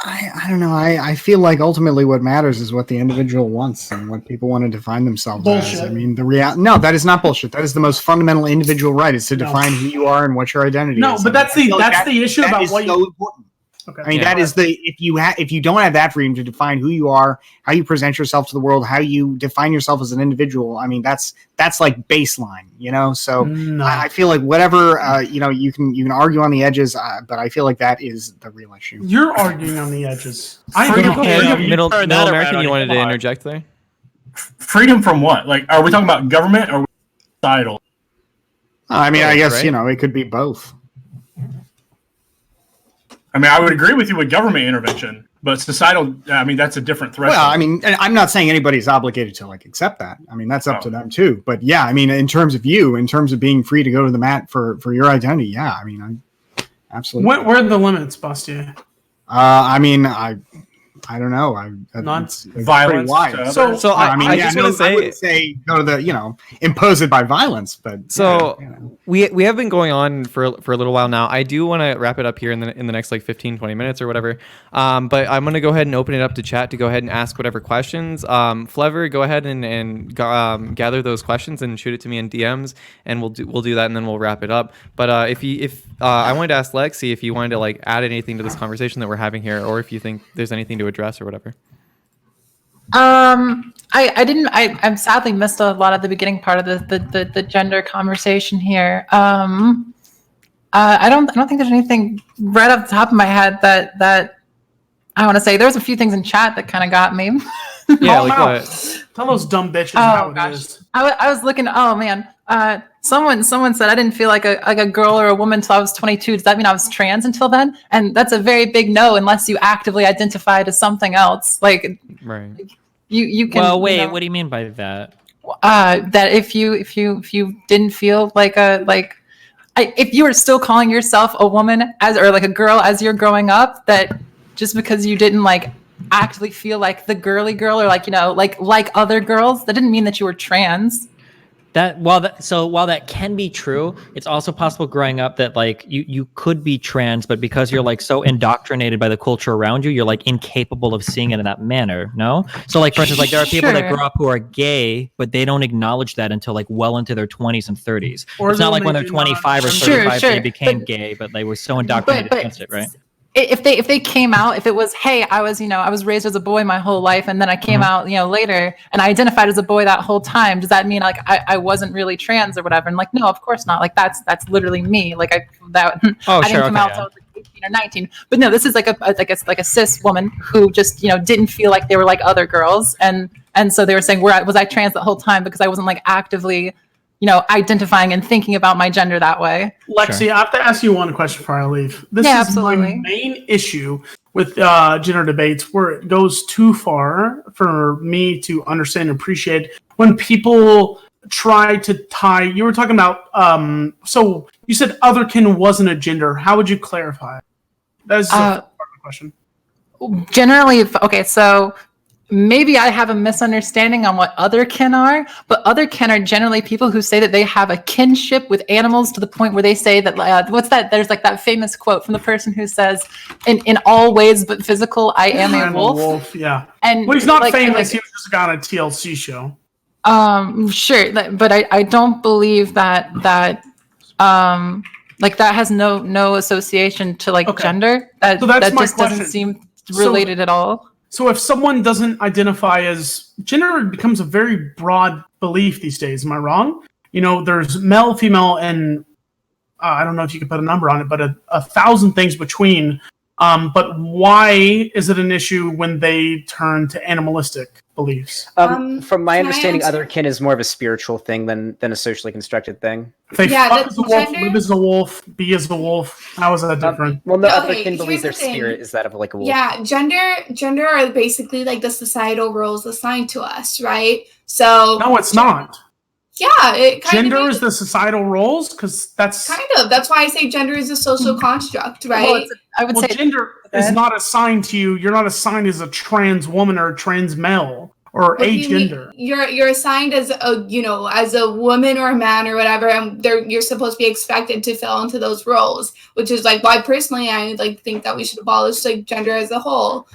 I don't know. I feel like ultimately what matters is what the individual wants and what people want to define themselves as. I mean, no, that is not bullshit. That is the most fundamental individual right, is to define who you are and what your identity is. No, but that's the issue that about is what so you. important. Okay. I mean, that is if you don't have that freedom to define who you are, how you present yourself to the world, how you define yourself as an individual. I mean, that's like baseline, So I feel like whatever, you can argue on the edges, but I feel like that is the real issue. You're arguing on the edges. Middle American, you wanted to interject there? Freedom from what? Like, are we talking about government or societal? I mean, I guess, right? it could be both. I mean, I would agree with you with government intervention, But societal, I mean, that's a different threshold. Well, I mean, and I'm not saying anybody's obligated to like accept that. I mean, that's up to them too. But yeah, I mean, in terms of being free to go to the mat for your identity, yeah, I mean, absolutely. Where are the limits, Bastiat? I mean, I don't know. It's Violence. Wide. So I just want to say, I wouldn't say go to the impose it by violence, but so we have been going on for a little while now. I do want to wrap it up here in the next like 15-20 minutes or whatever. But I'm gonna go ahead and open it up to chat to go ahead and ask whatever questions. Flever, go ahead and gather those questions and shoot it to me in DMs, and we'll do that, and then we'll wrap it up. But if I wanted to ask Lexi if you wanted to like add anything to this conversation that we're having here, or if you think there's anything to address or whatever. I sadly missed a lot of the beginning part of the gender conversation here. I don't think there's anything right off the top of my head that I want to say. There's a few things in chat that kind of got me. Yeah, like what? Tell those dumb bitches how it is. I was looking. Oh man. Someone said I didn't feel like a girl or a woman until I was 22. Does that mean I was trans until then? And that's a very big no, unless you actively identified as something else. Like, right? You can. Well, wait. What do you mean by that? That if you didn't feel like if you were still calling yourself a woman or like a girl as you're growing up, that just because you didn't like actively feel like the girly girl or like like other girls, that didn't mean that you were trans. While that can be true, it's also possible growing up that like you could be trans, but because you're like so indoctrinated by the culture around you, you're like incapable of seeing it in that manner. No, so like for instance, like there are people that grow up who are gay, but they don't acknowledge that until like well into their 20s and 30s. Or it's not like when they're 25 or 35 they became gay, but they were so indoctrinated against it, right? If they came out, if it was, hey, I was raised as a boy my whole life, and then I came out, later, and I identified as a boy that whole time, does that mean like I wasn't really trans or whatever? And like, no, of course not. Like that's literally me. Like I didn't come out until I was like 18 or 19. But no, this is like a cis woman who just didn't feel like they were like other girls, and so they were saying, was I trans the whole time because I wasn't like actively identifying and thinking about my gender that way. Lexi, I have to ask you one question before I leave. This is absolutely. My main issue with gender debates, where it goes too far for me to understand and appreciate when people try to tie. You were talking about, so you said otherkin wasn't a gender. How would you clarify? That is part of the question. Generally, so maybe I have a misunderstanding on what otherkin are, but otherkin are generally people who say that they have a kinship with animals to the point where they say that, what's that? There's like that famous quote from the person who says, in all ways but physical, I am a wolf. Yeah. And well, he's not famous. He was just got on a TLC show. Sure. But I don't believe that like that has no association to like gender. That just doesn't seem related at all. So if someone doesn't identify as gender, becomes a very broad belief these days. Am I wrong? There's male, female, and I don't know if you could put a number on it, but 1,000 things between. But why is it an issue when they turn to animalistic beliefs? From my understanding, otherkin is more of a spiritual thing than a socially constructed thing. If they fuck as a wolf, live as a wolf, be as a wolf, how is that different? Well, no, otherkin believes their spirit is that of like a wolf. Yeah, gender are basically like the societal roles assigned to us, right? So no, it's not. Yeah, it kind gender of is the societal roles, because that's kind of. That's why I say gender is a social construct, right? Well, I would say gender is not assigned to you. You're not assigned as a trans woman or a trans male or a gender. You're assigned as as a woman or a man or whatever, and you're supposed to be expected to fill into those roles, which is like why personally I think that we should abolish like gender as a whole.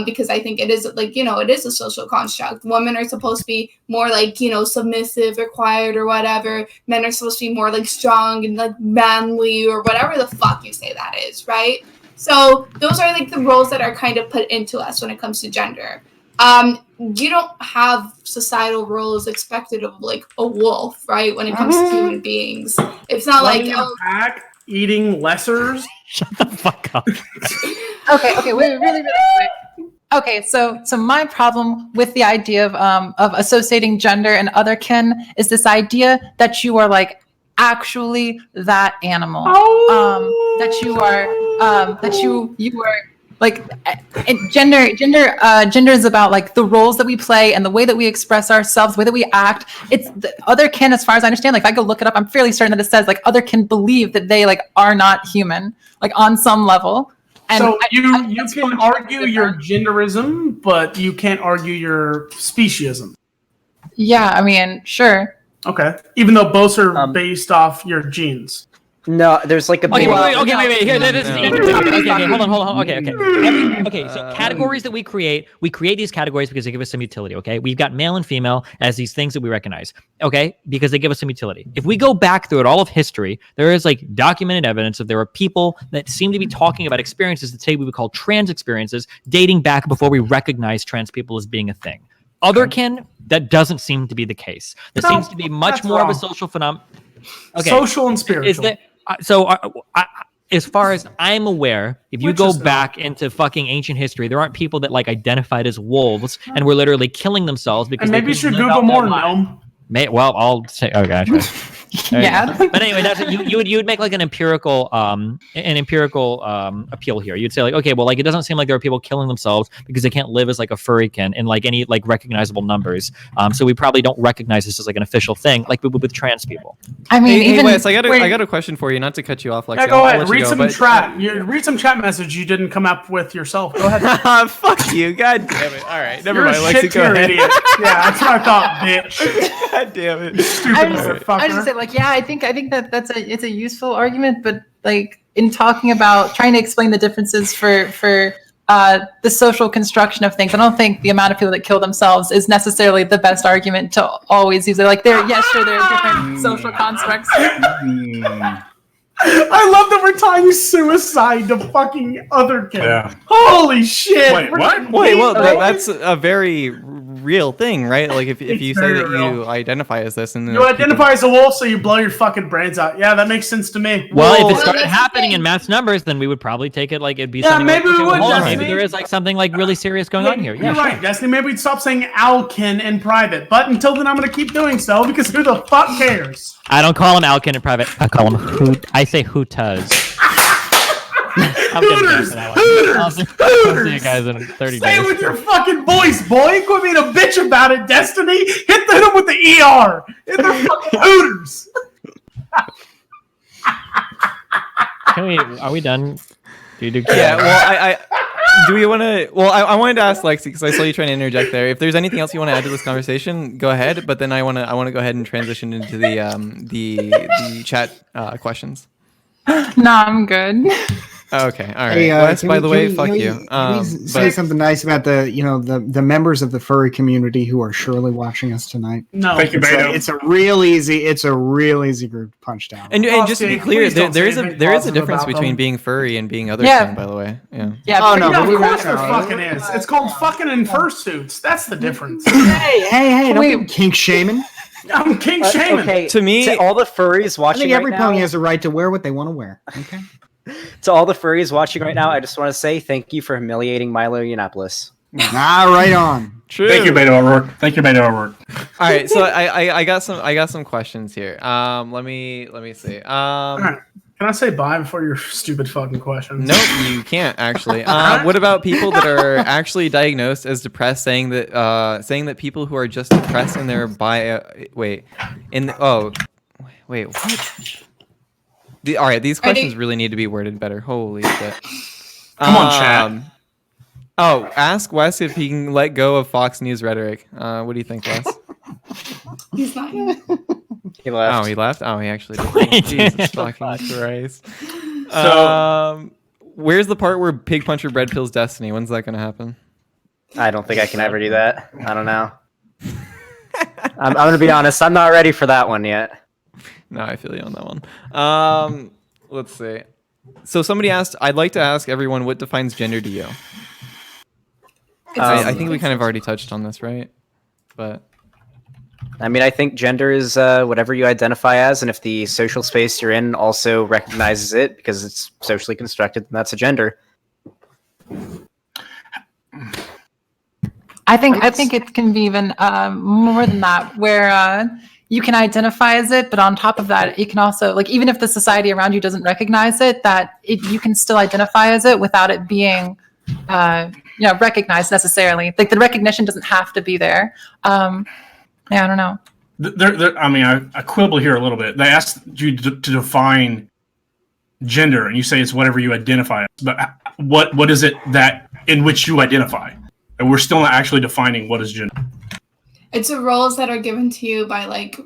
Because I think it is it is a social construct. Women are supposed to be more like, submissive or quiet or whatever. Men are supposed to be more like strong and like manly or whatever the fuck you say that is, right? So those are like the roles that are kind of put into us when it comes to gender. You don't have societal roles expected of like a wolf, right? When it comes to human beings. It's not like eating lessers. Shut the fuck up. Okay, wait, really quick. Okay, so my problem with the idea of associating gender and otherkin is this idea that you are like actually that animal. That you are like gender is about like the roles that we play and the way that we express ourselves, the way that we act. It's the other kin, as far as I understand, like if I go look it up, I'm fairly certain that it says like other kin believe that they like are not human, like on some level. And so you can argue your genderism, but you can't argue your speciesism. Yeah, I mean, sure. Okay, even though both are based off your genes. No, there's like a big... Wait. Here, this is okay, hold on. Okay, so categories that we create these categories because they give us some utility, okay? We've got male and female as these things that we recognize, okay? Because they give us some utility. If we go back through it, all of history, there is like documented evidence that there are people that seem to be talking about experiences that today we would call trans experiences dating back before we recognize trans people as being a thing. Other kin, that doesn't seem to be the case. There seems to be much more of a social phenomenon. Okay. Social and spiritual. Is that... as far as I'm aware, if you go back into fucking ancient history, there aren't people that like identified as wolves and were literally killing themselves because and maybe you should Google more, Gnome. Well, I'll say, oh gosh. Yeah. But anyway, that's you would make like an empirical appeal here. You'd say like, okay, well, like it doesn't seem like there are people killing themselves because they can't live as like a furrykin in like any like recognizable numbers. So we probably don't recognize this as like an official thing, like we would with trans people. I mean, hey, Wes, I got a question for you. Not to cut you off, Lexi. Yeah, go ahead. Read some chat. Read some chat message you didn't come up with yourself. Go ahead. Fuck you. God damn it. All right, never mind. Lexi, go ahead. Idiot. Yeah, that's what I thought, bitch. God damn it. Stupid motherfucker. I just say like, yeah, I think that it's a useful argument, but like in talking about trying to explain the differences for the social construction of things, I don't think the amount of people that kill themselves is necessarily the best argument to always use it. Like there are different social constructs. I love that we're tying suicide to fucking other kids. Yeah. Holy shit! Wait, what? Wait, well, that's a very real thing, right? Like if you say that you identify as this, and then you identify as a wolf, so you blow your fucking brains out. Yeah, that makes sense to me. Well, if it started happening in mass numbers, then we would probably take it like it'd be something. Maybe like, we would. Maybe there is like something like really serious going on here. You're right, Destiny. Maybe we'd stop saying Alkin in private, but until then, I'm gonna keep doing so because who the fuck cares? I don't call him Alkin in private. I call him Hoot. I say Hootaz. Hooters! I'll see you guys in 30 days. Say it with your fucking voice, boy. Quit being a bitch about it, Destiny. Hit them with the ER. Hit their fucking Hooters. Are we done? Yeah, well, do we want to? Well, I wanted to ask Lexi because I saw you trying to interject there. If there's anything else you want to add to this conversation, go ahead. But then I want to go ahead and transition into the chat questions. No, I'm good. Okay, all right. Hey, Wes, by the way, fuck you. Say something nice about the members of the furry community who are surely watching us tonight. No, thank you, Beto. It's a real easy group to punch down. And just to be clear, there is a difference between being furry and being other thing, by the way. Yeah. Oh no, of course there fucking is. It's called fucking in fursuits. That's the difference. Hey! Don't be kink shaming. I'm kink shaming. Okay, to me, all the furries watching, I think every right pony now, has a right to wear what they want to wear. Okay. To all the furries watching right now, I just want to say thank you for humiliating Milo Yiannopoulos. Right on. True. Thank you, Beto O'Rourke. All right, so I got some questions here. Let me see. All right. Can I say bye before your stupid fucking questions? Nope, you can't actually. What about people that are actually diagnosed as depressed, saying that people who are just depressed in their what? All right, these questions really need to be worded better. Holy shit! Come on, chat. Ask Wes if he can let go of Fox News rhetoric. What do you think, Wes? He's not here. He left. Oh, he left? Oh, he actually did. Jesus fucking Christ. So, where's the part where PigPuncher bread pills Destiny? When's that going to happen? I don't think I can ever do that. I don't know. I'm going to be honest. I'm not ready for that one yet. No, I feel you on that one. Let's see. So somebody asked, I'd like to ask everyone, what defines gender to you? I think we kind of already touched on this, right? But I mean, I think gender is whatever you identify as, and if the social space you're in also recognizes it because it's socially constructed, then that's a gender. I think it can be even more than that, where you can identify as it, but on top of that, you can also, like, even if the society around you doesn't recognize it, you can still identify as it without it being recognized necessarily. Like the recognition doesn't have to be there. I don't know. I quibble here a little bit. They asked you to define gender, and you say it's whatever you identify as. But what is it that in which you identify? And we're still not actually defining what is gender. It's the roles that are given to you by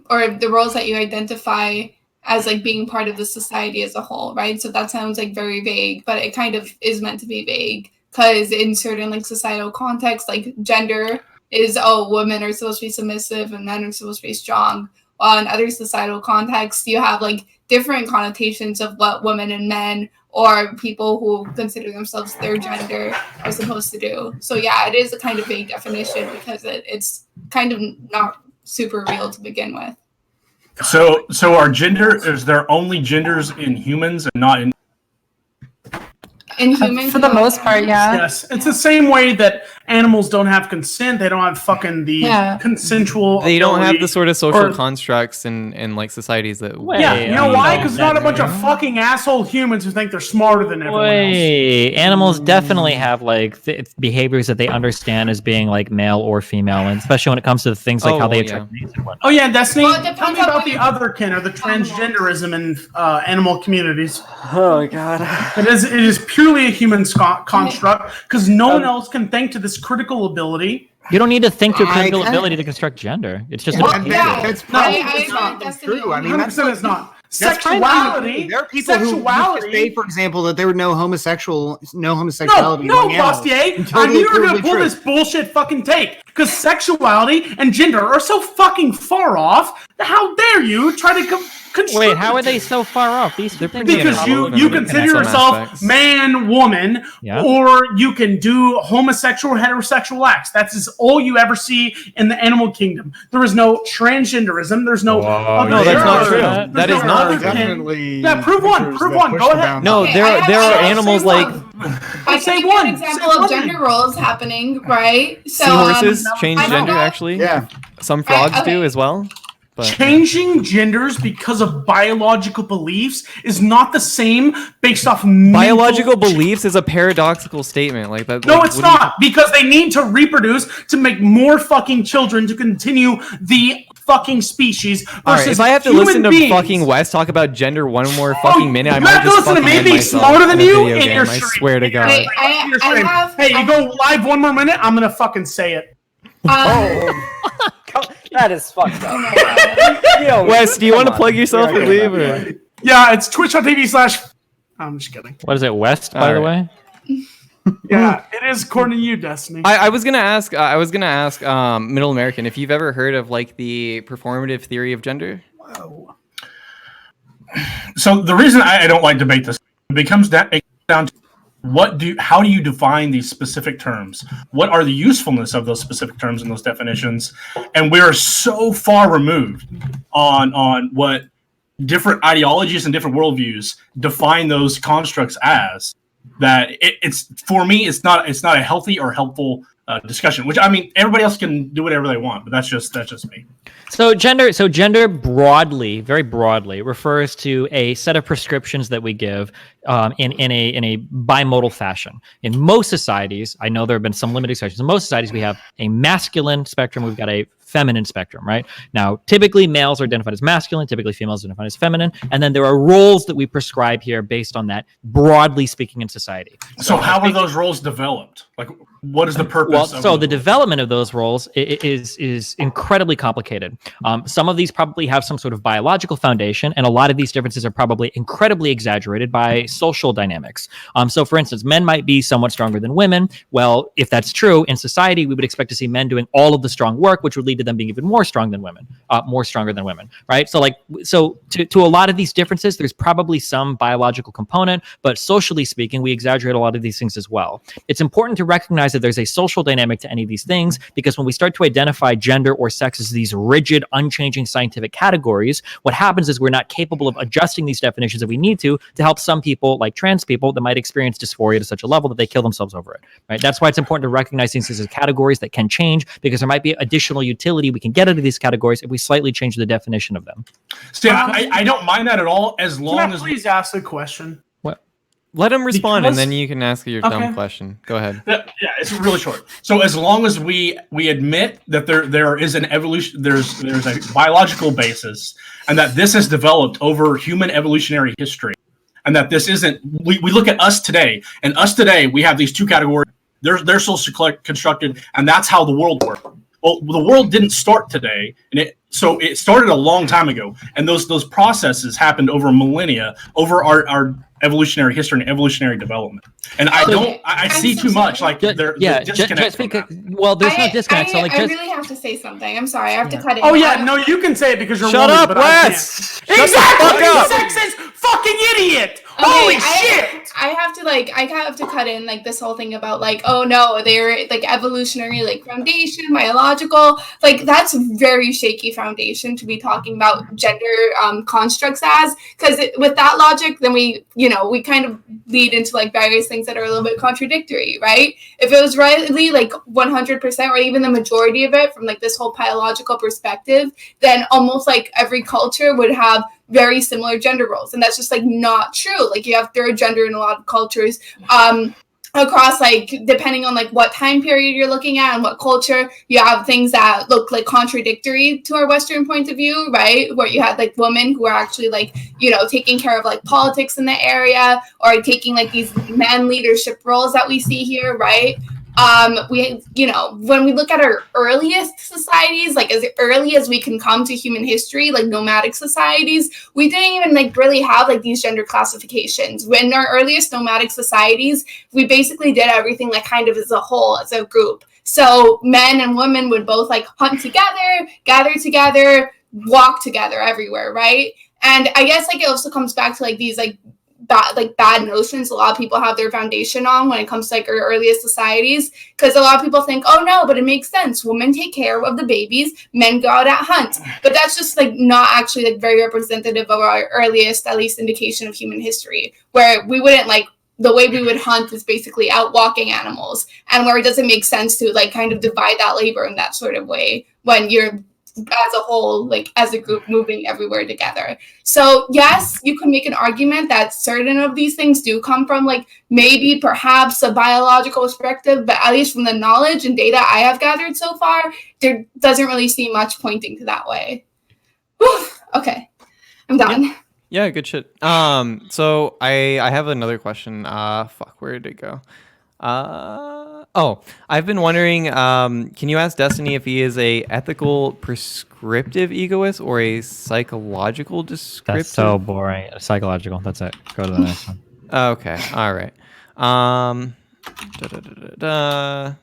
or the roles that you identify as being part of the society as a whole, right? So that sounds very vague, but it kind of is meant to be vague because in certain societal contexts, gender is, women are supposed to be submissive and men are supposed to be strong. While in other societal contexts, you have different connotations of what women and men or people who consider themselves their gender are supposed to do. So yeah, it is a kind of vague definition because it's kind of not super real to begin with. So our gender, is there only genders in humans and not in humans? For the most part, yeah. Yes, it's the same way that animals don't have consent. They don't have fucking the consensual. They don't have the sort of social or- constructs in societies that. Yeah, you know why? Because not a bunch of fucking asshole humans who think they're smarter than everyone else. Animals definitely have behaviors that they understand as being male or female, and especially when it comes to things like how they attract mates and whatnot. Oh yeah, Destiny. Well, it depends Tell me on about what the you- otherkin or the transgenderism in animal communities. Oh god. It is purely a human construct because no one else can think to this critical ability. You don't need to think to a I critical kinda- ability to construct gender. It's just Well, a behavior. yeah. That's I probably agree not with true. Destiny. I mean, that's 100% it's not. That's fine. Sexuality. There are people who used to say, for example, that there were no homosexuality. No, among animals. Bastiat. I Totally knew you were going to provably pull true. this bullshit fucking take because sexuality and gender are so fucking far off. How dare you try to construct? Wait, how are they so far off? These two things pretty are Because Yeah, you in consider some yourself aspects. man, woman, Yeah. or you can do homosexual, heterosexual acts. That's all you ever see in the animal kingdom. There is no transgenderism. There's no. No, that's not true. There's That no is not other true. Definitely. Yeah, prove one. pictures Prove that one. push Go the ahead. boundaries. No, Okay, there are I animals say like one. I I say can give you one. an example Say of one. gender roles happening, right? So seahorses change I gender know- actually. Yeah. Some frogs okay. do as well. But Changing genders because of biological beliefs is not the same based off biological mental- beliefs is a paradoxical statement like that. No, like, it's what do you- not because they need to reproduce to make more fucking children to continue the fucking species. All right, Versus if I have to human listen to beings. fucking Wes talk about gender one more fucking minute, I you might have to just listen to fucking me end being myself smarter than in a you video in game, your I stream. swear to God. Wait, Your I stream. have. Hey, you go live one more minute. I'm gonna fucking say it. That is fucked up. Wes, do you want to plug yourself or leave? Or? Yeah, it's twitch.tv/ I'm just kidding. What is it, West, by the way? Yeah, it is according to you, Destiny. I was gonna ask. Middle American if you've ever heard of the performative theory of gender. So the reason I don't like debate this, it comes down to how do you define these specific terms? What are the usefulness of those specific terms and those definitions? And we're so far removed on what different ideologies and different worldviews define those constructs as that it's for me it's not a healthy or helpful discussion. Which I mean, everybody else can do whatever they want, but that's just me. So gender broadly, very broadly, refers to a set of prescriptions that we give in a bimodal fashion. In most societies, I know there have been some limited exceptions. In most societies, we have a masculine spectrum. We've got a feminine spectrum, right? Now, typically males are identified as masculine, typically females are identified as feminine, and then there are roles that we prescribe here based on that, broadly speaking, in society. So how are those roles developed? Like, what is the purpose? Well, of so those the roles? development of those roles is incredibly complicated. Some of these probably have some sort of biological foundation, and a lot of these differences are probably incredibly exaggerated by social dynamics. So, for instance, men might be somewhat stronger than women. Well, if that's true, in society, we would expect to see men doing all of the strong work, which would lead to them being even more stronger than women, right? So to a lot of these differences, there's probably some biological component, but socially speaking, we exaggerate a lot of these things as well. It's important to recognize that there's a social dynamic to any of these things, because when we start to identify gender or sex as these rigid, unchanging scientific categories, what happens is we're not capable of adjusting these definitions that we need to help some people, like trans people, that might experience dysphoria to such a level that they kill themselves over it, right? That's why it's important to recognize these as categories that can change, because there might be additional utility we can get out of these categories if we slightly change the definition of them. See, I don't mind that at all as Can long I as please ask a question? What? Let him respond, Because- and then you can ask your Okay. dumb question. Go ahead. Yeah, it's really short. So as long as we admit that there is an evolution, there's a biological basis, and that this has developed over human evolutionary history, and that this isn't. We look at us today, and us today we have these two categories. They're social constructed, and that's how the world works. Well, the world didn't start today, and it started a long time ago, and those processes happened over millennia, over our evolutionary history and evolutionary development. And I see too much like they're disconnect from that. Well, there's no disconnect. So like, I just really have to say something. I'm sorry, I have to cut it. Oh yeah, no, you can say it because you're Shut woman, up, but I can't. Wes! Shut the Exactly, fuck you up! sexist fucking idiot! Okay, Holy shit! I have to cut in like this whole thing about like, oh no, they're like evolutionary like foundation, biological, like that's very shaky foundation to be talking about gender constructs as, because with that logic, then we kind of lead into like various things that are a little bit contradictory, right? If it was really like 100% or even the majority of it from like this whole biological perspective, then almost like every culture would have very similar gender roles, and that's just like not true. Like you have third gender in a lot of cultures across, like depending on like what time period you're looking at and what culture, you have things that look like contradictory to our Western point of view, right? Where you had like women who are actually like taking care of like politics in the area, or taking like these man leadership roles that we see here, right? When we look at our earliest societies, like as early as we can come to human history, like nomadic societies, we didn't even like really have like these gender classifications. When our earliest nomadic societies, we basically did everything like kind of as a whole, as a group. So men and women would both like hunt together, gather together, walk together everywhere, right? And I guess like it also comes back to like these bad notions a lot of people have their foundation on when it comes to like our earliest societies, because a lot of people think, oh no, but it makes sense, women take care of the babies, men go out at hunt, but that's just like not actually like very representative of our earliest, at least, indication of human history, where we wouldn't like the way we would hunt is basically out walking animals, and where it doesn't make sense to like kind of divide that labor in that sort of way when you're as a whole, like as a group, moving everywhere together. So yes, you can make an argument that certain of these things do come from like maybe perhaps a biological perspective, but at least from the knowledge and data I have gathered so far, there doesn't really seem much pointing to that way. Whew. Okay, I'm done. Yeah, good shit. So I have another question. Where did it go? I've been wondering, can you ask Destiny if he is a ethical prescriptive egoist or a psychological descriptive? That's so boring. Psychological. That's it. Go to the next one. Okay. All right.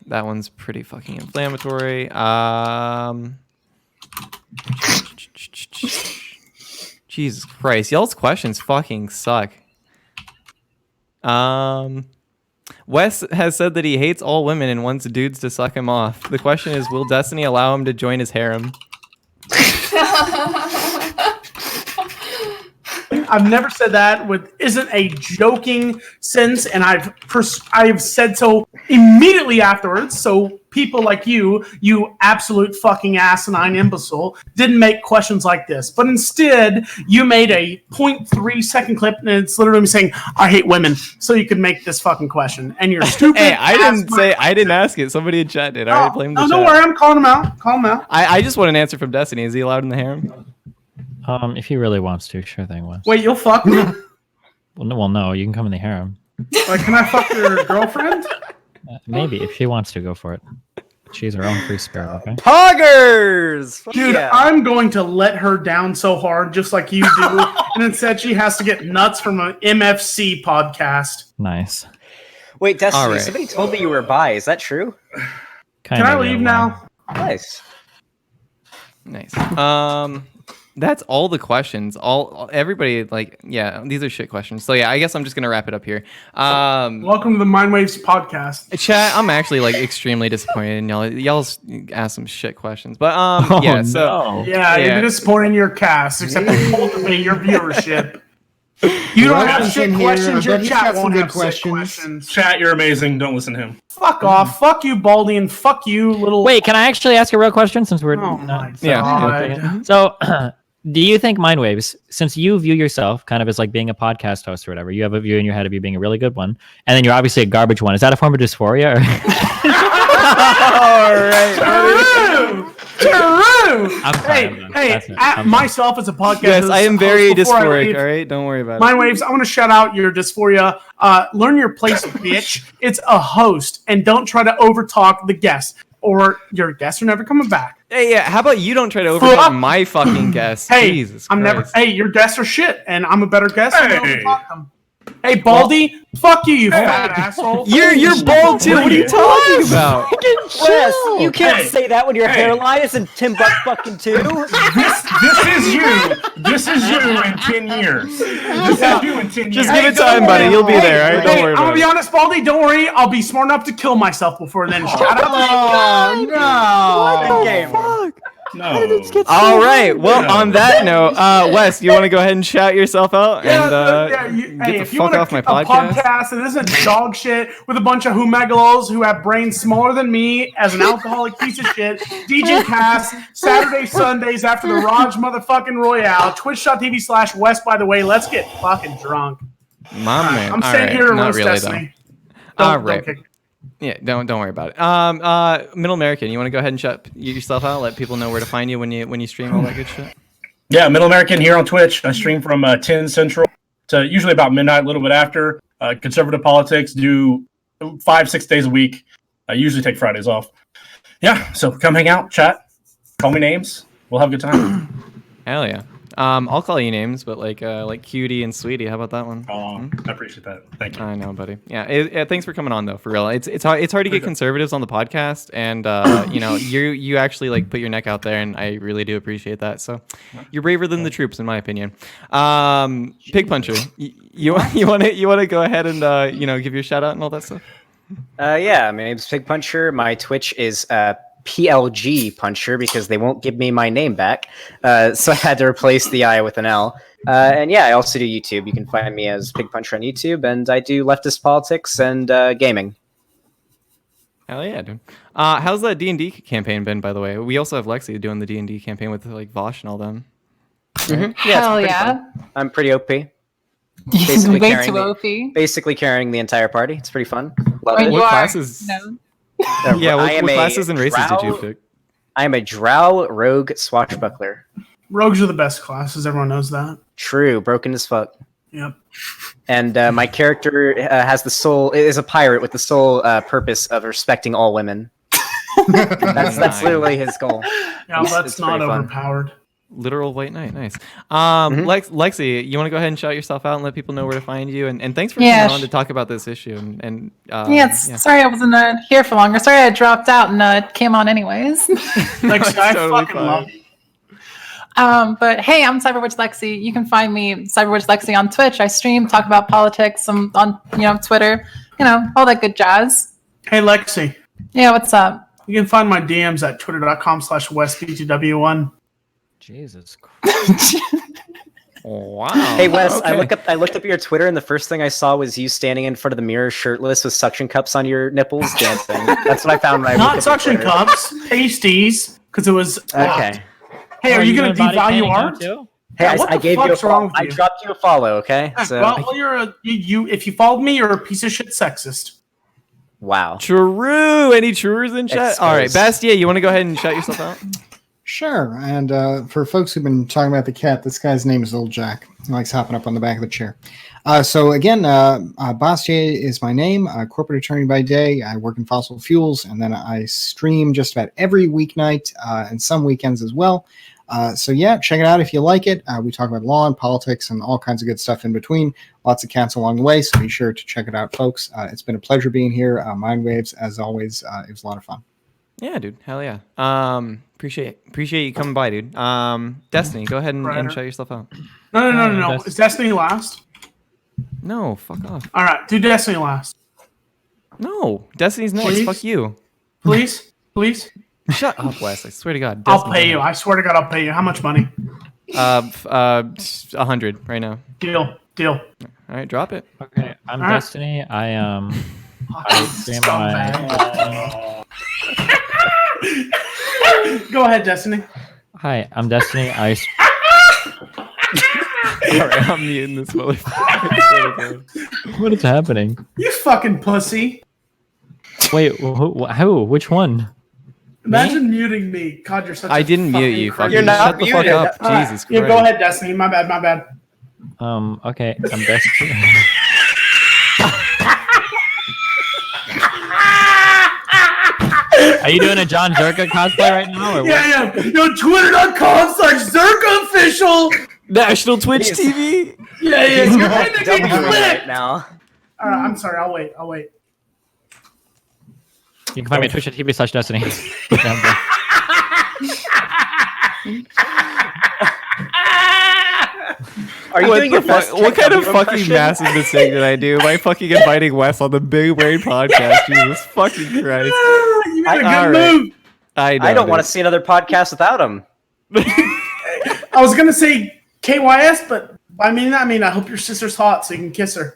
That one's pretty fucking inflammatory. Jesus Christ. Y'all's questions fucking suck. Wes has said that he hates all women and wants dudes to suck him off. The question is, will Destiny allow him to join his harem? I've never said that with isn't a joking sense, and I've said so immediately afterwards. So people like you absolute fucking asinine imbecile, didn't make questions like this, but instead you made a 0.3 second clip, and it's literally me saying I hate women, so you could make this fucking question, and you're stupid. Hey, I didn't ask it. Somebody in chat did. All right, blame the chat. Don't worry, I'm calling him out. Call him out. I just want an answer from Destiny. Is he allowed in the harem? If he really wants to, sure thing, Wes. Wait, you'll fuck me? Well, no, you can come in the harem. Like, can I fuck your girlfriend? Maybe, if she wants to, go for it. She's her own free spirit, okay? Poggers! Dude, yeah. I'm going to let her down so hard, just like you do, and instead she has to get nuts from an MFC podcast. Nice. Wait, Destiny, somebody told me you were bi. Is that true? Can I leave now? Nice. That's all the questions. Everybody, like, yeah, these are shit questions. So yeah, I guess I'm just gonna wrap it up here. Welcome to the MindWaves podcast. Chat, I'm actually like extremely disappointed in y'all. Y'all asked some shit questions, but you're disappointed in your cast, except for cultivate your viewership. You don't have shit questions. Your chat won't have questions. Chat, you're amazing. Don't listen to him. Fuck off. Fuck you, Baldy, and fuck you, little. Wait, can I actually ask a real question since we're? Oh my God. Yeah. So, Do you think Mindwaves, since you view yourself kind of as like being a podcast host or whatever, you have a view in your head of you being a really good one, and then you're obviously a garbage one, is that a form of dysphoria? Or? All right. Hey, myself as a podcast. Yes, I am very host, dysphoric. All right, don't worry about it. Mindwaves, I want to shout out your dysphoria. Learn your place, bitch. It's a host, and don't try to overtalk the guests, or your guests are never coming back. Hey, yeah. How about you don't try to overtalk my fucking guests? Hey, Jesus I'm Christ. never. Hey, your guests are shit, and I'm a better guest. Hey, overtalk them. Hey, Baldy, fuck you, you fat asshole. You're bald too. What are you talking about? Wes, you can't say that when your hairline is in Timbuktu. This is you. This is you in 10 years. This is you in 10 years. Just give it time, buddy. You'll be there. All right? Don't worry I'm about gonna be it. honest, Baldy. Don't worry. I'll be smart enough to kill myself before then. Shut up. Oh no! What the fuck? No. All right. Well, on that note, Wes, you want to go ahead and shout yourself out and get the if you fuck want off my a podcast? that isn't dog shit with a bunch of humegalos who have brains smaller than me as an alcoholic piece of shit, DJ Cass, Saturday, Sundays after the Raj motherfucking Royale, twitch.tv/West, by the way. Let's get fucking drunk. My man. I'm All staying right. here to Not roast really, Destiny. All Don't right. kick. Yeah, don't worry about it. Middle American, you want to go ahead and shut yourself out? Let people know where to find you when you stream all that good shit. Yeah, Middle American here on Twitch. I stream from 10 Central to usually about midnight, a little bit after. Conservative politics, do 5-6 days a week. I usually take Fridays off. Yeah, so come hang out, chat, call me names. We'll have a good time. Hell yeah. I'll call you names, but like Cutie and Sweetie. How about that one? I appreciate that. Thank you. I know, buddy. Yeah, thanks for coming on though. For real, it's hard to get conservatives on the podcast, and you actually like put your neck out there, and I really do appreciate that. So you're braver than the troops, in my opinion. PigPuncher, you want to go ahead and give your shout out and all that stuff. Yeah, my name's PigPuncher. My Twitch is PLG Puncher because they won't give me my name back. So I had to replace the I with an L. And yeah, I also do YouTube. You can find me as PigPuncher on YouTube, and I do leftist politics and gaming. Hell yeah, dude. How's that D&D campaign been, by the way? We also have Lexi doing the D&D campaign with like Vosh and all them. Mm-hmm. Hell yeah. I'm pretty OP. Way carrying too OP. Basically carrying the entire party. It's pretty fun. Love When it. you What are- classes? No. Yeah, I am what a classes and races did you drow- pick? I am a drow rogue swashbuckler. Rogues are the best classes. Everyone knows that. True, broken as fuck. Yep. And my character is a pirate with the sole purpose of respecting all women. That's literally his goal. Yeah, that's it's not pretty fun. overpowered. Literal white knight, nice. Lexi, you want to go ahead and shout yourself out and let people know where to find you? And thanks for Yeah, coming on to talk about this issue. Sorry I wasn't here for longer. Sorry I dropped out and came on anyways. Like, I Totally fucking fine. love you. But hey, I'm Cyberwitch Lexi. You can find me Cyberwitch Lexi on Twitch. I stream, talk about politics. I'm on Twitter, all that good jazz. Hey, Lexi. Yeah, what's up? You can find my DMs at twitter.com/Wesbtw1. Jesus Christ. Wow. Hey Wes, Okay. I looked up your Twitter, and the first thing I saw was you standing in front of the mirror, shirtless, with suction cups on your nipples, dancing. That's what I found when I Not looked up suction your Twitter. cups, pasties, because it was. Okay. Hey, are you going to devalue art? Hey, Yeah, what I the gave you a fuck's wrong follow. with I you? dropped you a follow. Okay. So Well, you're if you followed me, you're a piece of shit sexist. wow. True. Any truers in chat? Exposed. All right, Bastiat, you want to go ahead and shout yourself out? Sure. And for folks who've been talking about the cat, this guy's name is Old Jack. He likes hopping up on the back of the chair. So again, Bastiat is my name. Corporate attorney by day. I work in fossil fuels, and then I stream just about every weeknight and some weekends as well. So yeah, check it out if you like it. We talk about law and politics and all kinds of good stuff in between. Lots of cats along the way, so be sure to check it out, folks. It's been a pleasure being here. Mindwaves, as always, it was a lot of fun. Yeah, dude. Hell yeah. Appreciate you coming by, dude. Destiny, go ahead and shout yourself out. No. Is Destiny last? No, fuck off. All right, do Destiny last. No, Destiny's next. Please? Fuck you. Please? Shut up, Wes. I swear to God. I'll Destiny's pay you. next. I swear to God, I'll pay you. How much money? 100 right now. Deal. All right, drop it. Okay, I'm All right. Destiny. I stream Scumbag. Go ahead, Destiny. Hi, I'm Destiny. Alright, I'm muting this motherfucker. What is happening? You fucking pussy. Wait, who? Which one? Imagine muting me. God, you're such a I didn't mute fucking you. crazy- You're not Shut the fuck muted. up. All Jesus Yeah, Christ. go ahead, Destiny. My bad. Okay, I'm best. Are you doing a John Zerka cosplay right now? Or what? Yeah. Yo, Twitter.com/ZerkaOfficial. National Twitch TV? Yeah. You're right to get Double right clipped. now. All right, I'm sorry. I'll wait. You can find me at twitch.tv/Destiny. Are you doing your best? What kind of Diablo fucking impression? massive mistake did I do by fucking inviting Wes on the Big Brain podcast? Jesus fucking Christ. You made a All good right. move. I don't want to see another podcast without him. I was gonna say KYS, but I mean, I hope your sister's hot so you can kiss her.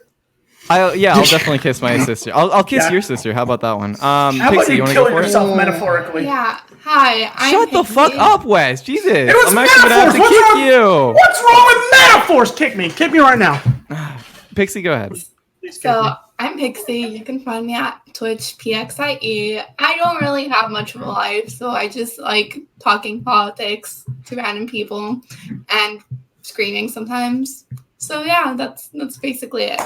I'll definitely kiss my sister. I'll kiss Yeah. your sister. How about that one? How about Pixie, you you want to go kill for it? yourself metaphorically? Yeah. Hi. I'm Shut the Pixie. fuck up, Wes. Jesus. It was I'm actually gonna have to metaphors. kick you. What's wrong with metaphors? Kick me right now. Pixie, go ahead. Please kick me. So I'm Pixie. You can find me at Twitch PXIE. I don't really have much of a life, so I just like talking politics to random people and screaming sometimes. So yeah, that's basically it.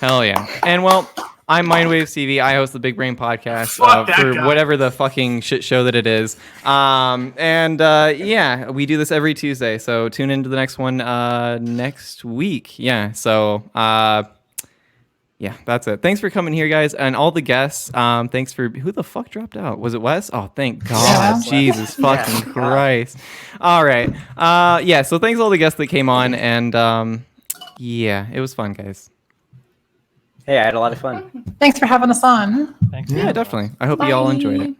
Hell yeah. And well, I'm Mindwaves TV. I host the Big Brain podcast Fuck that for guy. whatever the fucking shit show that it is. Yeah, we do this every Tuesday. So tune into the next one next week. Yeah. So yeah, that's it. Thanks for coming here, guys, and all the guests. Thanks for who the fuck dropped out? Was it Wes? Oh, thank God. Yeah. Jesus fucking Christ. All right. Yeah. So thanks all the guests that came on, and yeah, it was fun, guys. Hey, I had a lot of fun. Thanks for having us on. Thanks. Yeah, definitely. I hope you all enjoyed it. Bye.